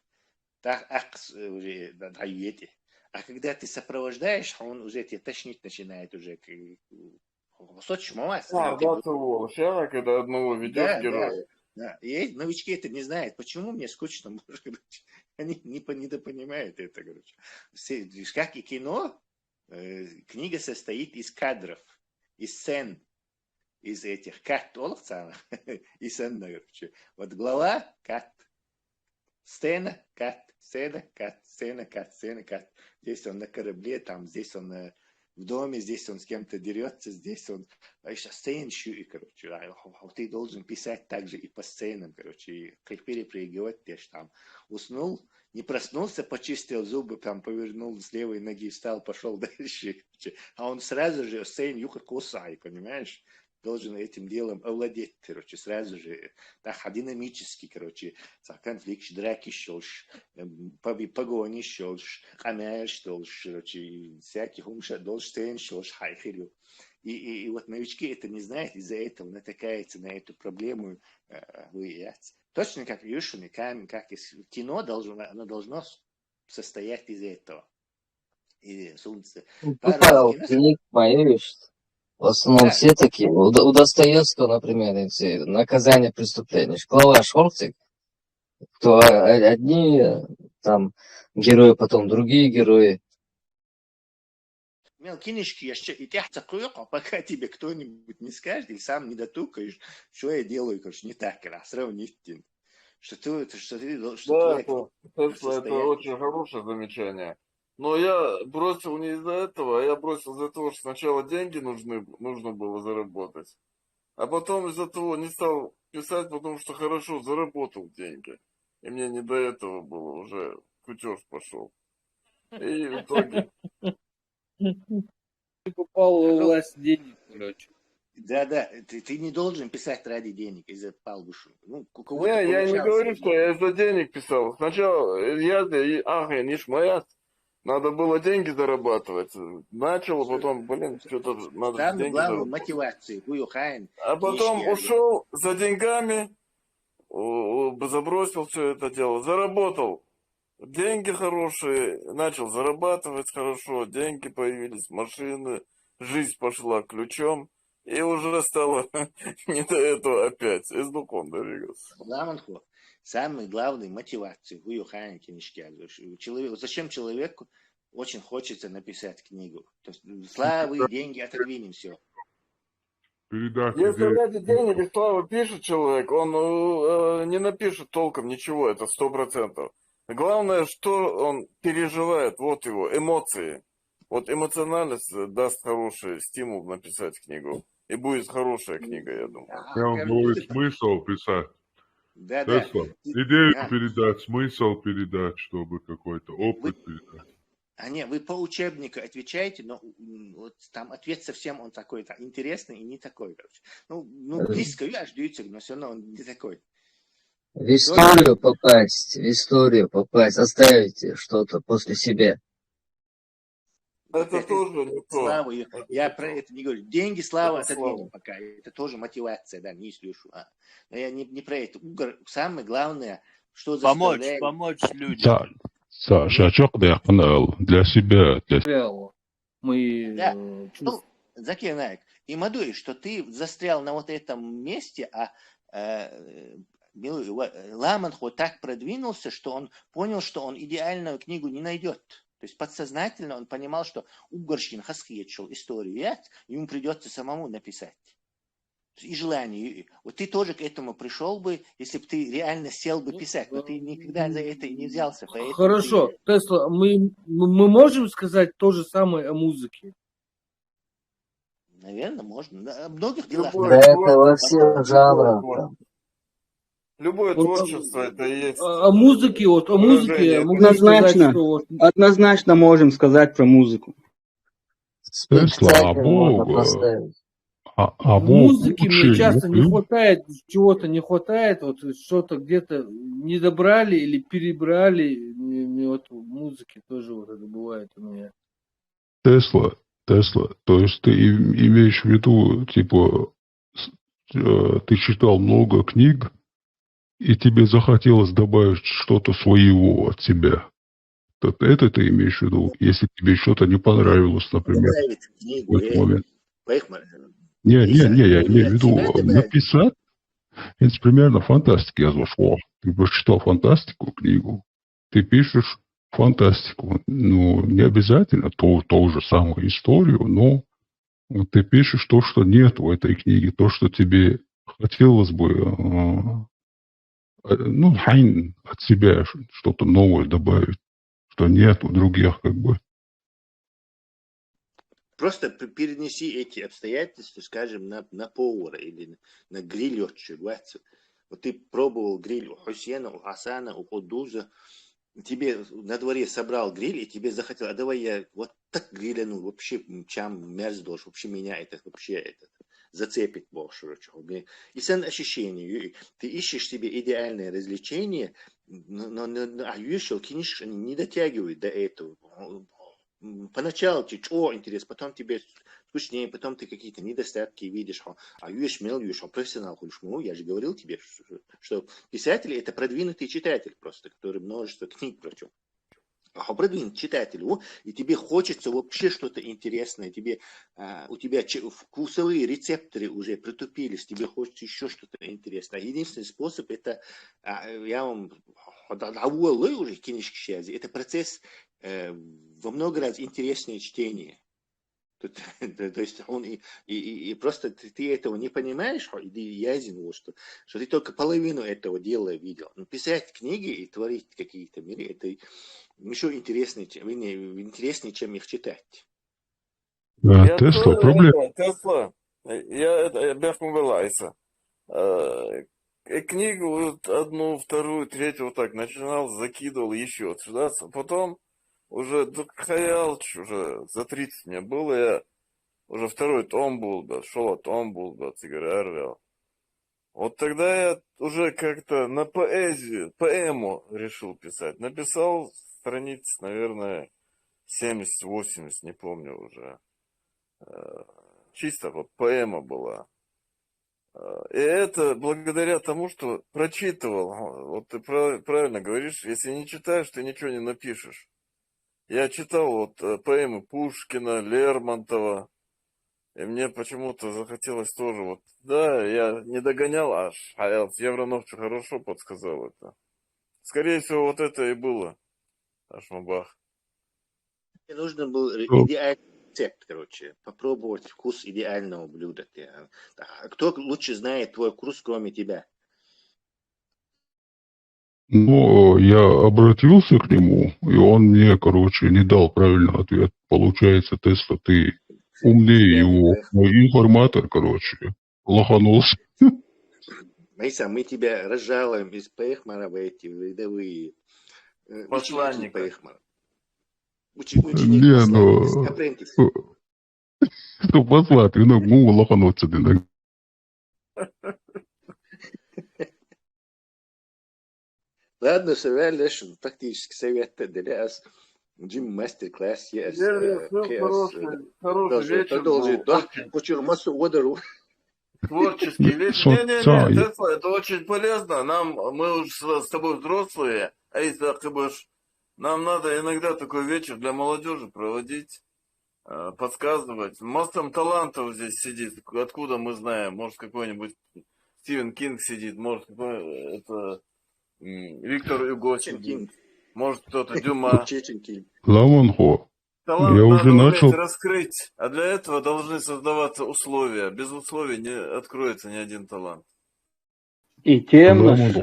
А когда ты сопровождаешь, он уже тебе тошнить начинает уже. Когда одного ведешь героя. Да. И новички это не знают. Почему мне скучно? Они недопонимают это. Короче. Как и кино, книга состоит из кадров, из сцен, из этих кат, и сцен, короче. Вот глава кат, сцена кат, сцена кат, сцена кат, сцена кат. Здесь он на корабле, там, здесь он в доме, здесь он с кем-то дерется, здесь он... Сцен, короче, ты должен писать также и по сценам, короче, и перепрыгивать, там, уснул, не проснулся, почистил зубы, там, повернул с левой ноги, встал, пошел дальше, а он сразу же сцен юхар кусай, понимаешь? Должен этим делом овладеть, короче, сразу же, так, динамически, короче, конфликт, драки щелш, погони щелш, хамяш щелш, короче, всяких умша должен щелш, хайхерю. И вот новички это не знают, из-за этого натыкаются на эту проблему выявляться. Точно как Юшин и Камень, как и кино, оно должно состоять из этого. И солнце. Книг появишься. В основном все такие. У Достоевского, например, эти наказания преступления. Глава Шорцик, кто одни там герои, потом другие герои. Книжки еще и пока тебе кто-нибудь не скажет, и сам не дотукаешь, что я делаю, короче, не так, сравнительно. Это очень хорошее замечание. Но я бросил не из-за этого, а я бросил из-за того, что сначала деньги нужно было заработать. А потом из-за того не стал писать, потому что хорошо заработал деньги. И мне не до этого было, уже кутеж пошел. И в итоге... Ты попал во власть денег, короче. Да, ты не должен писать ради денег, из-за палбушу. Не, я не говорю, что я из-за денег писал. Сначала ниш моя. Надо было деньги зарабатывать. Начал, потом, что-то надо деньги зарабатывать. Мотивации, а потом ушел за деньгами, забросил все это дело, заработал. Деньги хорошие, начал зарабатывать хорошо, деньги появились, машины, жизнь пошла ключом, и уже стало не до этого опять. Из духом двигался. Самый главный мотивация в ее книжке. Зачем человеку очень хочется написать книгу? То есть, славы, деньги, отодвинем все. Если ради денег и славы пишет человек, он не напишет толком ничего, это 100%. Главное, что он переживает, вот его эмоции. Вот эмоциональность даст хороший стимул написать книгу. И будет хорошая книга, я думаю. Он будет смысл писать. Да. Идею передать, смысл передать, чтобы какой-то опыт передать. Вы по учебнику отвечаете, но вот там ответ совсем он такой интересный и не такой. Близко ждете, но все равно он не такой. В историю попасть, оставить что-то после себя. Это тоже не то. Слава, я про это не говорю. Деньги, слава, отодвинем пока. Это тоже мотивация, да, не слышу. Но я не про это. Самое главное, что заставляет... Помочь людям. Саша, для себя. Закир Наик, и Мадури, что ты застрял на вот этом месте, Ламан так продвинулся, что он понял, что он идеальную книгу не найдет. То есть подсознательно он понимал, что Угорщин хасхечил историю, ему придется самому написать. И желание. Вот ты тоже к этому пришел бы, если бы ты реально сел бы писать, но ты никогда за это и не взялся. Хорошо, Тесла, мы можем сказать то же самое о музыке? Наверное, можно. О многих делах. Да, это во всех жанрах. Любое Вот творчество это и есть о музыке, выражение могу сказать, Однозначно, что вот однозначно можем сказать про музыку. Тесла, Спектакль можно поставить. а в Бог музыке мне лучший, часто не любит. хватает, чего-то не хватает, вот что-то где-то не добрали или перебрали. Мне вот в музыке тоже вот это бывает у меня. Тесла, то есть ты имеешь в виду, типа, ты читал много книг, и тебе захотелось добавить что-то своего от себя. Это ты имеешь в виду, если тебе что-то не понравилось, например, Добавить в книгу, этот момент. поехали. Не, я Не имею в от виду себя добавить. написать. Это примерно фантастики я зашел. Ты прочитал фантастику, книгу, ты пишешь фантастику. Ну, не обязательно ту же самую историю, но ты пишешь то, что нет в этой книге, то, что тебе хотелось бы, ну, от себя что-то новое добавить, что нет у других, как бы. Просто перенеси эти обстоятельства, скажем, на повара или на грилерчу. Вот ты пробовал гриль у Хусена, у Хасана, у Худуза. Тебе на дворе собрал гриль, и тебе захотелось, а давай я вот так гриляну, вообще чем мерзнешь, вообще меня это вообще зацепит больше. И сан ощущение, ты ищешь себе идеальное развлечение, но ощущение, конечно, не дотягивает до этого. Поначалу тебе интерес, потом тебе скучнее, потом ты какие-то недостатки видишь, профессионал, я же говорил тебе, что писатель это продвинутый читатель просто, который множество книг прочел. А продвинутый читатель, и тебе хочется вообще что-то интересное, у тебя вкусовые рецепторы уже притупились, тебе хочется еще что-то интересное. Единственный способ это, я вам уже книжки, это процесс во много раз интереснее чтение. То есть он и просто ты этого не понимаешь, ясен, что ты только половину этого дела видел. Но писать книги и творить какие-то миры, это еще интереснее, чем их читать. Я Тесла, тоже проблема. Тесла, я Бяхмубелайса. Книгу вот одну, вторую, третью вот так начинал, закидывал еще сюда, потом уже Хаялч, уже за 30 мне было, я уже второй том был, да, шел том был, да, Цигарарвел. Вот тогда я уже как-то на поэму решил писать. Написал страниц, наверное, 70-80, не помню уже. Чисто вот поэма была. И это благодаря тому, что прочитывал. Вот ты правильно говоришь, если не читаешь, ты ничего не напишешь. Я читал вот поэмы Пушкина, Лермонтова, и мне почему-то захотелось тоже вот, да, я не догонял аж, а Евроновчу хорошо подсказал это. Скорее всего, вот это и было, Ашмабах. Мне нужно был идеальный рецепт, короче, попробовать вкус идеального блюда. Кто лучше знает твой вкус, кроме тебя? Ну, я обратился к нему, и он мне, короче, не дал правильный ответ. Получается, Тесла, ты умнее его. Информатор, короче, лоханулся. Майса, мы тебя разжалуем из Пейхмара в эти рядовые посланника. Пейхмара. Не, ну... Что послать, ну, лохануться ты. Ладно, Шевелеш, практически совет для нас. Джим мастер-класс, yes. Хороший вечер. Продолжить, да? Почему массу водору? Творческий вечер. Не, Тесла, это очень полезно. Мы уже с тобой взрослые, нам надо иногда такой вечер для молодежи проводить, подсказывать. Массам талантов здесь сидит. Откуда мы знаем? Может, какой-нибудь Стивен Кинг сидит, может, это Виктор Юго сидит, может, кто-то Дюма. Ламонхо. Талант я надо уже начал раскрыть, а для этого должны создаваться условия. Без условий не откроется ни один талант. И тем наш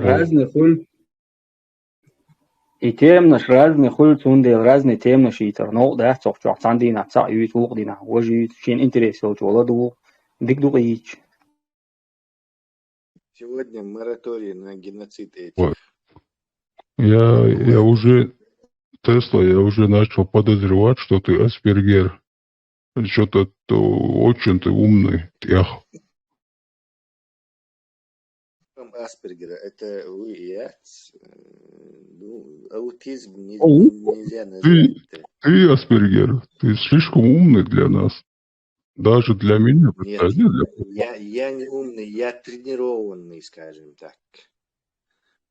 разный хуль цундел разный темный шитер. Но да, цофчо сандина цаюит вугдина. Вожит шин интерес его чола ду дик дуич. Сегодня мораторий на геноцид этих. Вот. Я уже, Тесла, я уже начал подозревать, что ты Аспергер. Что-то очень ты умный. Аспергера, это аутизм нельзя назвать. Ты Аспергер, ты слишком умный для нас. Даже для меня. Нет, я не умный, я тренированный, скажем так.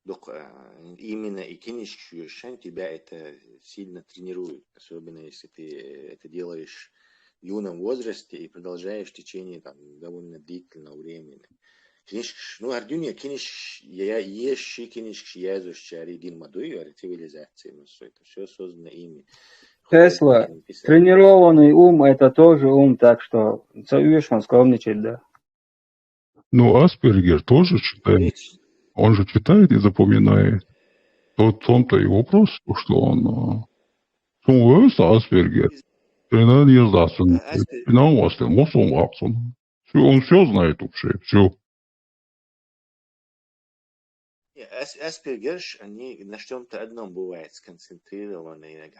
Именно и кинешься, тебя это сильно тренирует. Особенно если ты это делаешь в юном возрасте и продолжаешь в течение довольно длительного времени. Ну, Ардюния, я еши, кинешки, один модуль, цивилизации, это все создано ими. Тесла, тренированный ум это тоже ум, так что видишь, он скромничает, да. Ну, Аспергер тоже читает. Он же читает и запоминает. В том-то и вопрос, что он... Аспергер. Он все знает вообще, все. Аспергер, они на чем-то одном бывает сконцентрированы,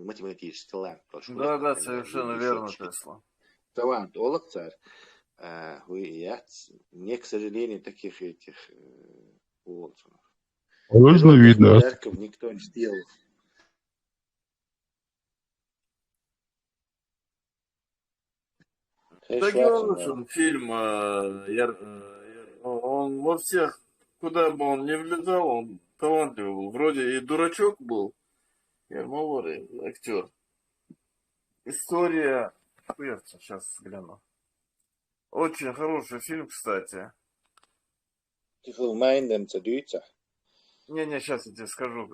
математический талант. Да, совершенно верно, Тесла. Талант Олакцар. Мне, к сожалению, таких этих разновидно. Подарков никто не сделал. Таким образом, фильм, он во всех, куда бы он ни влезал, он талантливый был. Вроде и дурачок был, Ермоловый актер. История, сейчас взгляну. Очень хороший фильм, кстати. Не, сейчас я тебе скажу.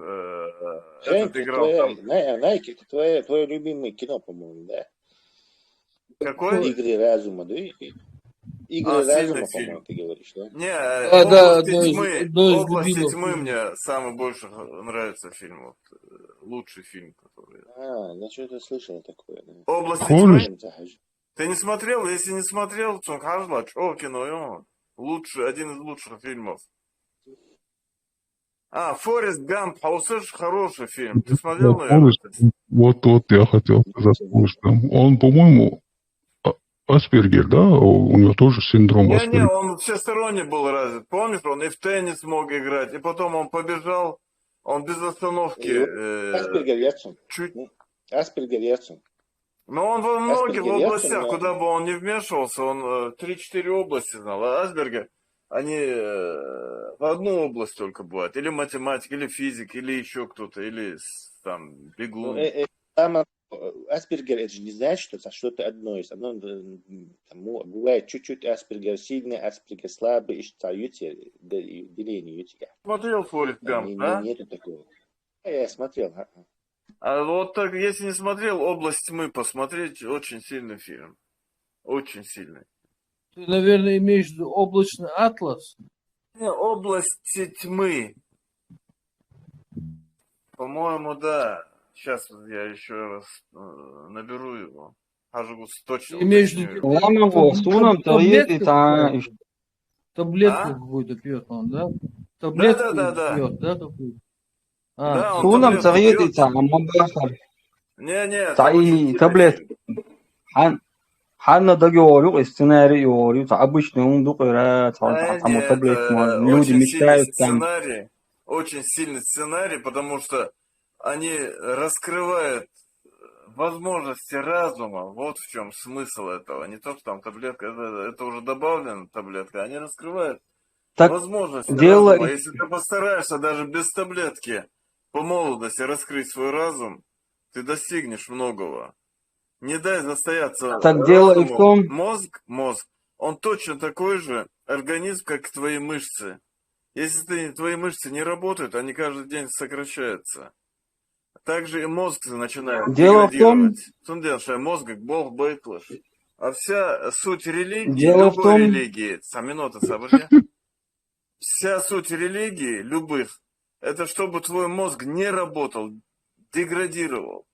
Этот играл там. Найки, это твое любимое кино, по-моему, да? Какое? Игры разума, да? Игры разума, по-моему, ты говоришь, да? Не, «Области тьмы» мне самый больше нравится фильм. Вот, лучший фильм, который... значит, я слышал такое. Да. «Области тьмы»? Ты не смотрел? Если не смотрел, то кино, лучший, один из лучших фильмов. «Форест Гамп», хороший фильм. Ты смотрел, наверное? Вот я хотел сказать. Он, по-моему, Аспергер, да? У него тоже синдром Аспергера. Не, он всесторонне был развит. Помнишь, он и в теннис мог играть, и потом он побежал, он без остановки... Аспергер Яцун. Аспергер Яцун. Но он во многих областях, куда бы он ни вмешивался, он 3-4 области знал. А Асбергер, они в одну область только бывают. Или математик, или физик, или еще кто-то, или там бегун. Аспергер, это же не значит, что что-то одно есть. Бывает чуть-чуть Аспергер сильный, Аспергер слабый, и деление у тебя. Смотрел «Форест Гамп», да? Нету такого. Я смотрел. А вот так, если не смотрел «Область тьмы», посмотреть, очень сильный фильм. Очень сильный. Ты, наверное, имеешь в виду «Облачный атлас»? Не, «Область тьмы». По-моему, да. Сейчас я еще раз наберу его. Точно. Имеешь в виду таблетку какую-то пьет он, да? Таблетку пьет, да, какую-то? Сунам советуется, Не, таблет. Ханна договорю, сценарий говорю, обычный он докторат, таблет, люди мечтают там. Очень сильный сценарий, потому что они раскрывают возможности разума. Вот в чем смысл этого. Не то, что там таблетка, это уже добавлена таблетка. Они раскрывают возможности разума. Если ты постараешься даже без таблетки по молодости раскрыть свой разум, ты достигнешь многого. Не дай застояться так дело и в том... Мозг, он точно такой же организм, как и твои мышцы. Если твои мышцы не работают, они каждый день сокращаются. Также и мозг начинает деградировать. Мозг, Бог, бейтлыш. А вся суть религии, любой религии, вся суть религии, любых, это чтобы твой мозг не работал, деградировал.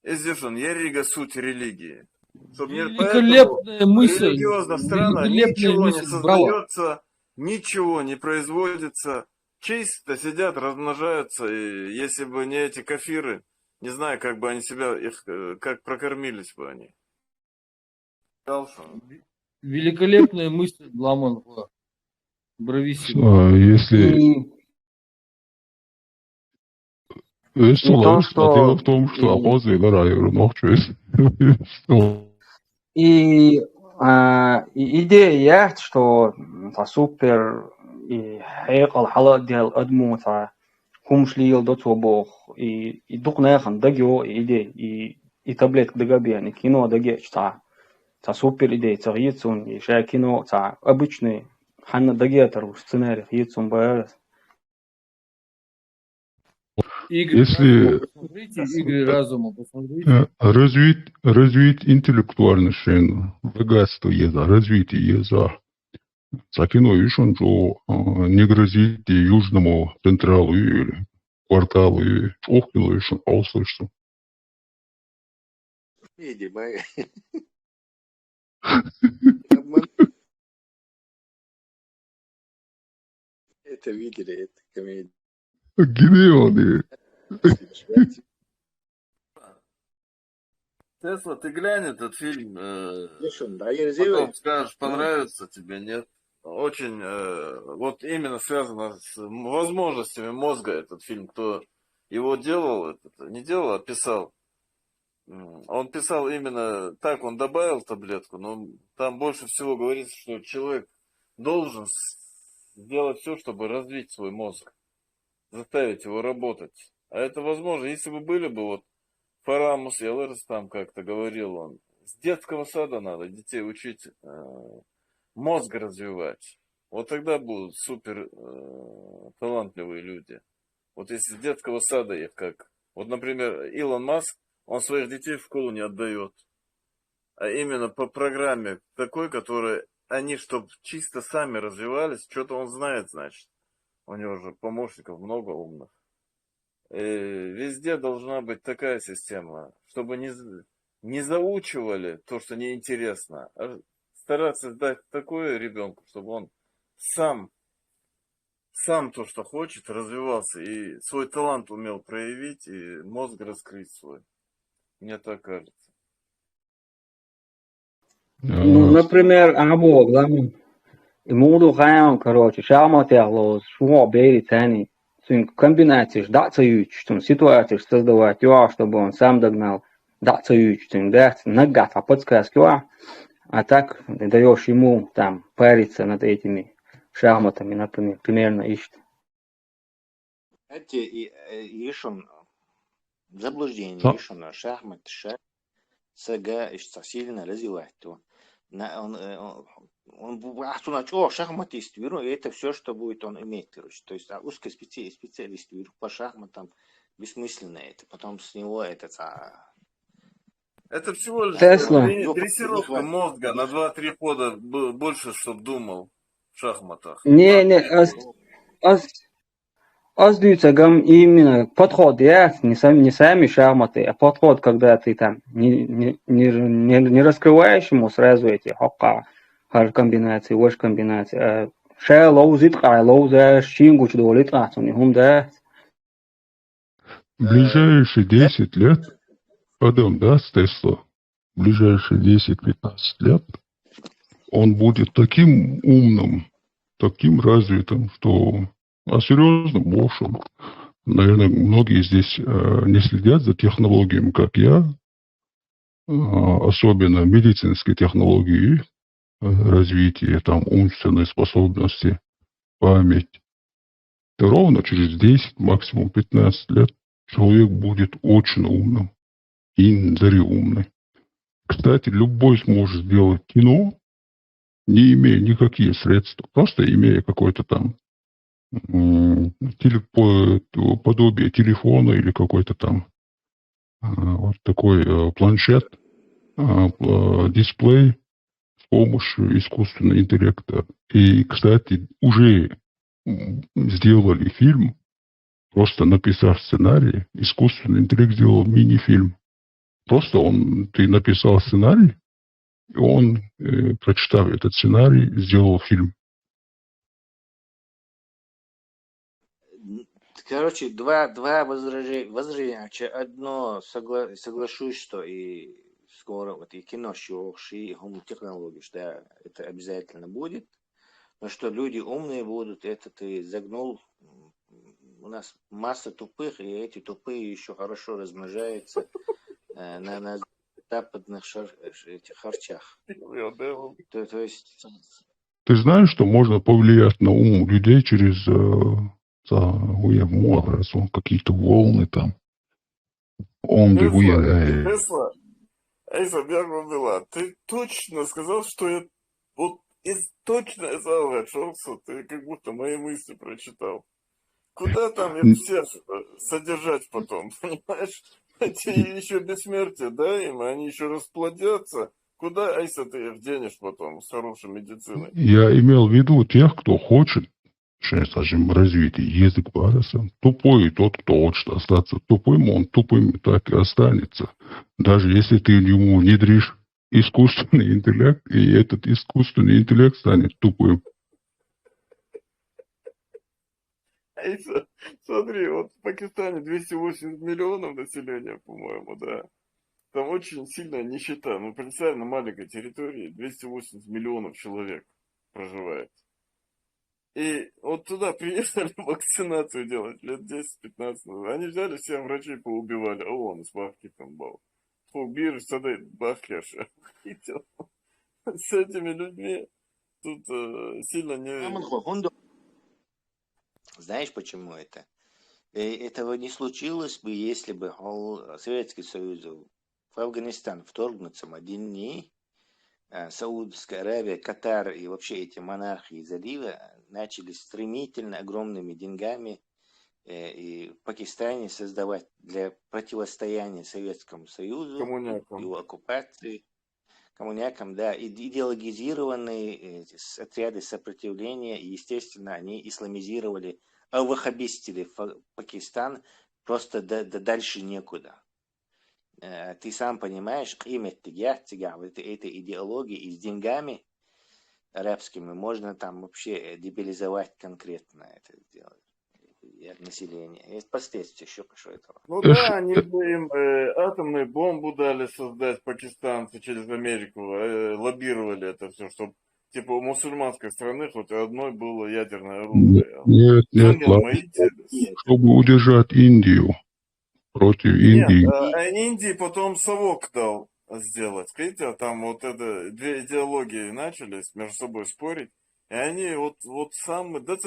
Здесь он, ярига суть религии. Чтобы не, поэтому Великолепная мысль. религиозная страна, Великолепная ничего не мысль, браво. создается, ничего не производится, чисто сидят, размножаются, и если бы не эти кафиры, не знаю, как бы они себя, их, как прокормились бы они. Дальше. Великолепная мысль, Ламан. Брависсимо. Если... И то, что... Дело в том, что опозы играют ночью. И идея, что супер и хейкал халат дел адму кумшлил до цобох и духнехан дагио идея и таблетка дагабиани кино дагеч супер идея царицун и ша кино обычный ханна дагетару сценарий хитсун баэрс. Если Игры разума, посмотрите. развить интеллектуальный шен, богатство еза, развитие еза, кино еще не грозит и южному централу или кварталу, и охилу еще услышал. Видимо. Это видели, это комедия. Гидеоны. Тесла, ты глянь этот фильм, Да, потом скажешь, понравится тебе, нет. Очень, вот именно связано с возможностями мозга этот фильм, кто его делал, не делал, а писал. Он писал именно так, он добавил таблетку, но там больше всего говорится, что человек должен сделать все, чтобы развить свой мозг, заставить его работать. А это возможно, если бы были бы вот Фарамус Ялерс там как-то говорил он, с детского сада надо детей учить мозг развивать. Вот тогда будут супер талантливые люди. Вот если с детского сада их как... Вот, например, Илон Маск, он своих детей в школу не отдает. А именно по программе такой, которой они, чтобы чисто сами развивались, что-то он знает, значит. У него же помощников много умных. И везде должна быть такая система, чтобы не заучивали то, что неинтересно, а стараться дать такое ребенку, чтобы он сам то, что хочет, развивался и свой талант умел проявить и мозг раскрыть свой. Мне так кажется. Ну, например, Абу Гламин. И моду хаям, короче, шаматерлос, шуо бери тани. Комбинации дацаюч, ситуации создавать, чтобы он сам догнал. Дацаюч, нагат, подсказки, а так даешь ему там париться над этими шахматами, например, примерно ищет. Это ишон заблуждение, ишон шахмат, сага сильно развивать. Он шахматист, это все, что будет он иметь, короче. То есть узкий специалист по шахматам бессмысленно это. Потом с него это всего лишь дрессировка мозга на 2-3 хода больше, чтобы думал в шахматах. Остается именно подход, не сами шахматы, а подход, когда ты там не раскрываешь ему сразу эти комбинации, ваш комбинации. Ближайшие 10 лет, Адам даст Тесла, ближайшие 10-15 лет, он будет таким умным, таким развитым, что... А серьезно, мошен. Наверное, многие здесь не следят за технологиями, как я, особенно медицинские технологии, развитие там умственной способности, память. И ровно через 10, максимум 15 лет человек будет очень умным и умный. Кстати, любой сможет сделать кино, не имея никаких средств, просто имея какой-то там подобие телефона или какой-то там вот такой планшет, дисплей с помощью искусственного интеллекта. И, кстати, уже сделали фильм, просто написав сценарий, искусственный интеллект сделал мини-фильм. Просто ты написал сценарий, И он, прочитав этот сценарий, сделал фильм. Короче, два возражения. Одно, соглашусь, что и скоро вот и кино, и технологии, что это обязательно будет. Но что люди умные будут, это ты загнул. У нас масса тупых, и эти тупые еще хорошо размножаются на западных этих харчах. То есть... Ты знаешь, что можно повлиять на ум людей через какие-то волны там? Тесла, ты точно сказал, что я вот точно из Шорса, ты как будто мои мысли прочитал. Куда там их всех содержать потом, понимаешь? Эти еще бессмертие, да, им, они еще расплодятся. Куда, Айса, ты их денешь потом с хорошей медициной? Я имел в виду тех, кто хочет, скажем, развить язык Бараса. Тупой тот, кто хочет остаться тупым, он тупым так и останется. Даже если ты ему внедришь искусственный интеллект, и этот искусственный интеллект станет тупым. Айса, смотри, вот в Пакистане 280 миллионов населения, по-моему, да. Там очень сильная нищета. Ну, представь, на маленькой территории 280 миллионов человек проживает. И вот туда приехали вакцинацию делать лет 10-15 назад. Они взяли всех врачей, поубивали. А он с бахки там был. Убир, садает бахляша. С этими людьми тут сильно не... Знаешь, почему это? Этого не случилось бы, если бы Советский Союз в Афганистан вторгнуться один день, Саудовская Аравия, Катар и вообще эти монархии залива начали стремительно огромными деньгами и в Пакистане создавать для противостояния Советскому Союзу, его оккупации, коммунякам, да, идеологизированные отряды сопротивления, и, естественно, они исламизировали, ваххабистили Пакистан просто дальше некуда. Ты сам понимаешь, вот этой идеологии и с деньгами арабскими можно там вообще дебилизовать конкретно это делать. Население. Есть последствия еще что этого. Ну да, они бы им атомную бомбу дали создать пакистанцы через Америку, лоббировали это все, чтобы типа у мусульманской страны хоть одной было ядерное оружие. Нет, чтобы удержать Индию против Индии. Нет, Индии потом совок дал сделать. Видите, там вот это две идеологии начались между собой спорить. И они вот самые дали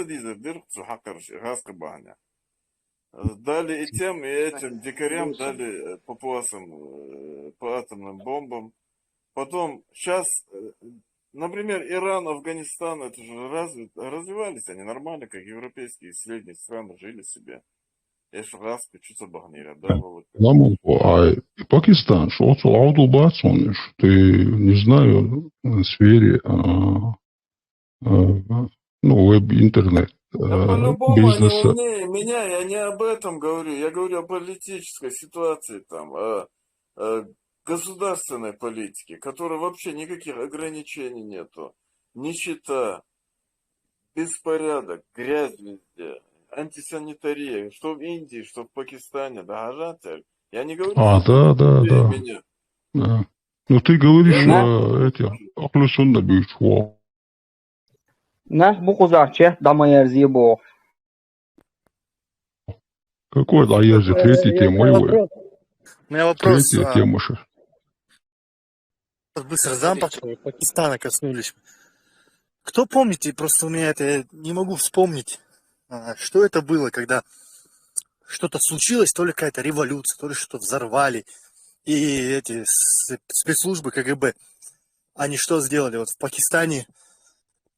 и тем, и этим дикарям, дали папуасам по атомным бомбам. Потом сейчас, например, Иран, Афганистан, это же развивались они нормально, как европейские средние страны, жили себе. Пакистан, что ты не знаю, в сфере веб-интернет По-любому бизнеса. они умнее меня, я не об этом говорю. Я говорю о политической ситуации там, о государственной политике, которой вообще никаких ограничений нету. Нищета, беспорядок, грязь везде, антисанитария, что в Индии, что в Пакистане, да, ажатель. Я не говорю, Да. меня. Да. Ну ты говоришь Ахлюсунна Бючхуа. Наш Бухузарче, Дамаярзи Бог. Какой Дамаярзи? Третья тема его. У меня вопрос. Третья тема. Быстро задам, Пакистана коснулись. Кто помните, просто у меня это, я не могу вспомнить, что это было, когда что-то случилось, то ли какая-то революция, то ли что-то взорвали. И эти спецслужбы КГБ, они что сделали? Вот в Пакистане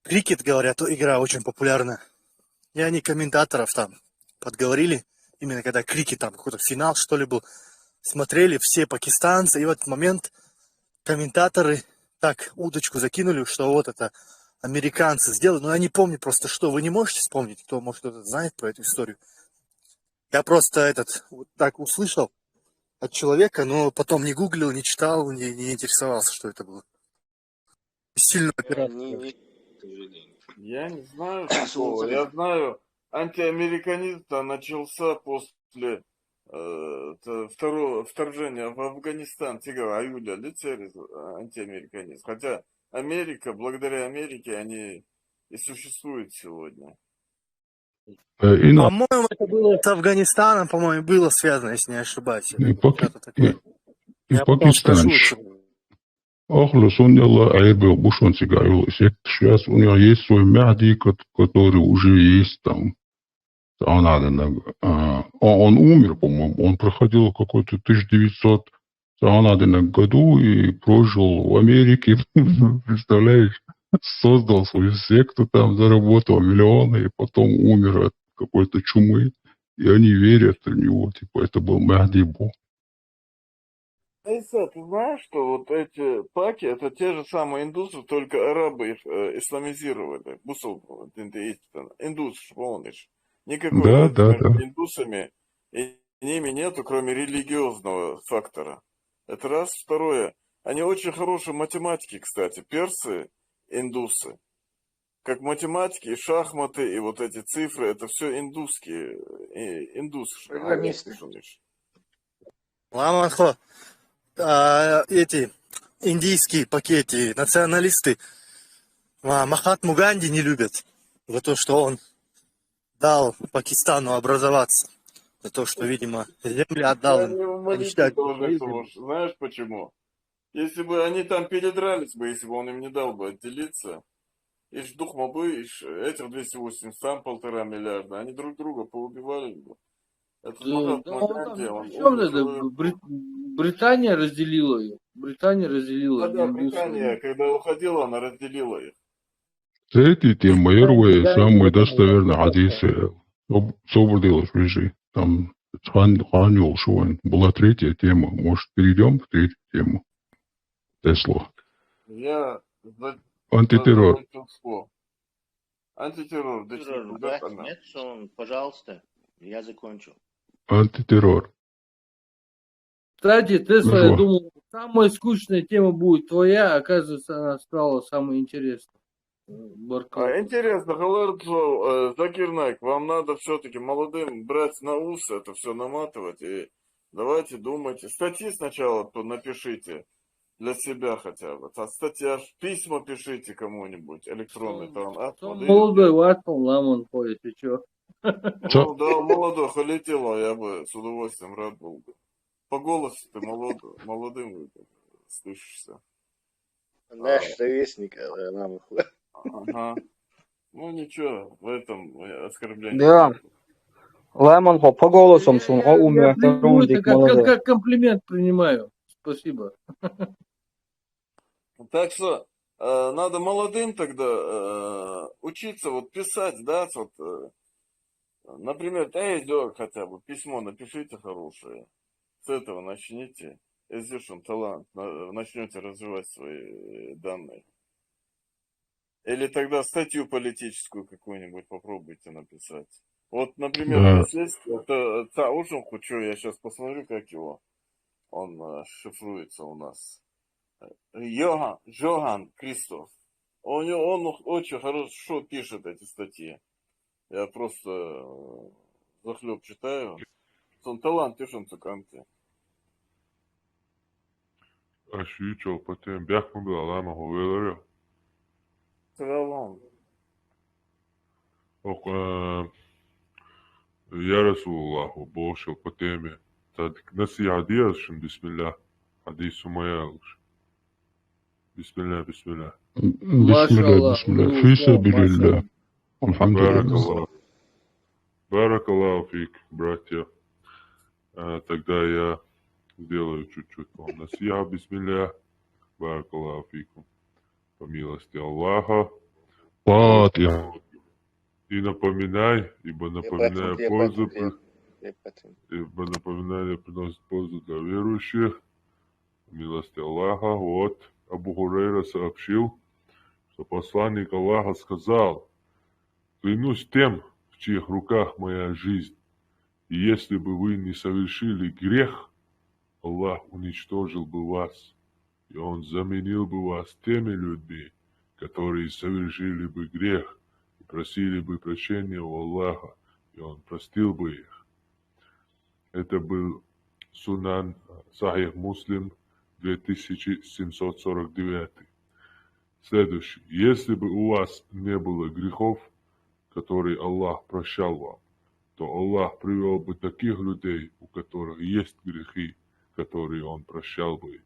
крикет, говорят, игра очень популярна. И они комментаторов там подговорили, именно когда крикет, там какой-то финал, что ли, был, смотрели все пакистанцы, и в этот момент комментаторы так удочку закинули, что вот это американцы сделали. Но я не помню просто что. Вы не можете вспомнить, кто, может, кто-то знает про эту историю? Я просто вот так услышал от человека, но потом не гуглил, не читал, не интересовался, что это было. сильную операцию. Я не знаю такого. Я знаю, антиамериканизм начался после второго вторжения в Афганистан. Тигра Аюля лицерис антиамериканизм. Хотя Америка, благодаря Америке, они и существуют сегодня. По-моему, это было с Афганистаном, по-моему, было связано, если не ошибаюсь. Что-то такое. Я потом спрошу. Ахлус, он Airbnb Бушон Сигарил. Сейчас у него есть свой Махди, который уже есть там. Он умер, по-моему. Он проходил какой-то 1900 году и прожил в Америке. Представляешь? Создал свою секту там, заработал миллионы, и потом умер от какой-то чумы. И они верят в него. Типа, это был Махди Бо. Айса, ты знаешь, что вот эти паки, это те же самые индусы, только арабы их исламизировали. Индус, помнишь? Никакой разницы между индусами и ними нету, кроме религиозного фактора. Это раз. Второе. Они очень хорошие математики, кстати. Персы, индусы. Как математики, и шахматы, и вот эти цифры, это все индусские. Индусы. Ламанхо. Эти индийские пакеты, националисты Махатму Ганди не любят за то, что он дал Пакистану образоваться. За то, что, видимо, земли отдал им. Они считают, знаешь почему? Если бы они там передрались бы, если бы он им не дал бы отделиться, иш духма бы, иш этих 280, сам 1,5 миллиарда, они друг друга поубивали бы. Это Британия разделила ее. Британия разделила. Да, Британия, когда уходила, она разделила их. Эти темы первые, самые достоверные хадисы. Собралось режи. Там Ханил Шуэн. Была третья тема. Может, перейдем к третью тему? Тесло. Антитеррор. Антитеррор. Нет, пожалуйста, я закончил. Антитеррор. Кстати, Тесла, я думал, самая скучная тема будет твоя, оказывается, она стала самой интересной. Интересно, Халарджо, Закир Найк, вам надо все-таки молодым брать на ус, это все наматывать, и давайте думайте. Статьи сначала напишите для себя хотя бы. Статья, письма пишите кому-нибудь, электронный там. Молодой Ватман, Ламан ходит, и что? Ну да, молодой, холетело, я бы с удовольствием рад был бы. По голосу ты молодым слышишься. Наш ровесник, нам. Ага. Ну ничего, в этом оскорбление. Да. Лайман по голосам сунга умер. Как комплимент принимаю. Спасибо. Так что надо молодым тогда учиться вот писать, да, вот, например, хотя бы письмо напишите хорошее. С этого начните. Если талант, начнете развивать свои данные. Или тогда статью политическую какую-нибудь попробуйте написать. Вот, например, есть Цаушенку, что я сейчас посмотрю, как его. Он шифруется у нас. Жоган Кристоф. Он очень хорошо пишет эти статьи. Я просто захлеб читаю. Он талант пишет в конце. Ашичо, потом бяхну была лама говорю. Салам. Ох, я Расулаллаху, бошел по теме. Так, насия диашим, бисмилля. Хадису моя. Бисмилля, бисмилля. Бисмилля, бисмилля. Фиса билилля. Алхамдулилля. Баракаллаху фик, братья. Тогда я сделаю чуть-чуть вам насия, бисмилля. Баракаллаху фикум. По милости Аллаха. Фатиха. И напоминай, ибо напоминание приносит пользу для верующих. По милости Аллаха. Вот Абу Хурейра сообщил, что посланник Аллаха сказал: клянусь тем, в чьих руках моя жизнь, и если бы вы не совершили грех, Аллах уничтожил бы вас, и Он заменил бы вас теми людьми, которые совершили бы грех и просили бы прощения у Аллаха, и Он простил бы их. Это был Сунан Сахих Муслим 2749. Следующий. Если бы у вас не было грехов, которые Аллах прощал вам, то Аллах привел бы таких людей, у которых есть грехи, которые Он прощал бы.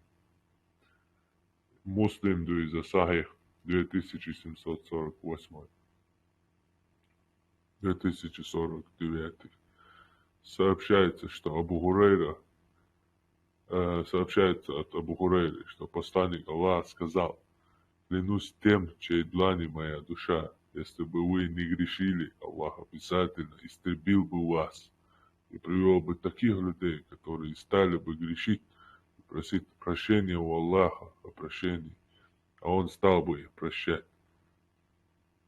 Муслим Дуиза Сахих 2748. 2049. Сообщается, что сообщается от Абу Хурейры, что посланник Аллаха сказал: клянусь тем, чьей длани моя душа, если бы вы не грешили, Аллах обязательно истребил бы вас и привел бы таких людей, которые стали бы грешить и просить прощения у Аллаха о прощении, а Он стал бы их прощать.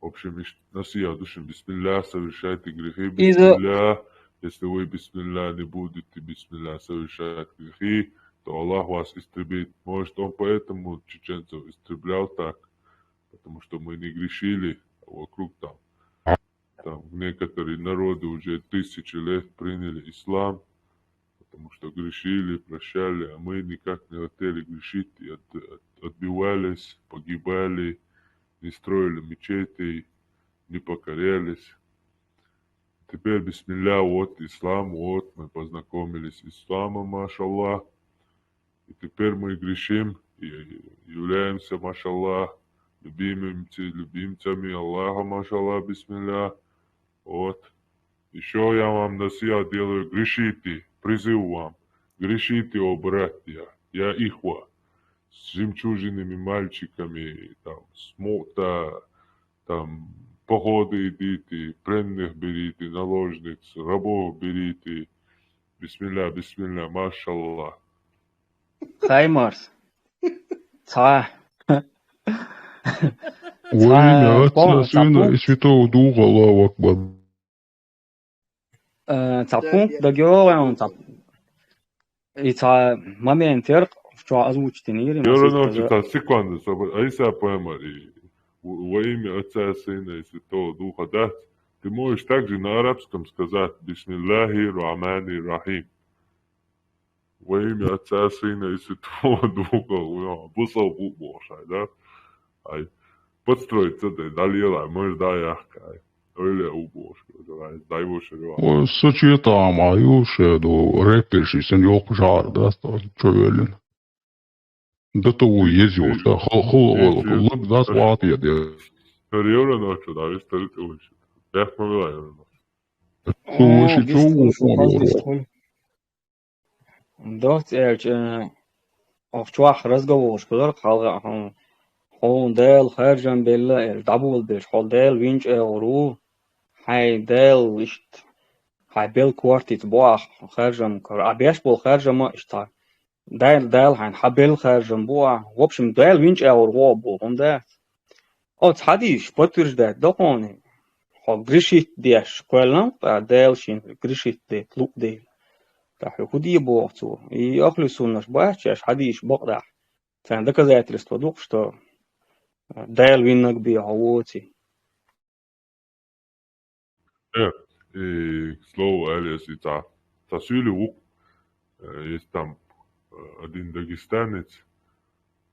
В общем, насия душим бисмилля, совершайте грехи бисмилля. Если вы бисмилля не будете бисмилля совершать грехи, то Аллах вас истребит. Может, Он поэтому чеченцев истреблял так, потому что мы не грешили, а вокруг там некоторые народы уже 1000 лет приняли ислам, потому что грешили, прощали, а мы никак не хотели грешить и отбивались, погибали, не строили мечетей, не покорялись. Теперь, бисмилля, вот ислам, вот мы познакомились с исламом, машаллах, и теперь мы грешим и являемся, машаллах, любимцами Аллаха, машаллах, бисмилля. Вот. Еще я вам насия делаю: грешите, призыв вам, грешите, о братья, я ихва, с жемчужинными мальчиками, там, смота, там, походы идите, пленных берите, наложниц, рабов берите. Бисмилля, бисмилля, машаллах. Хаймарс. Ца. Во имя Отца, Сына и Святого Духа, Аллаху Акбар. Цапункт договариваем, и ца момент что озвучите не секунду, а если я пойму, во имя Отца, Сына и Святого Духа, да, ты можешь также на арабском сказать бисмиллахи рахмани рахим. Во имя Отца, Сына и Святого Духа, бусал бушай, да? Ай, подстроиться, да, далее, может, да, яхкай. Öyle Сочетам аюше до рэперши sen yok jarda çövelin. Da to yeziyor da hıl da swat yedi. Görüyor noçu da üstelik uç. Yapmıyorlar yani. овчуах разговор школар халга хон дел харжан белла дабул беш хол дел винч ру хай дел ишт хай бел квартит боах харжан кар абеш бол харжама ишта дел хайн хабел харжан боа в общем дел винч ру бол хонда от хадиш подтверждает дохони хол грешит деш школам дел шин грешит де клуб де худие богцу и ахлюсу наш бачаш хадиш богда это доказательство дух что Дэл виннак би авоти. И к слову, Алис, и Тасюлю, есть там один дагестанец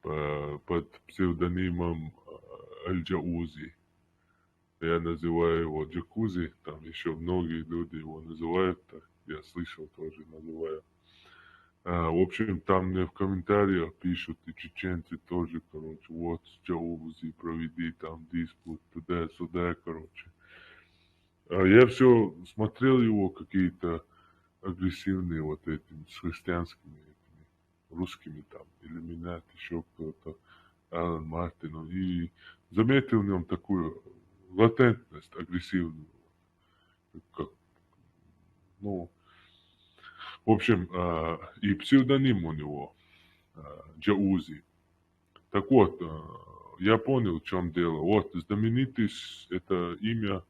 под псевдонимом Аль-Джаузи. Я называю его Джакузи, там еще многие люди его называют, так, я слышал, тоже называю. В общем, там мне в комментариях пишут и чеченцы тоже, короче, вот с Джаузи проведи там диспут, туда-сюда, короче. Я все смотрел его какие-то агрессивные вот этими, с христианскими этими, русскими там, Иллюминат, еще кто-то, Алан Мартин, и заметил в нем такую латентность агрессивную, как, ну, в общем, и псевдоним у него Джаузи. Так вот, я понял, в чем дело. Вот, знаменитый это имя,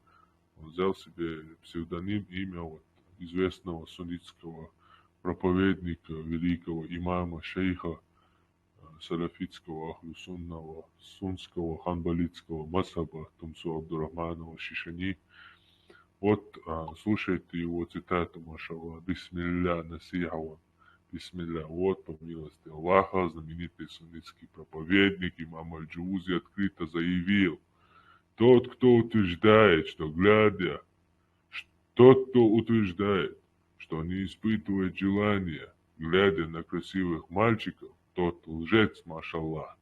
он взял себе псевдоним, имя вот, известного суннитского проповедника, великого имама, шейха салафитского, ахлюсунного, сунского, ханбалитского мазхаба Тумсу Абдурахманова Шишани. Вот слушайте его цитату, машаллах, бисмилля насихава, бисмилля, вот по милости Аллаха, знаменитый суннитский проповедник имам Аль-Джаузи открыто заявил: тот, кто утверждает, что не испытывает желания, глядя на красивых мальчиков, тот лжец, машаллах.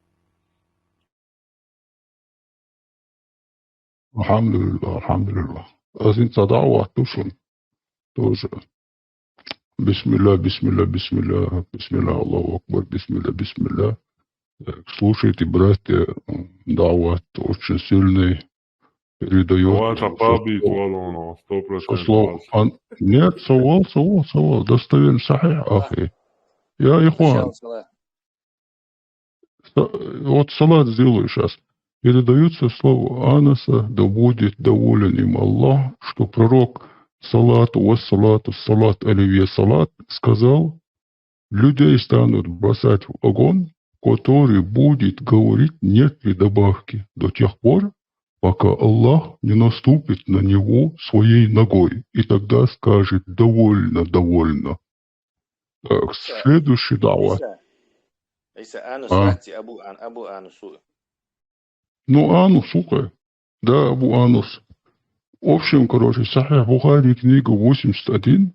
Алхамдулилlah. Азинца дауа тушун тоже. Бисмилля, бисмилля, бисмилля, бисмилля, Аллаху Акбар, бисмилля, бисмилля. Слушайте, братья, дауат очень сильный, передает со слов. Нет, совал, достоверно, сахих, ахи. Я ихван. Вот салат сделаю сейчас. Передается слово Анаса, да будет доволен им Аллах, что пророк салат оливье салат сказал: людей станут бросать в огонь, который будет говорить нет при добавке до тех пор, пока Аллах не наступит на него своей ногой, и тогда скажет: довольно, довольно. Так, следующий дава. Абу Анусу. Ну, Анус, сука. Да, Абу Анус. В общем, короче, Сахих Бухари, книга 81,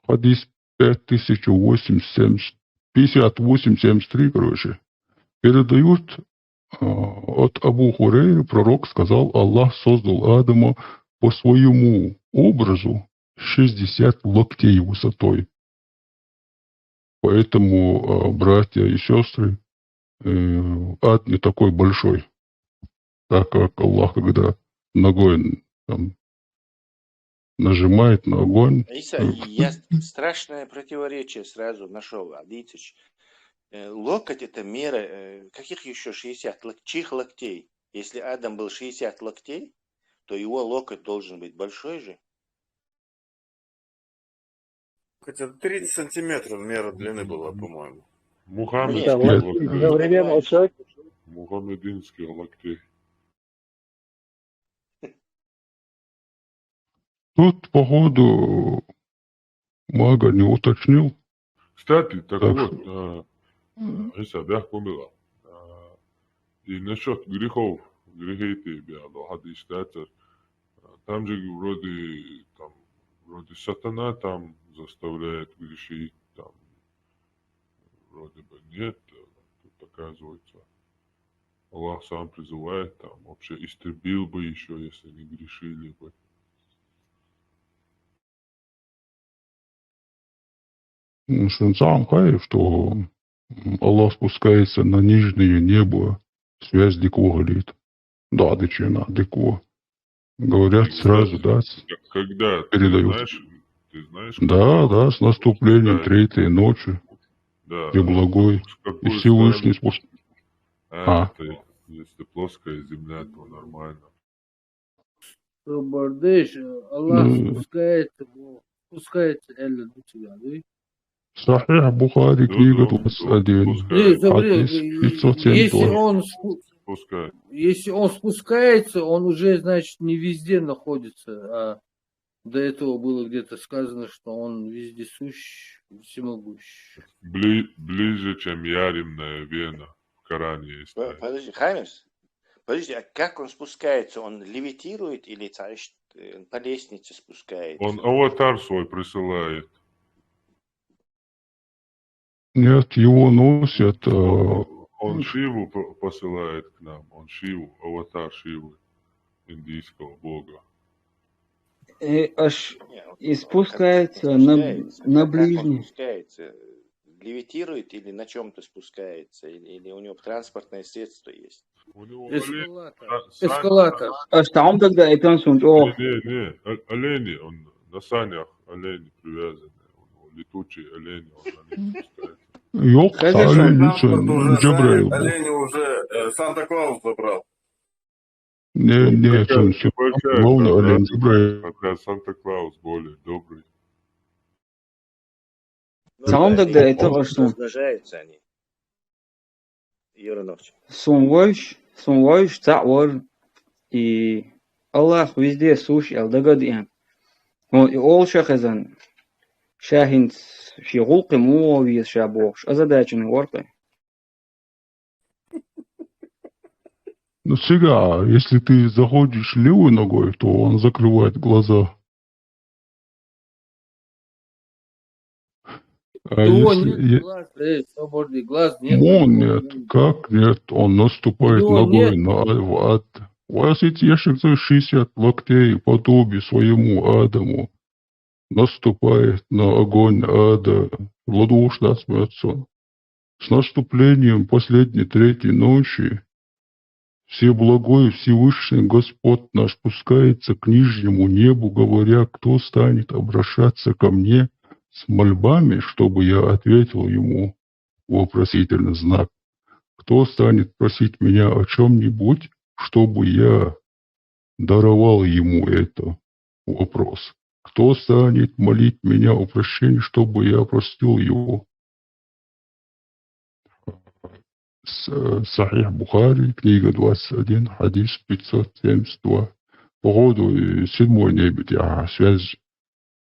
хадис 5873, короче, передают от Абу Хурейры, пророк сказал: Аллах создал Адама по своему образу 60 локтей высотой. Поэтому, братья и сестры, ад не такой большой, так как Аллах, когда ногой там нажимает на огонь. Я страшное противоречие сразу нашел, Адитыч. Локоть — это мера, каких еще 60? Чьих локтей? Если Адам был 60 локтей, то его локоть должен быть большой же. Хотя 30 сантиметров мера длины была, по-моему. Мухаммединские локти. Тут, походу, Мага не уточнил. Кстати, так Так вот, Иса, бях помила. И насчет грехов, грехи тебе, хадис считается, там же вроде сатана там заставляет грешить, там вроде бы нет, тут оказывается Аллах сам призывает, там вообще истребил бы еще, если не грешили бы. Сам Хаев, что Аллах спускается на нижнее небо, связь дико говорит. Да, дичина, дико. Говорят сразу, да, Когда? передают. Ты знаешь, Да, с наступлением третьей ночи, да, и благой, и какую Всевышний сторону? спускается. Если плоская земля, то нормально. Бардыш, Аллах спускается Элля до тебя, да? Сахих Бухари, книга 21, хадис 572. Если он спускается, он уже, значит, не везде находится, а до этого было где-то сказано, что он вездесущ, всемогущ. Ближе, чем яремная вена в Коране есть. Подожди, Хаймерс, подожди, а как он спускается? Он левитирует или по лестнице спускается? Он аватар свой присылает. Нет, его носят. Он Шиву посылает к нам. Он Шиву, аватар Шивы, индийского бога. И спускается на ближний. Спускается? Левитирует или на чем-то спускается? Или у него транспортное средство есть? Эскалатор. Там тогда и танцуют. Не, олени, он на санях олени привязаны. Летучие олени, он на них спускается. Олени уже Санта-Клаус забрал. Нет, он все ровно олень забрал. Хотя Санта-Клаус более добрый. Там тогда это что? Размножаются они. Сунвойш, цаур, и Аллах везде суш дагадиан. И ол шахазан шахин фигулки муавиз шабохш. А задачный воркой. Ну, сега, если ты заходишь левой ногой, то он закрывает глаза. А него если... нет глаз, свободный глаз нет. Нет, как нет? Он наступает ногой в ад. Васит яшек за 60 локтей подобие своему Адаму. Наступает на огонь ада. Владушно смеется. С наступлением последней третьей ночи Всеблагой Всевышний Господь наш спускается к нижнему небу, говоря, кто станет обращаться ко мне с мольбами, чтобы я ответил ему вопросительный знак. Кто станет просить меня о чем-нибудь, чтобы я даровал ему это? Вопрос. Кто станет молить меня о прощении, чтобы я простил его? Сахих Бухари, книга 21, хадис 572. Походу, седьмой небе, связь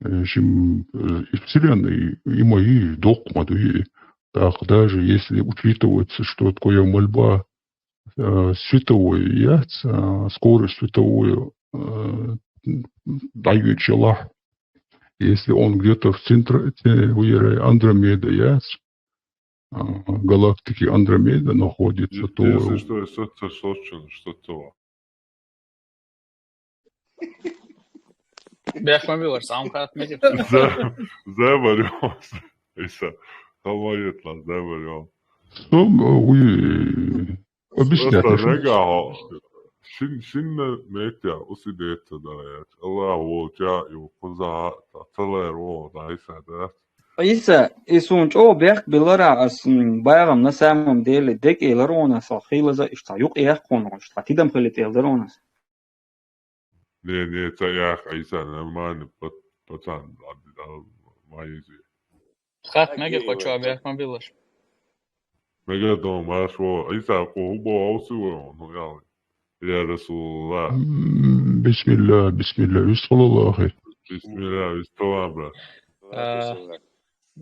и Вселенной, и мои догматы. Так, даже если учитывается, что такое мольба световой яйца, скорость световой дающий Аллах, если он где-то в центре Андромеда яйца, галактики Андромеда находится, то... Если что, что-то. Бяхмабилар, сам хат медит. Заборёмся. Иса, хамаетлас, заборём. Объяснять. Шинна метя усидетта да. Аллаху джа ю поза талеро да иса да. Иса, исун чо бях билара ас байгам на самом деле дек эларона сахилаза иштаюк яхкон, что тидам хилит элдаронас. Не, цаях Иса нормально пацан майзи. Хат мегет хочу бяхмабилар. Мегет дом машо Иса кохубо аусуо ну ял. يا رسول الله بسم الله بسم الله بسم الله استوى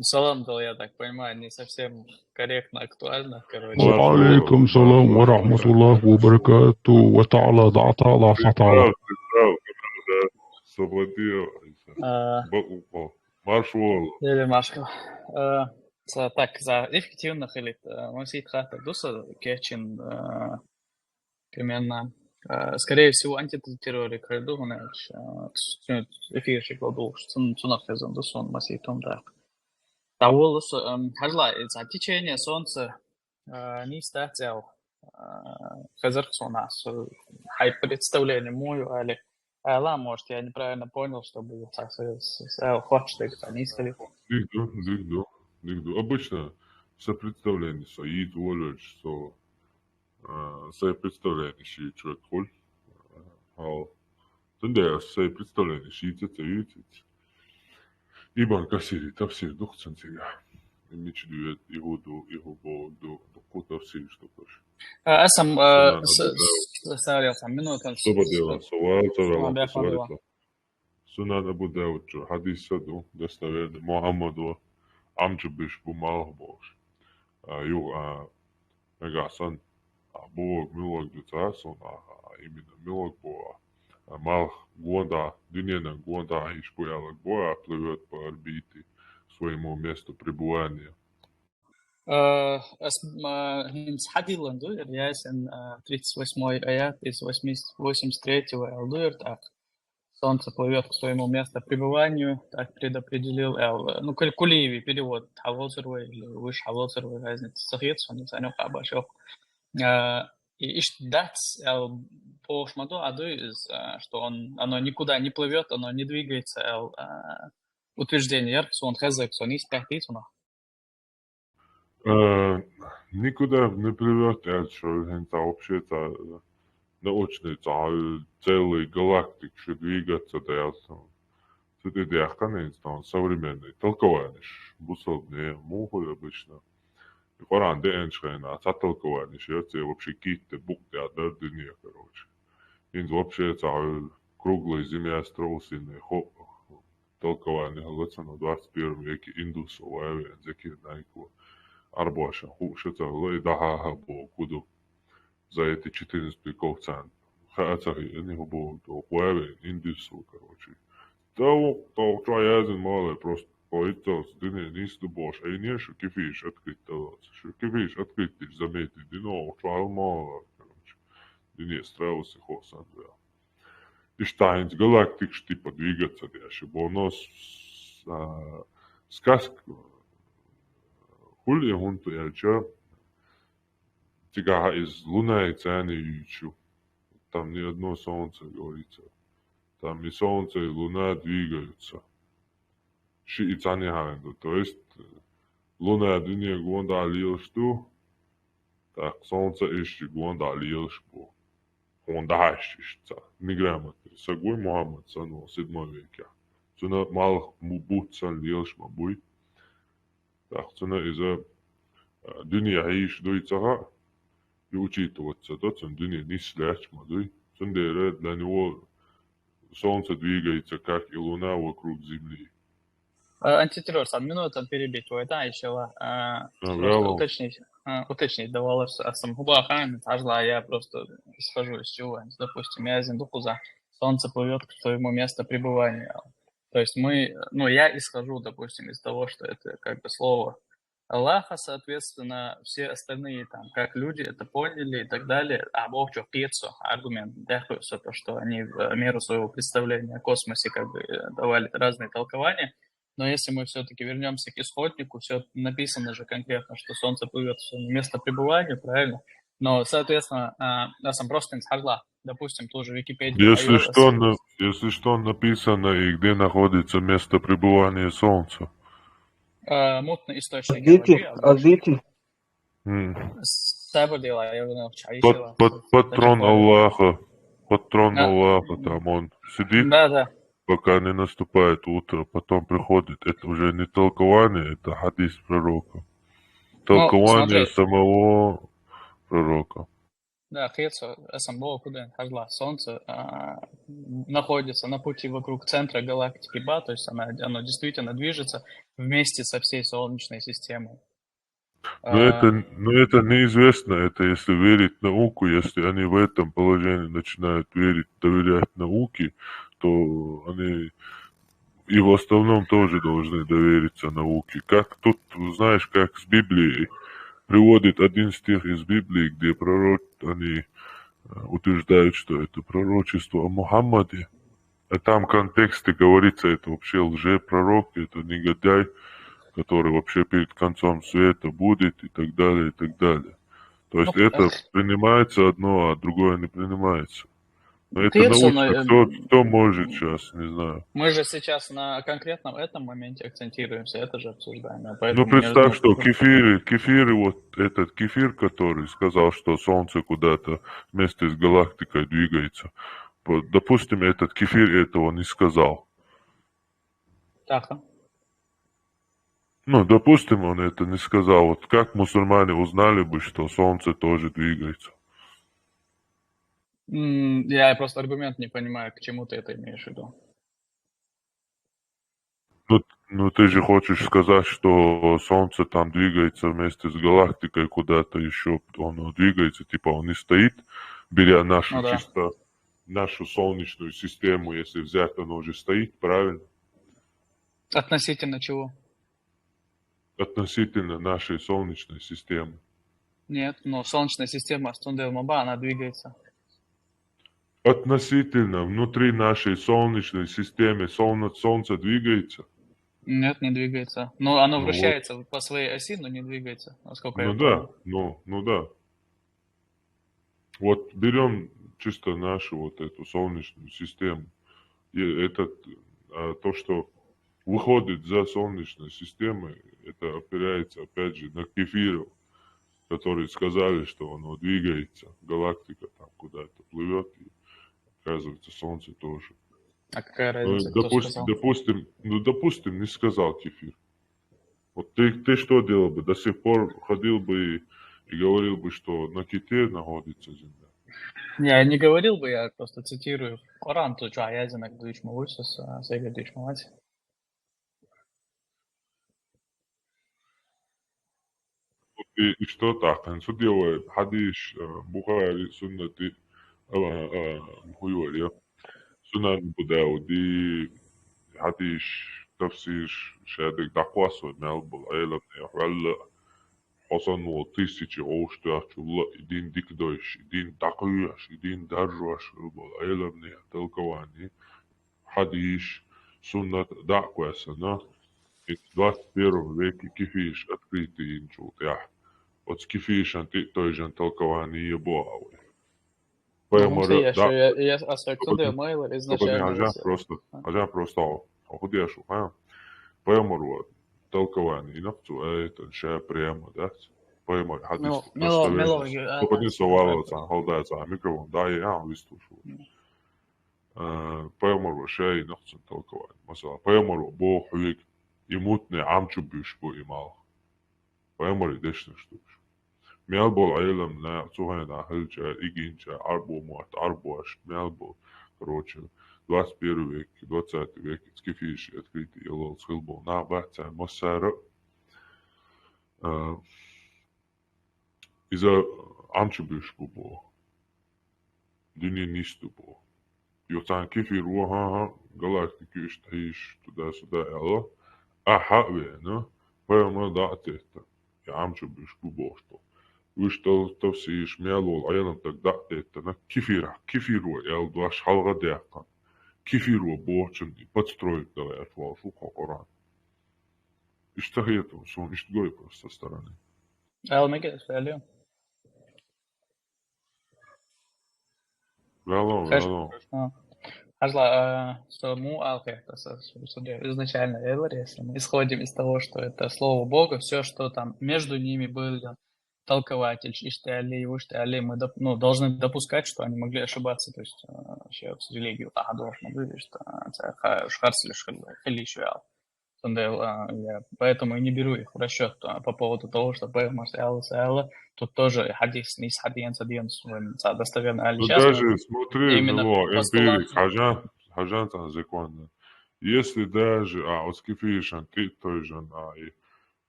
Салам дал, я так понимаю, не совсем корректно, актуально, короче. وعليكم السلام ورحمة الله وبركاته وتعالى تعالى تعالى. Или Машка. Так, за эффективно хилит. Мы сидим хата дуса кечин примерно, скорее всего, антитеррорик хальду, знаешь, эфирщик ладу, что нахрезан дусон маситом да. Того хажла, это течение солнца не стател хазарсона, хай представление мою, али ала, может, я неправильно понял, чтобы хочешь, так не сказали. Нигду. Обычно сопредставление соид волю, что свои представления ши человек холь, а тогда свои представления ши это видите. Ибн Касири тавсир духцан сега. Имеется в виду его до какого-то тавсир что тоже. Сам ставил сам минуту. Сободела, совал. Сунан Абу Дауд, хадис саду, достоверный Мухаммаду амджибиш бумалбош. Мегасан Бог милок дуцасон, именно милок Бога. Мал года, дневно года, ишпуялок Бога плывет по орбите своему месту пребывания. Хадиланду, ясен 38-й аят из 83-го Алдуэр, так. Солнце плывет к своему месту пребыванию, так предопределил Эл. Ну, калькулиевый перевод, хавозервый или выше хавозервый, разница сахец, он не занёк обошёл. И дац по шмаду аду, что оно никуда не плывет, оно не двигается, утверждение яркс, он хазекс, он есть пятиц, никуда не плывет, что это вообще-то научный целый галактик, что двигаться, да, это диахканец, современный, толкование, бусовные мухи обычно. Коран Деншхайна, Саталковани, это вообще какие-то букты от дня, короче. Инз вообще это круглые земля струсины, толкование Галацана 21 веке индусов, закир найку, арбаша, что-то лой даха бо куду за эти 14 веков цан. Хацахи, они бо хуаве индусов, короче. То твоязен малый просто. Поэтому дыне нисту бош, а не что кефиш открыть талац, что кефиш открыть ты заметить, дыно твоя мало, короче, дыне страусы хосан, да. И штайнс галактик типа двигаться, да, чтобы у нас сказка хули хунту я чё, тига из луна и цены ючу, там ни одно солнце говорится, там и солнце и луна двигаются. То есть луна дыне гонда лилшту, так солнце еще гонда лилшбу. Гонда хащишься. Неграмотный. Сагой Мухаммад сану 7 веке. Цена малых мубут сан лилшма буй. Так цена из-за дыне аиш дуйцага и учитываться. То цен дыне не слячма дуй. Цен для него солнце двигается, как и луна вокруг земли. Антитеррор, минуту перебить, да, еще просто уточнить давалось, Губахан, Ажла, я просто исхожу из чего, допустим, я из Индухуза, солнце плывет к своему месту пребывания. То есть я исхожу, допустим, из того, что это как бы слово Аллаха, соответственно, все остальные там, как люди это поняли и так далее, а Бог что, пьецо, аргумент, дякуется то, что они в меру своего представления о космосе как бы давали разные толкования. Но если мы все-таки вернемся к исходнику, все написано же конкретно, что Солнце плывет в место пребывания, правильно? Но, соответственно, сам просто инсхарла, допустим, ту же Википедию. Если что написано и где находится место пребывания Солнца? Мутный источник геологии. Адити. Патрон Аллаха. Патрон Аллаха, там он сидит. Да. Пока не наступает утро, потом приходит. Это уже не толкование, это хадис пророка. Толкование самого пророка. Да, Хецо, Эсамбо, куда Хажла, Солнце находится на пути вокруг центра галактики Ба, то есть оно действительно движется вместе со всей Солнечной системой. Но это неизвестно, это если верить науку, если они в этом положении начинают доверять науке, то они и в основном тоже должны довериться науке. Как тут, знаешь, как с Библией приводит один стих из Библии, где они утверждают, что это пророчество о Мухаммаде. А там в контексте говорится, это вообще лжепророк, это негодяй, который вообще перед концом света будет и так далее, и так далее. То есть это принимается одно, а другое не принимается. Но это научно. Кто может сейчас, не знаю. Мы же сейчас на конкретном этом моменте акцентируемся, это же обсуждаем. Представь, что кефиры, вот этот кефир, который сказал, что Солнце куда-то вместе с галактикой двигается. Допустим, этот кефир этого не сказал. Так. Допустим, он это не сказал. Вот как мусульмане узнали бы, что Солнце тоже двигается? Я просто аргумент не понимаю, к чему ты это имеешь в виду. Ты же хочешь сказать, что Солнце там двигается вместе с галактикой куда-то еще, оно двигается, типа он не стоит, беря нашу Солнечную систему, если взять, оно уже стоит, правильно? Относительно чего? Относительно нашей Солнечной системы. Нет, но Солнечная система Астунделмаба, она двигается. Относительно внутри нашей Солнечной системы Солнце двигается? Нет, не двигается. Но оно вращается по своей оси, но не двигается, насколько я понимаю. Да. Вот берем чисто нашу вот эту Солнечную систему. И это то, что выходит за Солнечной системой, это опирается, опять же, на кефиров, которые сказали, что оно двигается, галактика там куда-то плывет, и оказывается, Солнце тоже. А какая разница, допустим, не сказал кефир. Вот ты что делал бы? До сих пор ходил бы и говорил бы, что на ките находится земля? Я не говорил бы, я просто цитирую Коран, то что аязинок дуйчма высос, сега дуйчма мать. И что так? Что делает хадиш Бухари, суннати, хуйвали, сунан Будауди, хадиш, тафсир, шадик, даквасу, мелбул, айлабни, ахвалла, حسن وطيسيتي عوشتاش والله يدين ديك دوش يدين دقياش يدين درجاش العيلة بني تلقواني حديش سنة دعوة سنة اتدوات بيرو ليكي كيفيش اتقريتي انجو تيح وتس كيفيش انتي تويجان تلقواني يبوعوي Ну, я асфальтную майло изначально. Ажан просто охудешу, поэмору толкование нaftu это ще прямо, да? Поэмор хадис. Попадни совало цан холда цан микрофон да я вистушу. Поэмор ще нaftu толкование. Масала поэмор бо хуик имутне амчу биш бо имал. Поэмор дешне штуш. Мелбол айлам на цухане да хылча игинча арбо муат арбоаш мелбол. Короче, 21 век, 20 век, скифиш открытый елол схилбол на бацай мосара. Из-за амчубиш бубо, дни нисту бо. Йоцан кифир уаха галактики штаиш туда-сюда ело. Ахаве, ну, поема да тета. Я амчубиш бубо что. Виш то все шмялол, а я нам так да тета на кифиру ел дуаш халга деакан. Кефиру борчен и подстроить давай отвал шука Коран. И что это? Он ищет гой просто со стороны. Алмеге, фиалио. Вяло. Ажла, что му алхе, изначально если мы исходим из того, что это слово Бога, все, что там между ними был толкователь, Иштиали и Уштиали, мы должны допускать, что они могли ошибаться, то есть вообще с религией должно быть, что шхарсли шхалишуял. Я поэтому и не беру их в расчет по поводу того, что тут тоже хадис, не хадиен, достоверно. Даже смотри, эмпирик, хажан законно. Если даже, вот скифишан, ты той же,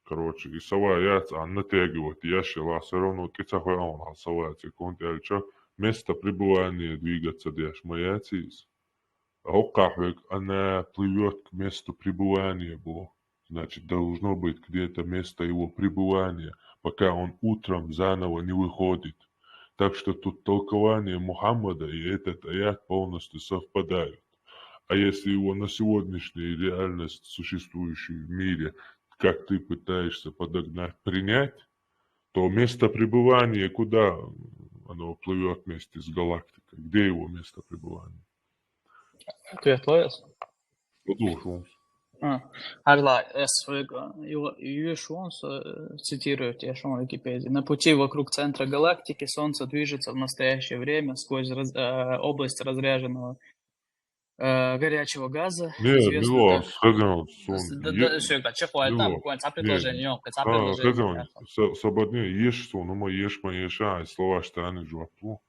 короче, и соваяц, натягивать ящила, все равно кицахой он соваяц, и контельча, место пребывания двигаться дешь маяцис. Окахвек, она плывет к месту пребывания было. Значит, должно быть где-то место его пребывания, пока он утром заново не выходит. Так что тут толкование Мухаммада и этот аят полностью совпадают. А если его на сегодняшнюю реальность, существующую в мире, как ты пытаешься подогнать, принять, то место пребывания, куда оно плывет вместе с галактикой? Где его место пребывания? Ответ лоес? Подушел. Арла, Юшуон цитирует Яшон Википедии. На пути вокруг центра галактики Солнце движется в настоящее время сквозь область разряженного горячего газа. Не, сказал сон. Свободнее ешь сон, но ешь моеша, слова штаны жваплу.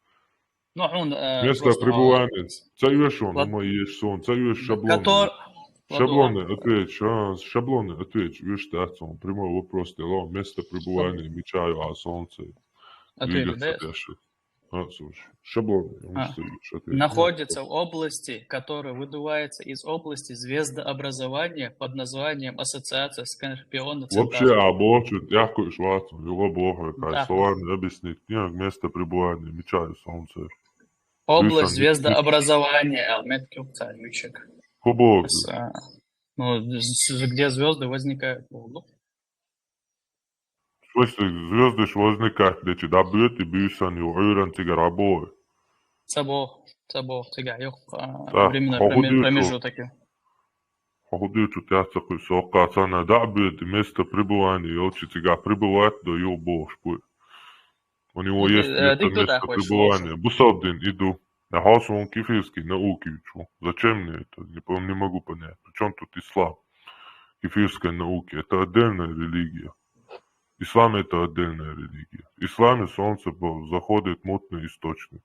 Место пребывания. Царешь он, но ешь сон, царешь шаблоны. Шаблоны, ответь, видишь, да, прямой вопрос сделал, место пребывания, мечаю о солнце. Двигаться дальше. Слушай, шаблоны. Находится в области, которая выдувается из области звездообразования под названием Ассоциация Скорпиона Центавра. Вообще, обочу, дякую, швату, его бога, как словами объяснить, нет, место пребывания, мечаю солнце. Область звездообразования, Алмет Кюпцальючек. Ну, где звезды возникают? В смысле, звезды ж возникают, где да бьет и бьются, не уверен, тига рабой. Цабо, тига, временной промежуток. Худею тяцакой сокацана, да бьет место пребывания, елчи тига пребывает до его бог. У него есть место пребывания. Бусабдин, иду. Я хасу он кефирский науки учу. Зачем мне это? Не могу понять. Причем тут ислам? кефирской науки. Это отдельная религия. Ислам – это отдельная религия. В исламе солнце заходит в мутный источник.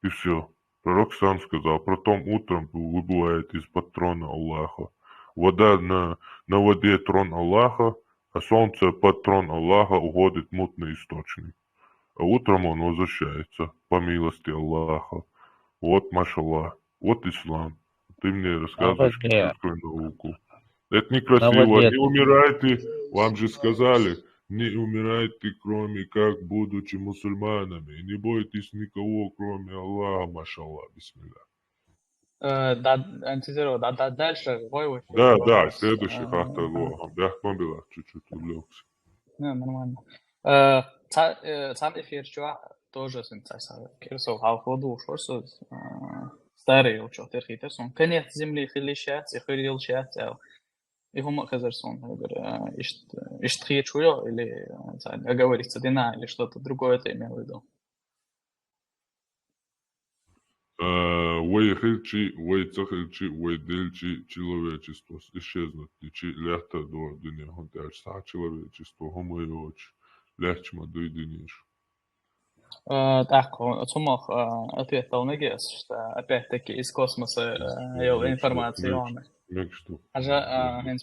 И все. Пророк сам сказал, потом утром выбывает из-под трона Аллаха. Вода на воде трон Аллаха, а солнце под трон Аллаха уходит в мутный источник. А утром он возвращается по милости Аллаха. Вот, машаллах, вот ислам. Ты мне рассказываешь кефирскую науку. Это некрасиво. Не умирайте, вам же сказали, не умирайте, кроме как будучи мусульманами. Не бойтесь никого, кроме Аллаха, машаллах, бисмилля. Дальше, Да, следующий хахта Аллахом. Бяхман была, чуть-чуть увлекся. Нормально. Сам эфир тоже сенсация. Кирсов халходу шорсу старый учет эрхитерсон. Конец земли хилищат, и хилищат. И хума хазерсон, иштхиечуё или оговориться дина или что-то другое ты имел в виду. Уэйхильчи, уэйцахильчи, уэйдельчи человечество исчезнут. Чи лехта до дня хонтяч са человечество хомойоч. Лехчма до единиш. Так, Цумах ответил на гес, что опять-таки из космоса информационный.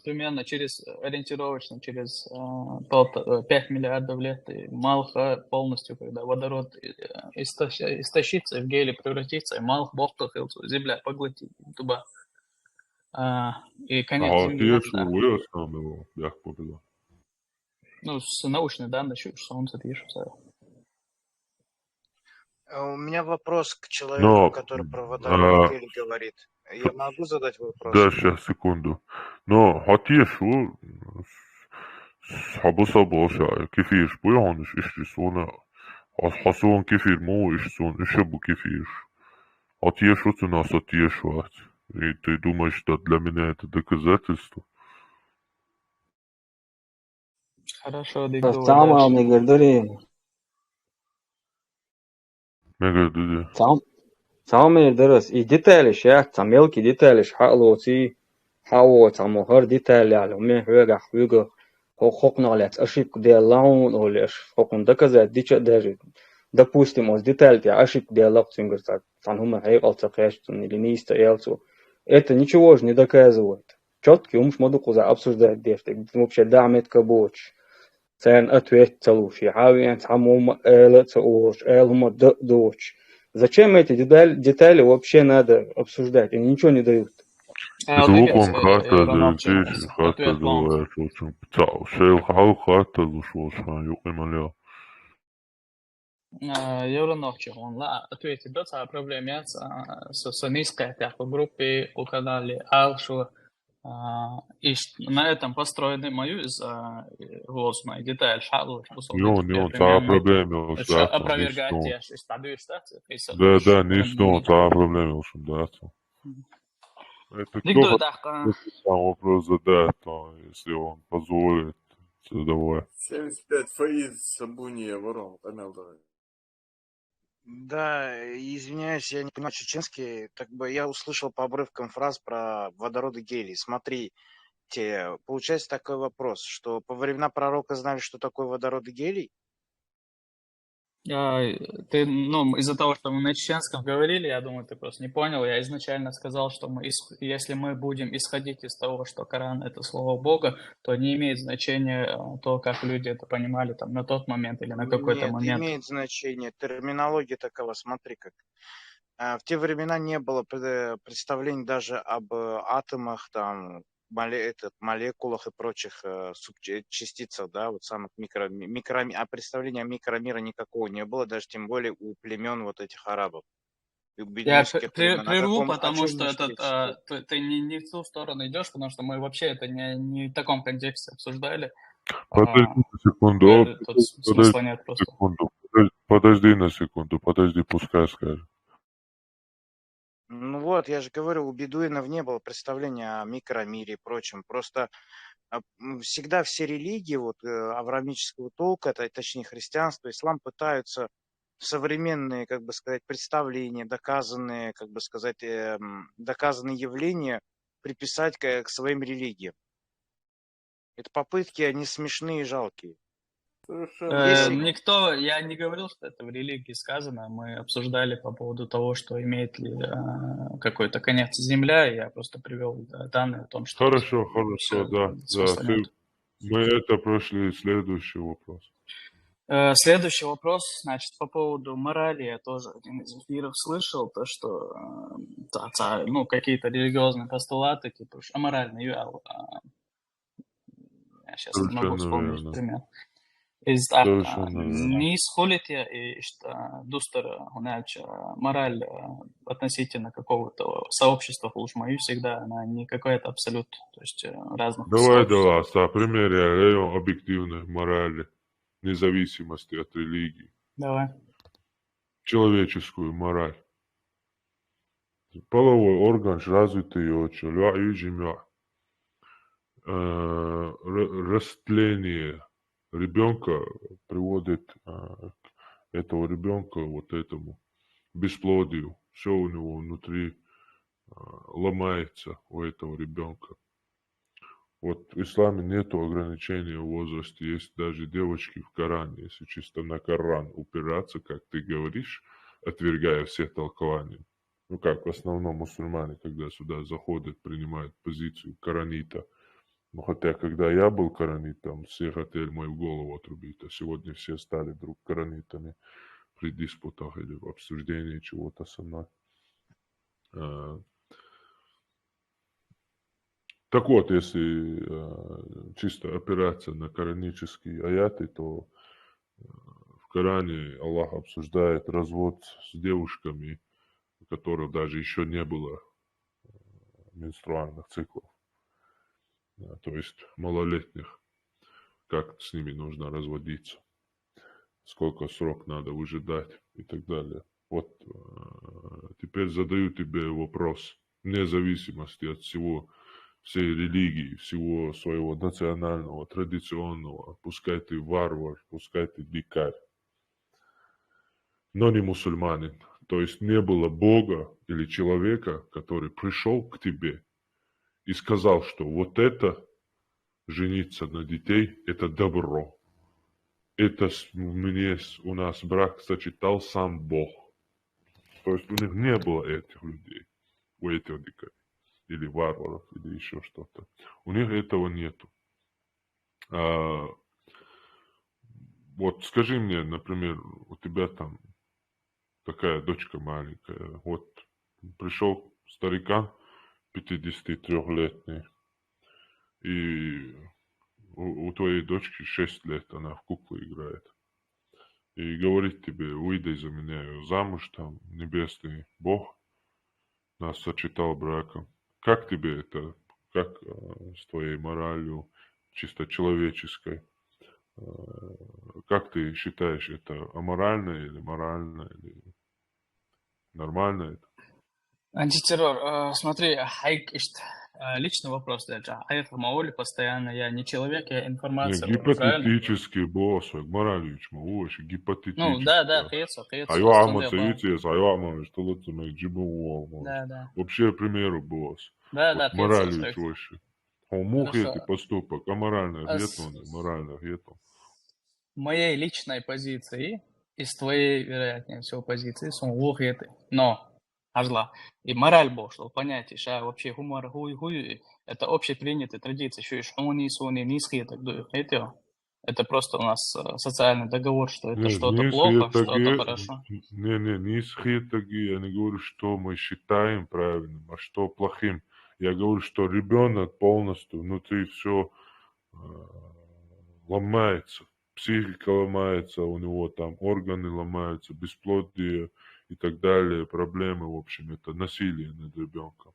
Примерно ориентировочно через 5 миллиардов лет Малха полностью, когда водород истощится, в гелий превратится, и Малх бохтахился, земля поглотит туда. И конец Земли. Ну, с научной данной, что Солнце пишется. У меня вопрос к человеку, который про водород Гелий говорит. Я могу задать вопрос? Да, сейчас, секунду. Но хатиешу حبوسا باشا كيفيش بيعنش إشي سونا حسون كيفير مو إش سون إشبو كيفيش хатиешу ты нас отъешивать. И ты думаешь, что для меня это доказательство? Хорошо, Tamam Megarduri. Megarduri. Tamam درس и детали шах, там мелкие детали шхалоти, حاول там هر детали على من حاجة حاجة حقنا على أشيك ده لون ولا حقن ده كذا ديش ده допустим os детали أشيك ده لقطين قصة عن هم هاي التقاش اللي نيست يالسو это ничего же не доказывает. Четкий ум шмаду куза обсуждать дефтик, вообще дамет кабоч. Цен ответил في حاول تعمم آلة تقولش آلهم دوش. Зачем эти детали вообще надо обсуждать? Они ничего не дают. Звуком хата здесь хата говорит, очень пцал. Шейл хау хата зашел, юкималел. Евронохче он ла ответит до ца проблеме с низкой по группе у канале Алшу и на этом построены мою из голосной деталь шалу Не он ца проблеме это опровергать я что стадию стации да не что ца проблеме очень да. Это кто сам вопрос задать, если он позволит задавать. 75 Фаиз Сабуния ворон, понял, давай. Да, извиняюсь, я не понимаю чеченский. Так бы я услышал по обрывкам фраз про водород гелий. Смотрите, получается такой вопрос, что по времена пророка знали, что такое водород гелий? Ты, из-за того, что мы на чеченском говорили, я думаю, ты просто не понял. Я изначально сказал, что если мы будем исходить из того, что Коран — это слово Бога, то не имеет значения то, как люди это понимали там, на тот момент или на какой-то момент. Нет, имеет значение. Терминология такова, смотри как. В те времена не было представлений даже об атомах, там, молекулах и прочих частицах, да, вот самых а представления о микромире никакого не было, даже тем более у племен вот этих арабов. Я прерву, потому что ты не в ту сторону идешь, потому что мы вообще это не в таком контексте обсуждали. Подожди на секунду, пускай скажет. Ну вот, я же говорю, у бедуинов не было представления о микромире и прочем. Просто всегда все религии вот, авраамического толка, точнее христианство, ислам, пытаются современные, как бы сказать, представления, доказанные, как бы сказать, доказанные явления приписать к своим религиям. Это попытки, они смешные и жалкие. Никто, я не говорил, что это в религии сказано. Мы обсуждали по поводу того, что имеет ли какой-то конец Земля. Я просто привел данные о том, что... Хорошо, да. Мы это прошли. Следующий вопрос. Следующий вопрос, значит, по поводу морали. Я тоже один из эфиров слышал, то, что какие-то религиозные постулаты, типа, аморальный я сейчас не могу вспомнить пример. Не исходит дустер мораль относительно какого-то сообщества, уж мою всегда, она не какая-то абсолют, то есть разных Давай, пример объективной морали, независимости от религии. Давай. Человеческую мораль. Половой орган развитый очень, растление ребенка приводит этого ребенка вот этому бесплодию. Все у него внутри ломается у этого ребенка. Вот в исламе нету ограничения в возрасте. Есть даже девочки в Коране. Если чисто на Коран упираться, как ты говоришь, отвергая все толкования. Ну как в основном мусульмане, когда сюда заходят, принимают позицию коранита. Но хотя, когда я был коранитом, все хотели мою голову отрубить, а сегодня все стали вдруг коранитами при диспутах или в обсуждении чего-то со мной. Так вот, если чисто опираться на коранические аяты, то в Коране Аллах обсуждает развод с девушками, у которых даже еще не было менструальных циклов. То есть малолетних, как с ними нужно разводиться, сколько срок надо выжидать и так далее. Вот теперь задаю тебе вопрос, вне зависимости от всей религии, всего своего национального, традиционного, пускай ты варвар, пускай ты дикарь, но не мусульманин. То есть не было Бога или человека, который пришел к тебе и сказал, что вот это, жениться на детей, это добро. Это у нас брак сочетал сам Бог. То есть у них не было этих людей, у этих дикарей, или варваров, или еще что-то. У них этого нету. Вот скажи мне, например, у тебя там такая дочка маленькая, вот пришел старикан, 53-летний, и у твоей дочки 6 лет, она в куклу играет. И говорит тебе, выдай за меня замуж, там, небесный Бог нас сочетал браком. Как тебе это, как с твоей моралью, чисто человеческой, как ты считаешь, это аморально или морально, или нормально это? Антитеррор. Смотри, личный вопрос. Хайк Маули постоянно, я не человек, я информация. Гипотетический босс, моралич, мауаши, гипотетический. Ну, да, хейца. Да. Вообще, к примеру, босс. Да, моралич вообще. Мух это поступок, аморально где-то, морально где-то. Моей личной позиции, из твоей, вероятнее всего, позиции, но Ажла. И мораль Бог, что понятие, что вообще гумор, это общепринятые традиции, что и шуни, суни, низкие, так далее. Это просто у нас социальный договор, что это что-то плохо, что-то хорошо. Низкие такие, я не говорю, что мы считаем правильным, а что плохим. Я говорю, что ребенок полностью внутри все ломается, психика ломается, у него там органы ломаются, бесплодие и так далее, проблемы, в общем, это насилие над ребенком.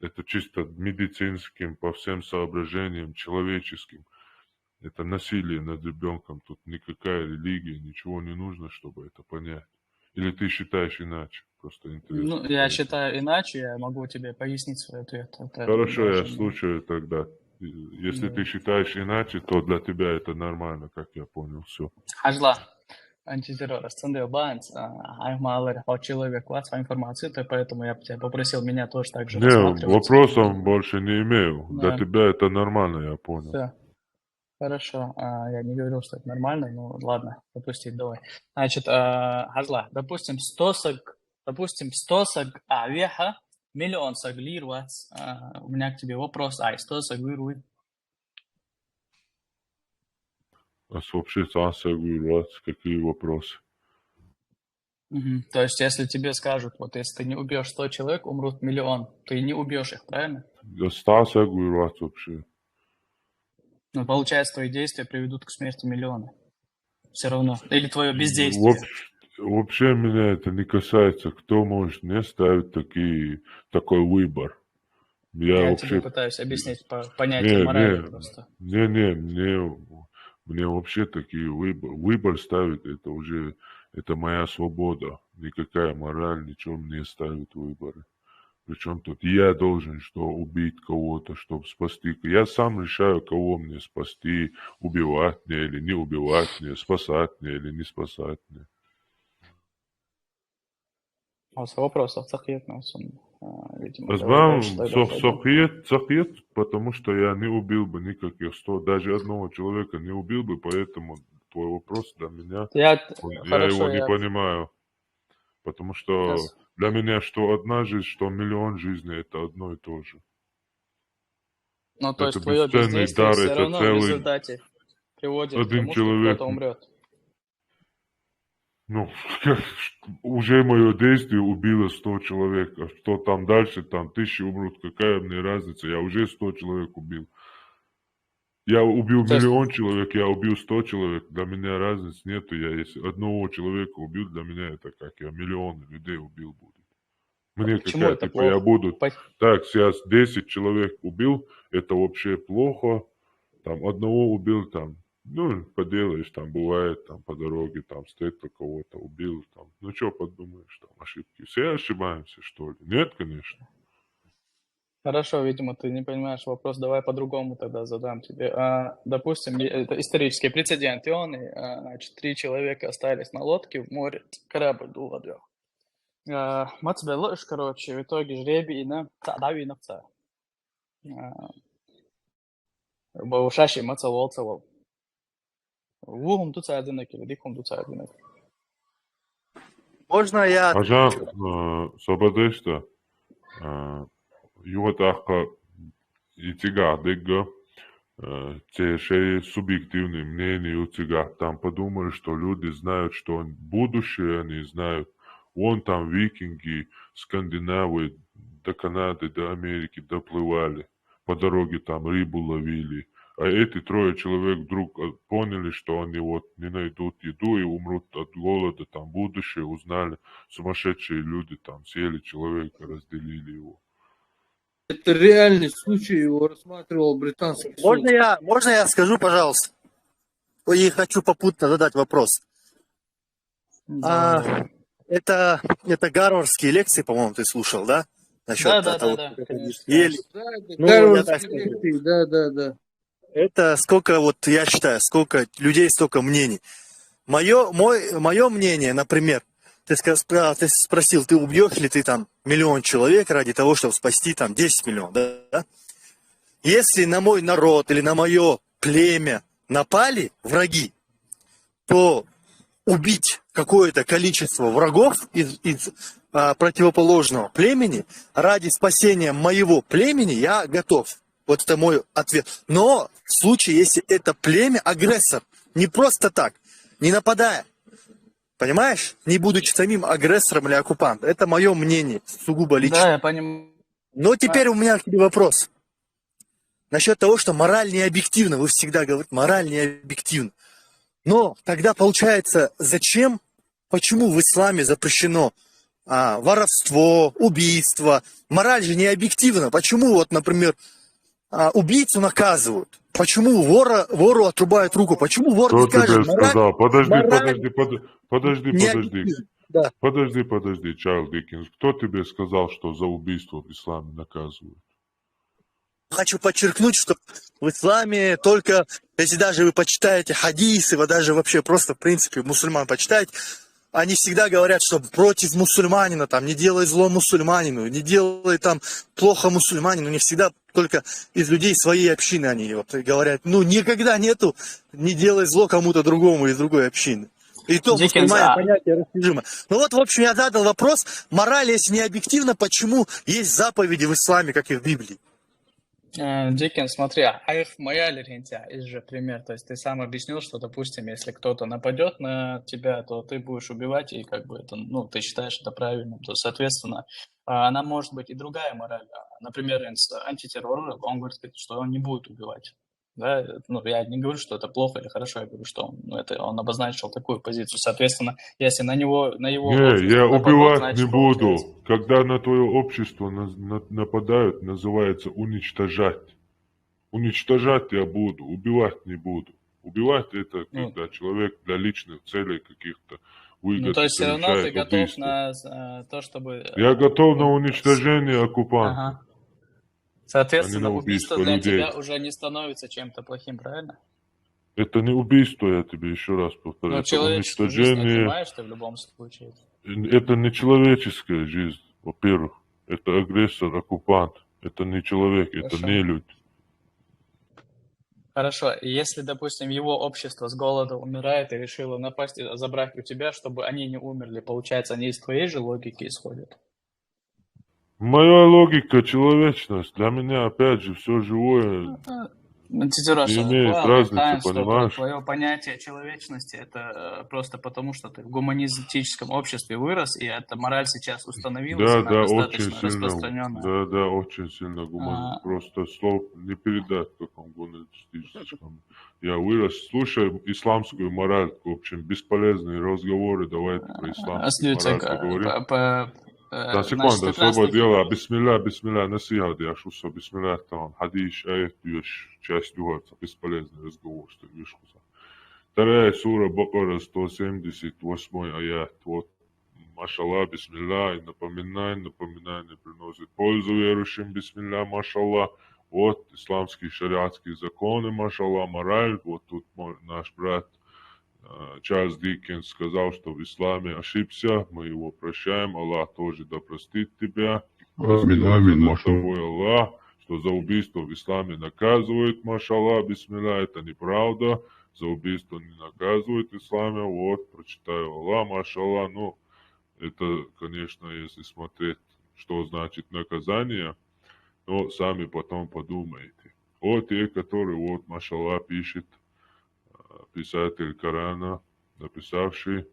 Это чисто медицинским, по всем соображениям, человеческим. Это насилие над ребенком. Тут никакая религия, ничего не нужно, чтобы это понять. Или ты считаешь иначе? Просто интересно. Ну, я считаю иначе, я могу тебе пояснить свой ответ. Хорошо, я слушаю тогда. Если ты считаешь иначе, то для тебя это нормально, как я понял, все. Ажла. антитеррор, Ацандел Банс, Аймалер, человек, свою информацию, поэтому я тебя попросил меня тоже так же Не, рассматривать. вопросов больше не имею. Для Да. тебя это нормально, я понял. Все, хорошо. Я не говорил, что это нормально, но ладно, допустим, давай. Значит, Хазла, допустим, 100 саг авиаха, миллион саглирват. У меня к тебе вопрос. 100 саглирует. Сообщить ансагуировать, какие вопросы? То есть, если тебе скажут, вот если ты не убьешь 100 человек, умрут миллион, ты не убьешь их, правильно? Ансагуировать вообще. Ну, получается, твои действия приведут к смерти миллиона. Все равно. Или твое бездействие. Вообще меня это не касается. Кто может мне ставить такой выбор? Я вообще... тебе пытаюсь объяснить понятие морали просто. Мне вообще такие выбор ставить, это уже, это моя свобода. Никакая мораль, ничего мне ставит выборы. Причем тут я должен убить кого-то, чтобы спасти. Я сам решаю, кого мне спасти, убивать мне или не убивать мне, спасать мне или не спасать мне. Вопросов цахет на видимо. Цахет, потому что я не убил бы никаких 100, даже одного человека не убил бы, поэтому твой вопрос для меня, я его не понимаю. Потому что для меня что одна жизнь, что миллион жизней, это одно и то же. Ну, то есть твое бездействие все равно в результате приводит к тому, что кто-то умрет. Ну, уже мое действие убило 100 человек, а что там дальше, там 1000 умрут, какая мне разница, я уже 100 человек убил. Я убил миллион человек, я убил 100 человек, для меня разницы нету, я если одного человека убил, для меня это как я миллионы людей убил буду. Мне какая, типа я буду, так, сейчас 10 человек убил, это вообще плохо, там одного убил, там, ну, поделаешь, там бывает, там по дороге, там встретил кого-то, убил, там, ну, что подумаешь, там, ошибки. Все ошибаемся, что ли? Нет, конечно. Хорошо, видимо, ты не понимаешь вопрос, давай по-другому тогда задам тебе. Допустим, это исторический прецедент, значит, 3 человека остались на лодке в море, корабль дул во двёх. Мацбелыш, короче, в итоге жребий на цадавиновца. Баушаши мацалолцевал. Вугум тут одинок или дикум тут одинок. Можно я... Ажан, собадешта, югатахка и тига, дега, те шеи субъективные мнения у тига. Там подумали, что люди знают, что будущее они знают. Вон там викинги, скандинавы до Канады, до Америки доплывали. По дороге там рыбу ловили. А эти 3 человек вдруг поняли, что они вот не найдут еду и умрут от голода. Там будущее узнали. Сумасшедшие люди там съели человека, разделили его. Это реальный случай, его рассматривал британский суд. Можно я скажу, пожалуйста? И хочу попутно задать вопрос. Это гарвардские лекции, по-моему, ты слушал, да? Насчет того, да. Гарвардские лекции, да. Это сколько, вот я считаю, сколько людей, столько мнений. Мое мнение, например, ты спросил, ты убьешь ли ты там миллион человек ради того, чтобы спасти там 10 миллионов, да? Если на мой народ или на мое племя напали враги, то убить какое-то количество врагов из противоположного племени ради спасения моего племени я готов. Вот это мой ответ. Но в случае, если это племя агрессор, не просто так, не нападая, понимаешь, не будучи самим агрессором или оккупантом, это мое мнение, сугубо лично. Да, я понимаю. Но теперь у меня к тебе вопрос. Насчет того, что мораль не объективна, вы всегда говорите, мораль не объективна. Но тогда получается, почему в исламе запрещено воровство, убийство? Мораль же не объективна. Почему вот, например, убийцу наказывают? Почему вору отрубают руку? Почему вор не скажет? Сказал? Подожди. Да. Подожди, Чарльз Диккенс. Кто тебе сказал, что за убийство в исламе наказывают? хочу подчеркнуть, что в исламе только, если даже вы почитаете хадисы, вы даже вообще просто, в принципе, мусульман почитаете, они всегда говорят, что против мусульманина, там, не делай зло мусульманину, не делай там плохо мусульманину, не всегда только из людей своей общины они вот говорят. Ну, никогда нету, не делай зло кому-то другому из другой общины. И то мусульмане понятие растяжимо. Ну вот, в общем, я задал вопрос, мораль, если не объективно, почему есть заповеди в исламе, как и в Библии? Дикин, смотри, айф моя лиринтя, есть же пример, то есть ты сам объяснил, что, допустим, если кто-то нападет на тебя, то ты будешь убивать, и как бы это, ну, ты считаешь это правильным, то, соответственно, она может быть и другая мораль. Например, антитеррор, он говорит, что он не будет убивать. Да? Ну, я не говорю, что это плохо или хорошо, я говорю, что он обозначил такую позицию. Соответственно, если на его Не, общество я нападут, убивать значит, не буду. Когда на твое общество нападают, называется уничтожать. Уничтожать я буду, убивать не буду. Убивать это когда человек для личных целей каких-то выгод ну, то есть все равно ты совершает готов убийство. на то, чтобы... Я готов на уничтожение оккупанта, Ага. а не Соответственно, на убийство убийство для людей. тебя уже не становится чем-то плохим, правильно? Это не убийство, я тебе еще раз повторю. Но Это человеческую жизнь уничтожение. отнимаешь ты в любом случае. Это не человеческая жизнь, во-первых. Это агрессор, оккупант. Это не человек, это Хорошо. не люди. Хорошо, если, допустим, его общество с голода умирает и решило напасть и забрать у тебя, чтобы они не умерли, получается, они из твоей же логики исходят? Моя логика — человечность. Для меня, опять же, все живое Тетюраша, не имеет разницы, понимаешь? твое понятие человечности это просто потому, что ты в гуманистическом обществе вырос, и эта мораль сейчас установилась, Да, она да, очень достаточно сильно, распространенная. да, да, очень сильно гуманно. Просто слов не передать в каком гуманистическом. Я вырос, слушай исламскую мораль, в общем, бесполезные разговоры, давайте про исламскую мораль поговорим. Да, секунду, освободила, бисмилля, насихат, я шуса, бисмилля, там, хадиш, аят, бьешь, часть духа, бесполезный разговор, что бьешь куса. Вторая сура Бакара, 178 аят, вот, машаллах, бисмилля, и напоминание приносит пользу верующим, бисмилля, машаллах, вот, исламские шариатские законы, машаллах, мораль, вот тут наш брат Чарльз Диккенс сказал, что в исламе ошибся, мы его прощаем, Аллах тоже да простит тебя. Амин, амин, машаллах. Аллах, что за убийство в исламе наказывают, машаллах, бисмилля, это неправда, за убийство не наказывают в исламе, вот, прочитаю Аллах, машаллах, ну, это, конечно, если смотреть, что значит наказание, но сами потом подумайте. Вот те, которые, вот, машаллах, пишет, писатель Корана, написавший,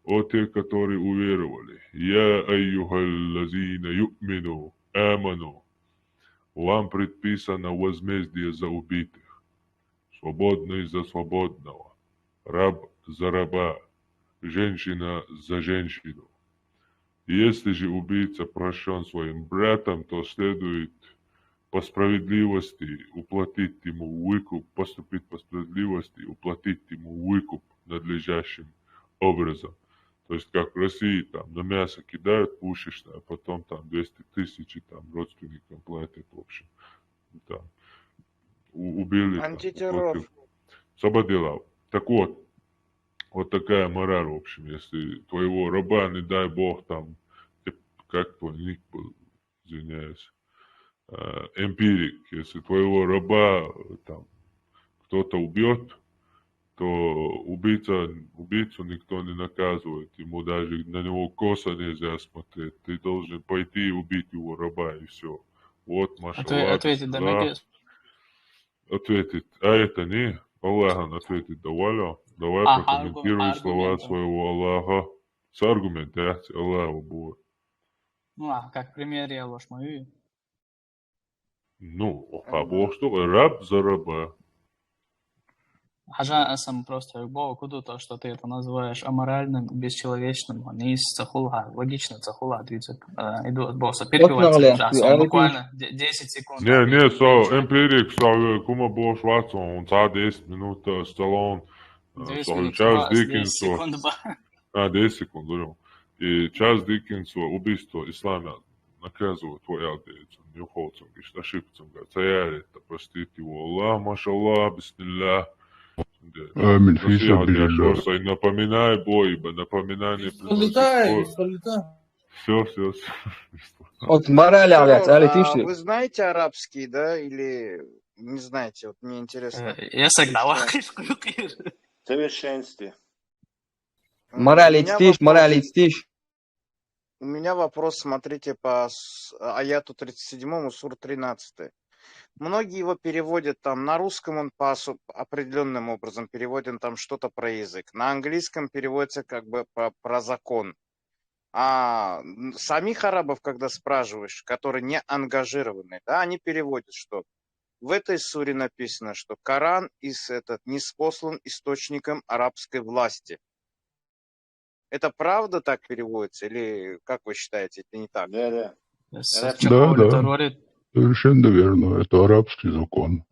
о те, которые уверовали. Я айюхаллазина ю'мину, аману. Вам предписано возмездие за убитых, свободный за свободного, раб за раба, женщина за женщину. Если же убийца прощен своим братом, то следует по справедливости уплатить ему выкуп, поступить по справедливости, уплатить ему выкуп надлежащим образом. То есть, как в России, там, на мясо кидают пушечно, а потом там 200 тысяч там родственникам платят, в общем. Да. Убили. Антитеррор. Освободила. Так вот, вот такая мораль, в общем, если твоего раба, не дай бог, там, как твой ник был, извиняюсь, эмпирик, если твоего раба там кто-то убьет, то убийцу никто не наказывает, ему даже на него косо нельзя смотреть, ты должен пойти и убить его раба, и все. Вот, машаллах, Ответить Дамагес. Ответить, а это не, Аллах ответит, давай прокомментируй слова своего Аллаха с аргументацией Аллаха будет. Ну, а как пример я ложь мою. Ну, а Бог что? Раб за раба. Хажа сам просто Богу куду то, что ты это называешь аморальным, бесчеловечным, не из цахула. Логично, цахула иду от босса. Перебивать буквально 10 секунд. Не, эмпирик, кума Бог шварцо, он 10 минут столон. 10 секунд. 10 секунд, говорю. И Чарльз Диккенс, убийство ислама наказывают воялдейцам, нюхолцам, ошибцам, цаяли-то, простите его, Аллах, машаллах, бисмилля. Амин, фиса билля. Просто напоминай бой, ибо напоминание Пролетай. Все. Вот мораль, Вы знаете арабский, да, или не знаете? Вот мне интересно. Я согнал. В совершенстве. Мораль стишь. У меня вопрос, смотрите, по аяту 37, сур 13. Многие его переводят там, на русском он по определенным образом переводен там что-то про язык. На английском переводится как бы про закон. А самих арабов, когда спрашиваешь, которые не ангажированы, да, они переводят, что в этой суре написано, что Коран ниспослан источником арабской власти. Это правда так переводится? Или, как вы считаете, это не так? Да. Да. Совершенно верно. Это арабский закон.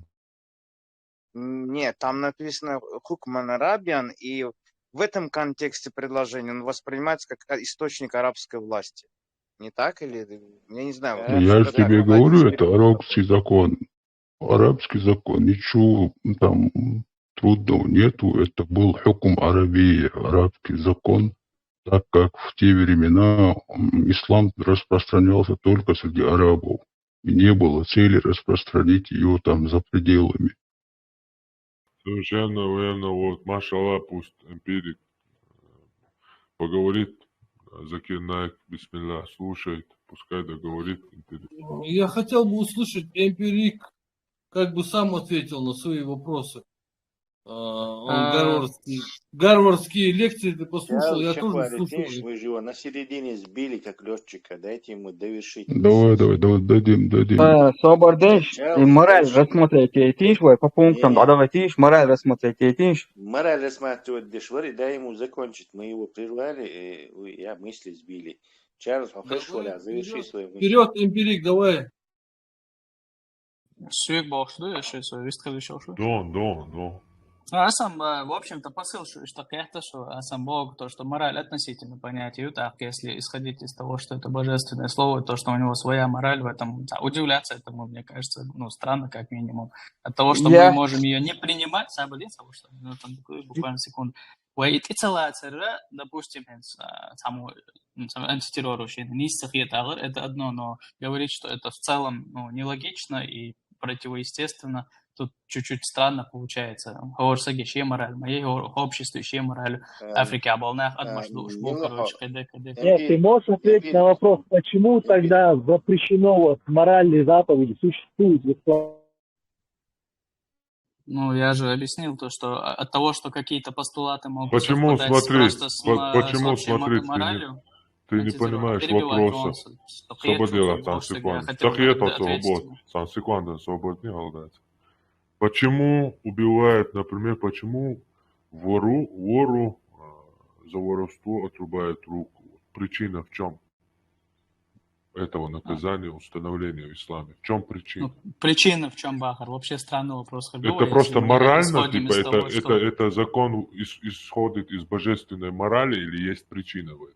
Нет, там написано хукман арабиан, и в этом контексте предложения он воспринимается как источник арабской власти. Не так или? Я не знаю. Я же тебе говорю, это арабский закон. Арабский закон. Ничего там трудного нету. Это был хукм Арабии, арабский закон. Так как в те времена ислам распространялся только среди арабов. И не было цели распространить ее там за пределами. Совершенно верно. Вот, машаллах, пусть эмпирик поговорит. Закир Наик, бисмилля, слушает. Пускай договорит эмпирик. Я хотел бы услышать, эмпирик как бы сам ответил на свои вопросы. Он гарвардские лекции ты послушал, я тоже слушал. Вы же его на середине сбили, как летчика, дайте ему довершить. Давай, дадим. Собордеш, и мораль рассмотреть этиш, по пунктам, давайте мораль рассмотреть этиш. Мораль рассматривать дешвари, дай ему закончить. Мы его прервали, и мысли сбили. Чарльз, заверши свою мысль. Вперед, эмпирик, давай. Suyuk boşluğu yaşıyorsa, высказываю еще. Да. Сам, в общем-то, посыл, что это, что сам Бог, то, что мораль относительно понятию, так, если исходить из того, что это божественное слово, то, что у него своя мораль в этом, удивляться этому, мне кажется, странно, как минимум. От того, что мы можем ее не принимать, буквально секунду. Допустим, антитеррор, это одно, но говорить, что это в целом нелогично и противоестественно, тут чуть-чуть странно получается. Говорсаги шея мораль, моей обществе шея мораль. Африки оболнах отмашду ушбу, короче, кд. Нет, ты можешь ответить на вопрос, почему тогда запрещено вот моральные заповеди существуют в исламе? Я же объяснил то, что от того, что какие-то постулаты могут совпадать просто с общей моралью. Ты не понимаешь вопроса. Свободила, там секунду. Там секунду, свободнее. Почему убивают, например, почему вору за воровство отрубают руку? Причина в чем? Этого наказания, установления в исламе. В чем причина? Причина в чем, Бахар? Вообще странный вопрос. Это просто морально, это закон исходит из божественной морали или есть причина в этом?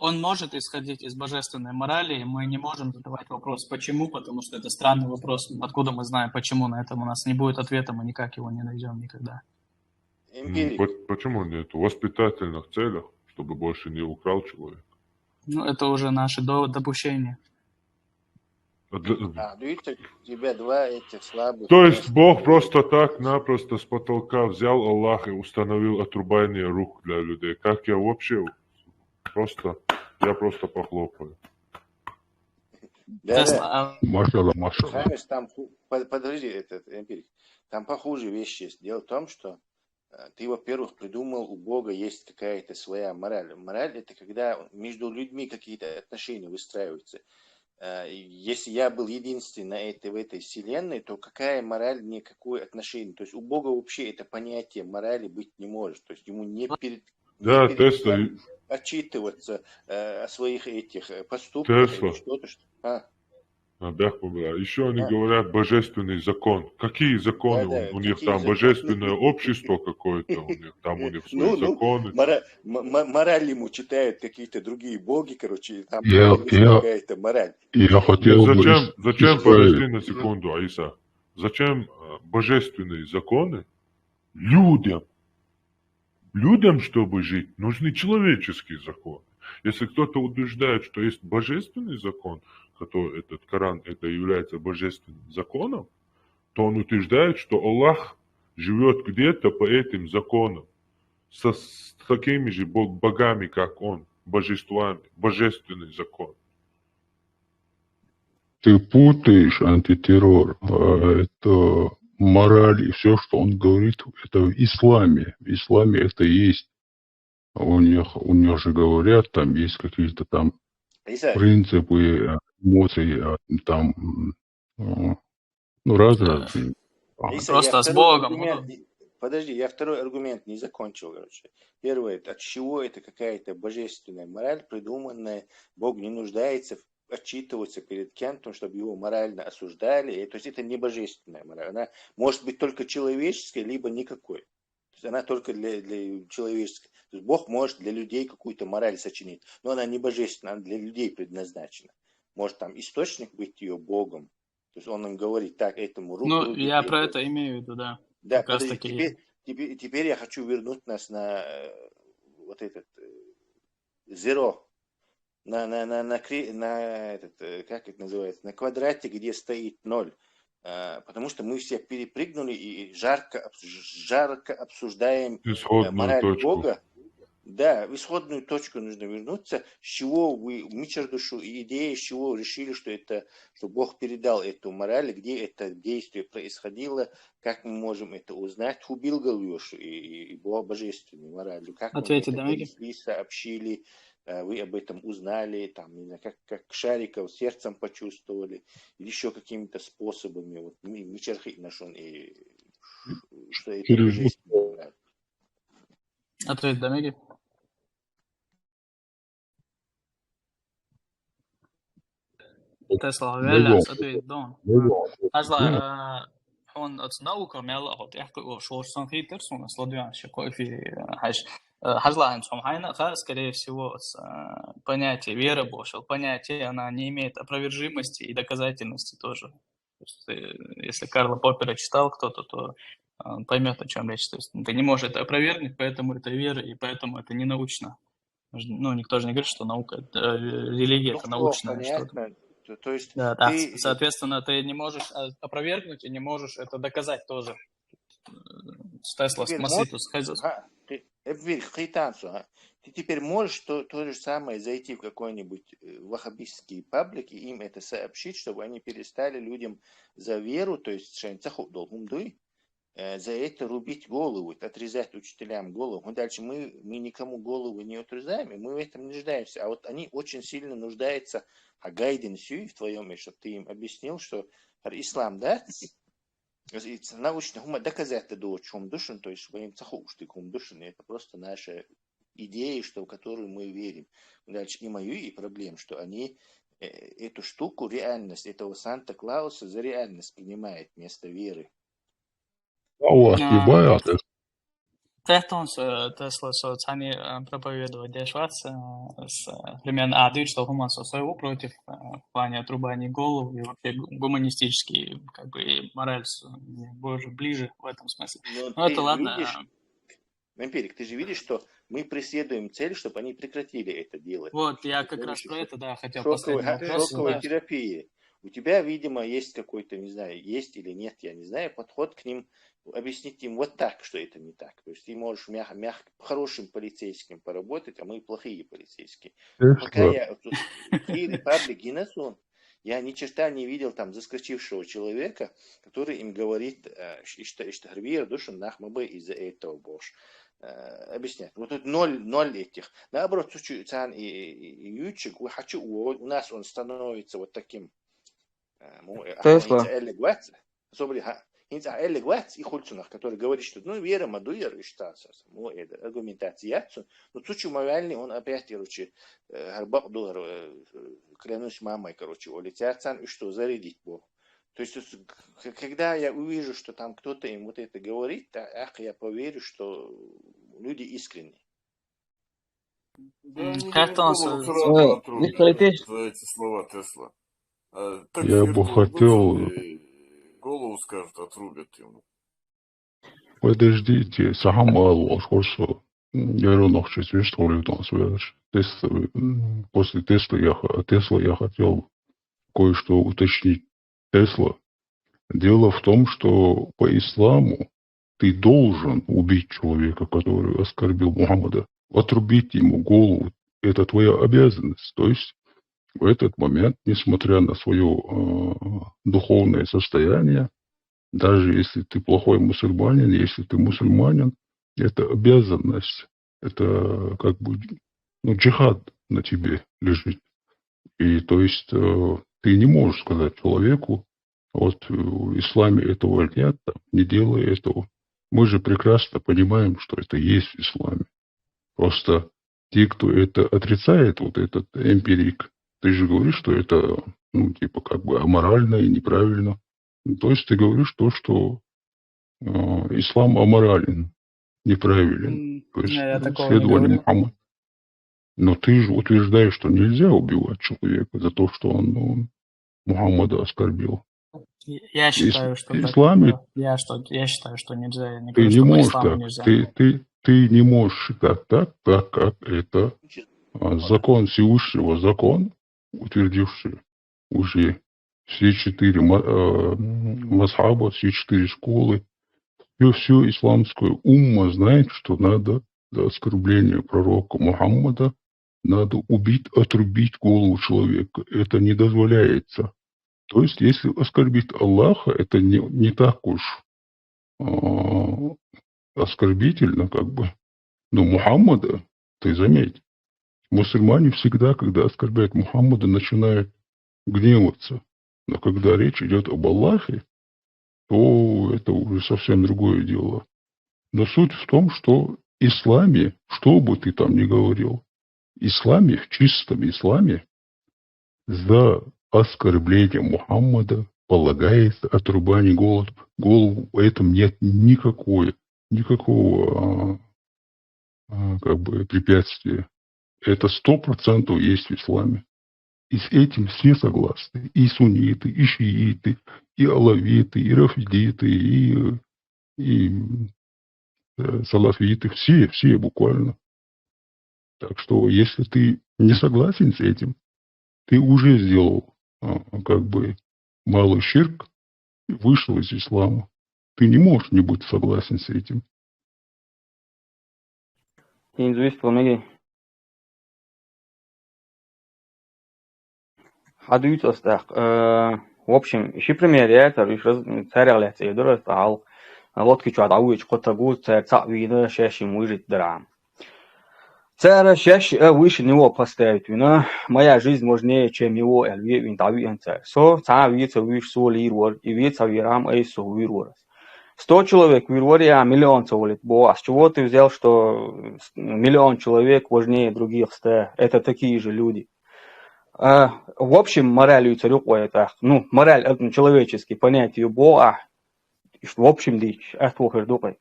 Он может исходить из божественной морали, и мы не можем задавать вопрос «почему?», потому что это странный вопрос. Откуда мы знаем, почему? На этом у нас не будет ответа, мы никак его не найдем никогда. Почему нет? В воспитательных целях, чтобы больше не украл человек. Это уже наши допущения. Видите, у тебя два этих слабых. То есть Бог просто так-напросто с потолка взял Аллах и установил отрубание рук для людей. Как я вообще... Я просто похлопаю. Да. Машаллах. Там, подожди, эмпирик. Там похуже вещи есть. Дело в том, что ты, во-первых, придумал, у Бога есть какая-то своя мораль. Мораль – это когда между людьми какие-то отношения выстраиваются. Если я был единственный в этой вселенной, то какая мораль, никакое отношение. То есть у Бога вообще это понятие морали быть не может. То есть ему не перед... отчитываться о своих этих поступках или что-то. Еще они говорят божественный закон. Какие законы? У них там божественное общество какое-то, у них свои законы. Мораль ему читают какие-то другие боги, короче, там Я какая-то мораль. хотел бы Зачем, исправить. подожди на секунду, Аиса, зачем божественные законы людям? Людям, чтобы жить, нужны человеческие законы. Если кто-то утверждает, что есть божественный закон, который этот Коран, это является божественным законом, то он утверждает, что Аллах живет где-то по этим законам, с такими же богами, как он, божествами, божественный закон. Ты путаешь антитеррор. Это мораль и все, что он говорит, это в исламе. В исламе это есть. У них же говорят, там есть какие-то там принципы, эмоции, там, разные. Просто с Богом. Подожди, я второй аргумент не закончил, короче. Первый, от чего это какая-то божественная мораль, придуманная, Бог не нуждается отчитываться перед кем-то, чтобы его морально осуждали. То есть это не божественная мораль. Она может быть только человеческой, либо никакой. То есть она только для человеческой. То есть Бог может для людей какую-то мораль сочинить, но она не божественная, она для людей предназначена. Может там источник быть ее Богом. То есть он им говорит, так, этому руку. Ну, я про это имею в виду, да. Да, подожди, теперь я хочу вернуть нас на вот этот zero, на этот, как это называется, на квадрате, где стоит 0. Потому что мы все перепрыгнули и жарко обсуждаем мораль точку. Бога. Да, в исходную точку нужно вернуться, с чего вы, Мичардушу и идея, с чего решили, что Бог передал эту мораль, где это действие происходило, как мы можем это узнать, убил Галюшу и божественную мораль, как мы это донесли, сообщили, вы об этом узнали, там, не знаю, как шариков сердцем почувствовали, или еще какими-то способами, вот Мичархи нашел, что это божественная мораль. Ответ Дамиги. Tesla vēlējās atvērt Donu. Ажла, он от наука мела от яхку шорсан хитерс, он сладуян шакой фи хаш. Ажла им самхайна, скорее всего, понятие веры Божьей, понятие, она не имеет опровержимости и доказательности тоже. Если Карла Поппера читал кто-то, то он поймет, о чем речь. То есть ты не можешь это опровергнуть, поэтому это вера, и поэтому это не научно. Ну, никто же не говорит, что наука, религия это научное что-то. То есть да, соответственно, ты не можешь опровергнуть и не можешь это доказать тоже. Тесла с Маситус Хезус. Ты теперь можешь то же самое зайти в какой-нибудь ваххабистский паблик и им это сообщить, чтобы они перестали людям за веру, то есть за это рубить голову, отрезать учителям голову. Дальше мы никому голову не отрезаем, и мы в этом не нуждаемся. А вот они очень сильно нуждаются в гайденсе в твоем, чтобы ты им объяснил, что ислам, да, научно доказать до чем душен, то есть своим цахуштыком душен, это просто наша идея, в которую мы верим. Дальше и мою, и проблем, что они эту штуку, реальность этого Санта-Клауса за реальность принимают вместо веры. Tehtons Tesla соц, они проповедуют дешвац примерно один, что гуманство своего против в плане отрубания голов и вообще гуманистический, как бы, и мораль больше ближе в этом смысле. Но это ладно. Эмпирик, ты же видишь, что мы преследуем цель, чтобы они прекратили это делать. Вот, я как раз про это, да, хотел поставить вопрос. Шоковая терапия. У тебя, видимо, есть какой-то, не знаю, есть или нет, я не знаю, подход к ним, объяснить им вот так, что это не так. То есть ты можешь мягко хорошим полицейским поработать, а мы плохие полицейские. Пока я я ни черта не видел там заскочившего человека, который им говорит, что душен нахмабы из-за этого Бож. Объяснять. Вот тут ноль этих. Наоборот, Цан и Ючик, хочу, у нас он становится вот таким. Элли Гвац и Хульцунах, который говорит, что ну вера мадуер и штаса, это аргументация. Но чуть-чуть моральный, он опять, короче, гарбак доллар, клянусь мамой, короче, улетятся, и что зарядить Бог. То есть, когда я увижу, что там кто-то им вот это говорит, я поверю, что люди искренние. Да, они Как ему там голову сразу отрубят за эти слова Тесла. Так Я бы хотел... голову, скажут, отрубят ему. Подождите, сам аллах, хорошо. Я равно хочу, что ли, у нас после Тесла я хотел кое-что уточнить. Тесла. Дело в том, что по исламу ты должен убить человека, который оскорбил Мухаммада, отрубить ему голову. Это твоя обязанность. То есть в этот момент, несмотря на свое духовное состояние, даже если ты плохой мусульманин, если ты мусульманин, это обязанность. Это как бы джихад на тебе лежит. И то есть ты не можешь сказать человеку, вот в исламе этого нет, не делай этого. Мы же прекрасно понимаем, что это есть в исламе. Просто те, кто это отрицает, вот этот эмпирик, ты же говоришь, что это, ну, типа, как бы аморально и неправильно. То есть ты говоришь то, что ислам аморален, неправилен. То есть Я такого не следование говорю. Мухаммада. Но ты же утверждаешь, что нельзя убивать человека за то, что он Мухаммада оскорбил. Я считаю, что так. Исламе Я считаю, что нельзя. Я не ты говорю, не что по можешь исламу так. нельзя. Ты не можешь считать так, как это закон Всевышнего, закон, утвердивший уже все 4 мазхаба, все 4 школы, все исламское умма знает, что надо за оскорбление пророка Мухаммада надо убить, отрубить голову человека. Это не дозволяется. То есть, если оскорбить Аллаха, это не так уж оскорбительно, как бы. Но Мухаммада, ты заметь, мусульмане всегда, когда оскорбляют Мухаммада, начинают гневаться. Но когда речь идет об Аллахе, то это уже совсем другое дело. Но суть в том, что в исламе, что бы ты там ни говорил, в исламе, в чистом исламе, за оскорбление Мухаммада полагается отрубание голову. В этом нет никакого как бы препятствия. Это 100% есть в исламе. И с этим все согласны. И сунниты, и шииты, и алавиты, и рафидиты, и салафиты. Все буквально. Так что, если ты не согласен с этим, ты уже сделал как бы малый ширк, вышел из ислама. Ты не можешь не быть согласен с этим. В общем, еще пример, царь Алексей, стал лодки чуадауич, котагу, царь цавина, шаши мужит драм. Царь шаши выше него поставить, моя жизнь важнее, чем его эльве винтави царь. Царь вица виш солирвор, и вица вирам эйсо вирворас. 100 человек в Вирворе, а миллион цаволит. А с чего ты взял, что миллион человек важнее других 100? Это такие же люди. В общем, моралью царю это, мораль это человеческое понятие Бога, в общем, дичь, это вахердукай.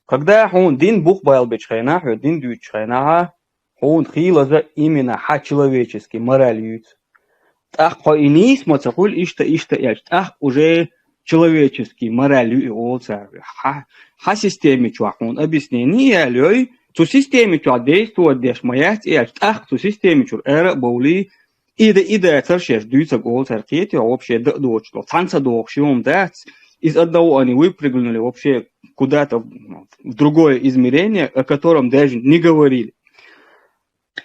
Когда он дин бух байл бичхайна, дин дючхайна, он хилаза именно человеческий моралью. Так, по инис мацахуль ишта эльш, так уже человеческий моралью и олцар. Системе чуах, он объяснение лёй, цу системе чуах действует деш маять эльш, так, цу системе чур эра баули, ида царшеш дюйца олцар кети, вообще дочло, танца дохшиум дац, из одного они выпрыгнули вообще куда-то в другое измерение, о котором даже не говорили.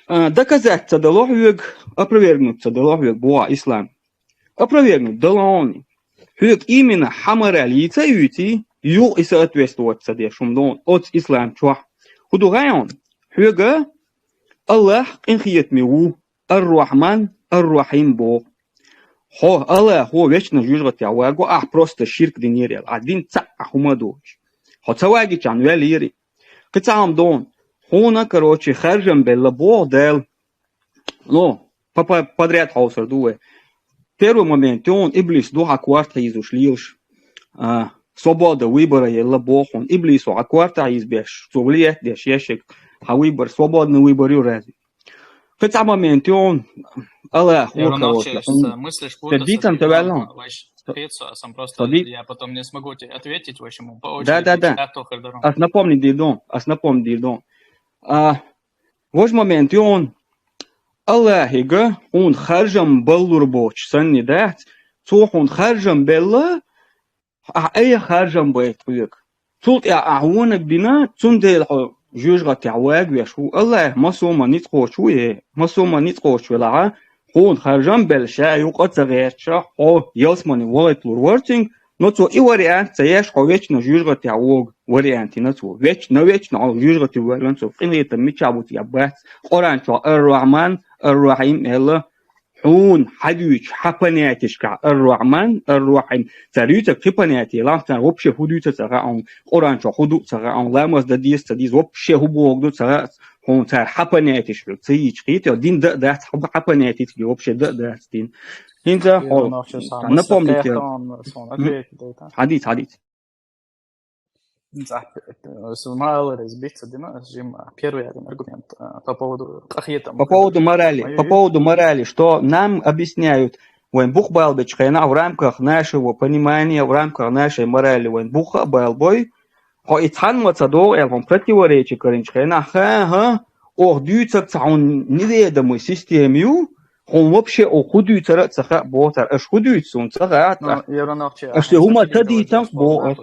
Доказать цадалохвег, опровергнуть цадалохвег буа ислам. Опровергнуть далаони. Хвег именно хамаралица юти, ю и соответствовать цадешум дон от ислам чуах. Худугайон. Хвега Аллах инхиет миву, ар-Рахман, ар-Рахим Бог. Хо, але хо вечно жужгат я ваго, просто ширк динерел. Один ца ахумадуч. Хо цаваги чан велири. Кцам дон. Хона, короче, харжам белла бордел. Ну, подряд хаусер дуэ. Первый момент, он иблис духа кварта изушлилш. Свобода выбора ела бог, он иблису кварта избеш. Сувлиет деш ящик. А выбор, свободный выбор разве. Кцам момент, он але хо, короче. Мыслишь, будто сам просто я потом не смогу тебе ответить, в общем, по очереди. Да. Аз напомни дирдон. Вож момент, он Аллахига, он харжам баллур боч, санни дат, цох он харжам белла, ай харжам байт век. Цулт я ахуна бина, цундел жужга тяуаг вешу, Аллах масома нитхошуе, вела, он харжам белша, юкат загерча, о ялсмани валайт лурвартинг, но цо и вариант, цаеш хо вечно жужга тяуаг, варианти на цо, вечно жужга тяуаг, цо финлита мичабут ябац, оранчо الرحمن الرحيم إلا حون حدوش حبناتش كا الرحمن الرحيم تريتك حبناتي لام تان وبشه حدوش تسرعون أورانشو حدود تسرعون لامز دديس تديس وبشه هبوغدو تسرع حون تار حبناتش تيجي خيت دين ده حبناتي تيجي وبشه ده دين هنزا حول نبوم دي حديث Малый биться, первый аргумент по поводу ахиета. По поводу морали, что нам объясняют, Бух Балбич, в рамках нашего понимания, в рамках нашей морали, Буха Балбой, и цанваться до, он противоречит Коринчхайна, дюйцак он неведомой системою, он вообще худуется цаха ботар, худуется он цаха. Что ума тади там бо.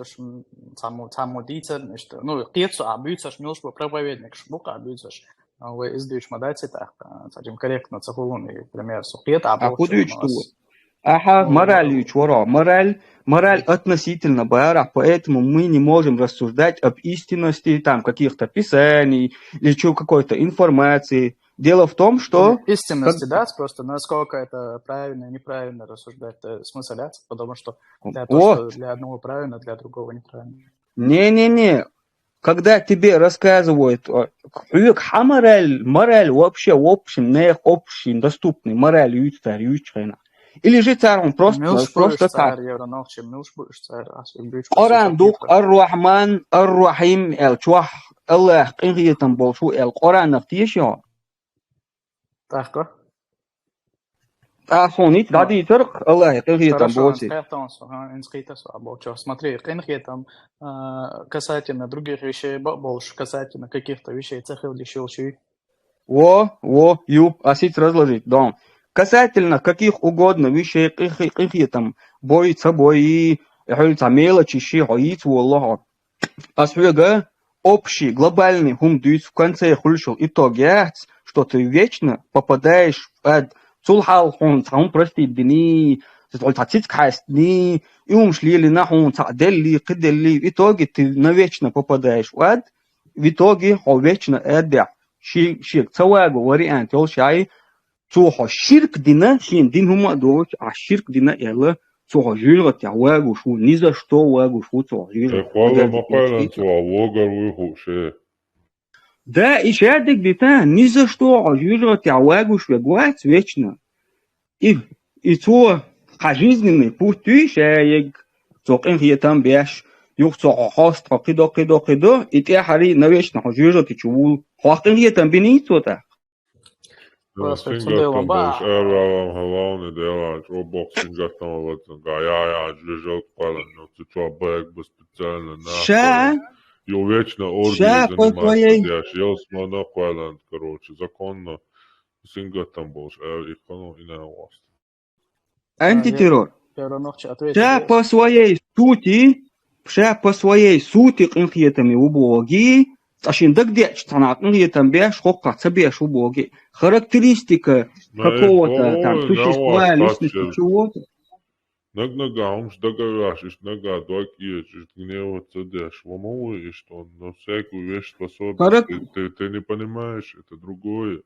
Саму дийца, ну кецу абьюцаш милш проповедник шбука абьюцаш. Вы издуешь модати так, садим корректно цахулунный пример сухета худуется. Мораль чвора, мораль относительно бара, поэтому мы не можем рассуждать об истинности там каких-то писаний или какой-то информации. Дело в том, что... Истинности, да, просто насколько это правильно и неправильно рассуждать, смысл, потому что для одного правильно, для другого неправильно. Не. Когда тебе рассказывают, мораль вообще общий, доступный, мораль или же царь, он просто так. Коран дух ар-Рахман, ар-Рахим, эл-Чуах, Аллах, инхиетам болшу, эл-Коран нафтиешо. Так. Сонит, дади царк, Аллах, инхиетам болшу. Смотри, инхиетам касательно других вещей больше, касательно каких-то вещей цехил лишился. Асить разложить, да. Касательно каких угодно вещей, какие там боятся, мелочи, Аллаха. Асвега общий, глобальный хумдуйц в конце хульшил итог, что ты вечно попадаешь в ад. Цулхал хун, простит дни, цицк хастни, и умшли на хун, цадели, кидели. В итоге ты навечно попадаешь в ад, в итоге вечно ад. Шик, цавагу вариант, шай. Цохо ширк дина, дин хума доч, ширк дина элла, цохо жиргат я вагушу, ни за что вагушу, цохо жиргат. Да, и шадик дита, ни за что жиргат я вагушу, вагуать вечно. И цохо жизненный путь, шаек, цохо инхиетам бяш, юх цохо хост, кидо, и те хари навечно жиргат и чувул, хост инхиетам бинийцота. Singatam būs ērvēlam halāni dēlāč, oboksim gatavam lecam, kā jāžēžot palan, no citu bēg bez speciāli nākā. Jo вечно оргии занимается, jāsmana palan, короче, законно. Singatam būs ērvēlam и на власть. Антитеррор. По своей сути, инхиетами убоги, Ашиндак дяч, там бяш, хокка, цабяш убоги. Характеристика какого-то там существа, личности, чего-то. Нагнагамш, договашишь, нага, дуаки, гнева, цадяш, ломовый, что он на всякую вещь способен. Ты не понимаешь, это другое.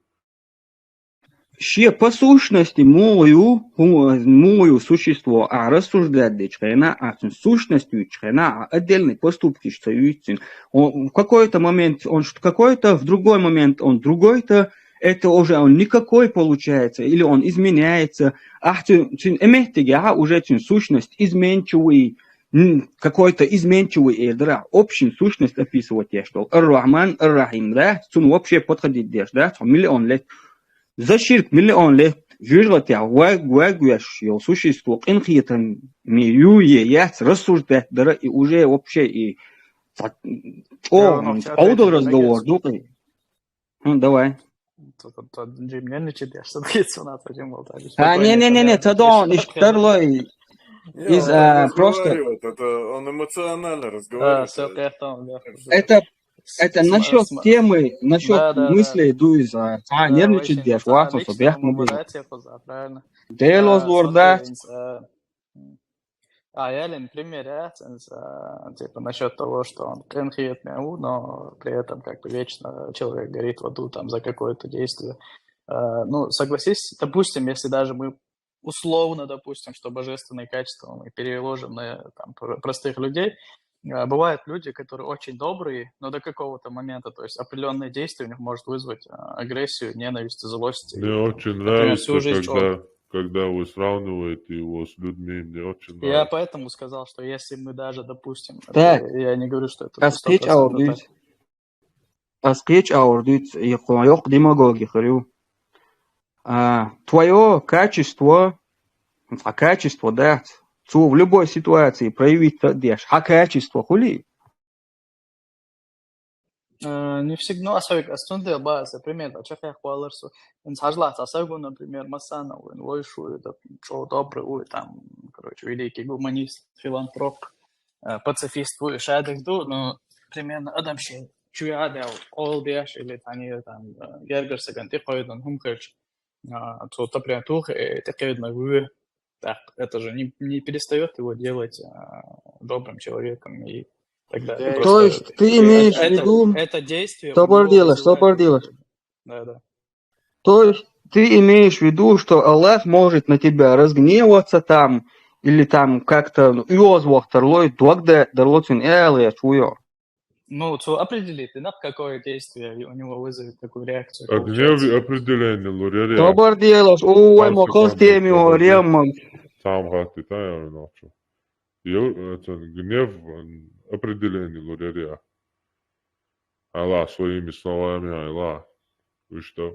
ще по сущности мою существо, а рассуждать дичхрена, а сущностью чхрена, а отдельные поступки что в какой-то момент он какой-то, в другой момент он другой-то, это уже он никакой получается, или он изменяется, а уже сущность изменчивый, какой-то изменчивый эдра, общую сущность описывать я что. Ар-Рахман, Ар-Рахим, да, вообще подходит дешь, да, миллион лет. За ширк миллион лет жиргать я вагуяш его существо инхитан миюе яц рассуждать дара и уже вообще и аудио разговор дукай. Давай. Джим нервничает, я что-то лицо почему был так. Не, тогда иштарлой из просто. Это он эмоционально разговаривает. Это насчет темы, насчет мыслей дуиза. Нервничать дешь, вату собех мобил. Дело злордать. Я например, типа насчет того, что он кренхиет мяу, но при этом как бы вечно человек горит в аду там за какое-то действие. Ну, согласись, допустим, если даже мы условно допустим, что божественные качества мы переложим на там, простых людей, бывают люди, которые очень добрые, но до какого-то момента, то есть определенное действие у них может вызвать агрессию, ненависть, злость. Мне очень нравится, когда вы сравниваете его с людьми, мне очень нравится. Я поэтому сказал, что если мы даже допустим, я не говорю, что это 100% так. Аскеч аурдит и хуайок демагоги хрю. Твое качество, да, в любой ситуации проявить дешь, качество хули. Не всегда, особенно база, примерно, чафях палерсу, сажлат, особенно, например, Масана, Войшу, что добрый, там, короче, великий гуманист, филантроп, пацифист, шадыхду, но примерно адамшей, чуядел, олдеш, или они там, гергерсаган, ты пойден, хумкерч, то, например, тух, ты видно, вы, так, это же не перестает его делать добрым человеком и так далее. То есть ты имеешь в виду... Это действие... Что делаешь? Да. То есть ты имеешь в виду, что Аллах может на тебя разгневаться там, или там как-то... Ну, то определить, какое действие у него вызовет такую реакцию. А гнев определение, лурерия. Добр делаешь, ой, махал теми, ремом. Сам хаты, та я иначе. Это гнев определение, лурерия. Аллах своими словами, Аллах. Вы что?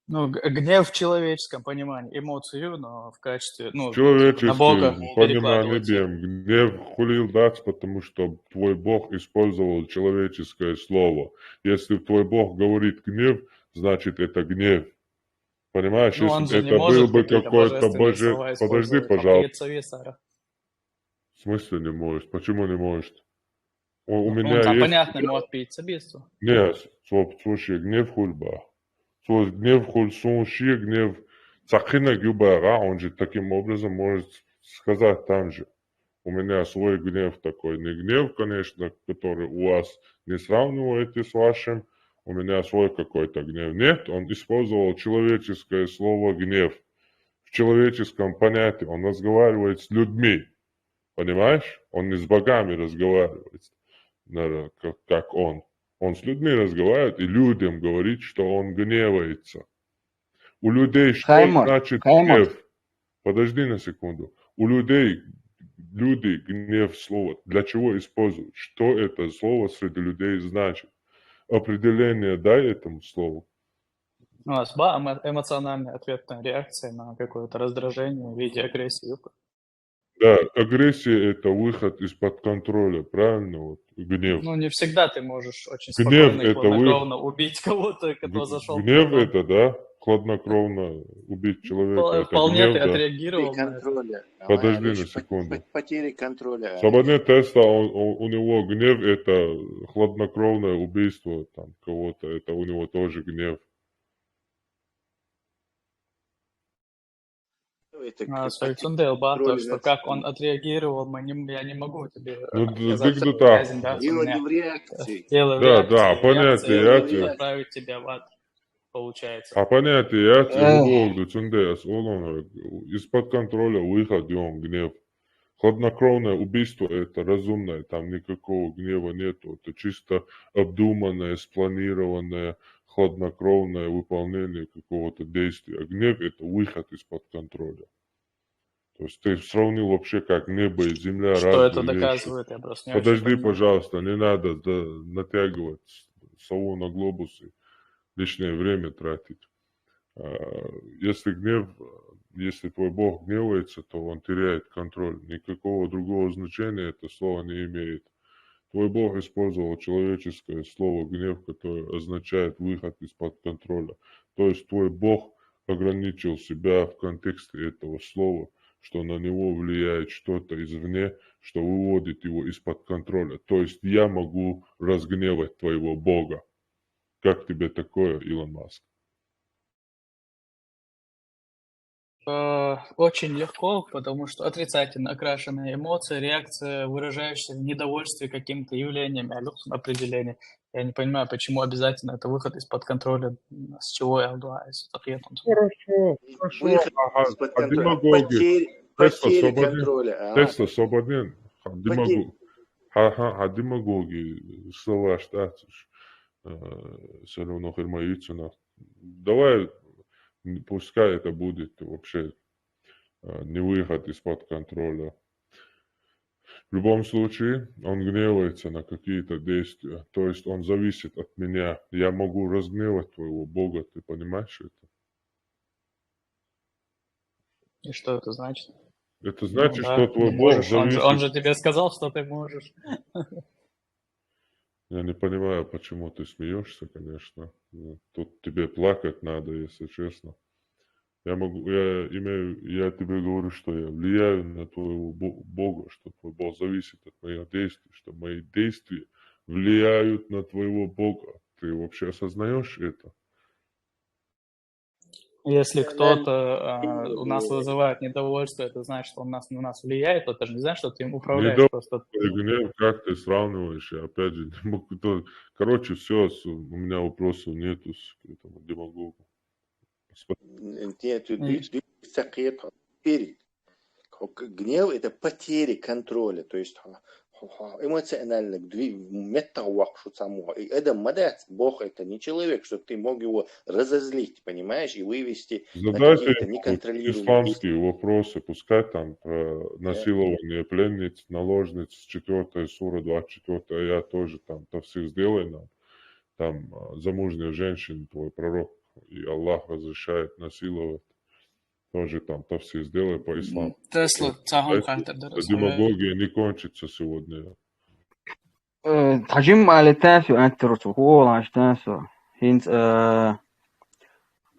Ну, гнев в человеческом понимании, эмоцию, но в качестве, ну, человеческое на Бога понимание бем. Гнев хулил дать, потому что твой Бог использовал человеческое слово. Если твой Бог говорит гнев, значит это гнев. Понимаешь, ну, если это был бы какой-то божий... Подожди, пожалуйста. В смысле не можешь? Почему не можешь? У меня есть... понятно, может пить собество. Нет, слушай, гнев хульба. Гнев хульсун, гнев цахина гюбара, он же таким образом может сказать там же. У меня свой гнев такой. Не гнев, конечно, который у вас не сравниваете с вашим. У меня свой какой-то гнев. Нет, он использовал человеческое слово гнев. В человеческом понятии он разговаривает с людьми. Понимаешь? Он не с богами разговаривает, как он. Он с людьми разговаривает и людям говорит, что он гневается. У людей что значит гнев? Подожди на секунду. У людей люди гнев слово. Для чего используют? Что это слово среди людей значит? Определение дай этому слову. У нас эмоциональная ответная реакция на какое-то раздражение в виде агрессии. Да, агрессия – это выход из-под контроля, правильно? Вот, гнев. Ну, не всегда ты можешь очень спокойно и хладнокровно убить кого-то, кто зашел. Гнев – это, да, хладнокровно убить человека. Вполне гнев, ты да. отреагировал. Подожди на секунду. Потери контроля. Свободный тест, у него гнев – это хладнокровное убийство там, кого-то. Это у него тоже гнев. Что как он отреагировал, я не могу тебе сказать, Дело не в реакции. Дело в да, реакции, понятие. отправить тебя в ад. получается. А понятие, я тебе говорю, цундеас, из-под контроля выход, гнев. Хладнокровное убийство – это разумное, там никакого гнева нету. Это чисто обдуманное, спланированное, хладнокровное выполнение какого-то действия. А гнев – это выход из-под контроля. То есть ты сравнил вообще как небо и земля Что разные это вещи. доказывает? Я просто не очень Подожди, понимаю. пожалуйста, не надо натягивать сову на глобусы, лишнее время тратить. Если гнев, если твой Бог гневается, то он теряет контроль. Никакого другого значения это слово не имеет. Твой Бог использовал человеческое слово гнев, которое означает выход из-под контроля. То есть твой Бог ограничил себя в контексте этого слова, что на него влияет что-то извне, что выводит его из-под контроля. То есть я могу разгневать твоего Бога. Как тебе такое, Илон Маск? Очень легко, потому что отрицательно окрашенная эмоция, реакция, выражающаяся в недовольстве каким-то явлением, определение. Я не понимаю, почему обязательно это выход из-под контроля, с чего я из ответа. Хорошо. Выход из-под контроля. Демагоги. Потери контроля. Теста свободен. Демагоги. Слова штатиш. Все равно хермаицина. Давай, пускай это будет вообще не выход из-под контроля. В любом случае, он гневается на какие-то действия. То есть он зависит от меня. Я могу разгневать твоего Бога. Ты понимаешь это? И что это значит? Это значит, да, что твой не Бог можешь. зависит... Он же тебе сказал, что ты можешь. Я не понимаю, почему ты смеешься, конечно. Тут тебе плакать надо, если честно. Я тебе говорю, что я влияю на твоего Бога, что твой Бог зависит от моих действий, что мои действия влияют на твоего Бога. Ты вообще осознаешь это? Если кто-то у нас вызывает недовольство, это значит, что он на нас влияет, это же не значит, что ты им управляешь. Просто... Гнев, как ты сравниваешь? Я опять же не могу... Короче, все, у меня вопросов нету к этому демагогу. Гнев – это потери контроля, то есть эмоционально, и это мадец, Бог это не человек, что ты мог его разозлить, понимаешь, и вывести на какие-то неконтролируемые исламские вопросы, пускай там про насилование пленниц, наложниц, 4 сура, 24, я тоже там тавсир сделай нам, там замужняя женщина, твой пророк, и Аллах разрешает насиловать. Тоже там тавсир сделай по исламу. Демагогия не кончится сегодня. Тажим алетасю антрусу хуолаш тасу. Хинц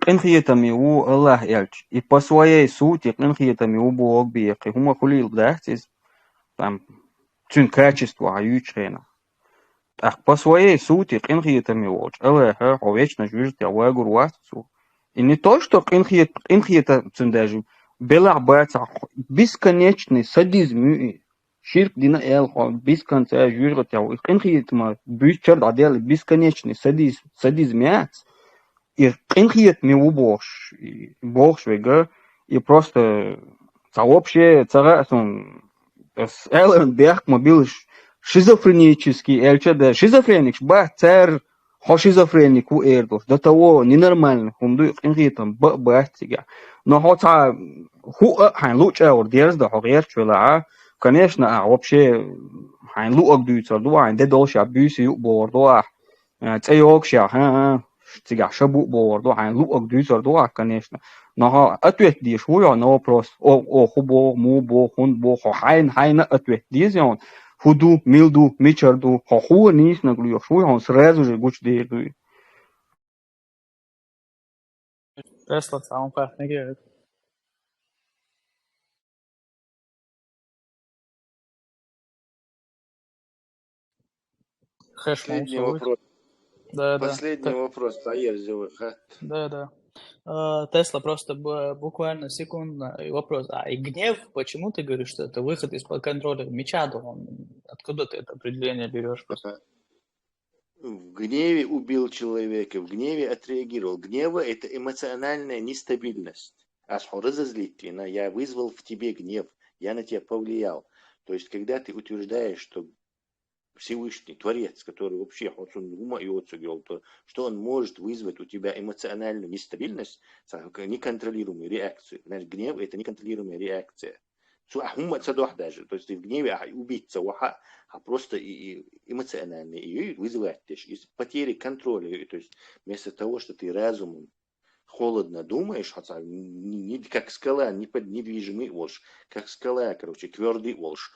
qinkhiyatami u Allah elch. И по своей сути qinkhiyatami у Бог биеqi. Хума хулил дахтис там цун качество аючрена. Ах по своей сути qinkhiyatami волч. Allah вечно жужит я вагурвасу. И не то, что qinkhiyata цундажу белабаца бесконечный садизм. Ширк дина эл бесконца жужит я. Qinkhiyatma бючар адел бесконечный садизм яц. И qinkhiyatmi у Бог вега и просто сообщее царасон с элен бях мобил шизофренический элча да шизофреник ба цар шизофреник у эрдос до того ненормально хунду qinkhiyatам бахтига но хотя хайн лучше ордерс да хогер чула конечно вообще хайн лу огдуйцар дуа де долша бюси у бордуа цейокша Сега шабу бордо хайн лу огдуйцар дуа конечно но ответ диш хуя на вопрос хубо мубо хунбо хайн ответ дизон худу милду мичарду ху нис наглю хуя он сразу же гуч дирду Тесла сам как не говорит. Последний вопрос. Да. Последний вопрос. Да. Тесла, просто буквально секундно вопрос. И гнев, почему ты говоришь, что это выход из-под контроля? Мечаду, откуда ты это определение берешь? в гневе убил человека, в гневе отреагировал. Гнева – это эмоциональная нестабильность. Я вызвал в тебе гнев, я на тебя повлиял. То есть, когда ты утверждаешь, что Всевышний Творец, который вообще, что он может вызвать у тебя эмоциональную нестабильность, неконтролируемую реакцию. Значит, гнев – это неконтролируемая реакция. Даже, то есть ты в гневе убийца, а просто эмоционально ее вызывать. Из потери контроля. То есть вместо того, что ты разумом холодно думаешь, не как скала, недвижимый волш, как скала, короче, твердый волш.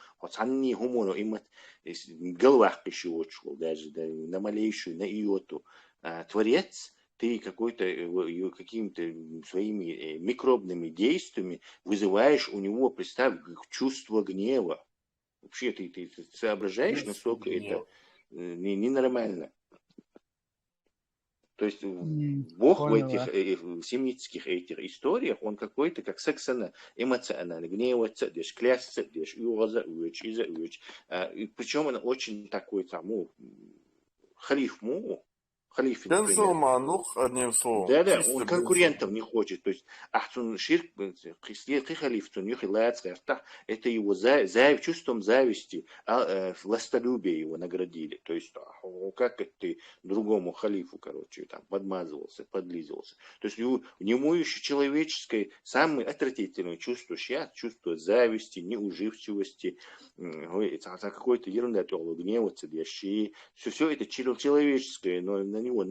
Не гумону, головах еще даже на малейшую, на иоту. Творец, ты какими-то своими микробными действиями вызываешь у него, представь, чувство гнева. Вообще ты соображаешь, насколько это ненормально. То есть Бог в этих семитских этих историях, он какой-то как сексуально, эмоционально, гневаться, клясться, причем он очень такой халиф одним словом. Да, он конкурентов не хочет. То есть, это его чувством зависти, властолюбие его наградили. То есть, как это ты другому халифу, там, подмазывался, подлизывался. То есть, у него еще человеческое, самое отвратительное чувство чувство зависти, неуживчивости, какой-то ерунда, гневаться, все это человеческое, но на него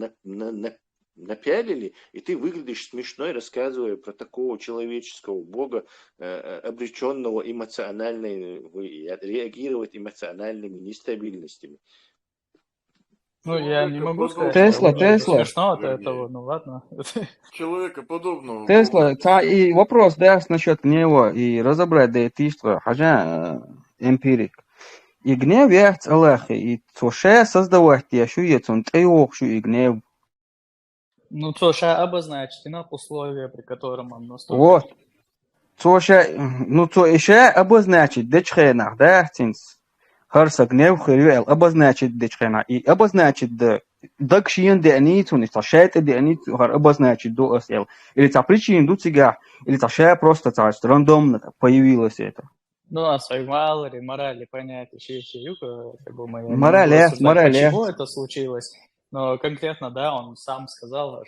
напялили, и ты выглядишь смешной, рассказывая про такого человеческого бога, обреченного эмоционально реагировать эмоциональными нестабильностями. Ну, я не могу сказать, Тесла. смешно от этого, ну ладно. Человека подобного. Тесла, и вопрос, да, насчет гнева, и разобрать деятельство, хажа эмпирик. И гнев есть Аллах, и то ше создавать я шует, он треохшу и гнев. Ну, то ше обозначено условия, при котором он наступит. Вот. То ше, ну, то еще обозначить дечхенах, да, тинс. Харса гнев хрюэл, обозначить дечхена. И обозначить да, дакшиен деаницу, не ташет деаницу, хар обозначить до осел. Или та причин до тебя, или та ше просто рандомно появилось это. Ну, а свои морали понять, еще как бы мы морали. Почему это случилось? Но конкретно, да, он сам сказал,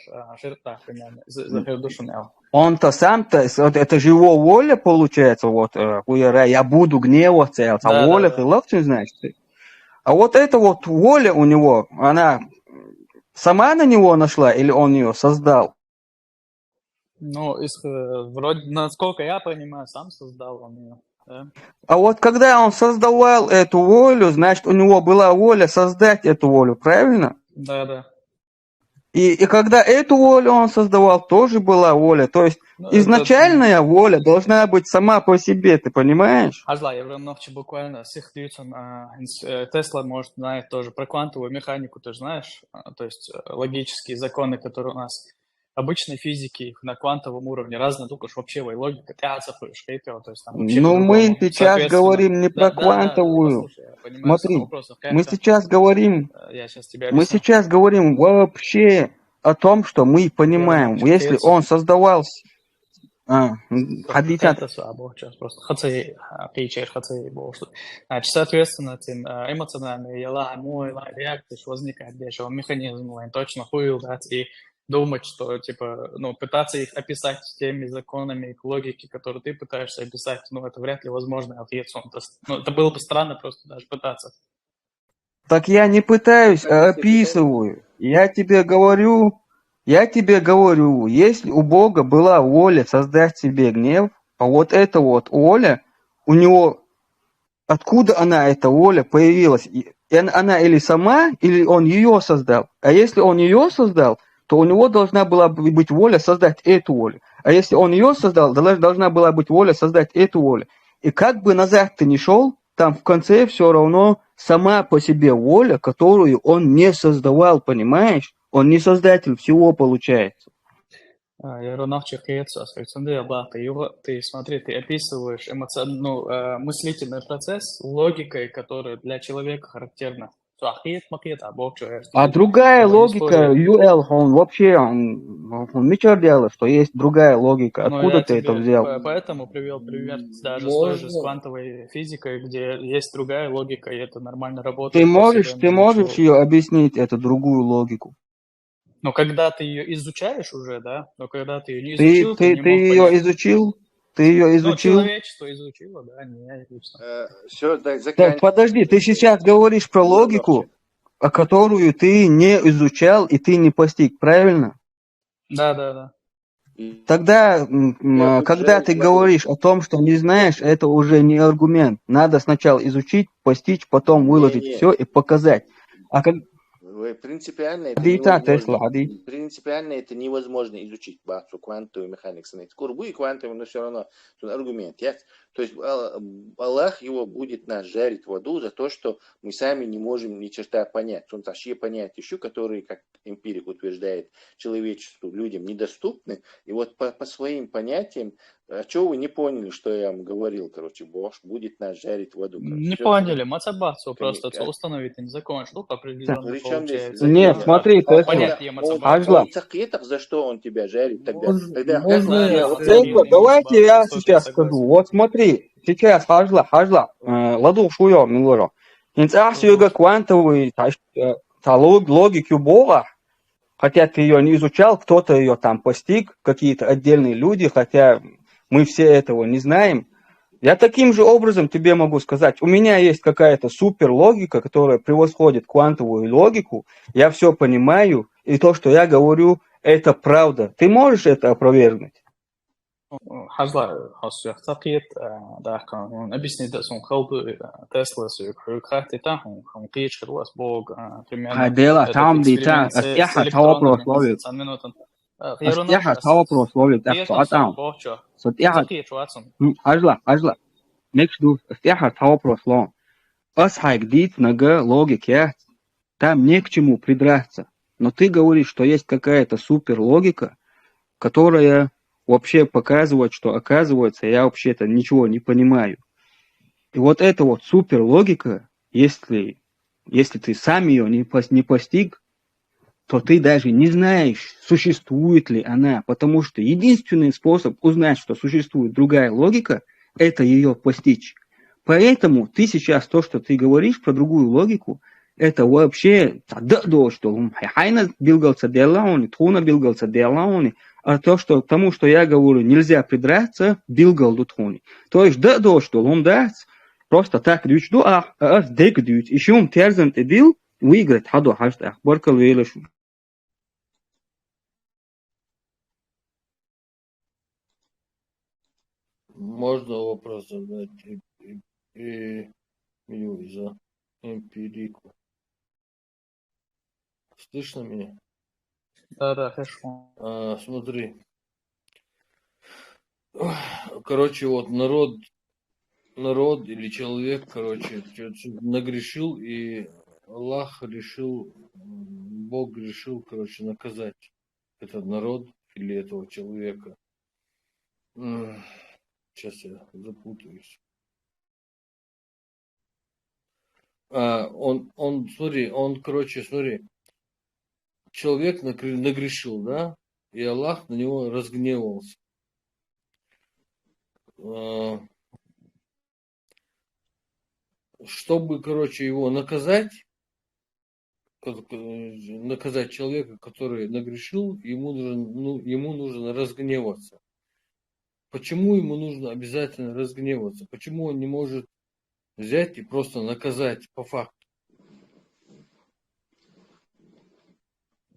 он-то сам-то, это же его воля, получается, вот, я буду гневаться, а воля, ты ловче знаешь ты. А вот эта вот воля у него, она сама на него нашла или он ее создал? Ну, вроде, насколько я понимаю, сам создал он ее. Да? А вот когда он создавал эту волю, значит, у него была воля создать эту волю, правильно? Да. И когда эту волю он создавал, тоже была воля. То есть изначальная воля должна быть сама по себе, ты понимаешь? Я буквально Тесла, может, знает тоже про квантовую механику, ты же знаешь? То есть логические законы, которые у нас обычной физики на квантовом уровне разные, только что вообще логика, то есть там вообще ну, мы сейчас говорим не про квантовую. Смотри, мы сейчас говорим вообще о том, что мы понимаем, если он создавался. Значит, соответственно, эмоциональные реакции возникают, где он механизм точно хуил, да, и думать, что, типа, пытаться их описать теми законами их логики, которые ты пытаешься описать, это вряд ли возможно. Это было бы странно просто даже пытаться. Так я не пытаюсь, а описываю. Я тебе говорю, если у Бога была воля создать себе гнев, а вот эта вот воля, у него, откуда она, эта воля, появилась? Она или сама, или он ее создал. А если он ее создал, то у него должна была быть воля создать эту волю. А если он ее создал, должна была быть воля создать эту волю. И как бы назад ты ни шел, там в конце все равно сама по себе воля, которую он не создавал, понимаешь? Он не создатель всего, получается. Ты смотри, ты описываешь мыслительный процесс логикой, которая для человека характерна. А другая логика, Юэл, он вообще, он мечер делал, что есть другая логика. Но Откуда я ты это тебе взял? поэтому привел пример даже с той же с Можно, квантовой физикой, где есть другая логика, и это нормально Ты работает по можешь Вселенной, ничего. ее объяснить, эту другую логику? Но когда ты ее изучаешь уже, да, но когда ты ее не Ты, изучил, ты ты, не ты мог ее понять. изучил? Ты ее Ну, изучил? человечество изучило, да, не я лично. Все, да, Так, заканчивай. подожди, ты сейчас говоришь про логику, которую ты не изучал и ты не постиг, правильно? Да. Тогда, Я когда ты говоришь о том, что не знаешь, это уже не аргумент. Надо сначала изучить, постичь, потом выложить Не-не, все и показать. А как... принципиально это Адита, Тесла, невозможно. ади. Принципиально это невозможно изучить базу квантовую механику. Курбу и квантовую, но все равно это аргумент. То есть Аллах его будет нас жарить в аду за то, что мы сами не можем ни черта понять. Он вообще понять еще, которые, как эмпирик утверждает, человечеству, людям недоступны. И вот по своим понятиям, а что вы не поняли, что я вам говорил, короче, Бог будет нас жарить в аду. Не Все, поняли, мацабацу просто конечно. установительный закон, что определенно Причем здесь получается. Нет, закон? смотри, Тесла. Понятие Он мацабацу. Ажла. за что он тебя жарит тогда? можно, Тогда как можно тебе я вот Тесла, скажу? давайте я Тут я сейчас согласен. скажу. Вот смотри, сейчас Ажла, ладу шуя, милоро. Инцасиюга квантовый, логику Бога, хотя ты ее не изучал, кто-то ее там постиг, какие-то отдельные люди, хотя мы все этого не знаем. Я таким же образом тебе могу сказать, у меня есть какая-то супер логика, которая превосходит квантовую логику, я все понимаю, и то, что я говорю, это правда. Ты можешь это опровергнуть? Хазла, хасуяхтакит, да, он объяснит, что он халбы Тесла, хахты там, он кич, харлас Бог, примерно Дела, этот там дита, эксперимент с астяха того электронами, прословит. минутан. Астяха того прословит, Естественно, там. бочо. Астяха, Закич, Ватсон. ажла. Next do, астяха того прословит. Асхайгдит нага логике, там не к чему придраться. Но ты говоришь, что есть какая-то супер логика, которая вообще показывает, что оказывается я вообще-то ничего не понимаю. И вот эта вот супер логика, если ты сам ее не постиг, то ты даже не знаешь, существует ли она, потому что единственный способ узнать, что существует другая логика, это ее постичь. Поэтому ты сейчас то, что ты говоришь про другую логику, это вообще что хайна билгался делауни, туна билгался делауни, а то, что тому, что я говорю, нельзя придраться, билгал дутуни. То есть что он даст, просто так дюч дек дюч, еще он терзант эдил, выиграть хаду хаштах, баркал вейлашу. Можно вопрос задать за эмпирику. Слышно меня? Да, хорошо. Смотри. Короче, вот народ или человек, короче, нагрешил, и Аллах решил, Бог решил, короче, наказать этот народ или этого человека. Сейчас я запутаюсь. Смотри, человек нагрешил, да, и Аллах на него разгневался. Чтобы, короче, его наказать человека, который нагрешил, ему нужно разгневаться. Почему ему нужно обязательно разгневаться? Почему он не может взять и просто наказать по факту?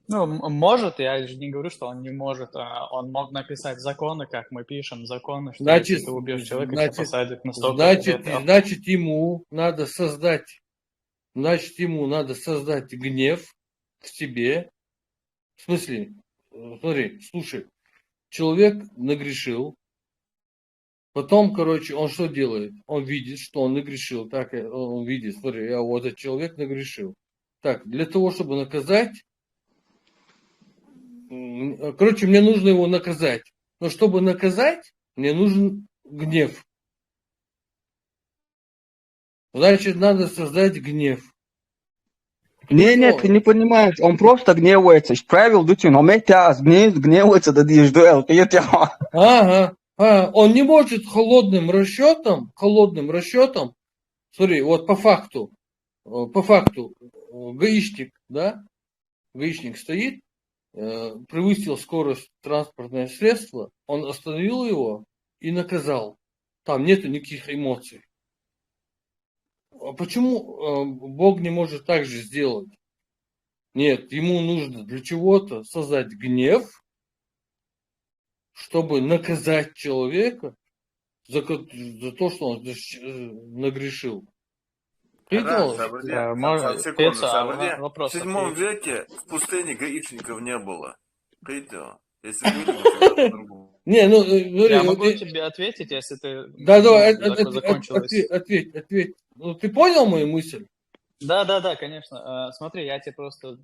Ну, может, я же не говорю, что он не может, он мог написать законы, как мы пишем законы, что если ты убьешь человека, тебя посадят на столько лет. Значит, ему надо создать гнев в себе. В смысле, смотри, слушай, человек нагрешил, потом, короче, он что делает? Он видит, что он нагрешил, так, он видит, смотри, вот этот человек нагрешил. Так, для того, чтобы наказать, короче, мне нужно его наказать. Но чтобы наказать, мне нужен гнев. Значит, надо создать гнев. Не, ты не понимаешь, он просто гневается, исправил дутин, он гневается, да дишь дуэл, Ага. Он не может холодным расчетом, смотри, вот по факту, гаишник, да, гаишник стоит, превысил скорость транспортного средства, он остановил его и наказал. Там нету никаких эмоций. А почему Бог не может так же сделать? Нет, ему нужно для чего-то создать гнев, чтобы наказать человека за то, что он нагрешил. Ран, секунду, в вопрос 7 веке в пустыне гаишников не было. Если были, то по-другому. Не, ну, я могу тебе ответить, если ты давай, закончилось. ответь. Ну, ты понял мою мысль? Да, конечно. Смотри, я тебе просто...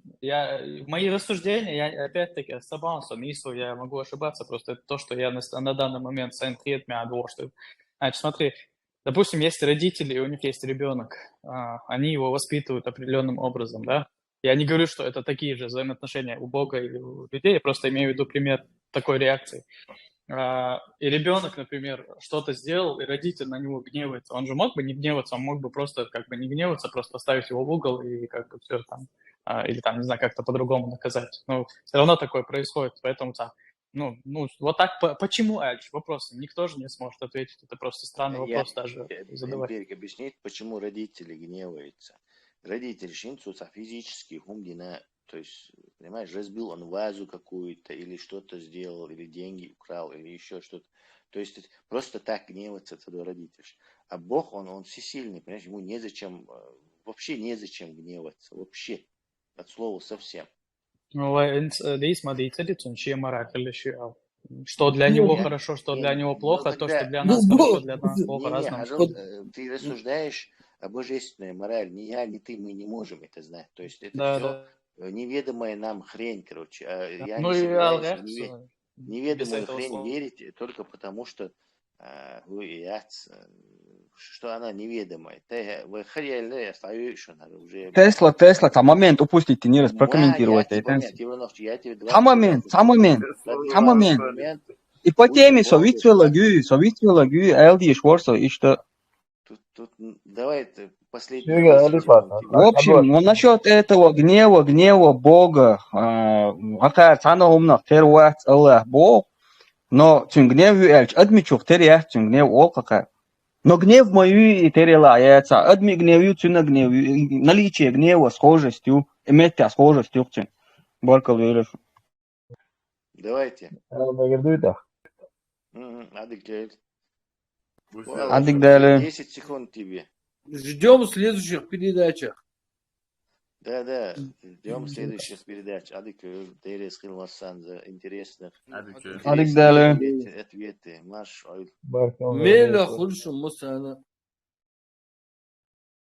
Мои рассуждения, я опять-таки ошибался, я могу ошибаться, просто это то, что я на данный момент что... Значит, смотри, допустим, есть родители, и у них есть ребенок, они его воспитывают определенным образом, да? Я не говорю, что это такие же взаимоотношения у Бога или у людей, я просто имею в виду пример такой реакции. И ребенок, например, что-то сделал, и родитель на него гневается. Он же мог бы не гневаться, он мог бы просто как бы не гневаться, просто поставить его в угол и как бы все там, или там, не знаю, как-то по-другому наказать. Но все равно такое происходит, поэтому так. Ну, вот так, почему, Альч? Вопрос, никто же не сможет ответить, это просто странный вопрос даже задавать. Эмпирик объяснит, почему родители гневаются. Родители шинцутся физически, умдина. То есть, понимаешь, разбил он вазу какую-то, или что-то сделал, или деньги украл, или еще что-то. То есть, просто так гневаться тогда родитель. А Бог, он всесильный, понимаешь, ему незачем, вообще незачем гневаться, вообще, от слова совсем. Ну, что для него хорошо, что для него плохо, то, что для нас хорошо, для нас плохо, разное. Ты рассуждаешь о божественной морали, ни я, ни ты, мы не можем это знать. То есть, это все... неведомая нам хрень, короче. Я не собираюсь неведомую хрень верить только потому, что что она неведомая. Тесла, там момент упустите, не раз прокомментировать. Там момент. И по теме советского Элди Шворса, и что... Тут давай последний. В общем, ну, насчет этого гнева Бога, Бог, но гнев Эльч, адмичух терять, гнев Олкака. Но гнев мою и терелается, адми гневью, гнев, наличие гнева схожестью, иметь схожестью. Баркал веришь. Давайте. Адик далее. 10 секунд тебе. Ждем в следующих передачах. Да, ждем в следующих передач. Адик Терес Хилмасан за интересных Адик далее. ответы. Маш Меля хульшу мусана.